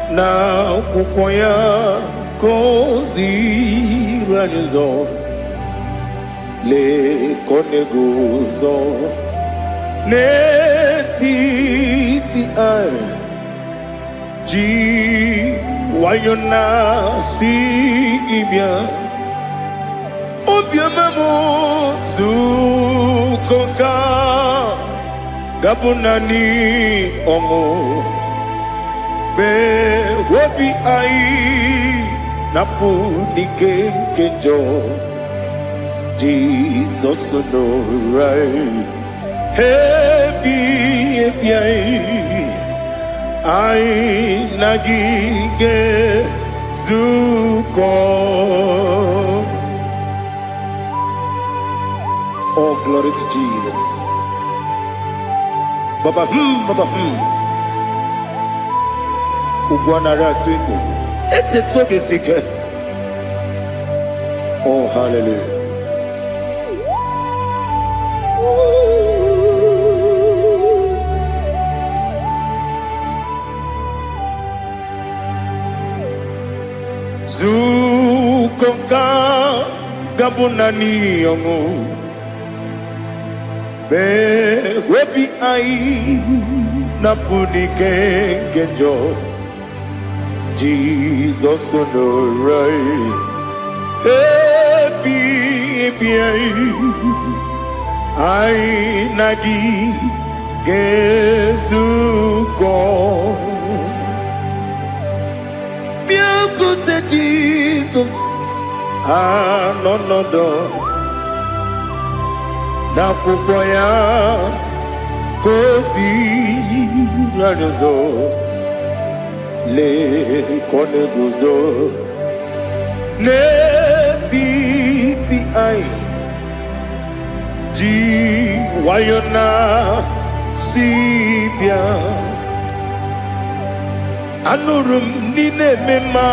na kukoya kozi ranizo, le konegozo, netiti ay, ji wayona si ibia. Obiamamo zukoka gabunani omo be wobi ai napunike kenjo Jesus no right hebi ai nagige zuko. Oh, glory to Jesus. Baba, Ugwana ratwingu. Ete toge sike. Oh, hallelujah. Zukonka gabunani yongu. Be webi ai napunike kenjo Jesus no right happy ai nagi gezuko Ibute Jesus anonodo n'akwụkwọ ya kozi ranụzo lekọne guzo n'etiti anyị ji nwayọ na si bịa anụrụ m n'ine emema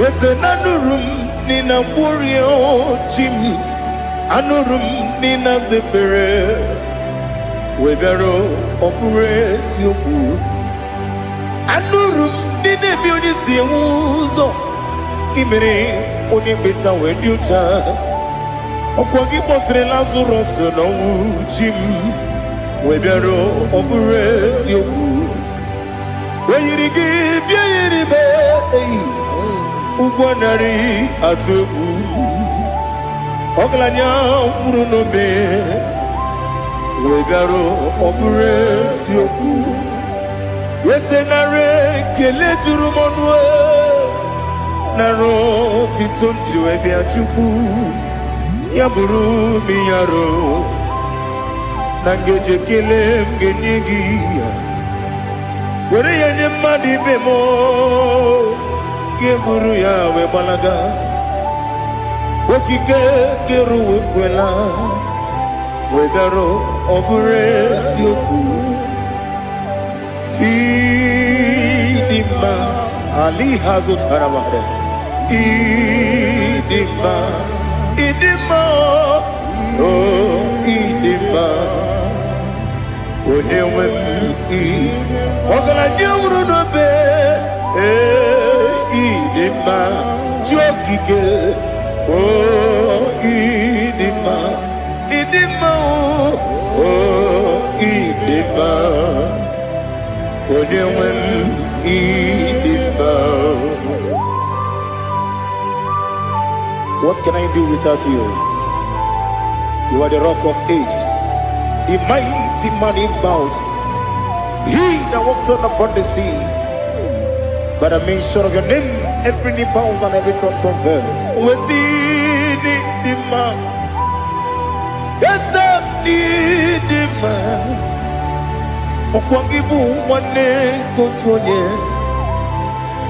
eze na anụrụ m n'ina mkpụrụ ochi m anụrụ m n'ina zebere webịara ọ bụrụ eziokwu anụrụ m n'ine ebe onye si enwe ụzọ imere onye mkpeta wee dị ụcha ọkwa gị kpọtere Lazarọs n'ọnwụ chi m webịara ọ bụrụ eziokwu oyiri gị bịa yiri be ụgwọ narị atụ egwu ọgaranya mkpụrụ n'obe wee bịarụ ọ bụrụ eziokwu ese nara ekele juru m ọnụ nara otito m jiri wee bịa Chukwu ya bụrụ m ya ro na ngeji ekele m ga-enye gị ya were ya nye mmadụ ibe m ga-eburu ya wee gbalaga okike kere wekwela wee bịarụ ọ bụrụ eziokwu ịdị mma ali ha zụtara mmadụ ịdị mma ịdị mma o ịdị mma onye nwe m ọgaranya nwụrụ n'obe ịdị mma chi okike o ịdị mma o ịdị mma onye nwe m ịdị mma. What can I do without you? You are the rock of ages, the mighty man in battle, he that walked on upon the sea. By the mention of your name, every knee bows and every tongue confess. We see the man. Yes, I need the man. Okwangibu wane kotonye.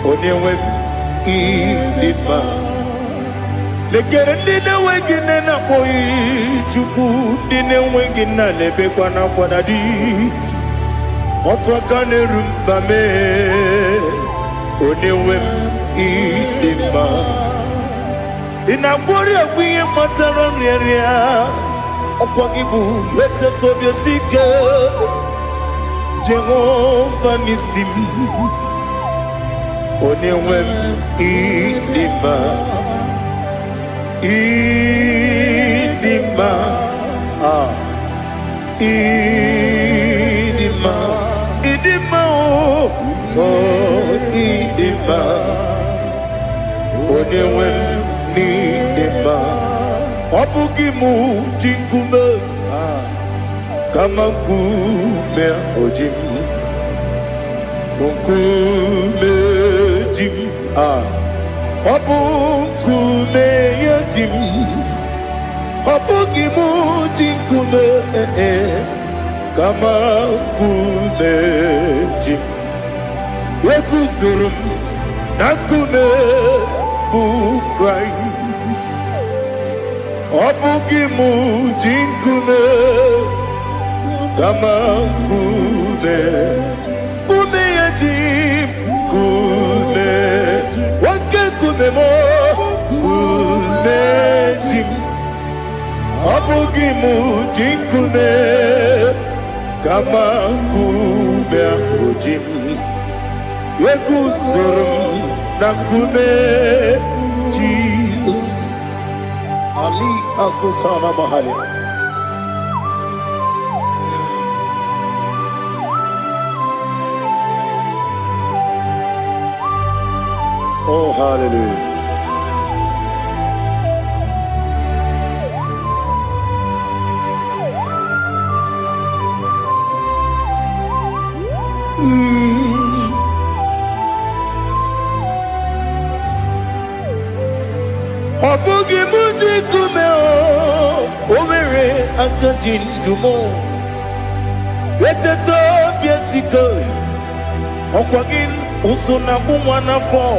Onyewe the man. Lekere ndine wengine na boyi Chukwu ndine wengine lebe kwa na kwanadi otwa kane rumba me onyewe ịdị mma inakwori agwiye matara nrịarịa ọkwa gị bụ eteto obi osike Jehova n'isi m onyewe ịdị mma ịdị mma ịdị mma ịdị mma o ịdị mma onyewe m n'ịdị mma ọ bụghị mụ ji nkume kama nkume oji m nkume ji m ọ bụ nkume ya ji m ọ bụghị mụ ji nkume kama nkume ji m ekuzuru m na nkume bụ Kraịst ọ bụghị mụ ji nkume kama nkume nkume ya ji m nkume nwoke nkume m nkume ji m ọ bụghị mụ ji nkume kama nkume ahụ ji m ekuzuru m na nkume Jesus Ali Asultana Mahali. Oh, hallelujah. Obugi muji kume Owere akajin dumo Eteto biesiko Okwagin usuna kumwana fo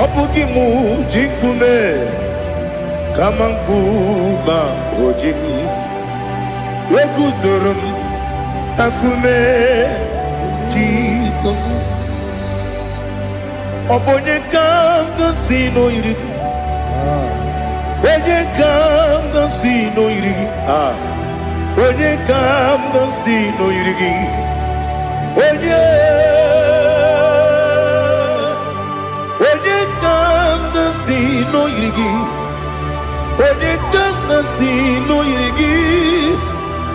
Obugi muji kume Kamankuma ojin Wekuzurum Akume Jesus Obonye kam sino irigi Onye kam sino irigi Onye kam sino irigi Onye kam sino irigi Onye kam sino irigi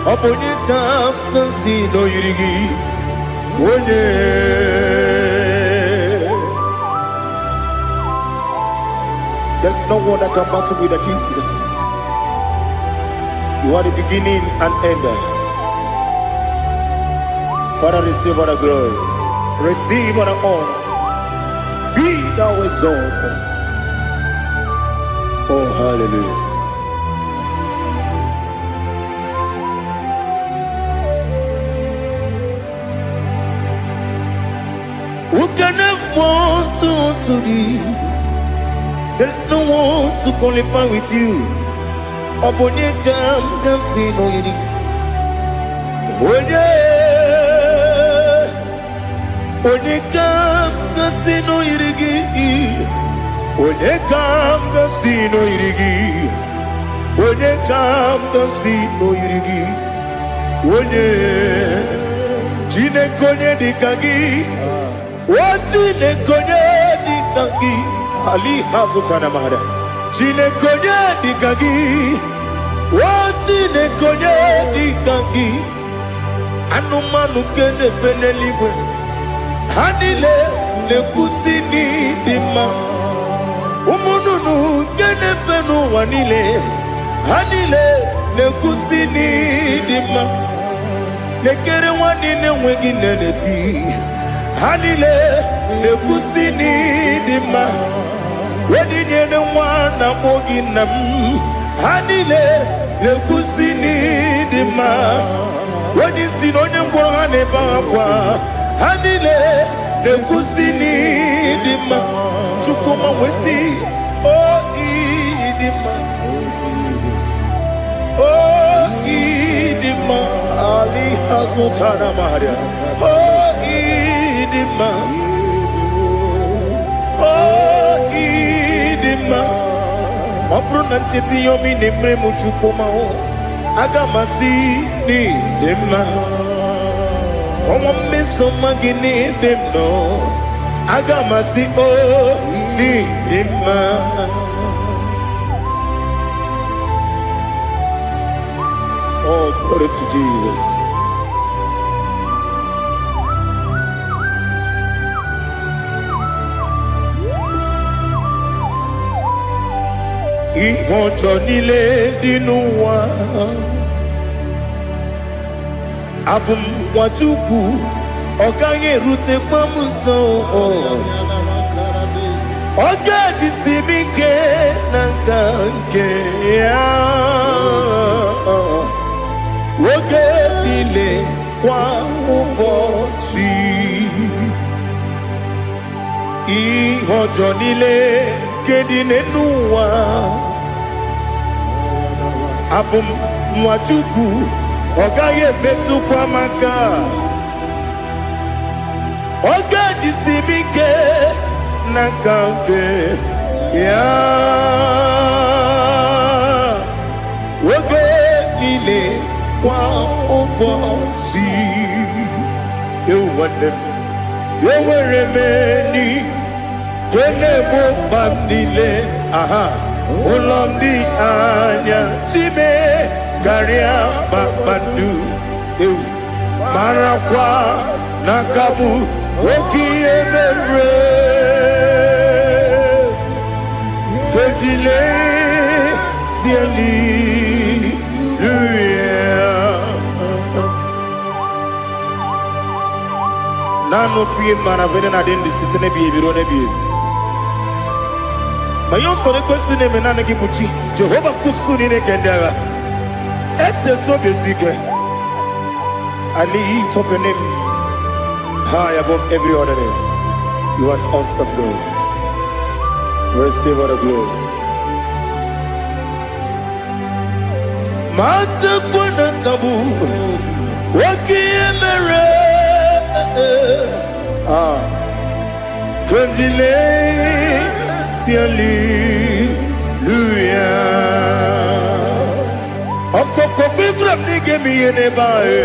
Onye kam sino irigi There's no one that can battle with Jesus. You are the beginning and end. Father, receive all the glory. Receive all the honor. Be thou exalted. Oh, hallelujah. Who can have one to thee? There's no one to qualify with you. Obonye kam sino yiri. Onye kam sino yiri. Onye kam sino yiri. Onye kam sino yiri. Onye Chinekonye dikagi. Chinekonye dikagi. Ali hazutana mahada. Chinekonye dikagi. Chinekonye dikagi. Anumanu kene feneligwe. Hanile le kusini dima. Umununu kene fenu wanile. Hanile le kusini dima. Lekere wanine wengi neneti. Hanile le kusini dima. Wedi nyene mwana moginam Hanile le kusini dima Wedi sinonye mbwagane bakwa Hanile le kusini dima Chukuma wesi idima idima Ali hazutana maria idima Opro nantiti yomi nemre muchukoma o Agamasi ni dema Koma meso magini demno Agamasi o ni dema Oh, glory to Jesus. Ihojo nile dinuwa Abum watuku Oganye rute pamuso Oga jisimike nanganke Oge nile kwa ubosi Ihojo nile kedine nuwa Abum mwatuku Ogaye betu kwa maka Oga jisimike Nakanke Ya Oge nile kwa ubosi Ewanem Eweremeni Kene mo bandile Aha Ulomdi anya Chime Garia babandu Marakwa Nakabu Oki emere Kejile Siali Nano fiye mana vene na dendi sitene biye birone biye Mayo sore question me na ngibuchi. Jehovah kusuni ne kendera. Ete to besike. I lift up your name high above every other name. You are awesome God. Receive all the glory. Mata kuna kabu wakiemere Kandile Hallelujah. Okoko bibra nige mi enebae.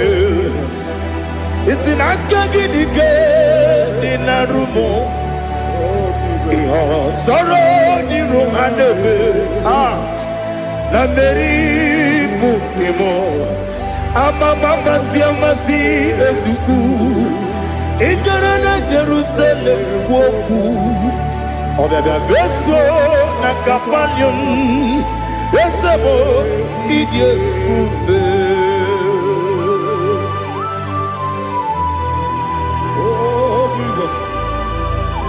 Isinaka gidike dinarumo. Iho soro ni romanebe. La meri bukemo. Amama siamasi ezuku. Igarana Jerusalem woku. Obebe beso na kapanion. Besamo idie ube. Oh, Jesus.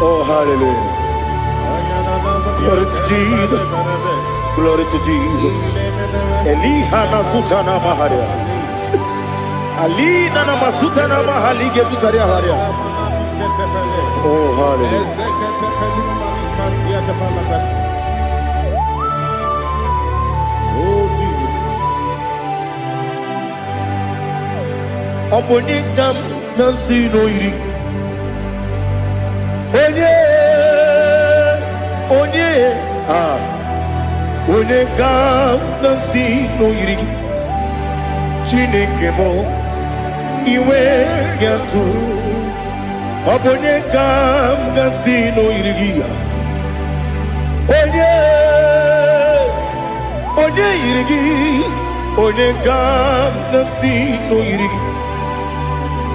Oh, hallelujah. Glory to Jesus. Glory to Jesus. Elihana sutana maharia. Alina na masutana mahali gesutaria haria. Oh, hallelujah. Oh, Jesus. Obonikam nasino iri. Onye Onekam nasino iri. Chineke mo iwe yantu. Obonekam nasino iri. Onye irigi, onekam nasino irigi.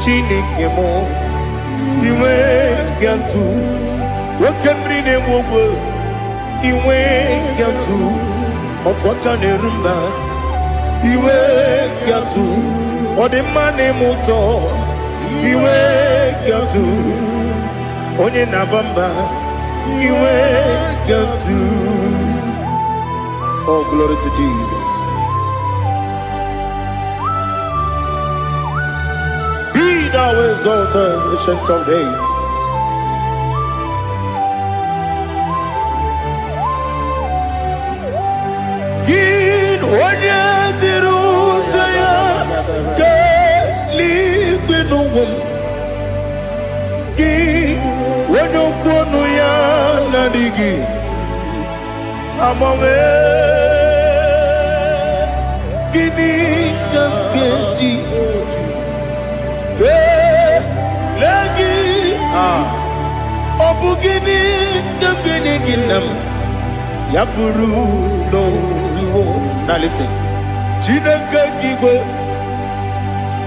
Chineke mo iwe yantu. Wakemri ne wogo iwe yantu. Otwaka ne rumba iwe yantu. Odemane moto iwe yantu. Onye nabamba iwe yantu. Oh, glory to Jesus. Be thou exalted, ancient of days. Gin onye tirutaya ke ligbinugum. Gin onye kwonu ya nadigi. Amame Gini Gamgeji Lagi Obu Gini Gamgeni Ginam Yapuru no Zuho. Now listen. Chinaka Kigo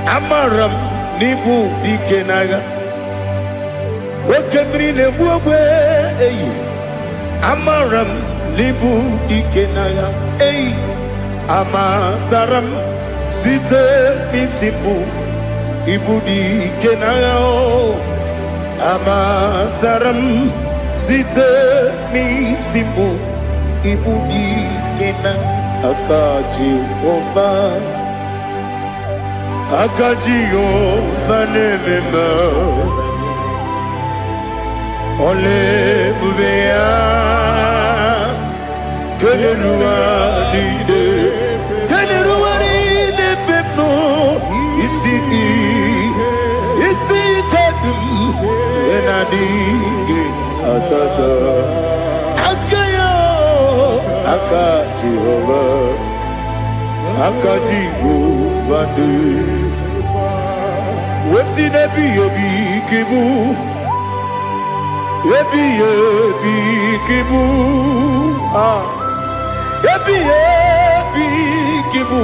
Amaram Nibu Dikenaga Wakemri Nebuwe Amaram Libu dikenaya, amataram site misibu, ibu dikenaya, amataram site misibu, ibu dikenaya. Akaji ova nemema, ole bubea. Keneruaride pepno isi kadum enadinge atata akayo akaji Jehovah de wesi nebi yebi kibu Yebi kibu,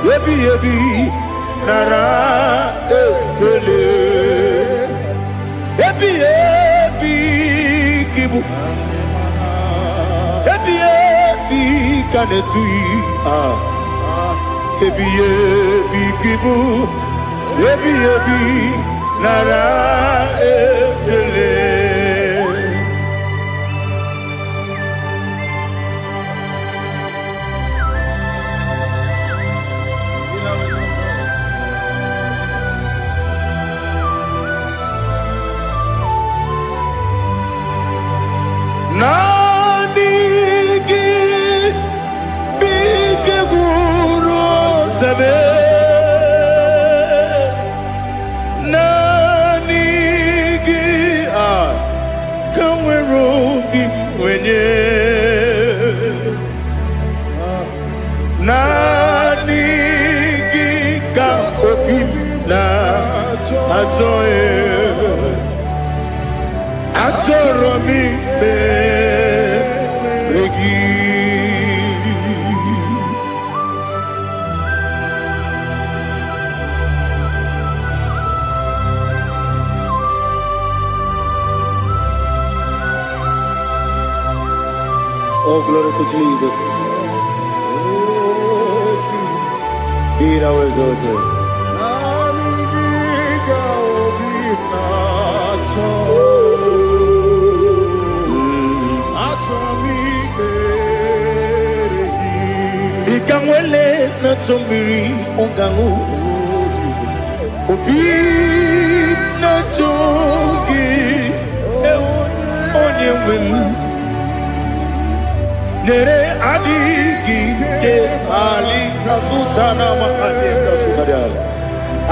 yebi nara ekele. Yebi kibu, yebi kanetui. Yebi kibu, yebi nara ekele. zame nanigi kanwerobi wenye nanigi ka obi na atoye atoromi begi. Oh, glory to Jesus. Be thou exalted. Ikangwele na chombiri ongangu obi na chogi onye wim nere adigi ke ali asutana makane asutaria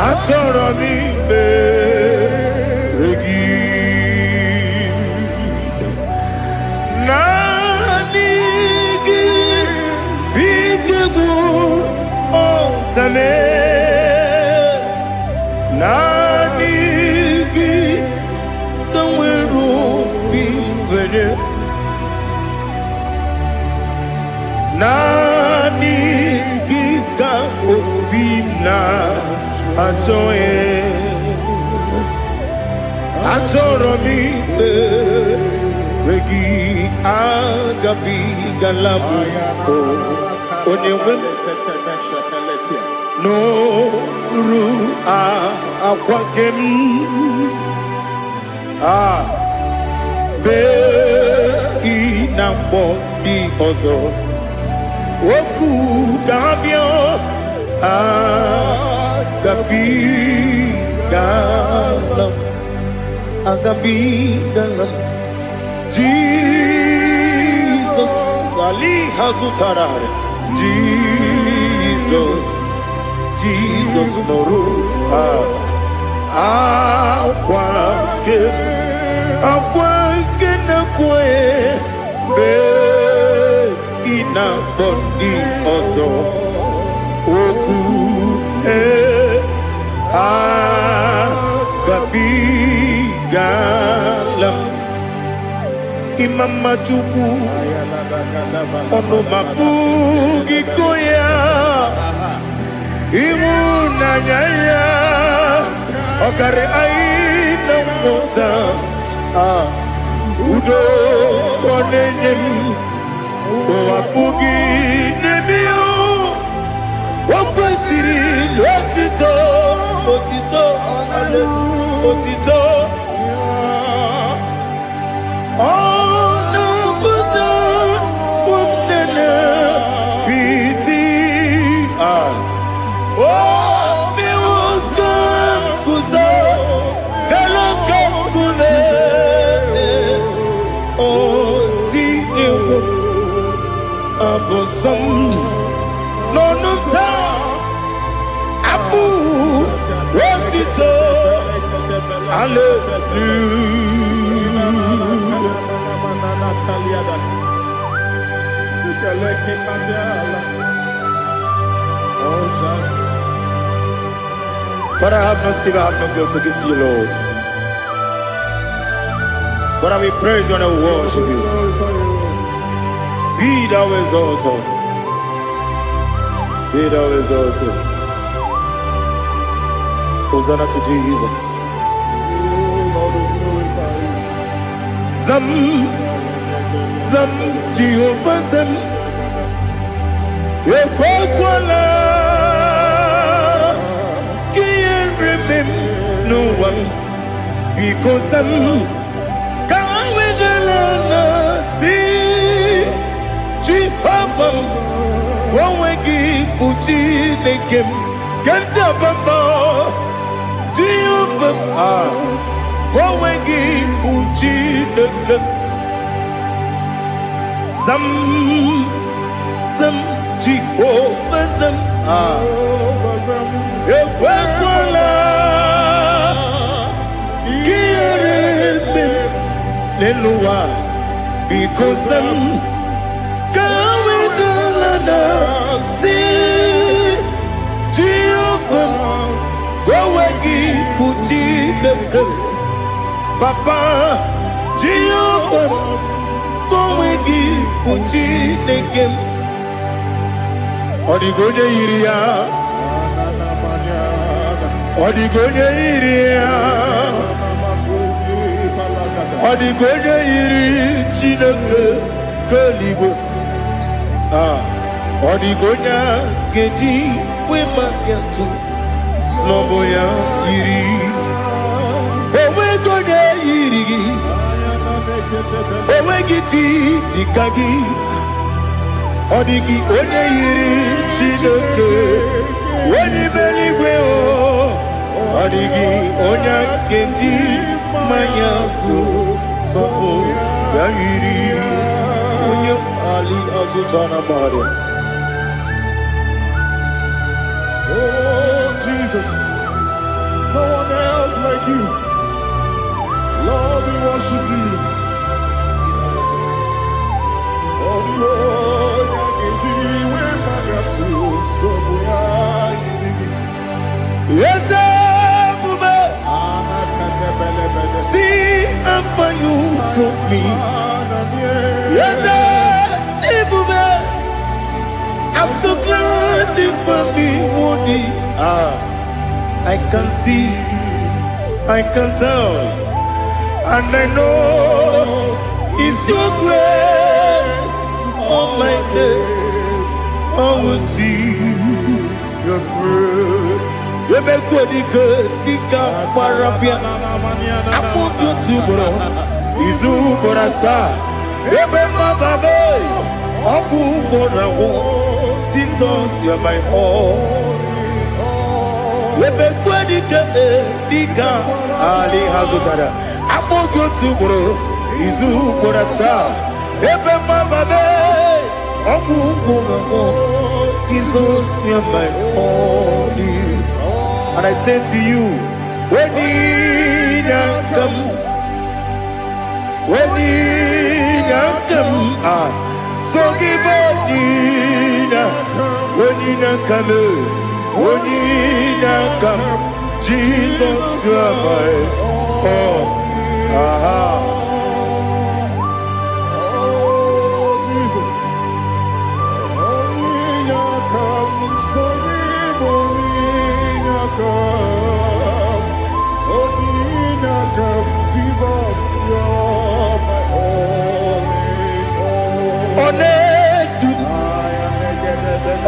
atoro mi be regi nanigi bitigu o zame nanigi kanweru bimvere nani gika obina atoye atoromi regi agabi galabu onyewe no ru akwakem be inambo di ozo oku gabio agabi galam Jesus ali hazutarare Jesus noru akwake na kwe be ina boni ozo oku gabi galam imama chuku ono mapugi koya imuna nyaya okare aina mota udo konenem wapugi nebio wakwasiri lotito ale otito ono buta umnene piti mi wakam kuza galakam kune abosam nonunta abu wotito But I have no still, I have no guilt to give to you, Lord. But I will praise you and I will worship you. Be thou exalted. Be thou exalted. Hosanna to Jesus. Zam Jehovah Zam Yekokwala Kiyeremem no one because Zam Kawedalana see Jehovah Wawegi Puchi Nekem Kanta Bamba Jehovah Wawegi Puchi Nekem Zam Jehovah Zam Ekwekwala gịnị n'ụwa because kawedala si Jehovah gowegi buti deke Papa Jehovah gowegi buti deke Odigonye iria Odigonye iria Odigonye iri Chineke keligwe Odigonya geji wema getu Sloboya iri Owegonya iri Owegiti dikagi Odigi onye iri Chineke Wani meligwe o Odigi onya geji manya tu Sobo ya iri Unyo Ali Azutana Bahari. Oh, Jesus. No one else like you. Lord, we worship you. Yes, see how you brought me. Yes, I'm so glad for me, Woody. I can see, I can tell, and I know it's your grace on my day. I will see your grace. You make what you could, you can't parapia. I'm going to bro. Izu Borasa. You make my baby. Aku Bonawo. Jesus, you're my all. You make what you can, Ali Hazutada. I'm going to bro. Izu Borasa. You make my baby. Aku Bonawo. Jesus, you're my all. And I say to you, when you come, so give up, when you come, Jesus, you are my all.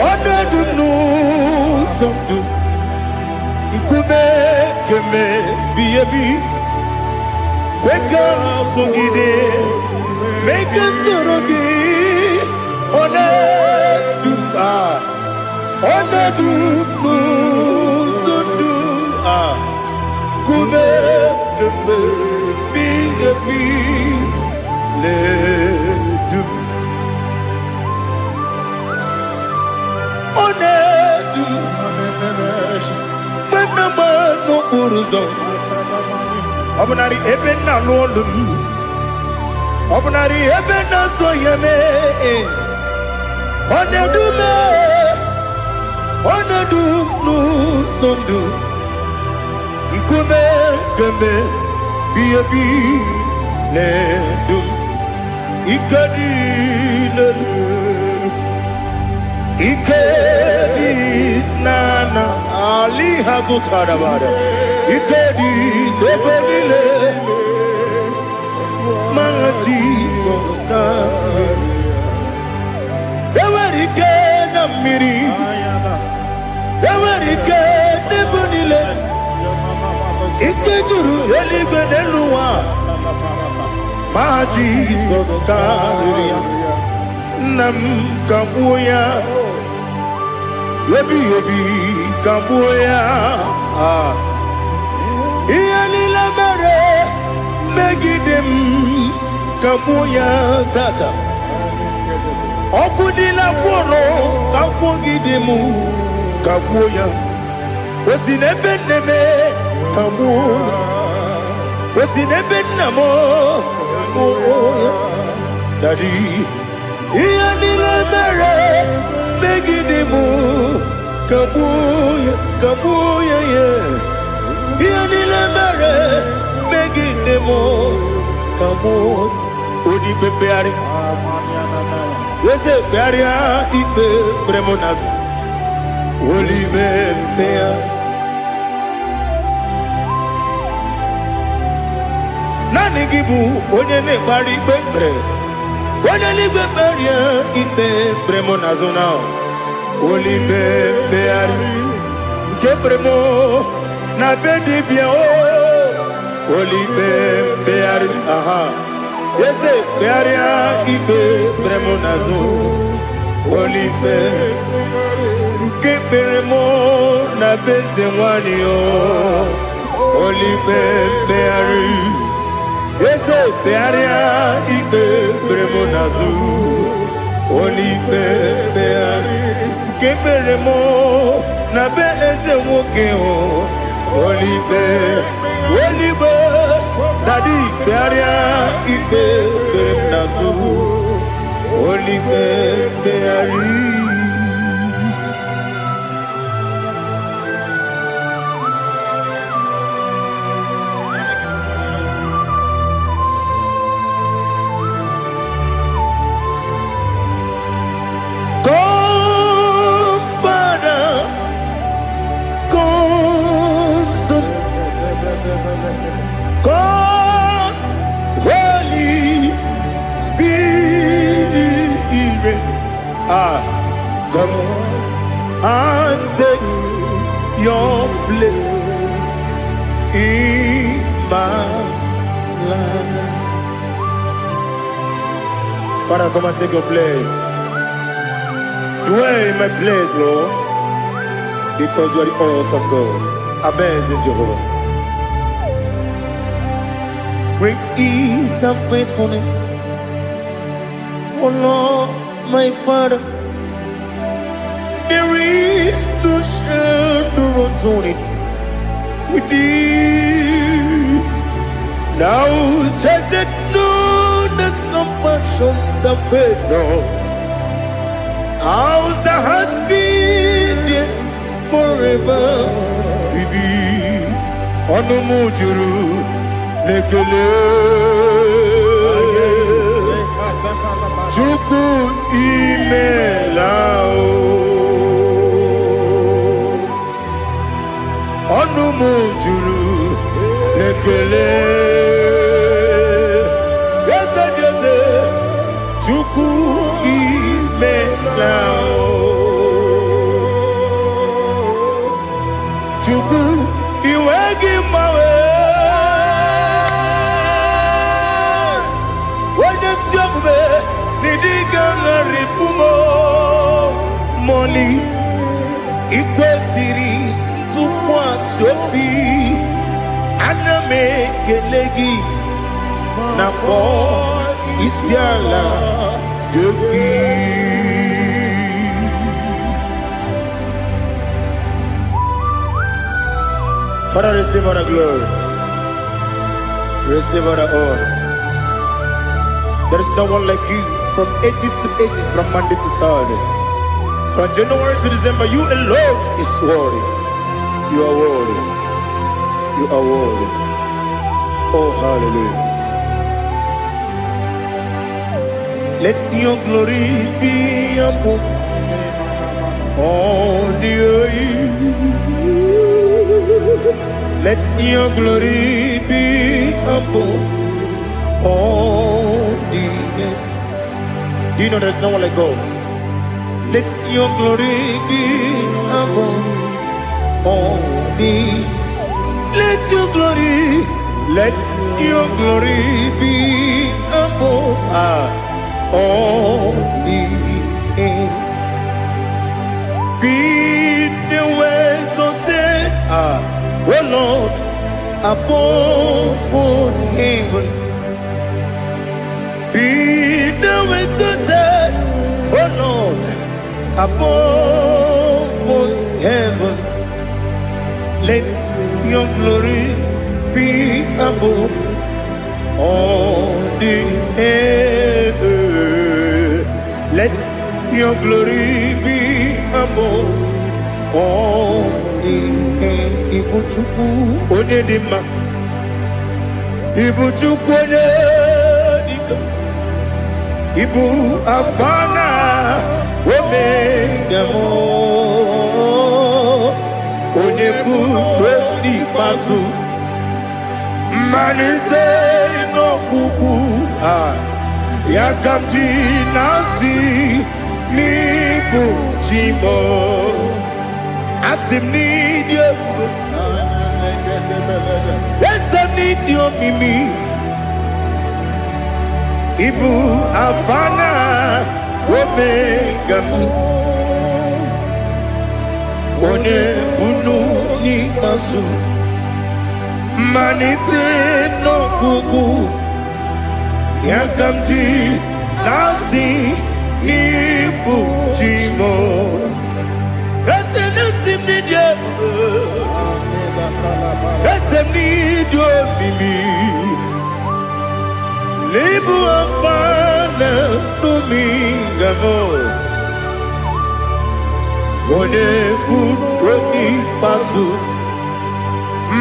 Onedu no somdu Nkube keme biyebi Kwekam sogide Make us torogi Onedu no somdu Kube keme biyebi Ledu Onedu Menama no uruzo Obunari ebena lolum Obunari ebena soyeme Onedu me Onedu no sondu Nkume keme biyebi ledum Ikadi lelu Ikedi nana Ali Hazutada Bada Ikedi Nebelile Manga Jesus come Ewerike Namiri Ewerike Nebelile Ikejuru Eligwe Neluwa Ma Jesus come Nam Kabuya Yebi Kabuya Iyalila Mere Megidem Kabuya Tata Okudila Koro Kabugidemu Kabuya. Was in a beneme, Kabuya. Was in a benamo, Kabuya. Daddy, Ianila Mare, Megidemu, Kabuya, Kabuya, yeah. Ianila Mare, Megidemu, Kabuya. Odi Pepeari. Yes, Peria, Ipe, Bremonas. Olivemea Nani gibu onye ne-ekpari ikpe ekpere onye n'igwe kperie ikpe bremo na zona Olivemegharị nke bremo na be dibịa Olivemegharị aha eze kpegharịa ikpe bremo na zona Olivemegharị nke bremo na beze nwanyị Olivemegharị eze kpegharịa ikpe bremo na zona Olivemegharị nke bremo na be eze nwoke Olivemegharị dadi kpegharịa ikpe bremo na zona Olivemegharị. God, Holy Spirit, come and take your place in my life. Father, come and take your place. Dwell in my place, Lord, because you are the awesome God. Amazing Jehovah. Great is thy faithfulness, O Lord, my Father. There is no shadow on it with thee. Thou judgest not that compassion that faith not. Ours that has been there forever with thee. Onumujuru lekele Chukwu imelao Onumujuru lekele Yese Jose Chukwu imelao Chukwu iwegi mawe Moli ikwesiri tụkwasị obi ana m ekele gị na kpọ isi ala gị. Father, receive all the glory. Receive all the honor. There is no one like you. From ages to ages, from Monday to Saturday, from January to December, you alone is worthy. You are worthy. You are worthy. Oh, hallelujah. Let your glory be above all the earth. Let your glory be above all the earth. Do you know there's no one like God? Let your glory be above all the. Let your glory be above all the earth. Be the ways of death, oh Lord, above all heaven. Be the ways of death, oh Lord, above all heaven. Let your glory be above all the heaven. Let your glory be above all the heaven. Ibuchuku onedima, Ibuchuku onedika, Ibu afana omega mo, onebu odi pasu, manite no kuku yakamji nasi nibu chimo. Asim need you. Yes, I need you, Mimi. Ibu afana omega. One bunu ni masu. Manite no kuku. Yakamji nasi nibu chimo. Esem need you. Esem need you, Mimi. Lebu afana dominga mo. One put pasu.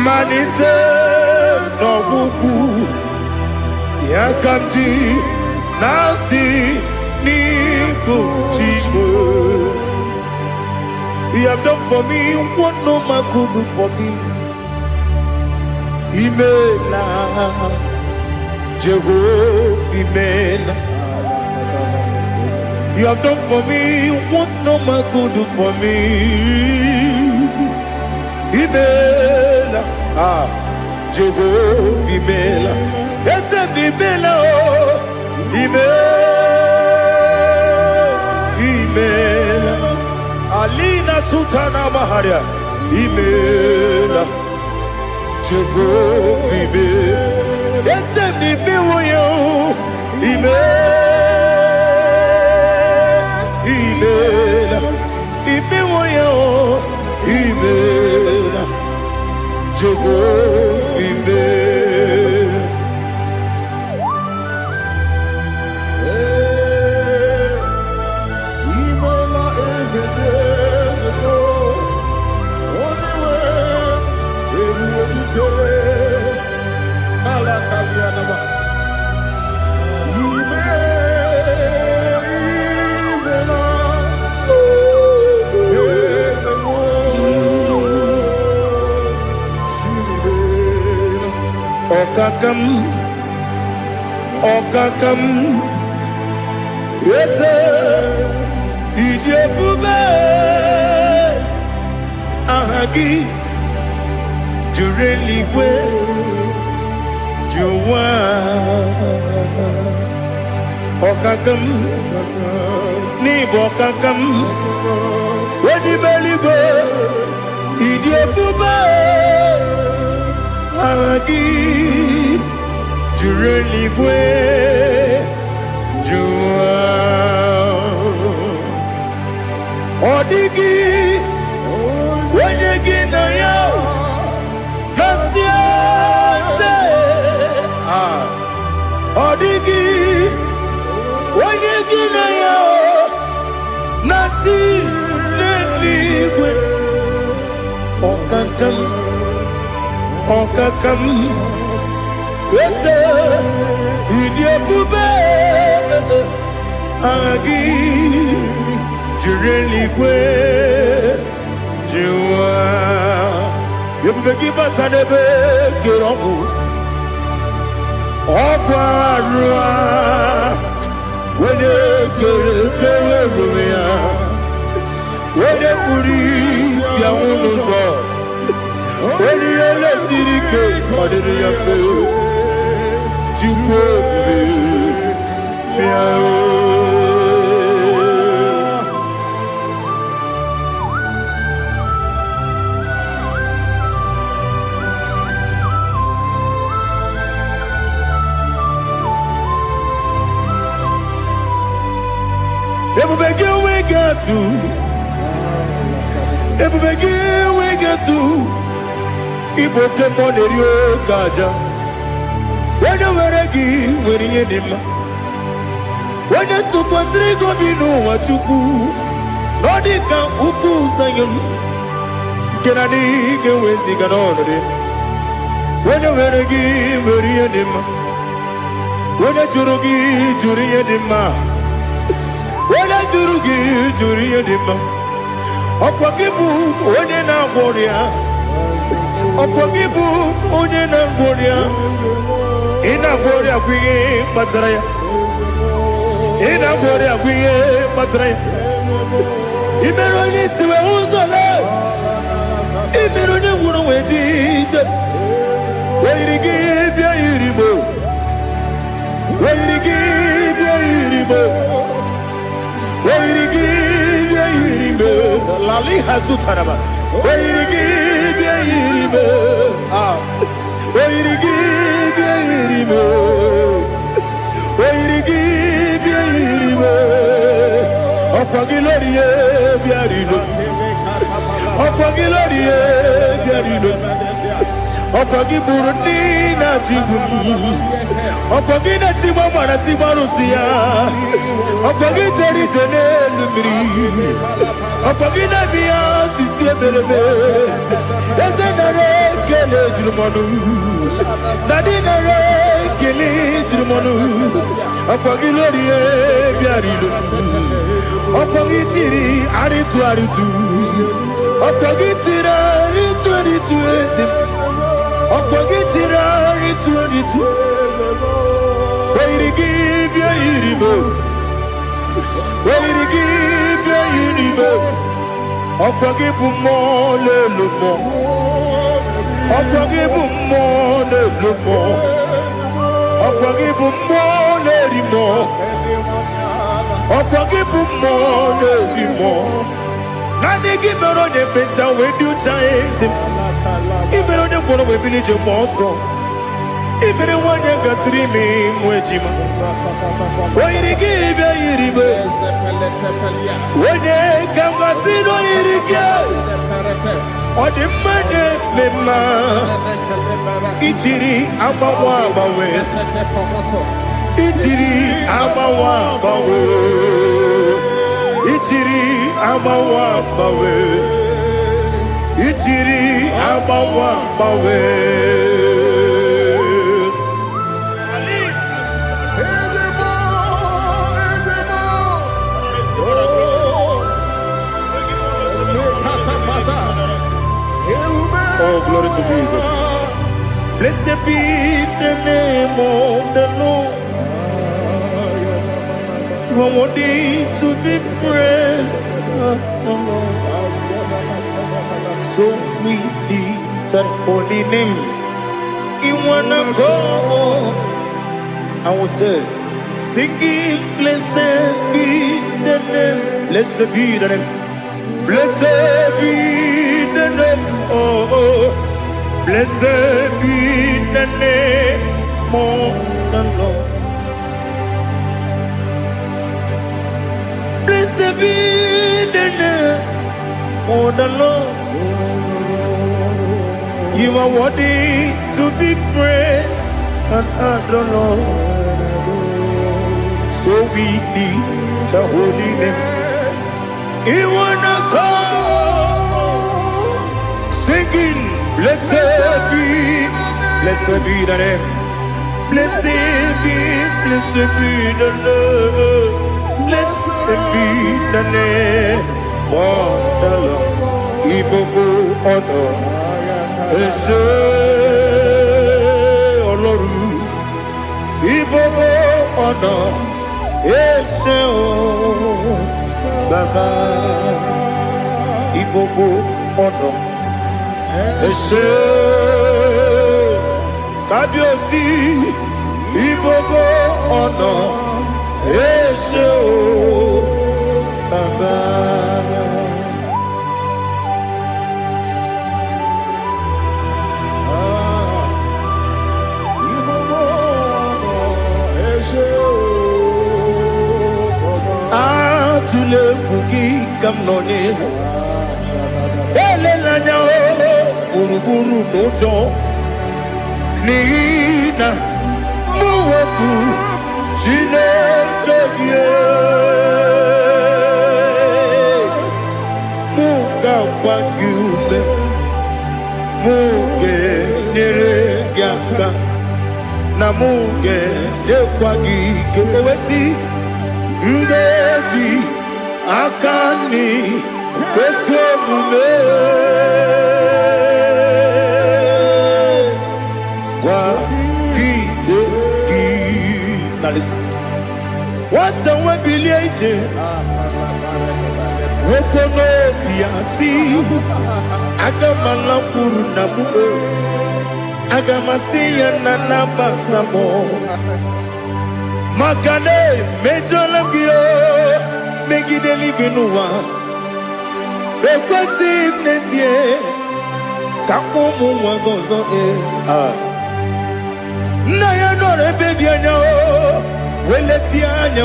Manite no buku. Yakamji nasi ni buchimo. You have done for me what no man could do for me. Imela, Jehovah, Imela. You have done for me what no man could do for me. Imela, Jehovah, Imela. Yes, Imela, Imela. Alina Sultana Maharia, Imela, Jehovah, Imela. Yes, Imela, Imela, Imela, Imela, Jehovah, Imela. Okakam, yes, Idiabube, Ahagi, Jureli, Juwa, Okakam, Nibokakam, Wedi Beligo, Idiabube, Ahagi. Jureli gwe jua odigi wenyegi na yo nasia se odigi wenyegi na yo nati neligwe okakam yes, Idiabube, Agi, Jureli Gwe, Jua, Yabubeki Batanebe, Kiroku, Okwarua, Wede Kerekereya, Wede Kuris, Yamunuzo, Wede Ele Sirike, Wede Yafe. Ebubegi we get to Ibo tempo de rio gaja. When you were gi weri edima. When you took was rigo binu wachuku. Nodika uku sayum. Kenani ge wezi ganonore. When you were gi weri edima. When you jurugi juri edima. When you jurugi juri edima. Okwagibu onye na gworia. Okwagibu onye na gworia. Ina gworia kwiye mataraya. Ina gworia kwiye mataraya. Imero ni siwe uzole. Imero ni wuro wejije. Weirigi bia iribo. Weirigi bia iribo. Weirigi bia iribo. Lali hasutaraba. Weirigi bia iribo. Weirigi bia iribo. Weirigi bia iribo. Okwagilorie bia iribo. Okwagilorie bia iribo. Okwagiburundi na jibumu. Okwagina tiba mwana tiba rusia. Okwagiteri jene lumiri. Okwagina biya sisi eberebe. Eze nare kele jirumonu. Nadi nare kele jirumonu. Okwagilorie biarilo. Okwagitiri aritu aritu. Okwagitiri aritu aritu ezim. Okwagitiri aritu aritu. Weirigi bia iribo. Weirigi bia iribo. Okwagibu mo lelumo. Okwagibu mo lelumo. Okwagibu mo lerimo. Okwagibu mo lerimo. Nani gimero ne beta wedu chaizim. Imero ne bono we bilije moso. Imere wanya gatrimi mwejima. Weirigi bia iribo. Wene kamasino irigia. Odimane mema. Ichiri abawa bawe. Ichiri abawa bawe. Ichiri abawa bawe. Ichiri abawa bawe. Oh, glory to Jesus. Blessed be the name of the Lord. You are worthy to be praised. So we lift that holy name. You wanna go? I will say, singing, blessed be the name. Blessed be the name. Blessed be the name. Oh, blessed be the name of the Lord. Blessed be the name of the Lord. You are worthy to be praised and adored, Lord. So we lift the holy name. You wanna come singing, blessed be the name. Blessed be the Lord. Blessed be the name of the Lord. Ibogo honor, Ese Oloru. Ibogo honor, Ese Baba. Ibogo honor, Ese Kabiosi. Ibogo honor, Ese Baba. Atule kuki kamnone n'ụjọ n'ihi na mụ wepụ Chineke gị mụ ga-agba gị ume mụ ga-enyere gị aka na mụ ga-enyekwa gị ike ewesị ngaji aka nri kwesị omume gwa gị gị na listen nwata nwe bilie ije nwoke n'obi ya si aga m alakwuru na mụ aga m asị ya na nabata m maka na emejọla m gị megide eluigwe n'ụwa ekwesịghị m n'ezie ka ụmụ nwa gị ọzọ nna ya nọrọ ebe dị anya weletie anya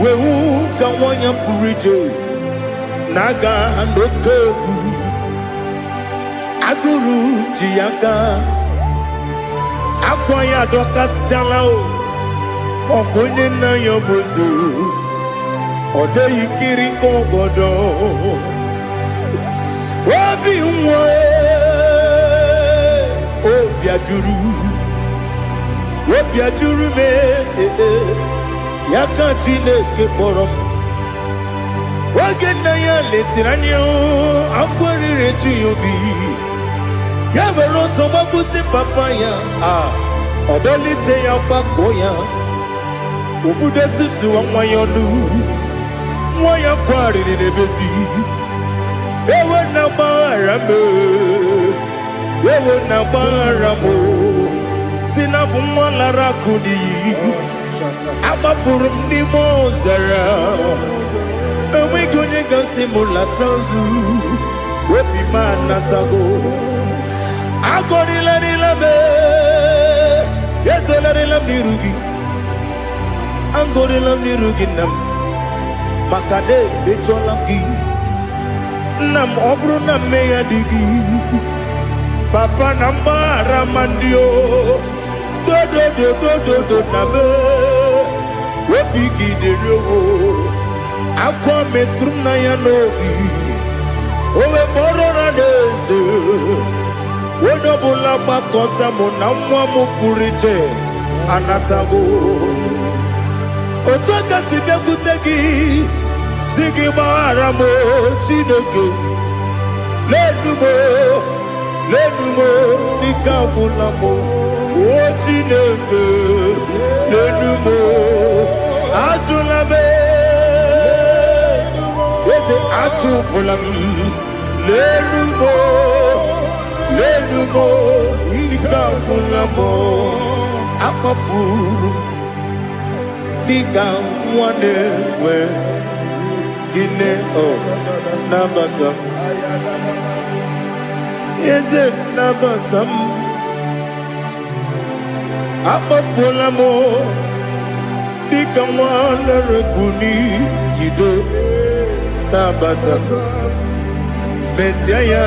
wehu ka nwanyị pụrụ ije na-aga n'oke egwu agụrụ ji ya gaa akwa ya dọkasịtala ọ bụ onye nna ya bụzo ọ dịghị kiri ka obodo obi nwa obi ajuru m ya ka Chineke kpọrọ m oge nna ya letiri anya akwa riri eju ya obi ya were ọsọ gbapute papa ya ọ dọlite ya gbakọ ya obodo susuwa nwa ya ọnụ nwa ya kwarịrị n'ebezi ewe na gbaghara m si na bụ nwa lara akụ n'iyi agbafuru m n'ime ọzara enweghị onye gasị m lata nzu obi m anatago agọrịlarịla m ezolarịla m n'iru gị agọrịla m n'iru gị nna m maka na echọla m gị nna m ọ bụrụ na mmehie dị gị papa na mgbaghara ma ndị dodododododo na be obi gị dịrị akwa metụrụ m na ya n'obi owe kpọrọ na n'eze onye ọbụla gbakọta mụ na nwa m pụrụ iche anatago otu aka si bịakwute gị si gị gbaghara m Chineke lenumo dịka agwụla m o Chineke lenumo ajụla m eze atụpụla m lenumo dịka agwụla m akpafuru dịka nwa na-enwe gịnị nabata eze nabata m akpafuola m dịka nwa na-erekwu n'iyido nabata mesia ya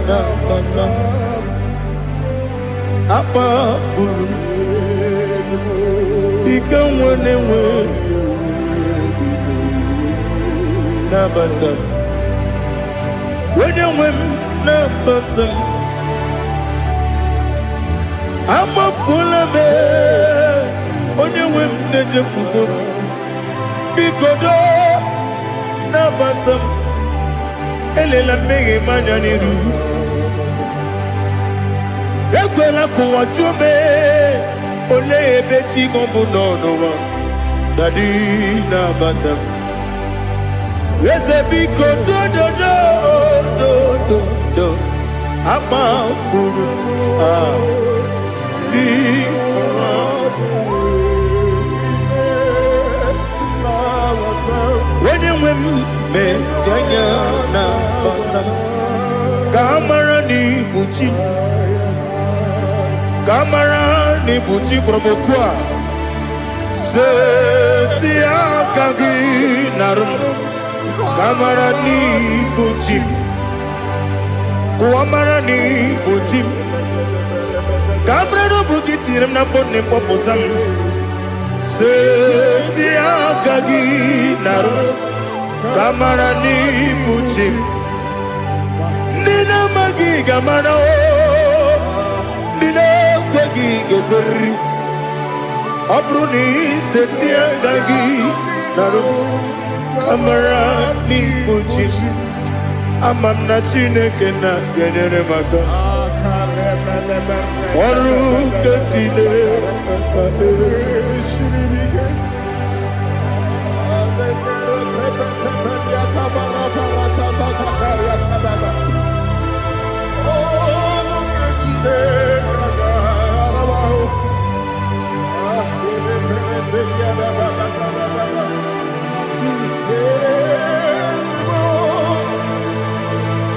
nabata akpafuru dịka nwa na-enwe nabata onye nwe m nabata m amafuola m onye nwe m na-ejefugo m biko do nabata m elela mmehie m anya n'iru ekwela ka ụwa jụọ m olee ebe chi gị bụ n'ụwa dadi nabata m eze biko do amafuru onye nwe m mesi anya na bata ka amara n'ibu chi ka amara n'ibu chi kpọrọmokwu a seti aka gị narụ ka amara n'ibu chi Uamarani Ujim Cabrano Bukitiram na phone Popotam Setia Gagi Naro Kamarani Ujim Nina Magi Gamano Nina Kwagi Gokuri Abruni Setia Gagi Naro Kamarani Ujim Amam na Chineke na genere maka Oru ketine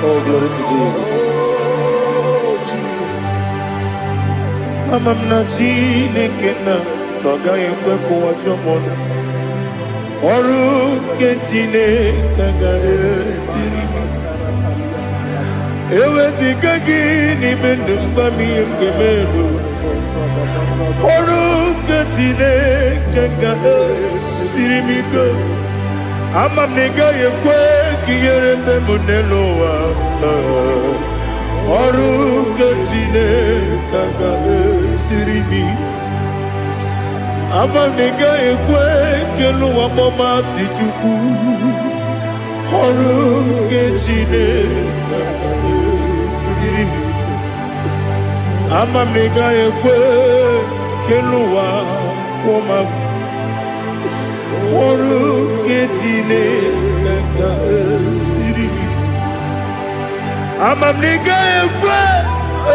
Oh, glory to Jesus. Amam na Chineke na nogaye kweko wachomono. Oru ketine kagaye sirimi. Ewezi kagini mendumba miyemgemendo. Oru ketine kagaye sirimi go. Amam negaye kwe kiyerembe muneloa. Oru ketine kagaye sirimi. Amam negaye kwe keluwa mama sichuku. Oru ketine kagaye sirimi. Amam negaye kwe keluwa mama. Oru ketine kagaye sirimi. Amam negaye kwe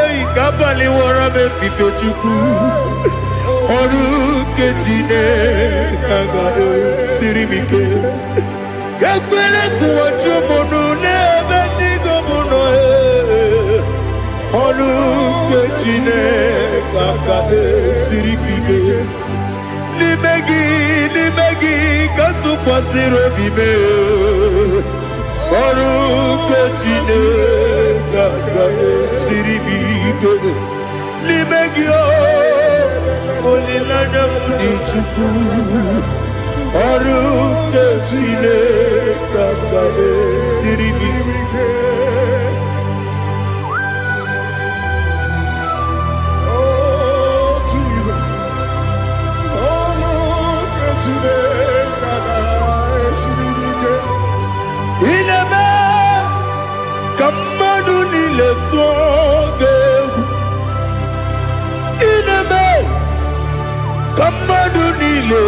ei kabali warabe fifiochuku. Oru ketine kagaye sirimi ke. Yakwele kuwacho mono nebe tigo mono Oru ketine kagaye sirimi ke. Limegi kantu pasiro bime Oru ketine kagaye sirimi ke. Limegi olilana mudi chuku. Oru ketine kagaye sirimi ke. Ineme kamadu nile tuogegu. Ineme kamadu nile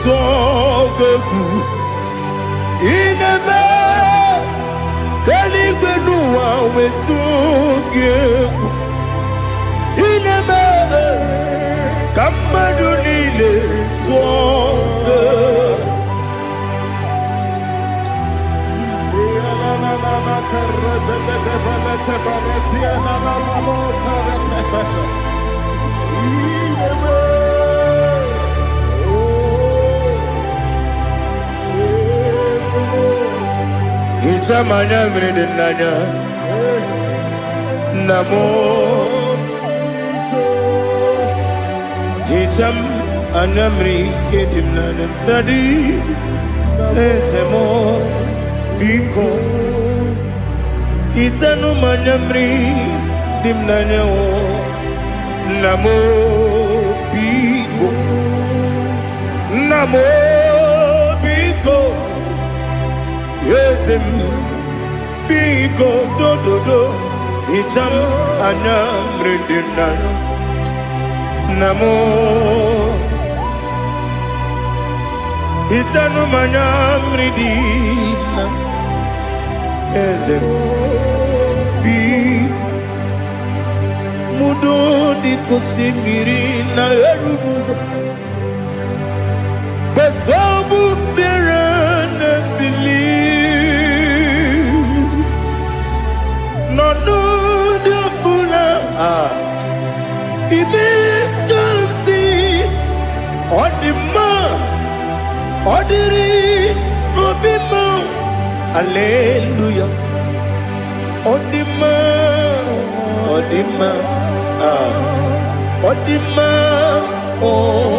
tuogegu. Ineme kaligwenu wawe tuogegu. Ineme kamadu nile tuogegu. Itamanya mredinanya Namo Itam anamri kedimnana Dadi Ezemo Biko Itanu manamri dimnanya o Namo Biko Namo Biko Yesem Biko do do do Itam anamri dimnanya Namo Itanu manamri dimnanya Ezem Biko Mudo di kusimiri na erumuzo Basabu birana believe No de bula Ibe kansi Odima Odiri Obima Alleluia Odima Odima, oh.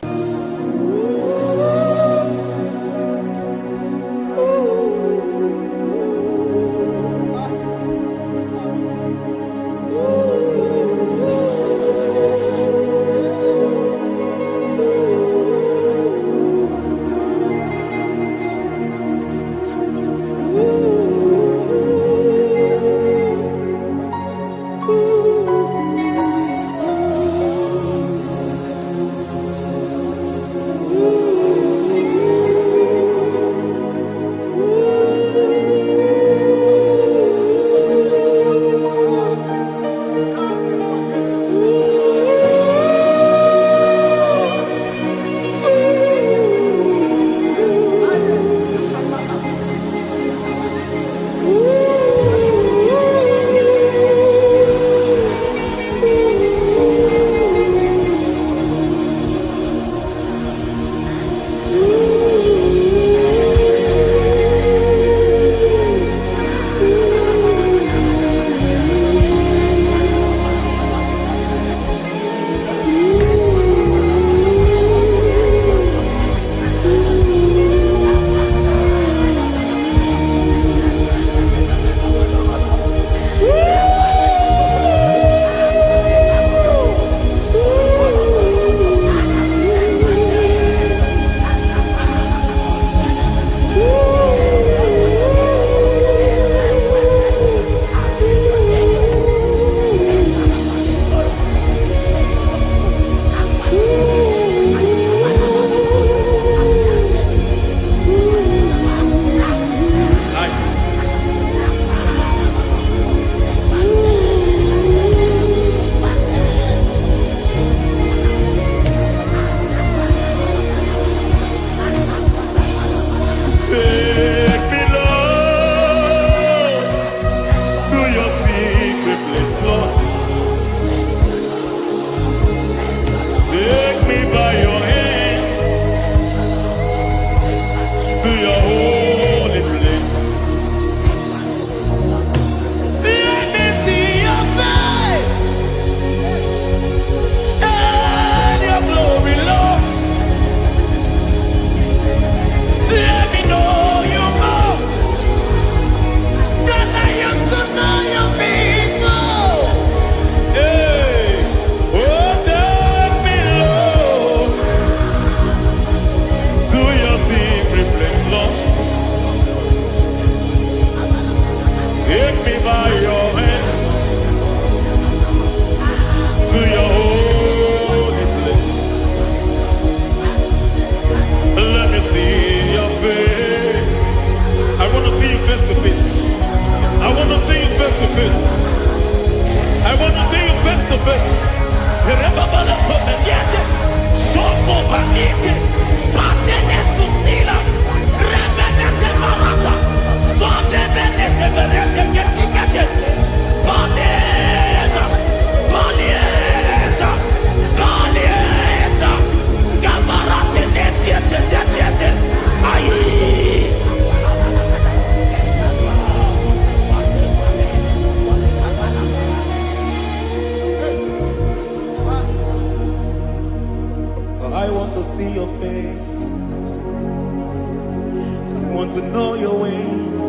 want to know your ways.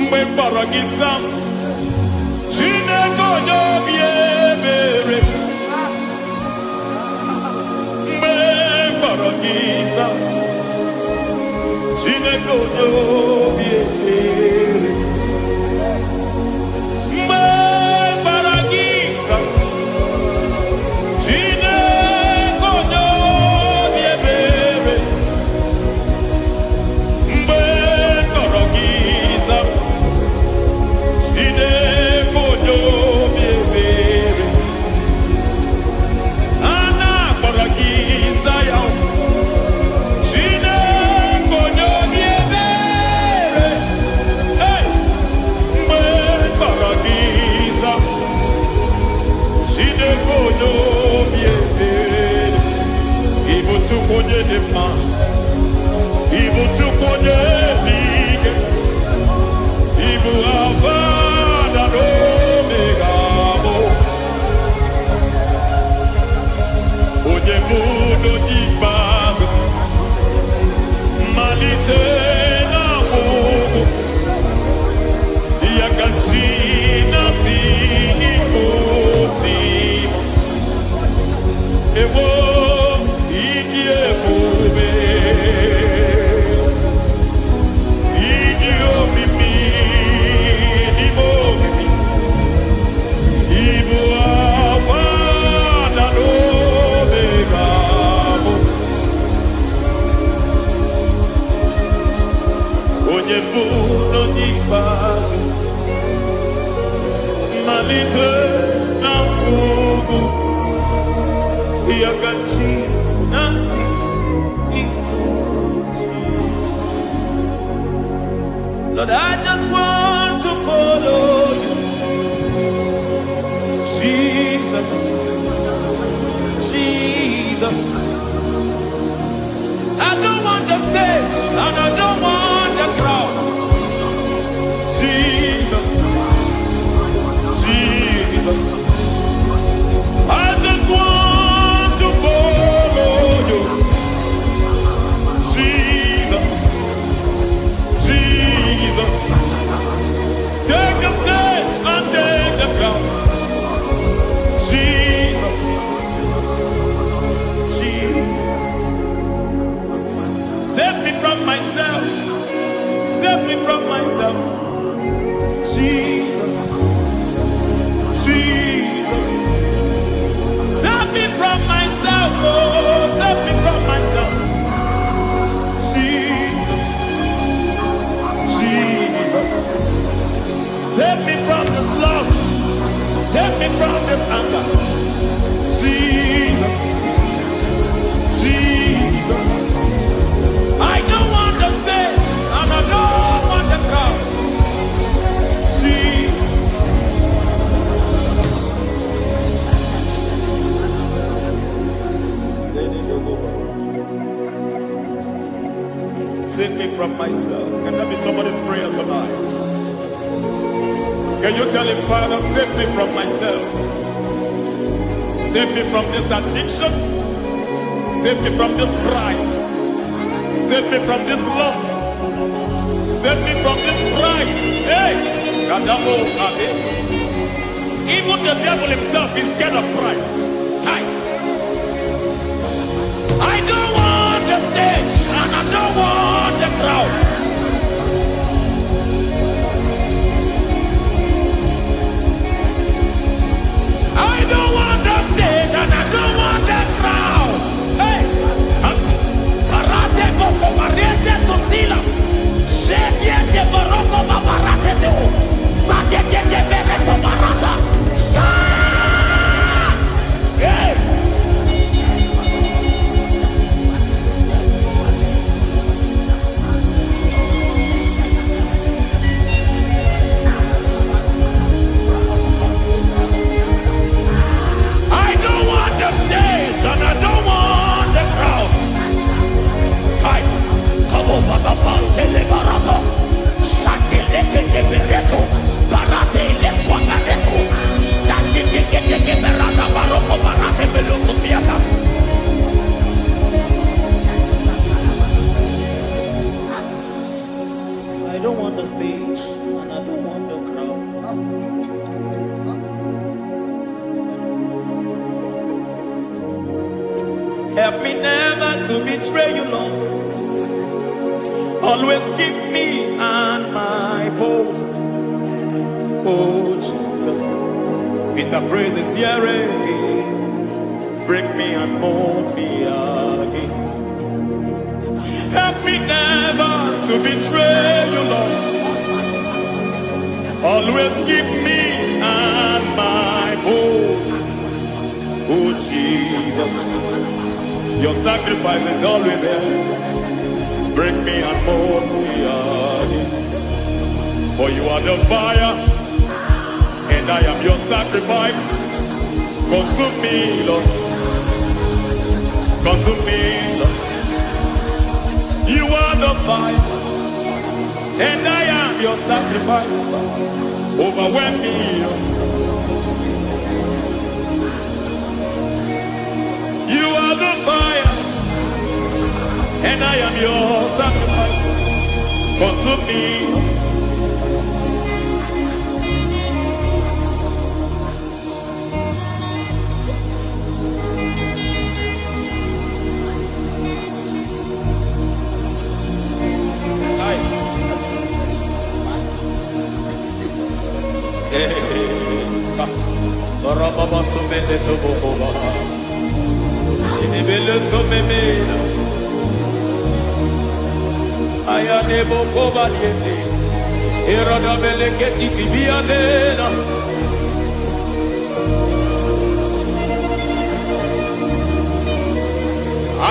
Mgbe mkpọrọ gị sam, Chineke onye obi ebere. Mgbe mkpọrọ gị sam, Chineke onye obi ebere. Mgbe mkpọrọ gị sam, Chineke onye obi ebere. Mgbe mkpọrọ gị sam, Chineke onye obi ebere. Ana akpọrọ gị Zion, Chineke onye obi ebere. Hey! Mgbe mkpọrọ gị sam, Chineke onye obi ebere. Ị bụ Chukwu onye dị mma, ị bụ Chukwu onye dị ike, ị bụ Alfa na Omega bụ. Ite na kugu Yakanchi nasi Lord, I just want to follow you, Jesus, Jesus. I don't want the stage and I don't want the crowd. Jesus, Jesus. I just want to follow you, Jesus, Jesus. Take the stage and take the crown, Jesus, Jesus. Save me from myself, save me from myself, Jesus, Jesus. Save me from myself, oh, save me from myself, Jesus, Jesus. Save me from this lust, save me from this anger, Jesus, Jesus. I don't want the stage and I don't want the crowd, Jesus. Save me from myself. Can that be somebody's prayer tonight? Can you tell him, Father, save me from myself. Save me from this addiction. Save me from this pride. Save me from this lust. Save me from this pride. Hey! Even the devil himself is scared of pride. I don't want the stage and I don't want the crowd. I don't want the stage and I don't want the crowd. Hey! Barate boko barete sosila. Shediete baroko babarate teo. Sadete bereto barata. Hey! And I don't want the crowd. Hi, come on, Baba, tele barato, shati leke bereto, barate le swagareto, shati leke berata baroko barate belosofiata. I don't want the stage, and I don't want the crowd. Help me never to betray you, Lord. Always keep me on my post. Oh, Jesus. Peter praises here again. Break me and mold me again. Help me never to betray you, Lord. Always keep me on my post. Oh, Jesus. Your sacrifice is always there. Break me and mold me again. For you are the fire, and I am your sacrifice. Consume me, Lord. Consume me, Lord. You are the fire, and I am your sacrifice. Overwhelm me, Lord. You are the fire, and I am your sacrifice. Consume me.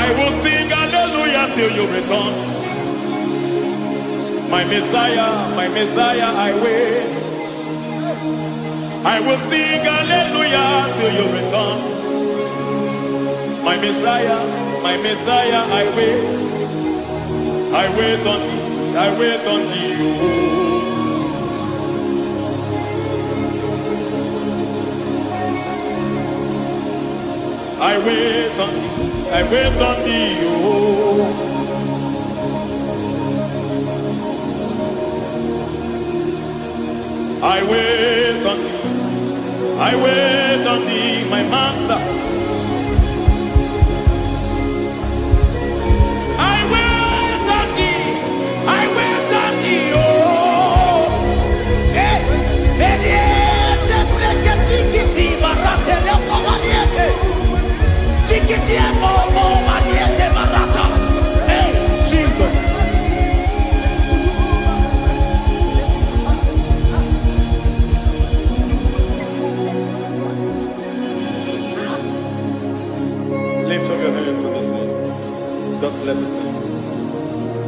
I will sing hallelujah till you return. My Messiah, I wait. I will sing hallelujah till you return. My Messiah, I wait. I wait on thee, I wait on thee. I wait on thee, I wait on thee. I wait on thee, I wait on thee, my master. I wait on thee, I wait on thee, oh. Hey, te breke tikiti marate le pomaniete. Tikiti mo maniete marata. Hey, Jesus. Lift up your hands in this place. God bless his name.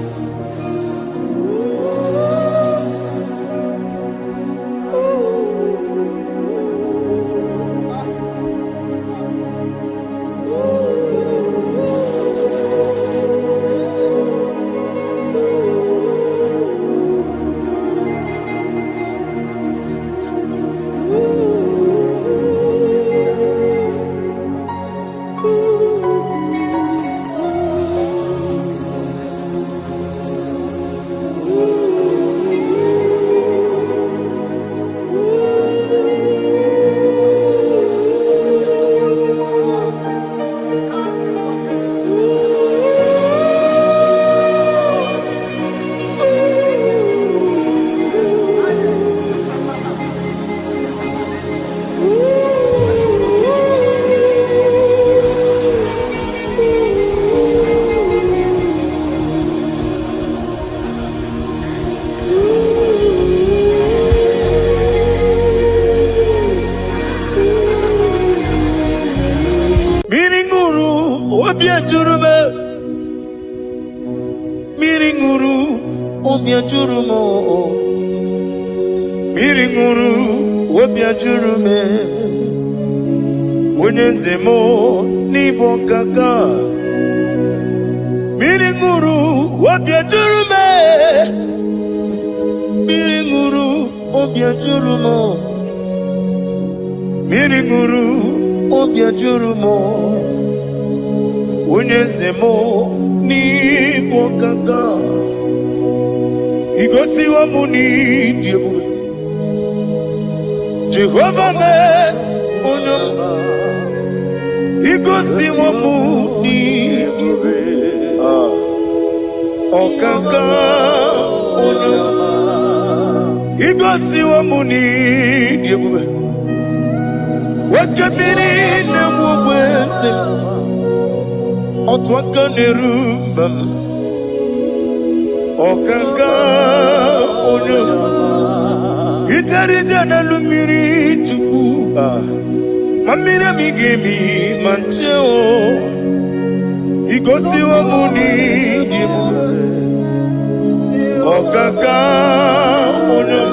Miringuru obia jurume Unyezemo nibo kaka Miringuru obia jurume Miringuru obia jurumo Miringuru obia jurumo Unyezemo nibo kaka Igosi wa muni diebube Jehovah me unyum Igosi wa muni diebube Okaka unyum Igosi wa muni diebube Wakabiri na mwese Otwaka nerumbam Okaka unyum Itarija na lumiri tuku Mamira migemi mancheo Igosi wa muni dimu Okaka unyum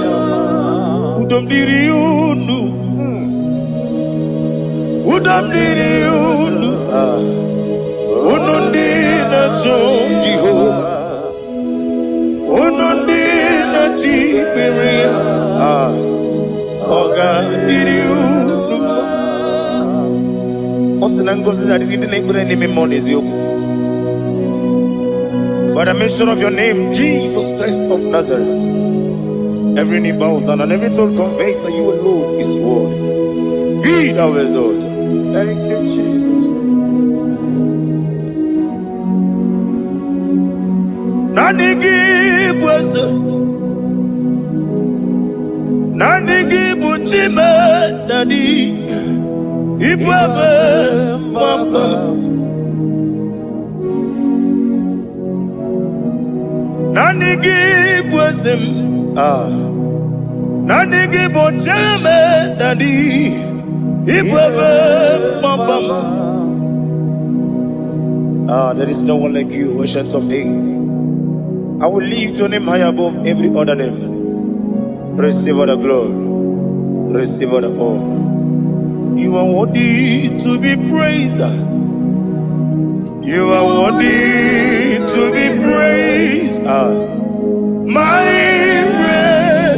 Udomdiri unu Udomdiri unu Unundi na Jehovah Unondina chipiria Oga diriu Osinangosi na didn't name any memories yoku By the mention of your name, Jesus Christ of Nazareth, every knee bows down and every tongue confesses that you alone is worthy. Be thou exalted. Thank you, Jesus. Nanigi buchime nani ibwebe mama Nanigi buesem Nanigi buchime nani ibwebe mama There is no one like you, ancient of days. I will lift your name high above every other name. Receive all the glory, receive all the honor. You are worthy to be praised. You are worthy to be praised. My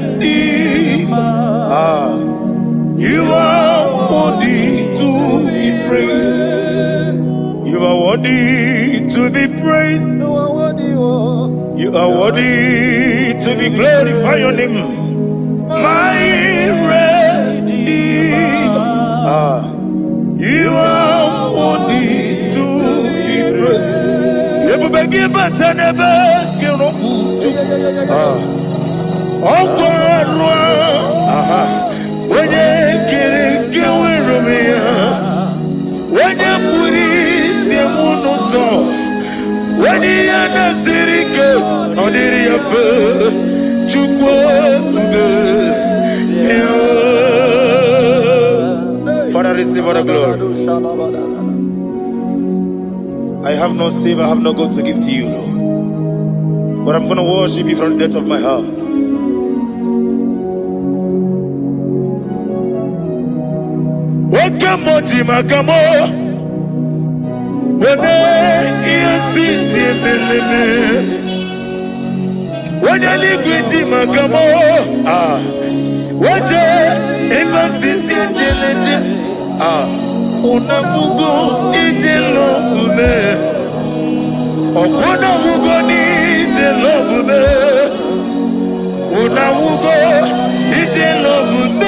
Redeemer. You are worthy to be praised. You are worthy to be praised. You are worthy to be glorified your name. My Redeemer. You are worthy to be praised. You begin but never get up. Oh God, when you get with me, when you put it in your soul, when you are the city girl, on the river, you go. Father, receive all the glory. I have no save, I have no God to give to you, Lord. But I'm going to worship you from the depth of my heart. Wakamo jimakamo wene yasisi meleme wene ligwiti makamo wete ebasisi jeleje unamugo ijelogume okunamugo ni ijelogume unamugo ijelogume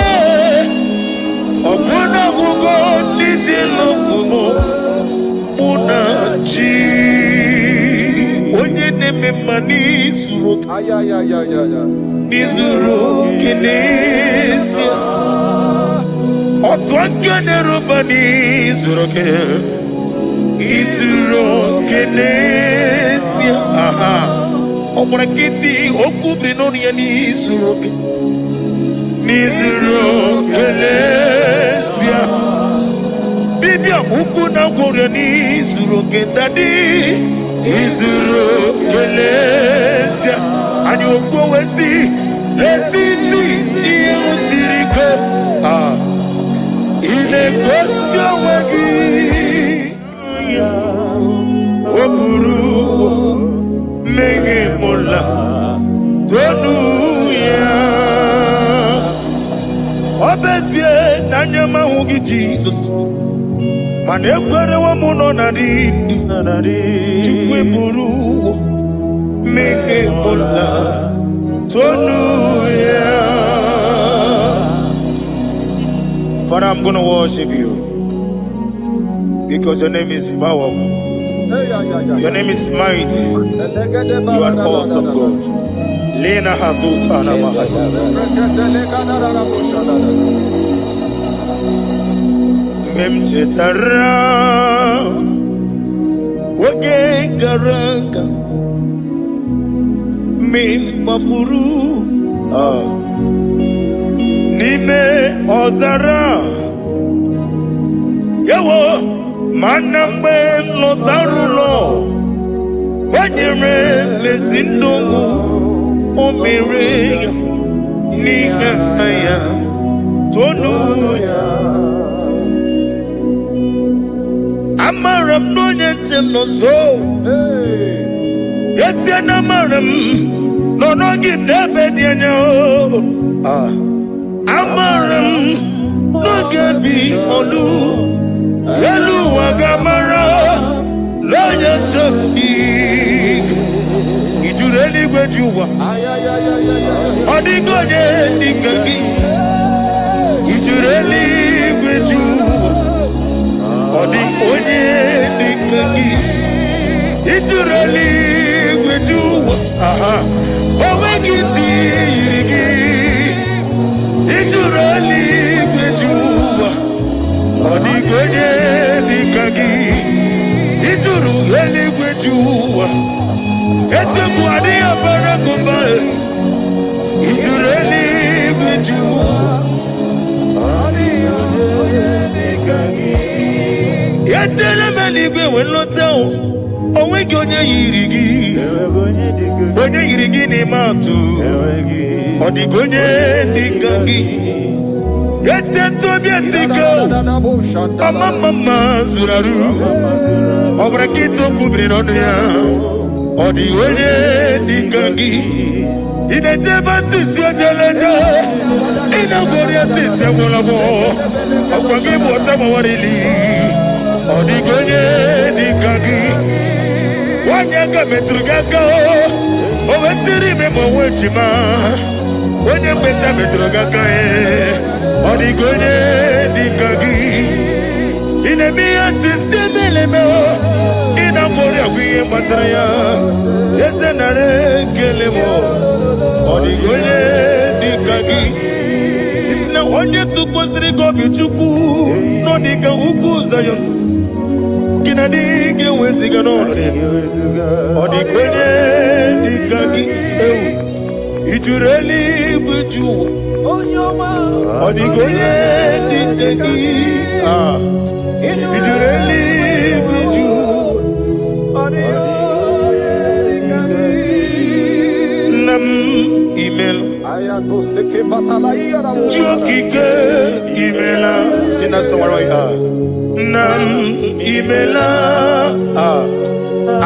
Okuna mugo nitilo kumo unachi onye neme mani suru nizuru kinesi otwakane rubani zuru ke izuru kinesi omurakiti okubri noni ya nizuru ke nizuru kelesia bibia ukuna kore nizuru kendadi nizuru kelesia ani okowesi letiti niye usiriko ile kosyo wagi oburu mege mola tonu ya Obezie nanyama hugi Jesus Manekwere wa muno narindi Chukwe buru Mege mola Tonu ya Father, I'm gonna worship you because your name is powerful. Your name is mighty. You are awesome God. Lena Hazutana Mahaya. Memchetara Wage Garanga Min Mafuru Nime Ozara Yawo Manambe Lotarulo Wanyere Mesindongu Omireya Ningaya Tonuya Amaram no nyentem no so Yes ya namaram No no gidebe dienyo Amaram No gebi olu Yelu wagamara Loya choki Ijureli gwejuwa Odigonye nikagi Ijureli gwejuwa Odigonye nikagi Ijureli gwejuwa Owegiti irigi Ijureli gwejuwa Odigonye nikagi Ijureli gwejuwa Ete kuadi apara kumbae Ijureli gwejuwa Ete lemeli gwe wenloteo onwe gị onye yiri gị n'ime atụ ọ dịghị onye dị ka gị etetobịa sika ọmamama zuru arụ ọ bụrụ ka ịtụ okwu biri n'ọnụ ya ọ dịghị onye dị ka gị ị na-ejebe asịsị ojeleje ị na-agwọrọ ya asịsị agwọrọgwọ ọkwa gị bụ ọta mawarili ọ dịghị onye dị ka gị nwanyị aka metụrụ gị aka o wetiri ime ma onwe ejima onye mgbeta metụrụ gị aka ọ dịghị onye dị ka gị ị na-eme ihe asịsị emeleme ị na-agwọrọ agwụ ihe gbatara ya eze nara ekele m ọ dịghị onye dị ka gị isi na onye tụkwasịrị gị obi Chukwu nọ dịka ugwu Zayọn gị na dị ga-eweziga n'ọnọdụ ọ dịghị onye dị ka gị ewu ijuru eluigwe ju ụwa ọ dịghị onye dị ka gị ijuru eluigwe ju nna m imela ji okike imela si na sọwara ya nna m imela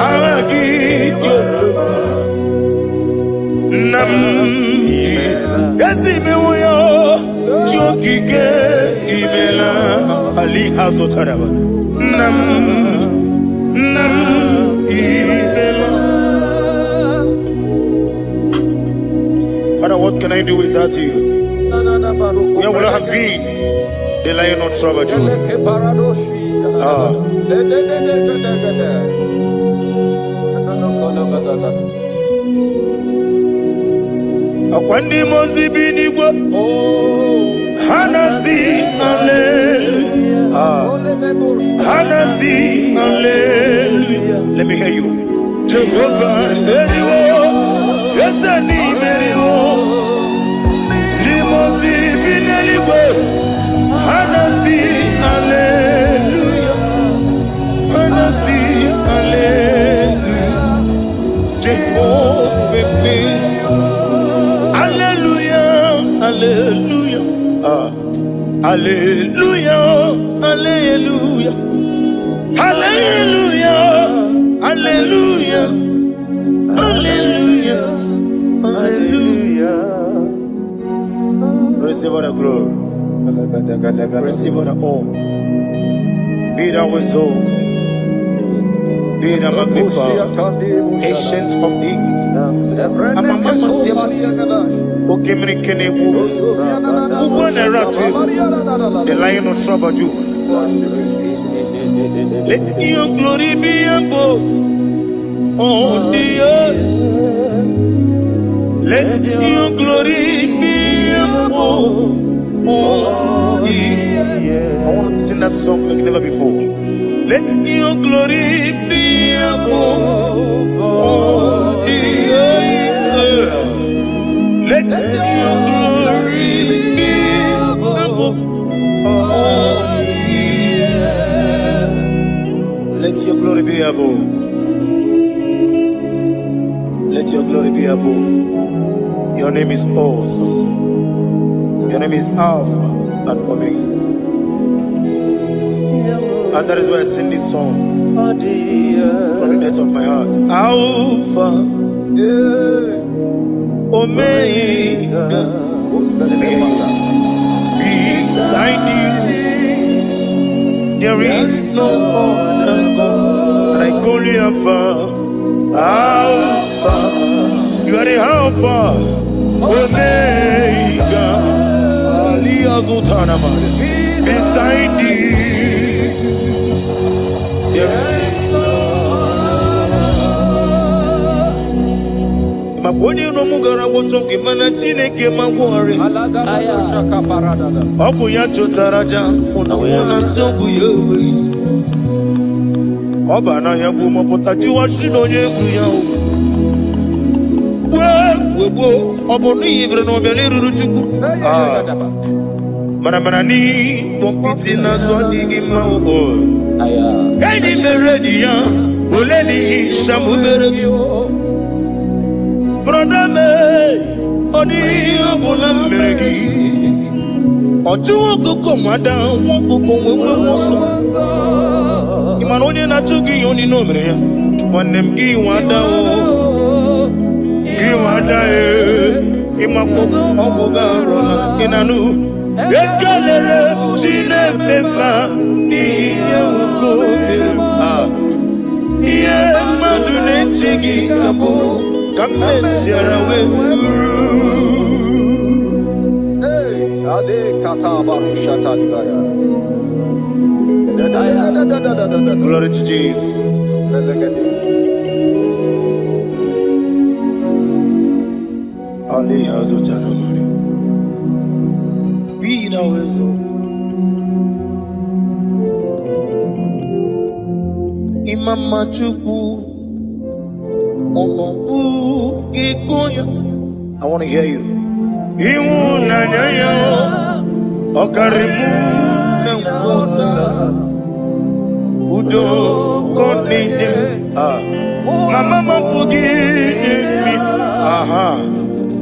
agha gị dị ogologo nna m ezi imewo ya ji okike imela ali ha zụtara nna m imela. Father, what can I do without you? Where would I have been? The Lion of Trouble. Akwandi mozi binigwa Hanasi hallelujah Hanasi hallelujah. Let me hear you. Jehovah Meriwo Yesani Meriwo Limozi binigwa Hanasi hallelujah Hanasi hallelujah Jehovah Hallelujah, hallelujah, hallelujah, hallelujah, hallelujah, hallelujah, hallelujah. Receive all the glory, receive all the honor. Be thou exalted, be thou magnified, ancient of days. Okay, the Lion of Trouble. Let your glory be above on the earth. Let your glory be above on the earth. I want to sing that song like never before. Let your glory be above on the earth. Let your glory be above all the earth. Let your glory be above. Let your glory be above. Your name is awesome. Your name is Alpha and Omega. And that is why I sing this song from the depth of my heart. Alpha. Omega, beside you, there is no other God. And I call you Alpha, Alpha. You are the Alpha, Omega, beside you, there is Maponi no mugara wotoki mana chineke magwari Obu ya chotaraja Una sogu yewis Oba na yabu mopota jiwa shino yebu yao Webo Obu ni igre no mele ruruchuku Manamanani, Pompiti Nazwadi Mao. Any Meredia, Uleni Shamuberebio. Brother me, Odi Abulam Meregi. Oju Woko Mada, Woko Moso. Imanoni Natugi Yoni Nomre, one name Giwada. Giwada, Imako, Obuga, Inanu. Ekalele Chinebeba Niyako Iye Madune Chigi Kaburu Kamesiarawe Hey, Ade Katabaru Shatadibaya. Glory to Jesus. Ali Hazutana Mari. Be now as Imama Chuku Omobu Gikoya. I want to hear you. Iwu Nanya Okarimu Nangota Udo Kodine Mama Mapugi Aha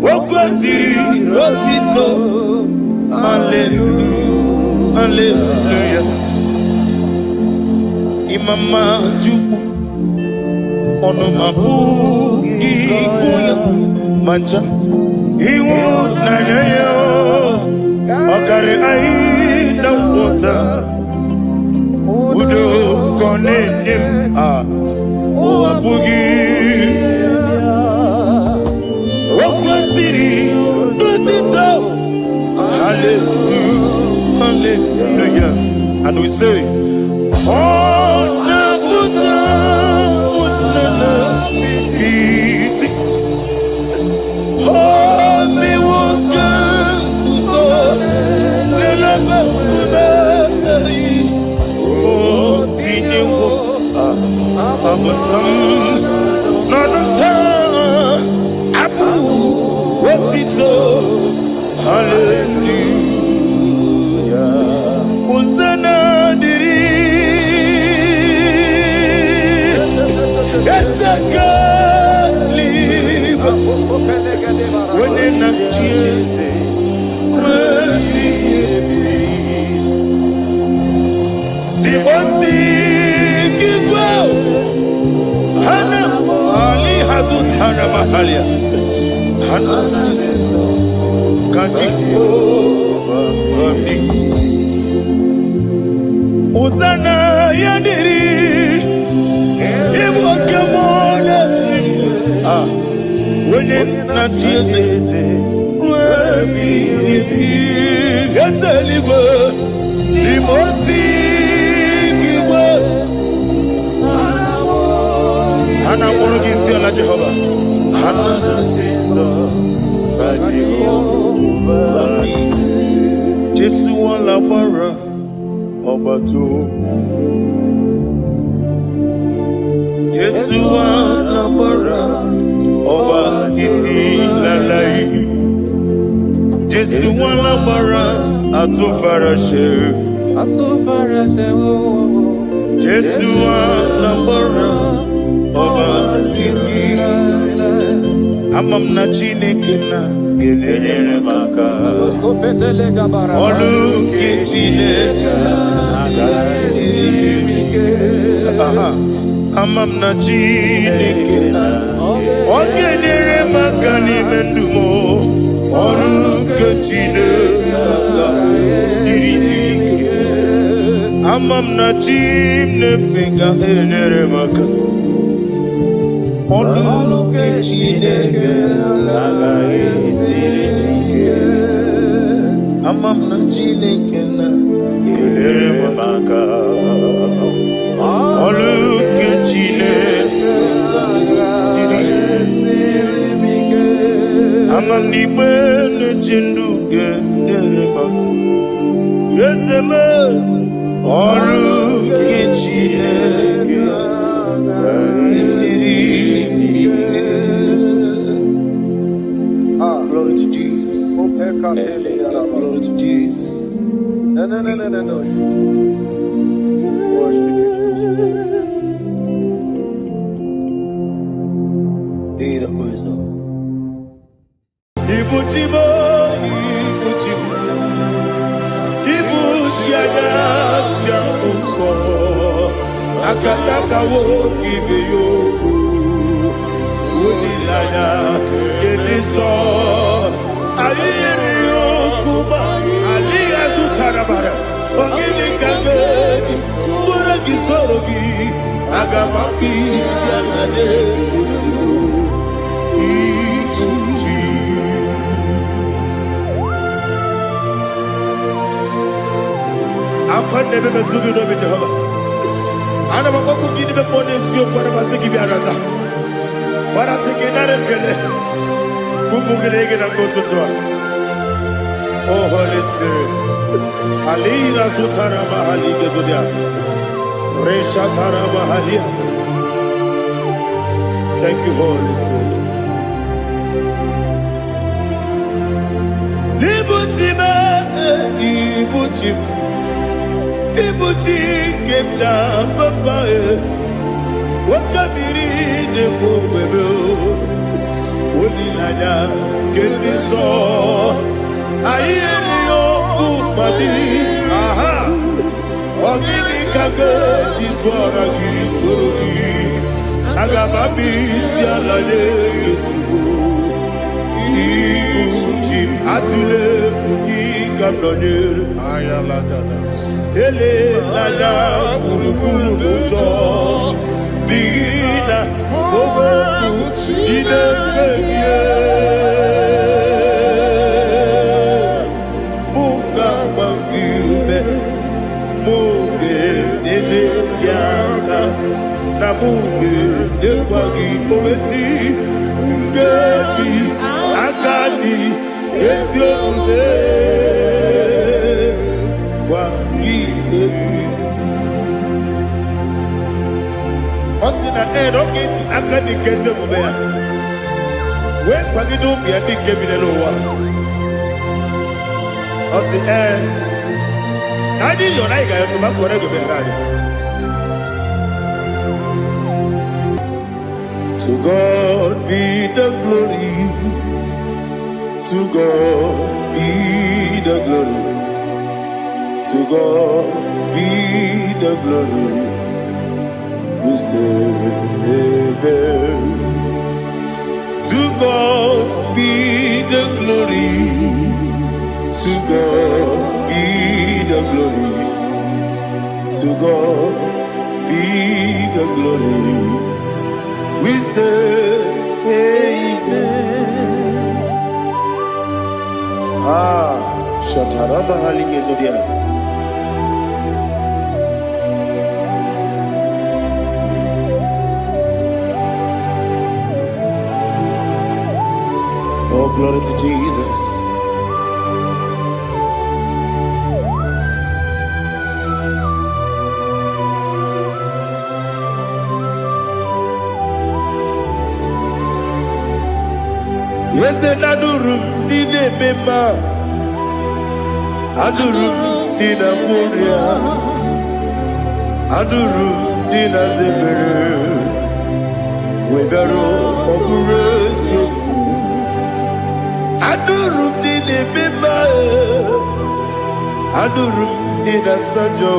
Wokwaziri Rotito Hallelujah, hallelujah. Imama Juku Onomabu Ikuya Mancha Iwu Nanyayo Okare Aida Water Udo Konenim Owabugi Wokwasiri Rotito Hallelujah, hallelujah. And we say, oh, the Buddha, oh, me woka, oh, Tineo, Abusam, Nanata, Abu, Wotito, hallelujah. Hosanna diri Esakali Wene na chiese Divosi Kikwa Hana Ali Hazut Hana Mahalia Hana Sisi Kajiko Mami Hosanna yadiri Ibu kemona Wene na chiese Wemi Gaseliwe Limosi Kiwe Hana Morogisi ala Jehovah Hana Sisindo Jehovah Jesu wala bara Obato Jesu anabara Oba titi lalai Jesu anabara Atufarashe Jesu anabara Oba titi lalai Amam na Chineke na gelele maka Olu ke Chineke Amam na Chineke na Ogenere maka ni mendumo Olu ke Chineke sirike Amam na Chineke enere maka Olu ke Chineke Amam na Chineke na gelere maka Olu ke Chineke sirike Amam ni bene chindu gelere maka Yeseme Olu ke Chineke Glory to Jesus. Glory to Jesus. No. Worship you, Jesus. Need a wisdom. Ibuchimo, Ibuchimo, Ibuchiana, Jamuso, Akataka wo give you, Unilana, Gediso, Aliyo Kuba, Aliya Zutarabara, Ogini Kagedi, Turagi Sorogi, Agamapi, Sianade, I never met to do with Jehovah. I never want to give him a bonus. You for a give you a rata. But I think another tele. Kumugregin and go to Tua. Oh, Holy Spirit. Alina Sutara Mahali Gezudia. Reshatara Mahalia. Thank you, Holy Spirit. Libutima, Ibuchim. Ibuchi kemta papa wakamiri de bobebe onilanya kemiso ayeri okupali aha ogini kage titwara gisorogi agamabi sialale yesugo Ibuchi atule bugi kamdonir Ayalagada. Ele nada buruburu muto Bigina Oboku Jine Keye Muka Bangiume Muge Nene Yaka Namuge Nekwagi Owesi Ngeji Akani Esiode Osina roketi akani kese mubea. We kwagido mi adi kebinelo wa. Osi nani lona iga yotu makore go berani. To God be the glory. To God be the glory. To God be the glory. We say amen. To God be the glory. To God be the glory. To God be the glory. We say amen. Shataraba Haligezodia. Oh, glory to Jesus. Yes, and Adurum Nine Mema Adurum Nina Muria Adurum Nina Zebere Webero Okurezio Adurum Nine Mema Adurum Nina Sanjo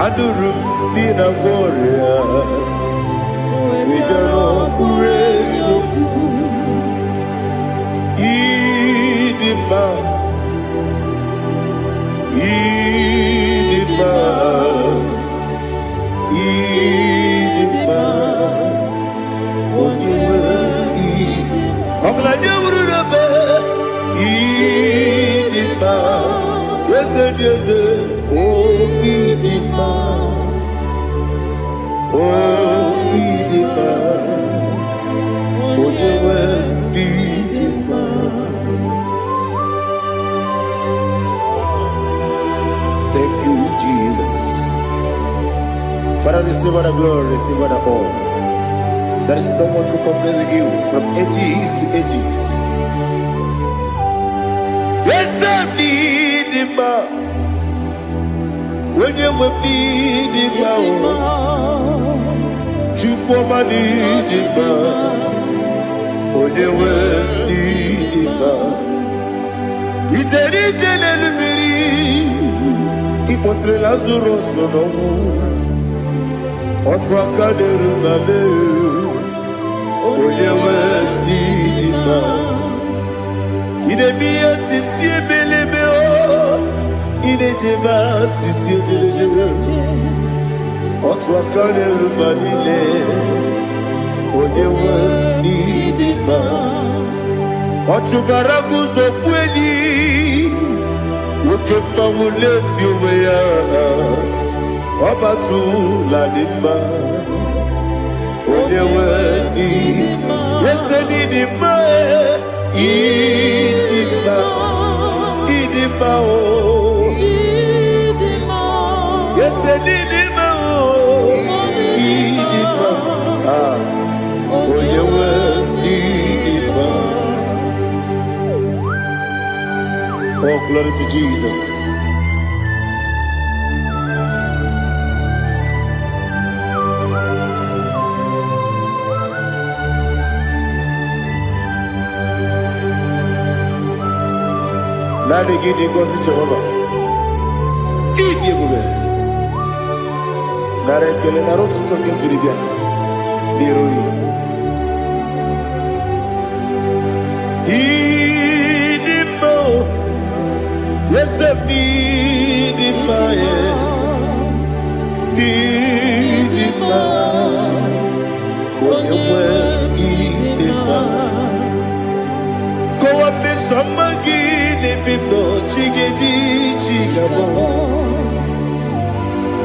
Adurum Nina Moria Webero Okurezio Idima Idima Idima Oglanya Urube Idima Yeze Oh Idima Oh Idima Onyewe Idima. Thank you, Jesus. Father, receive all the glory, receive all the honor. There is no one to compare with you from ages to ages. Yes, I need n'idima, onye nwe n'idima, Chukwuma n'idima, onye nwe n'idima. Ijeri ije n'elu mmiri, ikpotere Lazarus n'ọnwụ, otu aka n'eru ma meru, onye nwe n'idima. Idemiya sisi emeleme o, idejeba sisi ojelejebe, otu aka n'eru ma niile, onye nwe n'idima. Ọchụbara guzo kweli, nwoke mmanwụ na-eti onwe ya, ọbatụla dị mma, onye nwe n'idima. Yese n'idima, idima, idima o, yese n'idima o, idima, onye nwe n'idima. Oh, glory to Jesus. Nani gidi ngozi Jehovah. Idi ebube. Nara ekele nara otuto nke njiri bịa n'iru ya. Idi mma o. Yese idi mma ye. Idi mma. Onye nwe idi mma. Kowa mesoma gị n'ebido chigedi chigabo.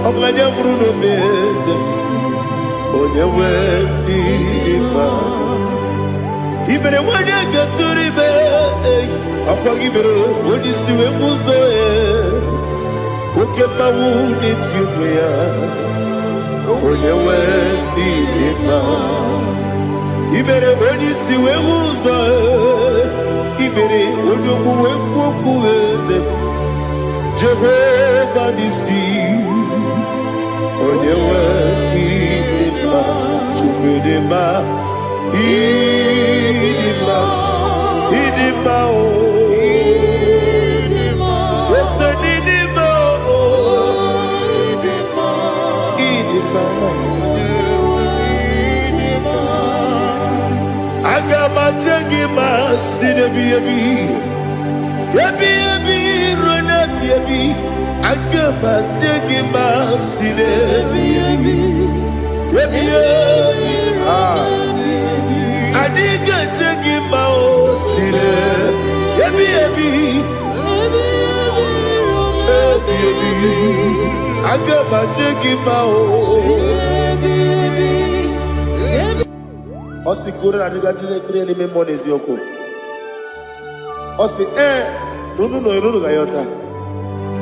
Ọbụladị bụrụ n'obeze onye nwe idi mma. Ibere nwanyị gatụrụ ibe ọkwa gị mere onye isi wee ụzọ ya. Oke mmanwụ n'eti onwe ya onye nwe idi mma. Ibere onye isi wee ụzọ ya. Ibere onye okwu wee kwuo okwu eze Jehova n'isi onye nwe idi mma. Chukwu dị mma, idi mma, idi mma o. Ese n'idi mma o, idi mma, idi mma. Aga m aje gị ma si n'ebi ebi, ebi ebi ruo n'ebi ebi. Aga m aje gị ma si n'ebi ebi, ebi ebi. Adịghị eje gị ma o si n'ebi ebi, ebi ebi. Aga m aje gị ma o. Osi kore na niga dire ni memo nezi oko. Osi nunu ga yota.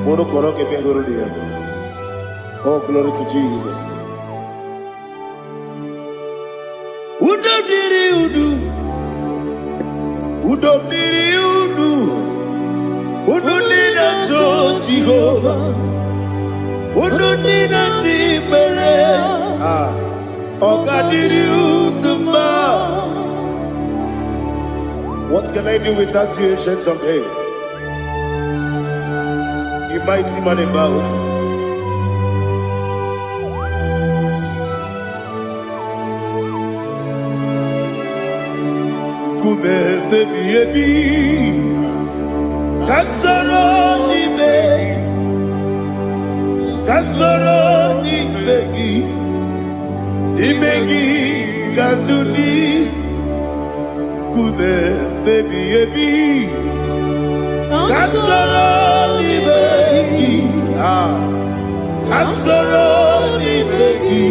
Mono koro ke bengoro dia. Oh, glory to Jesus. Udo diri udu. Udo diri udu. Udo nina cho Jehovah. Udo nina tibere. What can I do without you, ancient of days? You mighty man in battle. Kume baby ebi, kasoro ni me, kasoro ni begi. Imegi kanduni kume baby ebi kasoro ni begi kasoro ni begi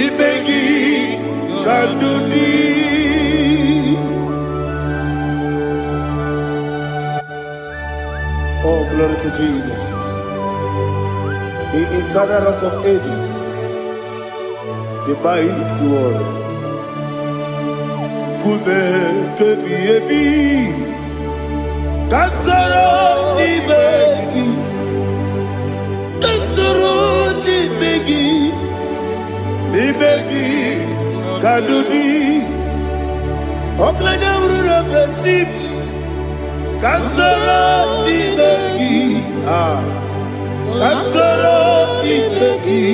imegi kanduni. Oh, glory to Jesus, the eternal rock of ages, the mighty one. Kume kebi ebi Kasoro Nibegi, Kasoro Nibegi, Nibegi, Kadudi, Oklanya Bruna Petip, Kasoro Nibegi, Kasoro Nibegi,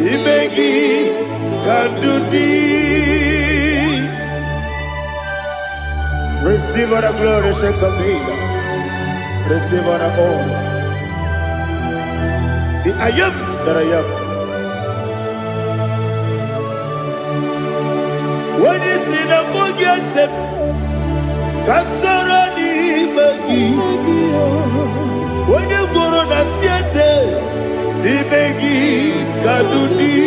Nibegi, Kadudi. Receive all the glory, strength of Jesus. Receive all the honor. The I am that I am. When you see the book, you say, Kasara ni magi. When you go on the siese, ni magi kadudi.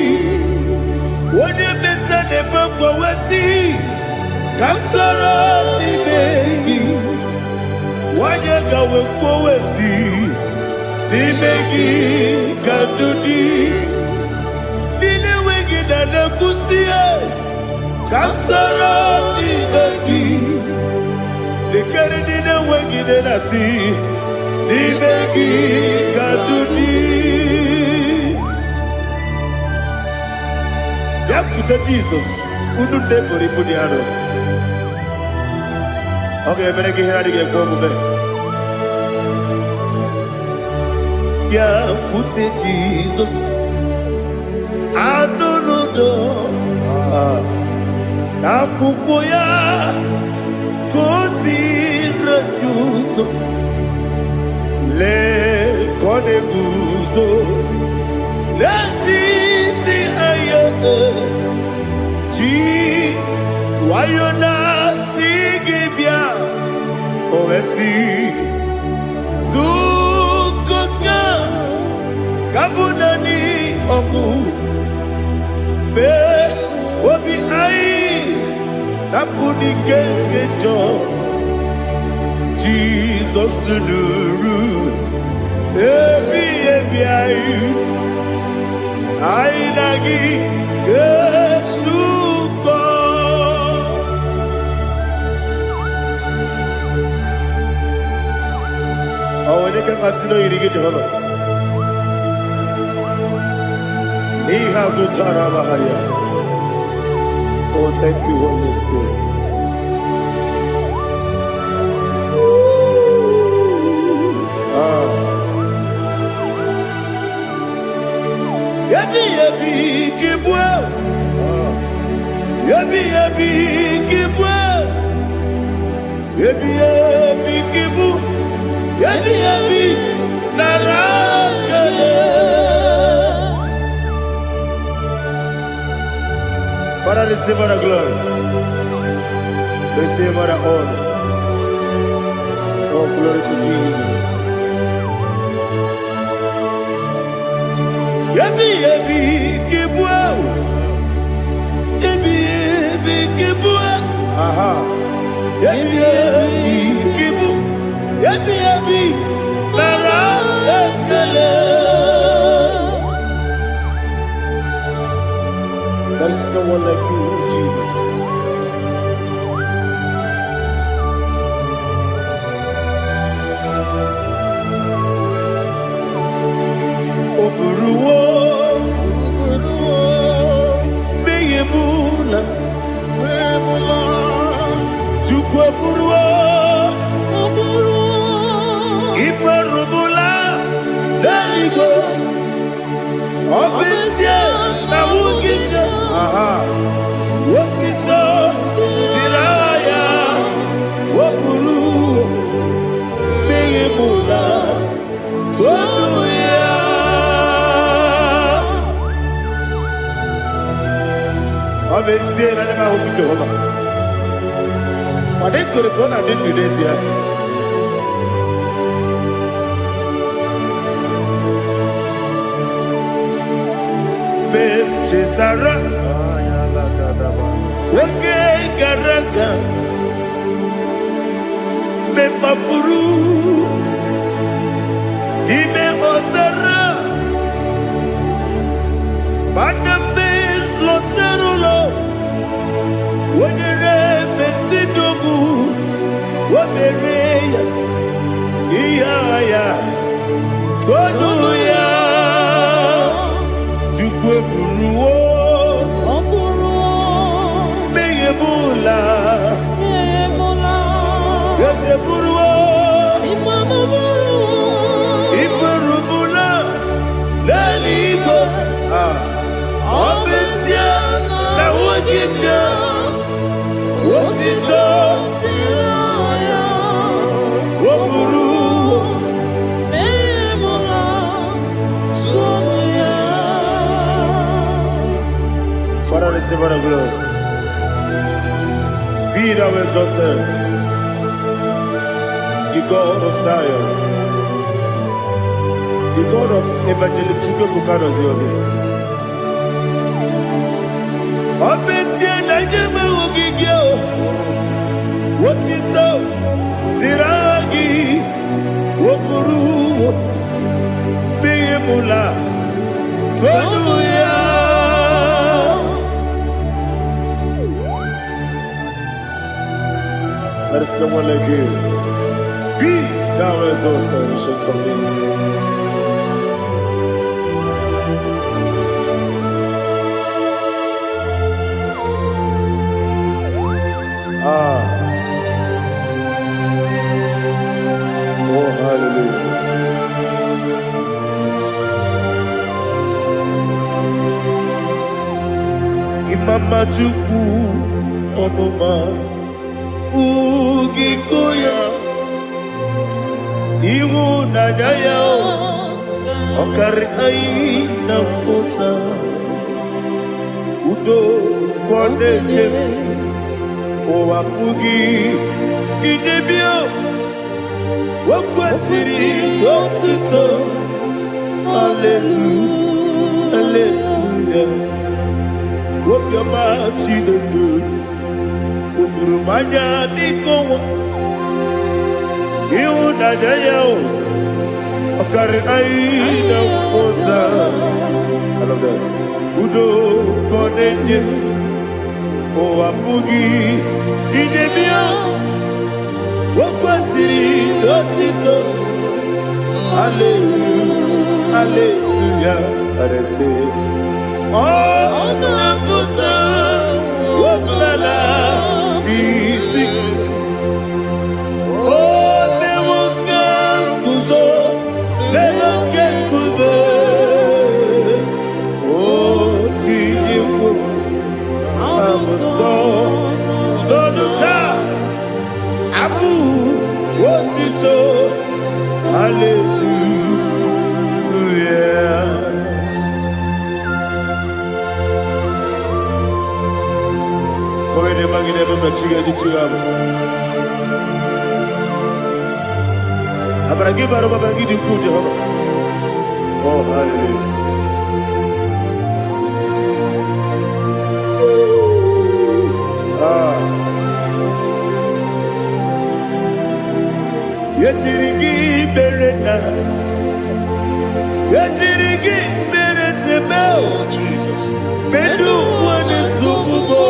When you mention the book, we see. Kasara ni megi, wanyaka wekowesi, ni megi kadudi, nine wegi dana kusiye. Kasara ni megi, nikere nine wegi dana si, ni megi kadudi. Yakuta Jesus, unu nepori pudiano. Okay, I'm going to get here. Yeah, put it Jesus. I don't know. Nakukoya, kosi renyuso, le kone guzo, le titi ayane, ji wayona sigibia, ovesi, zukoka, kabunani oku, be obi ai. Napuni kenkejo, Jesus nuru, ebi ayu, ai lagi kesuko. Oh, ini kan masih iri ke Jehovah. Iha zutara baharia. Oh, thank you, Holy Spirit. Yabi yabi kibwa, yabi yabi kibwa, yabi yabi kibu, yabi yabi narakale. Father, receive all the glory. Receive all the honor. Oh, glory to Jesus. Yabi yabi kibwa, yabi yabi kibwa, aha. Yabi yabi kibu, yabi yabi nara ekele. There is no one like you, Jesus. Oburuwo, meyemula, chukwu oburuwo, iperubula, leligo, obesie na wugide, wotito, diraya, oburuwo, meyemula, tonuya. Obesie na nema huku Jehovah. What they could have done, I didn't do this here. Chetara, Wake Garaka, Mepafuru, Ime Ozara, Banambe Loterulo, Wenere Mesidogu, Wamere Tonuya Jukwe Buruwo Meyebula Yese Buruwo Iburubula Lalibo Obesia Na Wogibya Wotito Woburu Father, receive the glory. Be thou exalted, the God of Zion, the God of Evangelist Chukwu Bukanos Yobe. Obesia na nyama ogigyo, wotito diragi, wokuru, beyemula, tonuya. There is no one like you. Be thou exalted, ancient of days. Oh, hallelujah. Imama Chukwu Onoma Ugikoya Iwu Nadaya Okari Aina Mota Udo Kwanene Owapugi Idebio Wakwasiri Wakito Hallelujah Hallelujah Wapyama Chidedu Udurumanya Nikowa Iwu Nadaya Okari Aina Mota I love that Udo Kwanene Owapugi Idebio Wakwasiri Lotito Hallelujah Hallelujah I say Oh Naputa Wapala Biti Oh Newoka Kuzo Newoke Kube Oh Tiyimu Amuso Doduta Abu Wotito Hallelujah Koine magine baba chiga jichiwa Abaragi baro baba gidi ku Jehovah Oh hallelujah Yetirigi berena Yetirigi beresebeo Bedu wane sukubo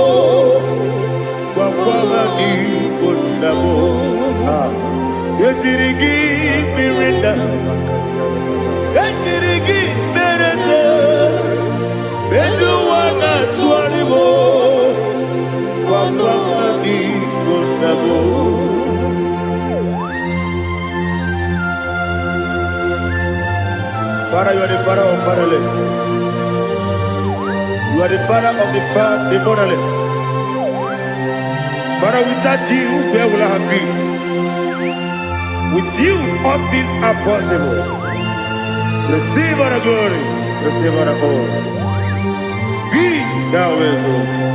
Kwa ni kundabo Yetirigi berena Yetirigi berese Bedu wana tuaribo Kwa ni kundabo Father, you are the father of fatherless. You are the father of the motherless. Father, without you, where will I have been? With you, all things are possible. Receive all the glory. Receive all the honor. Be thou exalted.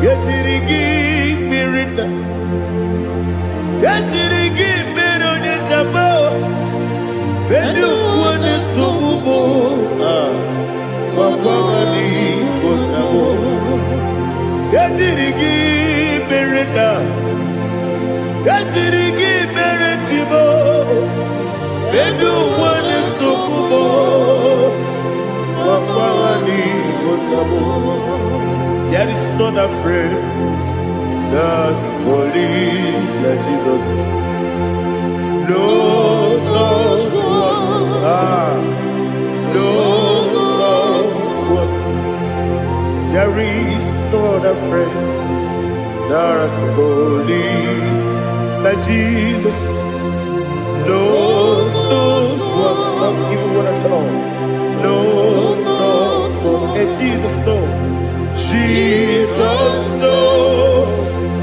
Yetirigi mirita. Yetirigi mirone jabo. Bedu wane sububo. Wakwani konabo. Yetirigi mirita. Yetirigi miretibo. Bedu wane sububo. Wakwani konabo. There is not a friend that's holy like Jesus. No, not one. No, not one. There is no other friend that is holy like Jesus. No, not one. Not even one at all. No, not one. And Jesus, no. Jesus, no.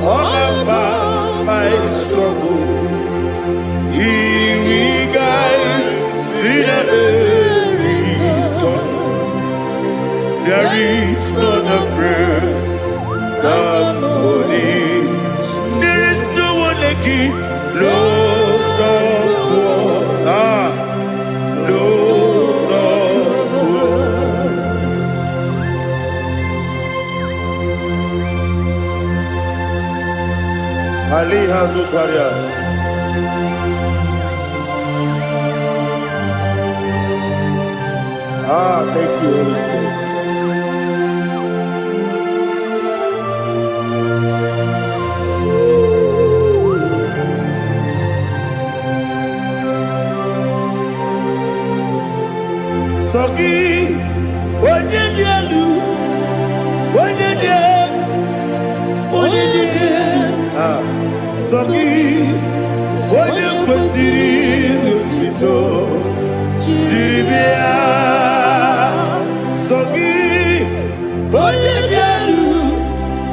All about my struggle. He will guide me there is God. There is not a friend that's holy. There is no one like Him. No, not one. No, not one. Ali Hazutaria. Thank you, Holy Spirit. Soki, Onyedielu, Soki, Onyekwesiri Otito, Jiribia. Sogi, Onyedielu,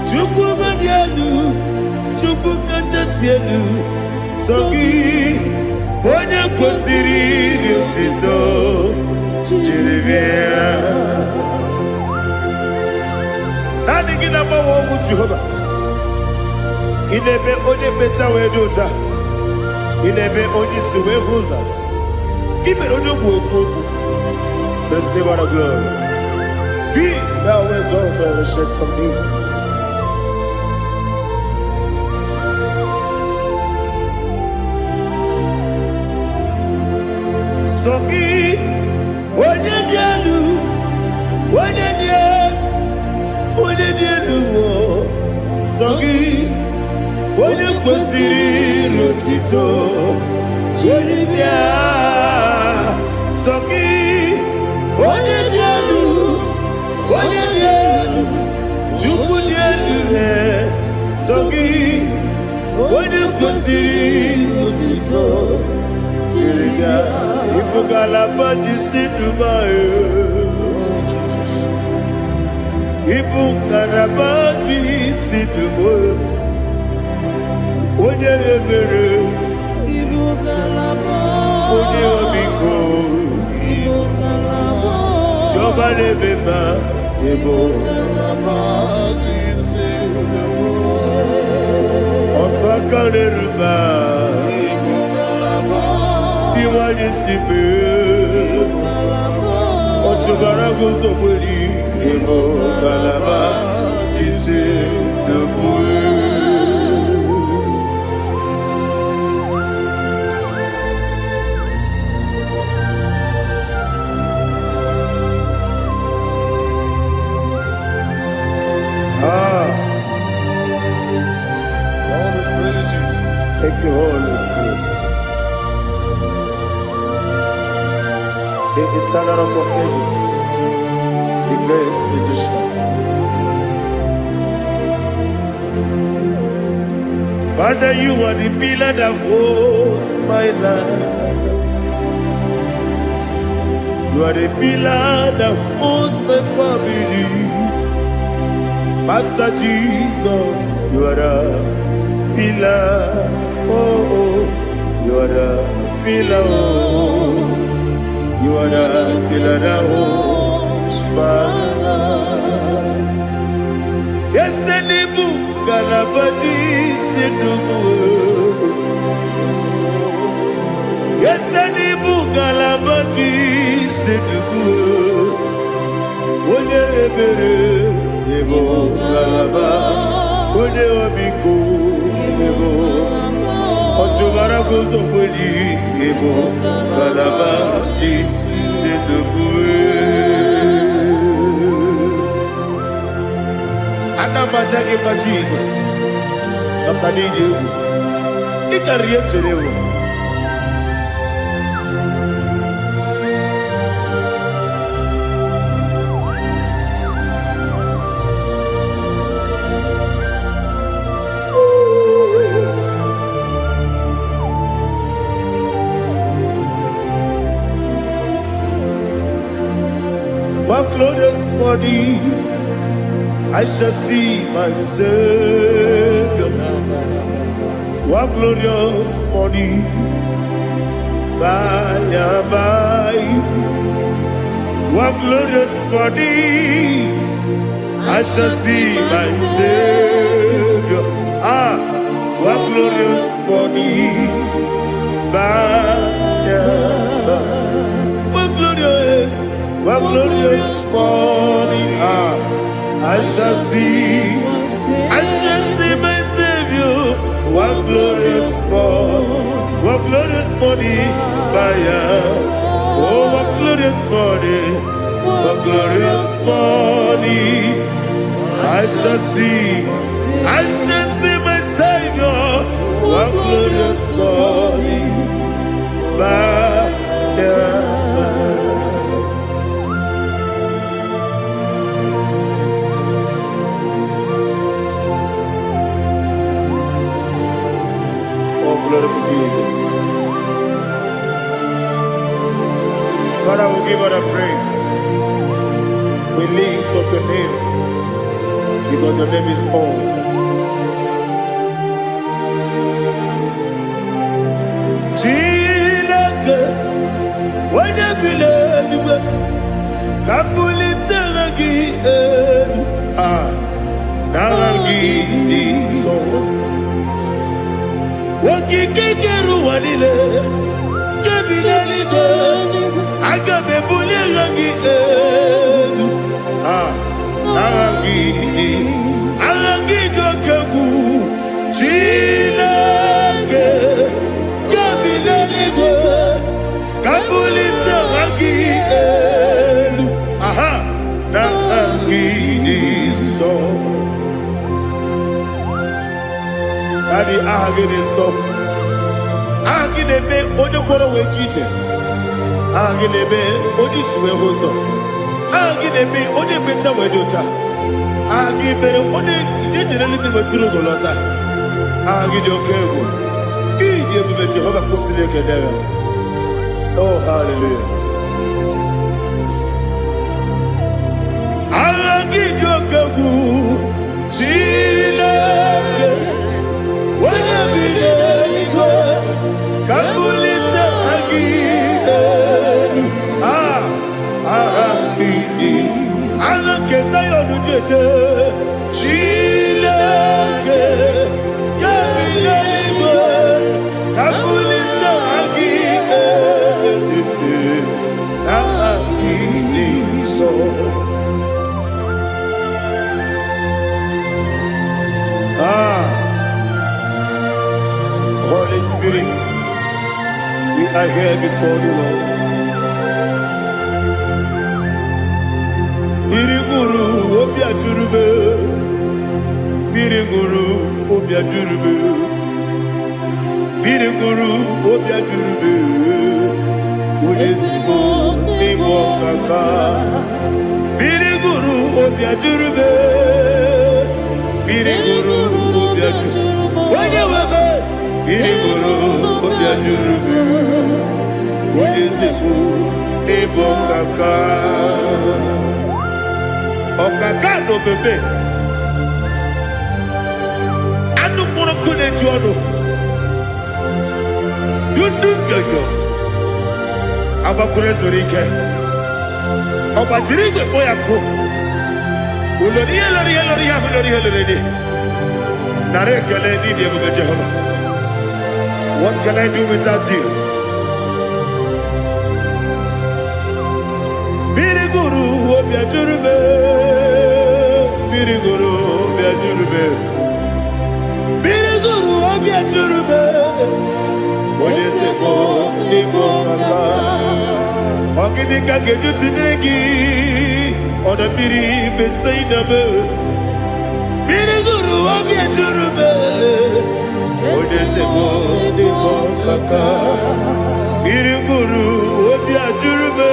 Chukwu Badielu, Chukwu Kachasielu. Sogi, Onyekwesiri Otito, Jiribia. Nani gina mawa omu Jehova. Inebe onye beta wedota. Inebe onye suwe huza. Ibe onye gwoku. Receive all the glory. Be thou exalted and shed from me. Sogi, Onyedielu, Sogi, Onyekwesiri Otito, Jeremia. Sogi, Onyedielu, Chukwu dielu. Sogi, Onyekwesiri Otito, Jeremia. Ibugalaba Jisidumae. Ibugalaba Jisidumae. Onye ebere. Ibugalaba. Onye omiko. Ibugalaba. Jọba lebeba. Ibugalaba Jisidumae. Ọtụ aka n'eruba. Ibugalaba. Iwani sibe. Otubara gozobeli. Ibugalaba Jisidumae. Thank you, Holy Spirit. The eternal rock of ages, the great physician. Father, you are the pillar that holds my life. You are the pillar that holds my family. Master Jesus, you are the pillar. Oh, you are the pillar. Oh, you are the pillar that holds my life. Yes, Enibu Galabati Sidumu. Yes, Enibu Galabati Sidumu. Onye ebere, Ebo Galaba. Onye omiko, Ebo. Otubara gozobeli, Ebo Galaba Sidumu. Anamajage pa Jesus. Nakanije. Ikariye cherewo. What glorious body I shall see my Savior. What glorious body by and by. What glorious body I shall see my Savior. What glorious body by and by. What glorious body I shall see my Savior. What glorious body by oh, what glorious body I shall see my Savior. What glorious body by glory to Jesus. Father, we give all the praise. We lift up your name because your name is awesome. Chineke, wanya bileliwe, kabulitelagi nalagi so. Wakikekeru wanile, kebileliwe, agabebulelagi alagi dokagu, Chineke, kebileliwe, kabulitelagi nalagi so. Daddy, agide so. Agide be odokoro we chite. Agide be odisuwe hoso. Agide be ode beta we dota. Agide ode ijejerele ni weturu golota. Agide okego. Ide be Jehovah kusile kedera. Oh, hallelujah. Agide okego. Chineke, wanya bileliwe, kabulita agidelu, agidi, alakeza yonujeje, Chineke, kabileliwe, kabulita agidelu, agidi so. Holy Spirit, we are here before you, Lord. Biriguru obia jurube, biriguru obia jurube, biriguru obia jurube, ulezimo nibo kaka, biriguru obia jurube, biriguru obia jurube. Biriguru obia jurube, ulezimo nibo kaka. Okaka no bebe anu mono kune jono dundu yoyo abakure zorike obajirige boyako ulori nare kele ni de buga Jehovah. What can I do without you? Biriguru obia jurube, biriguru obia jurube, biriguru obia jurube. Olezeko niko kaka, ogini kageju tinegi, ona biri besainabe. Biriguru obia jurube, olezeko niko kaka, biriguru obia jurube.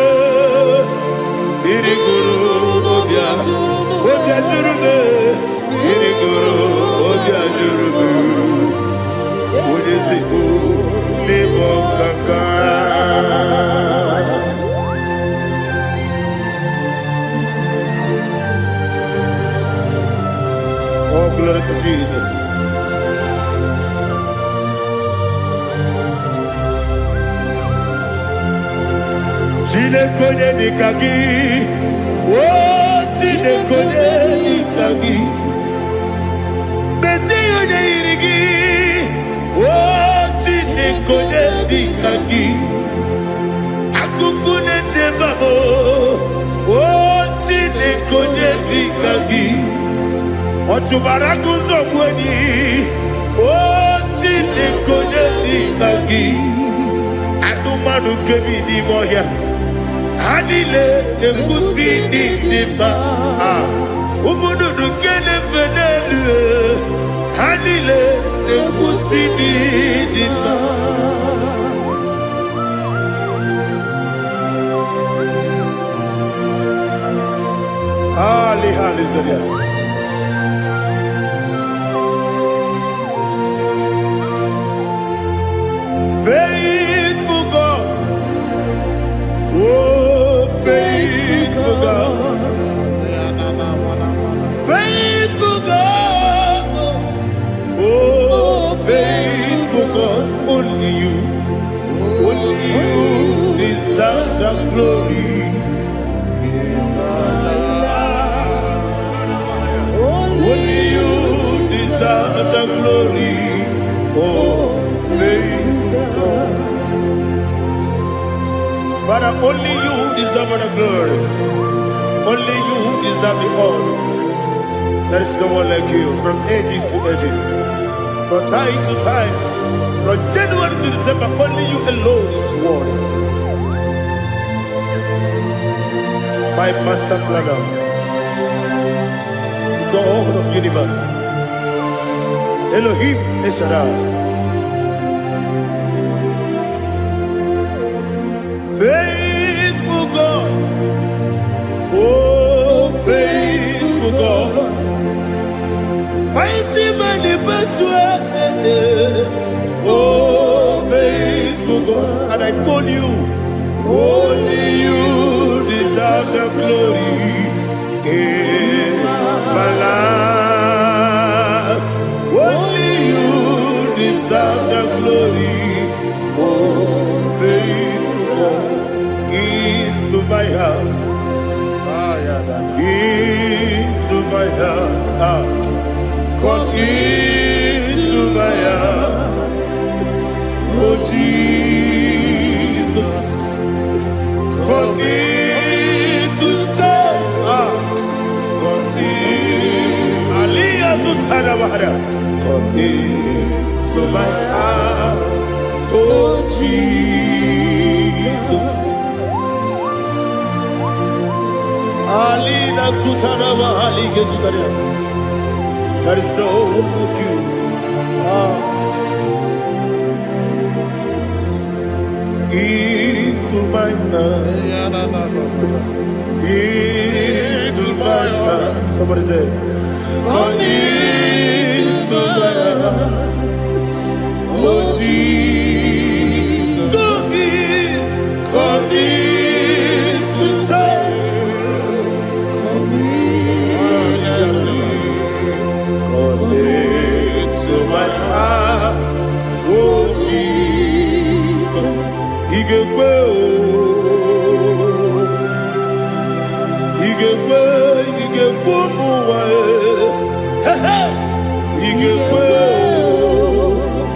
Biriguru obia jurube, biriguru obia jurube, ulezeko nibo kaka. Chinekone nikagi, oh chinekone nikagi, Mesiyo ne irigi, oh chinekone nikagi, Akukune tebabo, oh chinekone nikagi, Otubaragu zomweni, oh chinekone nikagi, Adumanu kebi ni moya. Hanile nekusi ni nima, umudu kene fenelu. Hanile nekusi ni nima. Ali Zaria. Faithful God, oh faithful God, faithful God, oh faithful God, only you deserve the glory. Only you deserve the glory, oh faithful God. Father, only you deserve the glory. Only you deserve the honor. There is no one like you from ages to ages, from time to time, from January to December. Only you alone is worthy. My master planner, the God of the universe, Elohim Eshadai. Faithful God, oh faithful God, mighty man in battle, oh faithful God, and I call you, only you deserve the glory in my life, only you deserve the glory, oh faithful God. Into my heart, into my heart, come into my heart, oh Jesus, come in to stay, come in, Aliyah Zutanabara, come into my heart, oh Jesus. Alina Sutanaba Ali Gezutaria. There is no one like you. Into my heart. Into my heart. Somebody say, come into my heart. Oh Jesus. Come in to stay. To my heart, oh Jesus, Igekwe, muwa, Igekwe,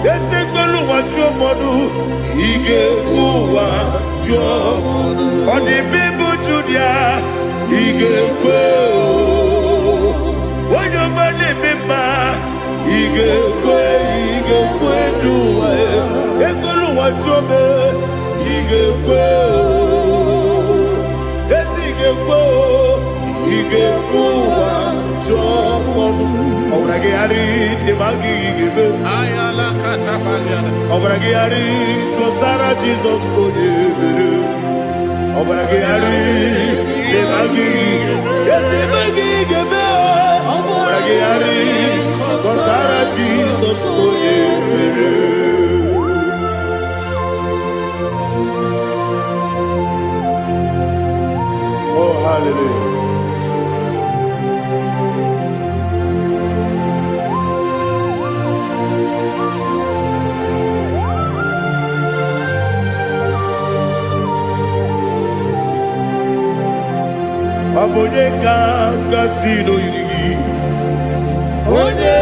yese gbolu wa jomodu, Igekwe wa jomodu, oni bibu Judia, Igekwe, woyo mane mema. Igekwe duwa, ekolu wa jobe. Igekwe, esi igekwe wa jomodu. Obrage ari de magi igebe. Ayala katapaliana. Obrage ari to Sara Jesus odebere. Obrage ari de magi, esi magi igebe. Obrage ari. Sara Jesus, oh hallelujah. Abonye kanga sino yiri. Onye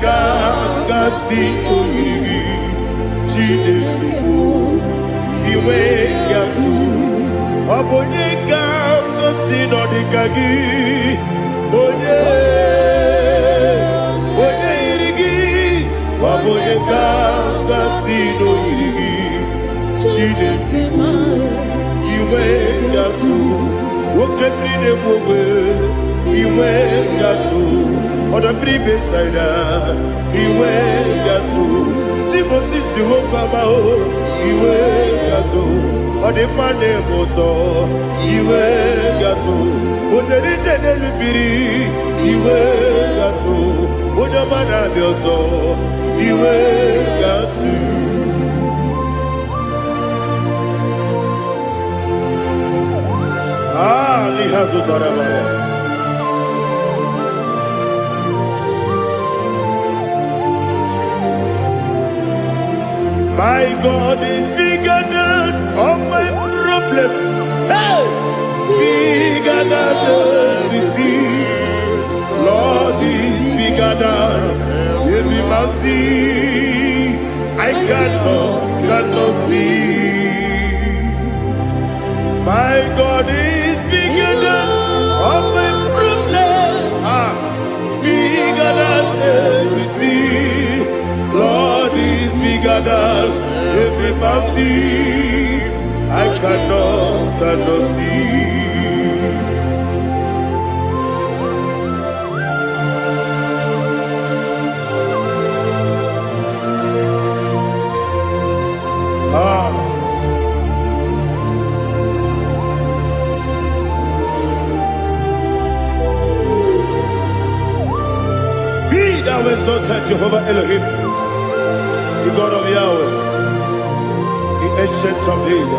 kanga sino yiri. Chineke iwe yatu. Abonye kanga sino dikagi. Onye yirigi. Abonye kanga sino yirigi. Chineke iwe yatu. Wokebrine mwobe iwe yatu. Oda bribe saida iwe yatu. Timosisi wokama o iwe yatu. Ode mane moto iwe yatu. Oderite nelubiri iwe yatu. Onyamana bioso iwe yatu. My God is bigger than all my problem. Hey, bigger than everything. Lord is bigger than every mountain I cannot see. My God is bigger than all my problem. Bigger than everything. Lord is bigger than every mountain I cannot see. Be thou exalted, Jehovah Elohim, the God of Yahweh, the ancient of days.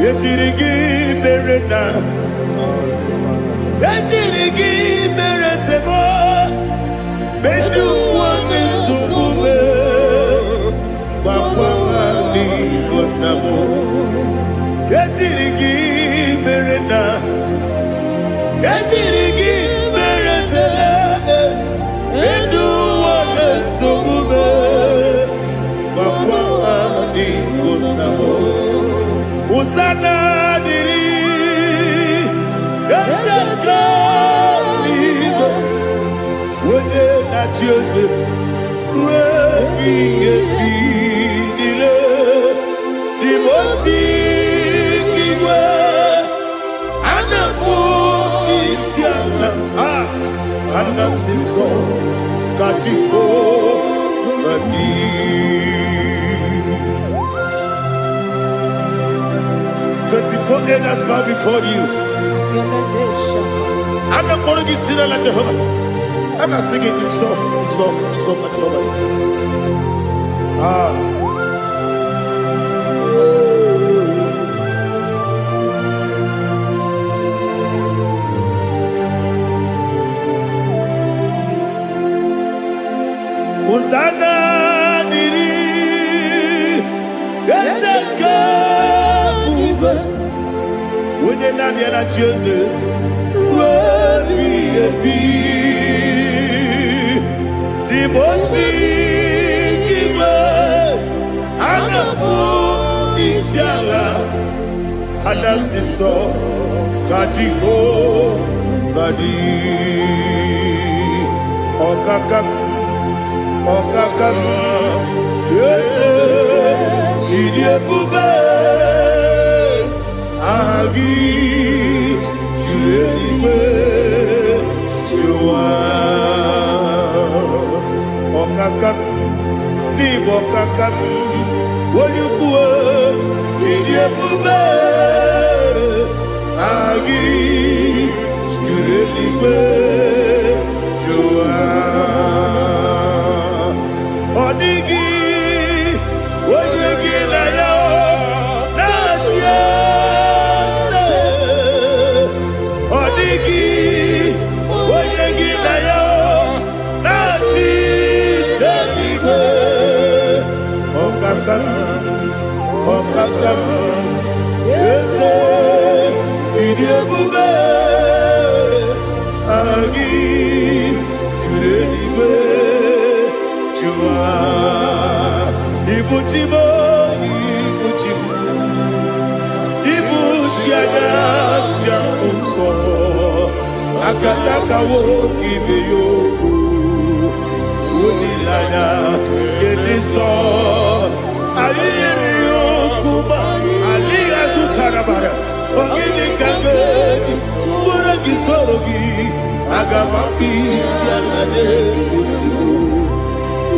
Yetirigi merena, yetirigi meresemo, bedu wane sumume, wakwani bonamo. Yetirigi merena, yetirigi meresele, bedu wane sumume, wakwani bonamo. Usana diri, esaka ligo, wode na Jose, refi nile, dimosi kiwe, anamu isiana, anasiso kachiko mani. 24 elders bow before you. I'm not going to be singing like Jehovah. I'm not singing this song like Jehovah. Hosanna diri, Ezeka. When you're not here at Jose, the most giver, and the moon is yalla, and the siso, Kajiho, Badi, Okakam, yes, Idiot Bube. Agi julewe juwa okakam ni bokakam wonyukwe idiebube agi julewe juwa odigi wonyegi na yo na tie. Odigi, oyegi na yo, na chi. Sogi, Kureliwe, Jua, Ibuchibo, Ibuchibo, Ibuchiana, Jamuso, Akataka woki beyoku, Unilana, Gediso, Aliyokuba, Aliya Zutarabara, Ogini Kageti, Furagi Sorogi, Agamapi, Sianade,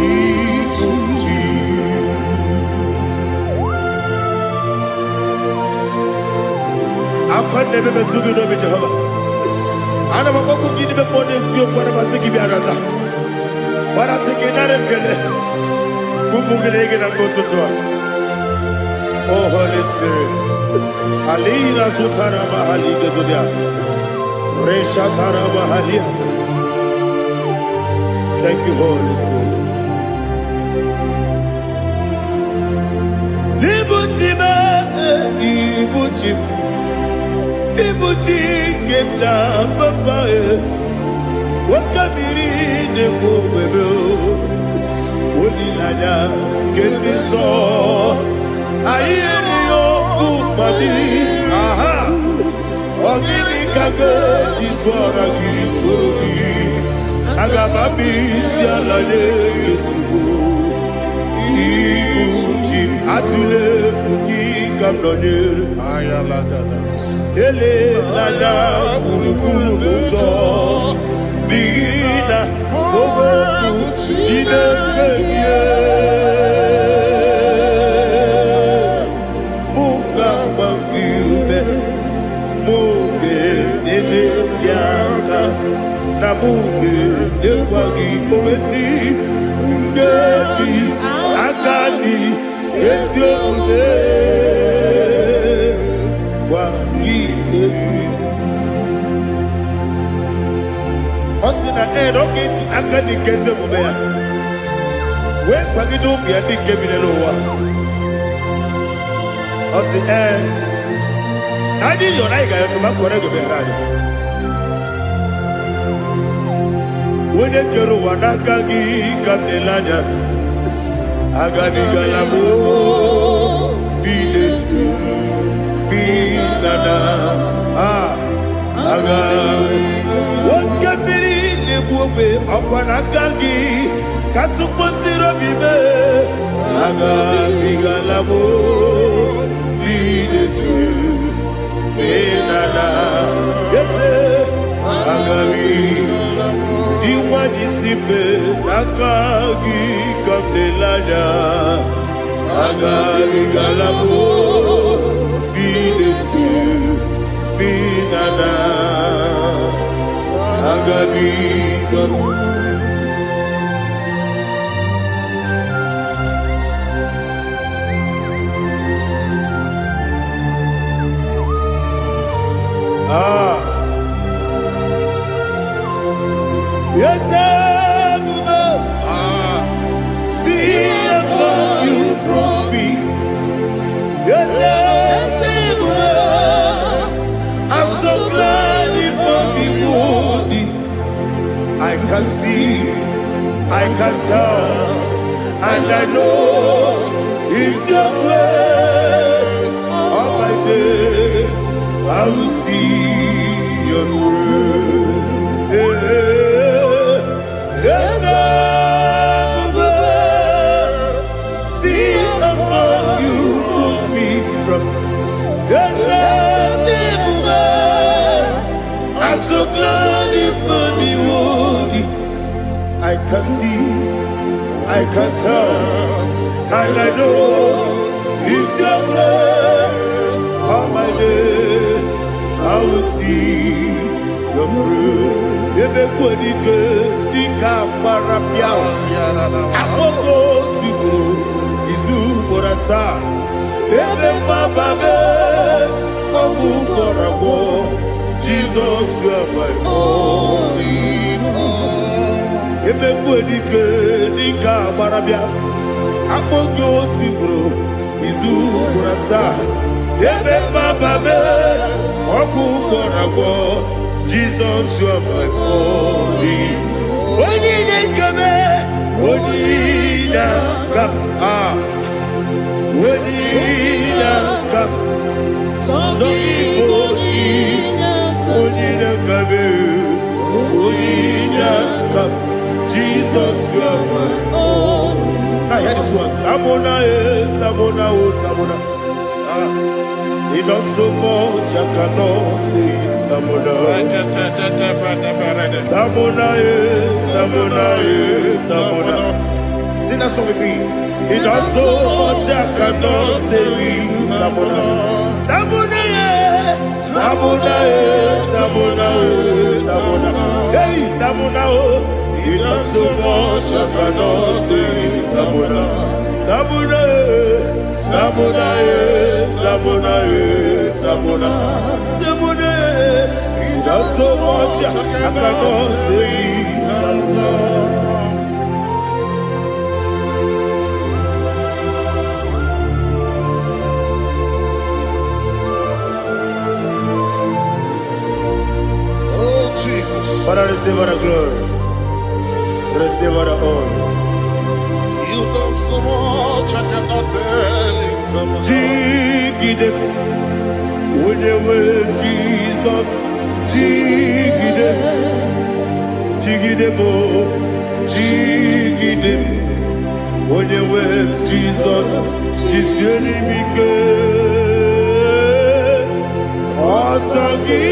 Ibuchi. I can't never be too good of Jehovah. I never want to give them money, so for the Masiki Biarata. But I take another killer. Kumugregin and go to Tua. Oh, Holy Spirit. Alina Sutana Mahali Gazudia. Reshatana Mahalia. Thank you, Holy Spirit. Libuchima, Ibuchim. Ibuchi Kepta Papa. Wakamiri de Bobebo. Unilada Kepiso. Ayeri Okupadi. Aha. Ogini Kageti Twaragi Surugi. Agababi Sialade Yesubu. Ibuchi Atule Ugi Kamdone. Ayalagada. Ele Lada Uruguru Muto. Bigina Obeku Jinekeye. Munga Bangiube. Munge Nele Yaka. Na Munge Nekwagi Omesi. Mungeji Akani Esyonde. Wangi Osina Rocket Akani Kese Mubea. When Pagido be a big Keviloa. Osi I did your like to my correct behind. When the Kero Wanakagi Kamelada Agani Galamo be Nana Aga what can be in the Bobe upon Akagi Katuposiro Bibe Aga Bigalamo lead to Nana yes Agami Diwani Sibe Akagi Kamelada Aga Bigalamo Binana Agabi yes, see how you brought me. Yes, I'm so glad you found me worthy. I can see, I can tell, and I know it's your grace. All my day, I will see your grace. Yes, see how you put me from. Yes, I'm so glad you found me worthy. I can see, I can tell, and I know it's your grace. All my day, I will see your grace. Ebekwedike, dika parapiao. Akoko tibro, izu borasa. Ebe mababe, obu korabo. Jesus, you are my only home. Ebekwedike, dika parapia. Akoko tibro, izu borasa. Ebe mababe, obu korabo. Jesus, you are my only. Only the come, only the come, only the come. So people, only the come, only the come. Jesus, you are my only. Now hear this one. Tamona, Tamona, Tamona. He does so much I cannot say it. Tamona, Tamona, Tamona, Tamona. Sing that song with me. He does so much I cannot say it. Tamona, Tamona, Tamona, Tamona, Tamona. Hey, Tamona, he does so much I cannot say it. Tamona, Tamona, Tamona, Tamona, Tamona, Tamona. He does so much I cannot say it. Tamona. Oh, Jesus. Father, receive all the glory. Receive all the honor. You done so much I cannot tell it. Jigide, with the word Jesus. Jigide, jigide mo, jigide, with the word Jesus. Jiseli mike, asagi.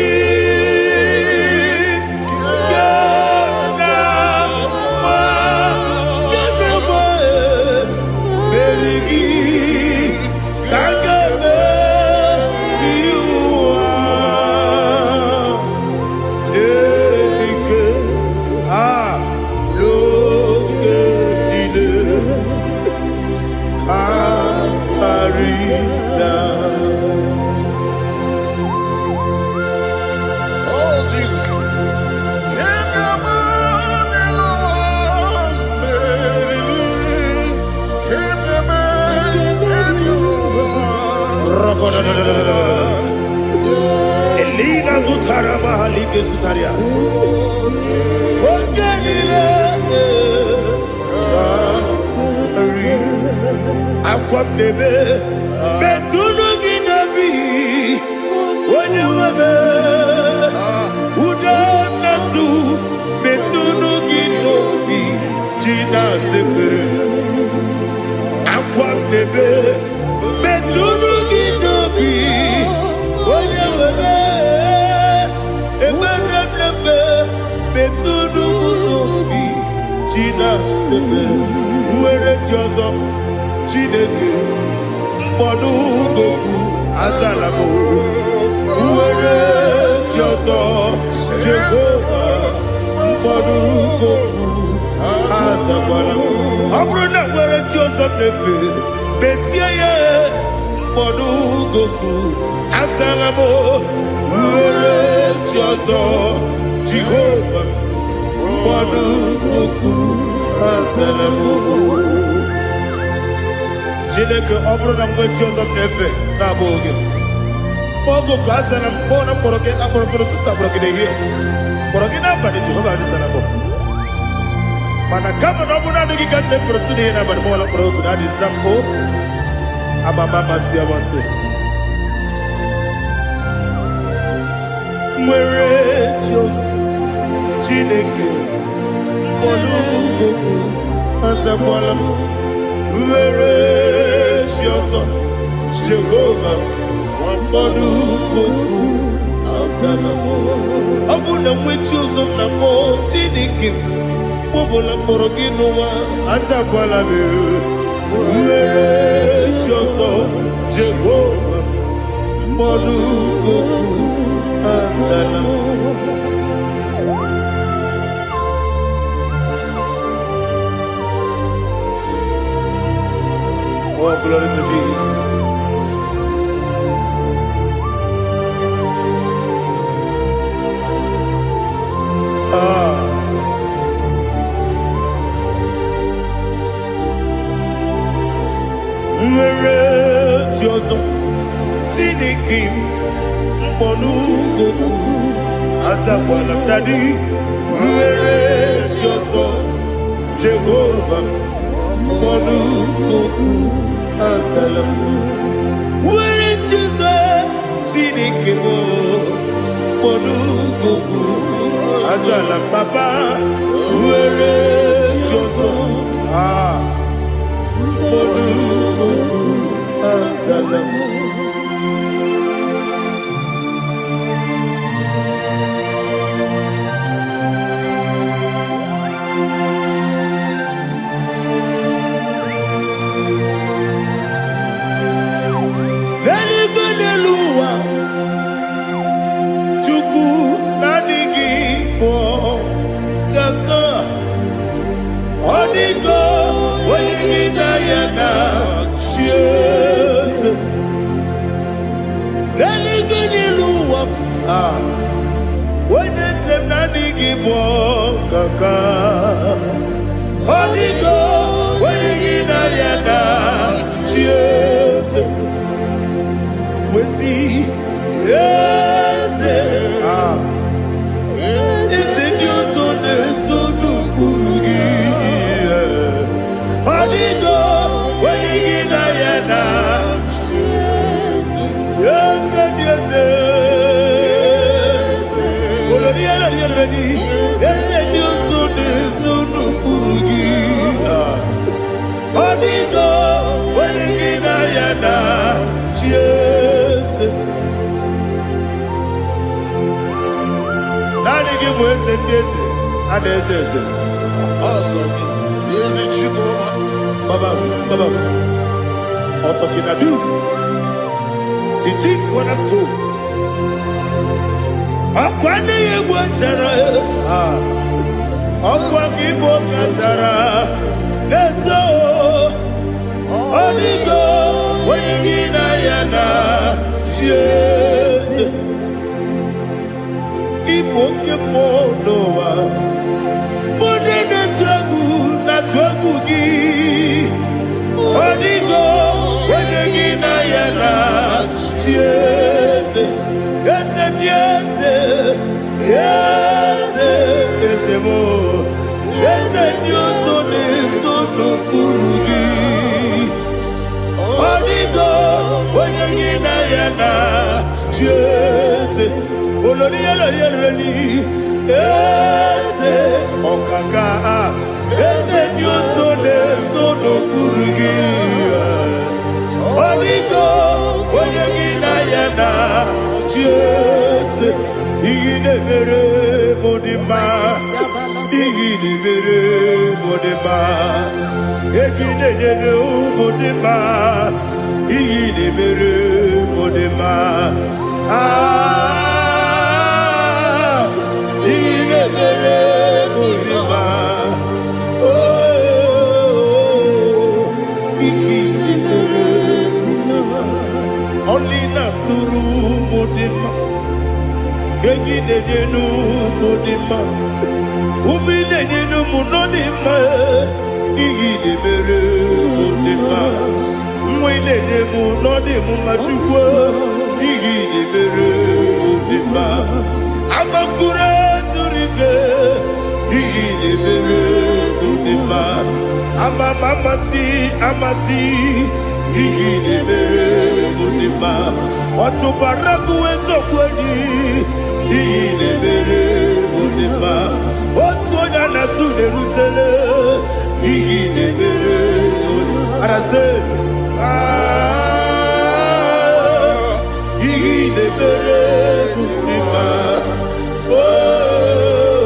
Elina Zutara Mahalike Zutaria. Aquam Nebe Betuno Ginabi. When you were Udanasu Betuno Ginobi. Gina Sepe Aquam Nebe Betuno Ginobi. When you were Betunubi, China, where Jozo, Chineke, Bodu Goku, Azalamo, where Jozo, Jehovah, Bodu Goku, Azalamo, Abrona, where Joseph Nefe, Bessia, Bodu Goku, Azalamo, where Jozo, Jehovah, Bodu Azalamo. Chineke Obrona mwe Joseph Nefe na boge. Bogo Azalamo bona poroke akoro tutsa poroke de. Poroke na bani Jehovah Azalamo. Mana kama na buna de gigante for today na bani mola poroke na dizambo. Amama masia wase. Mwere Joseph Chineke Bodu Goku Azalamo. Where Joseph Jehovah Bodu Goku Azalamo. Abuna mwe Joseph na mo Chineke Bobola Poroginowa Azalamo. Where Joseph Jehovah Bodu Goku Azalamo. Oh, glory to Jesus. Where Joseph Chineke Bodu Goku Azalamo. Daddy, where is your son? Jehovah, Monu Kuku Asalam. Where is your son? Chinikimo, Monu Kuku Asalam. Papa, where is your son? Monu Kuku Asalam. IGBO kaka Odigo Wenigina yana Cheers We see Yes Is it your son Burugi Odigo Wenigina yana Yes Yes Yes, and you soon Burugi. Odigo, Wenigina yana, cheers. Nanigi was a busy, and this is it. Awesome. Is it you, Baba, Otofinadu, the chief cornerstone. Akwani yegbo tara IGBO katara neto Odigo Wenigina yana Jesus Ibo kemo noa Mode na tragu gi Odigo Wenigina yana Jesus Yes and yes, yes, yes, more. Yes and you so no Burugi. Odigo, Wenigina yana, yes, Olonia Yeri, yes, Okaka, yes and you so no Burugi. Odigo, Wenigina yana. Yes, Igidebere Modima, Igidebere Modima, Igidebere Modima, Igidebere Modima, Igidebere Modima, oh, Igidebere Modima, only not Nuru Modima. Gegidenu Modima, Umidenu Munodima, Igidebere Modima, Mwidenu Nodimu Machukwa, Igidebere Modima, Amakure Zurike, Igidebere Modima, Amasi, Igidebere Modima, Otubaraku Ezokweni, Igidebere Modima, Otonya Nasude Rutele, Igidebere Modima. And I said, Igidebere Modima, oh,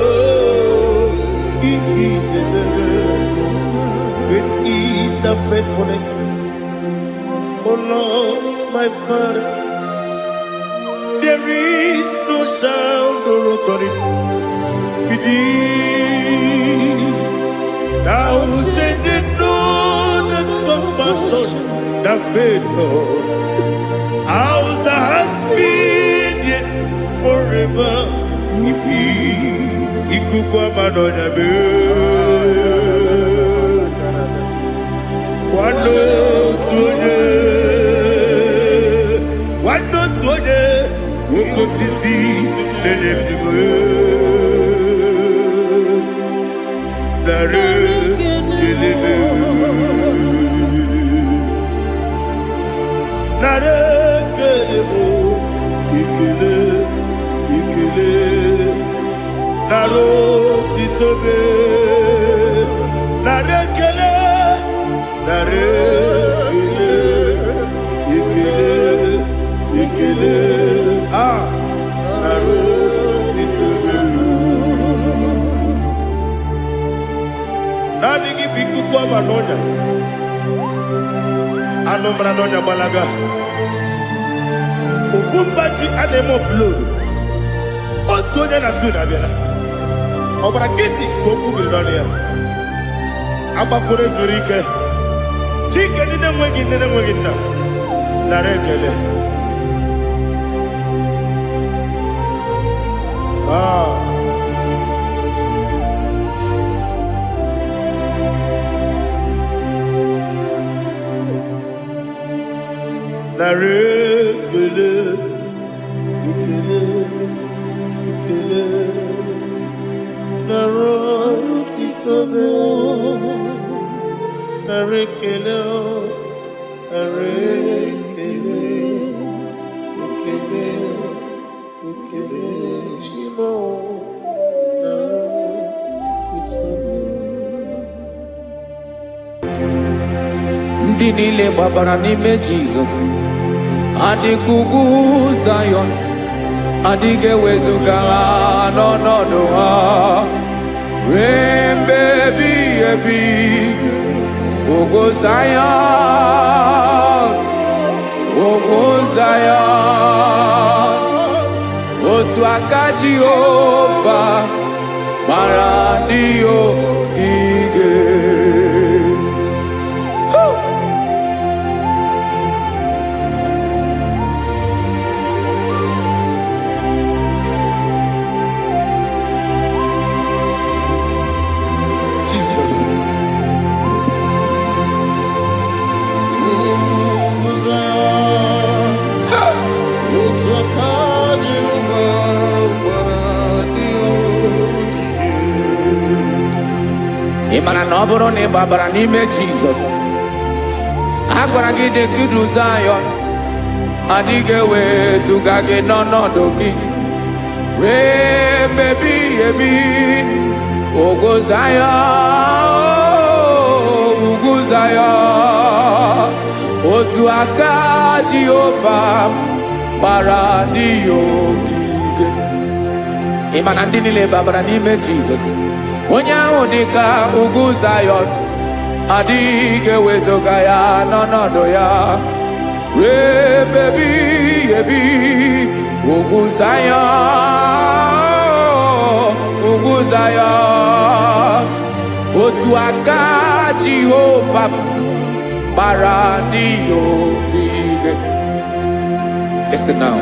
Igidebere. It is a faithfulness, oh Lord, my Father. There is no sound or authority. Now changing no that compassion, the faith, Lord. Ours that has been yet forever. Ikukwa Madonna be. One note, Ukosisi, Balaga Ufumbaji anemo flow Otonya na suna bela Obara kiti koku bironia Abakure zurike Chike nine mwegi na Narekele Narekele, ikele, narotitobe, narekele, ikele, shimo, narotitobe. Ndị niile gbabara n'ime Jizọs adịghị ugwu Zayọn, adịghị ewezuga ha n'ọnọdụ ha ruo mgbe ebighị ebi. Ugwu Zayọn, ugwu Zayọn, otu aka Jehova gbara ndị ogige. Ịmara na ọ bụrụ na ị gbabara n'ime Jizọs, a gwara gị dị kudu Zayọn, adịghị ewezuga gị n'ọnọdụ gị ruo mgbe ebighị ebi. Ugwu Zayọn, ugwu Zayọn, otu aka Jehova gbara ndị ogige. Ịma na ndị niile gbabara n'ime Jizọs, onye ahụ dị ka ugwu Zayọn, adịghị ewezuga ya n'ọnọdụ ya ruo mgbe ebighị ebi. Ugwu Zayọn, ugwu Zayọn, otu aka Jehova gbara ndị ogige. Listen now,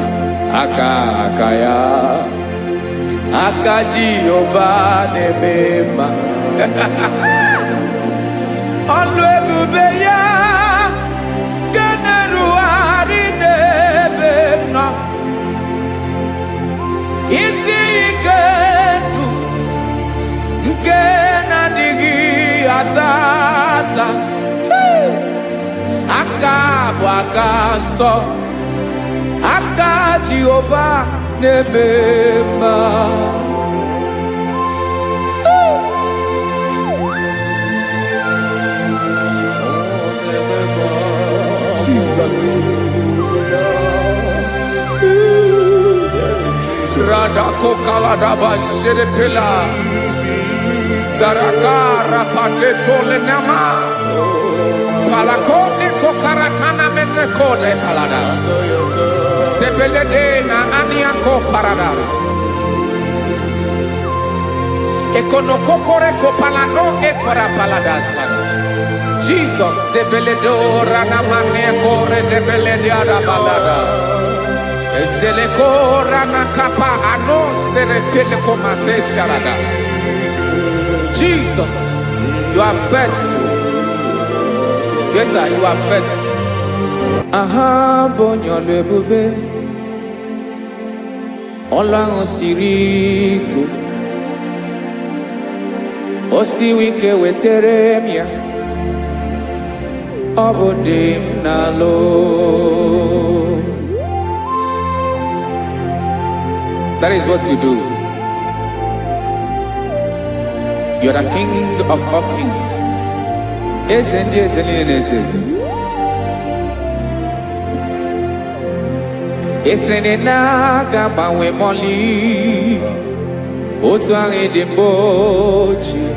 aka ya, aka Jehova na-eme mma. Ọlụ ebube ya ga na-erugharị n'ebe m nọ. Isi ike ndụ nke na-adịghị ata ata. Aka bụ aka nsọ, aka Jehova na-eme mma. Jesus. Radako kaladaba sherepela Zarakara pateto lenama Palakone kokaratana mene kode palada Sebelede na aniako parada Ekonokokore kopalano ekora paladasa Jesus sebeledo ranamane kore debelede arabalada Ezeleko ranakapa ano serepele komate sharada. Jesus, you are faithful. Yes sir, you are faithful. Aha bonyo lebube Ọlọ́run siriku osiwike wetere m ya ọ bụ dị m n'alụ. That is what you do. You are the king of all kings. Eze ndị eze niile na-eze eze. Esere na-agbanwe mọlị otu ahụ dị mgbe ochie,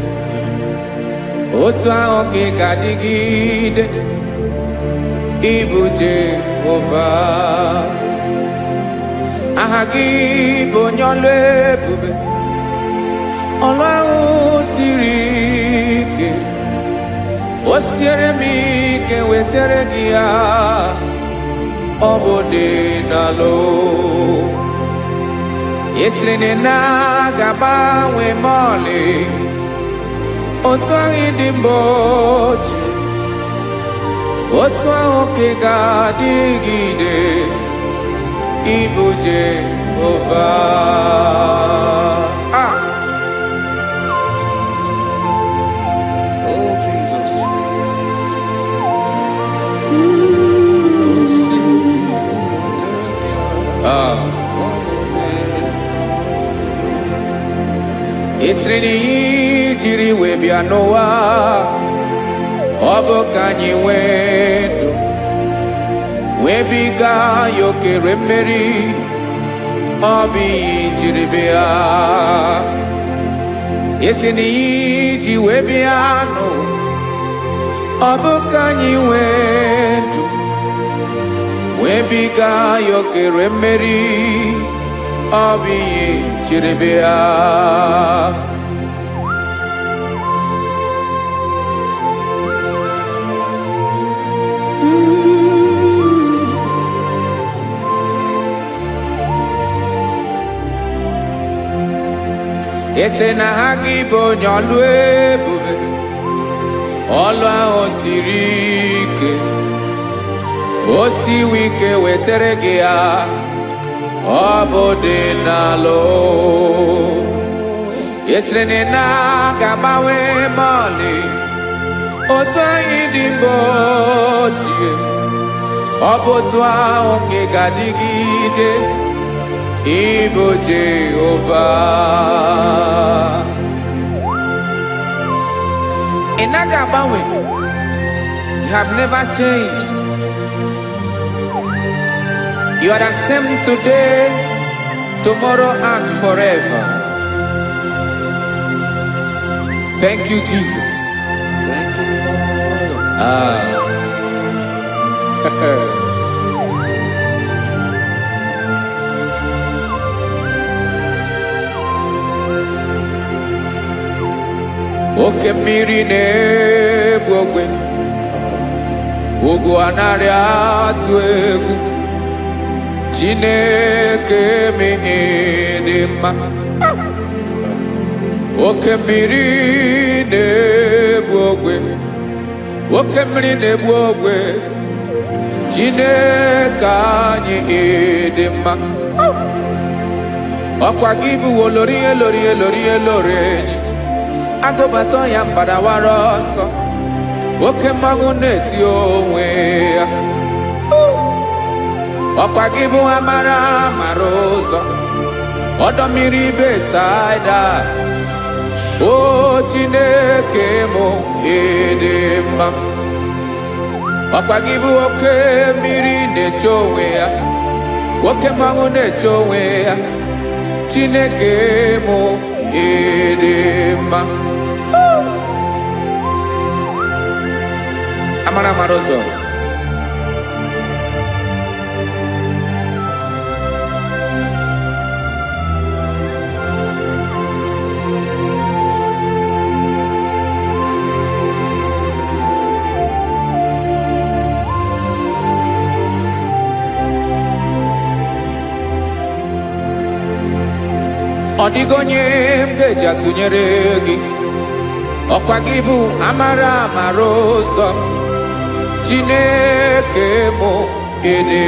otu ahụ ka ị ga-adịgide ịbụ Jehova. Aha gị bụ onye ọlụ ebube, ọlụ ahụ siri ike, o siere m ike wetere gị ya, ọ bụ dị n'alụ. Esiri na ga-agbanwe ma ọlị otu ahụ dị mgbe ochie, otu ahụ ka ị ga-adịgide ịbụ Jehova. Oh, Jesus. Esiri na ihe jiri wee bịa n'ụwa, ọ bụ ka anyị nwee ndụ, wee biga ya okere mmeri, ọ bụ ihe jiri bịa. Esiri na ihe ji wee bịa nụ, ọ bụ ka anyị nwee ndụ, wee biga ya okere mmeri, ọ bụ ihe jiri bịa. Ese na ha gị bụ onye ọlụ ebube, ọlụ ahụ siri ike, o siwe ike wetere gị ya, ọ bụ dị n'alụ. Esere na ga-agbanwe ma ọlị otu anyị dị mgbe ochie, ọ bụ otu ahụ ka ị ga-adịgide ịbụ Jehova. Ị naghị agbanwe. You have never changed. You are the same today, tomorrow and forever. Thank you, Jesus. Thank you, Father. Oke mmiri na-egbu ogwe, ugwu anaghị atụ egwu, Chineke m dị mma. Oke mmiri na-egbu ogwe, oke mmiri na-egbu ogwe, Chineke anyị dị mma. Ọkwa gị bụ olori elori elori elori enyi, agụbata ya mbadawara ọsọ, oke mmanwụ na-eti onwe ya. Ọkwa gị bụ amara amara ụzọ, ọdọ mmiri Besaida, o Chineke mụ ịdị mma. Ọkwa gị bụ oke mmiri na-eche onwe ya, oke mmanwụ na-eche onwe ya, Chineke mụ ịdị mma. Amara amara ụzọ, ọ dịghị onye m ga-eji atụnyere gị. Ọkwa gị bụ amara amara ụzọ, Chineke mụ ịdị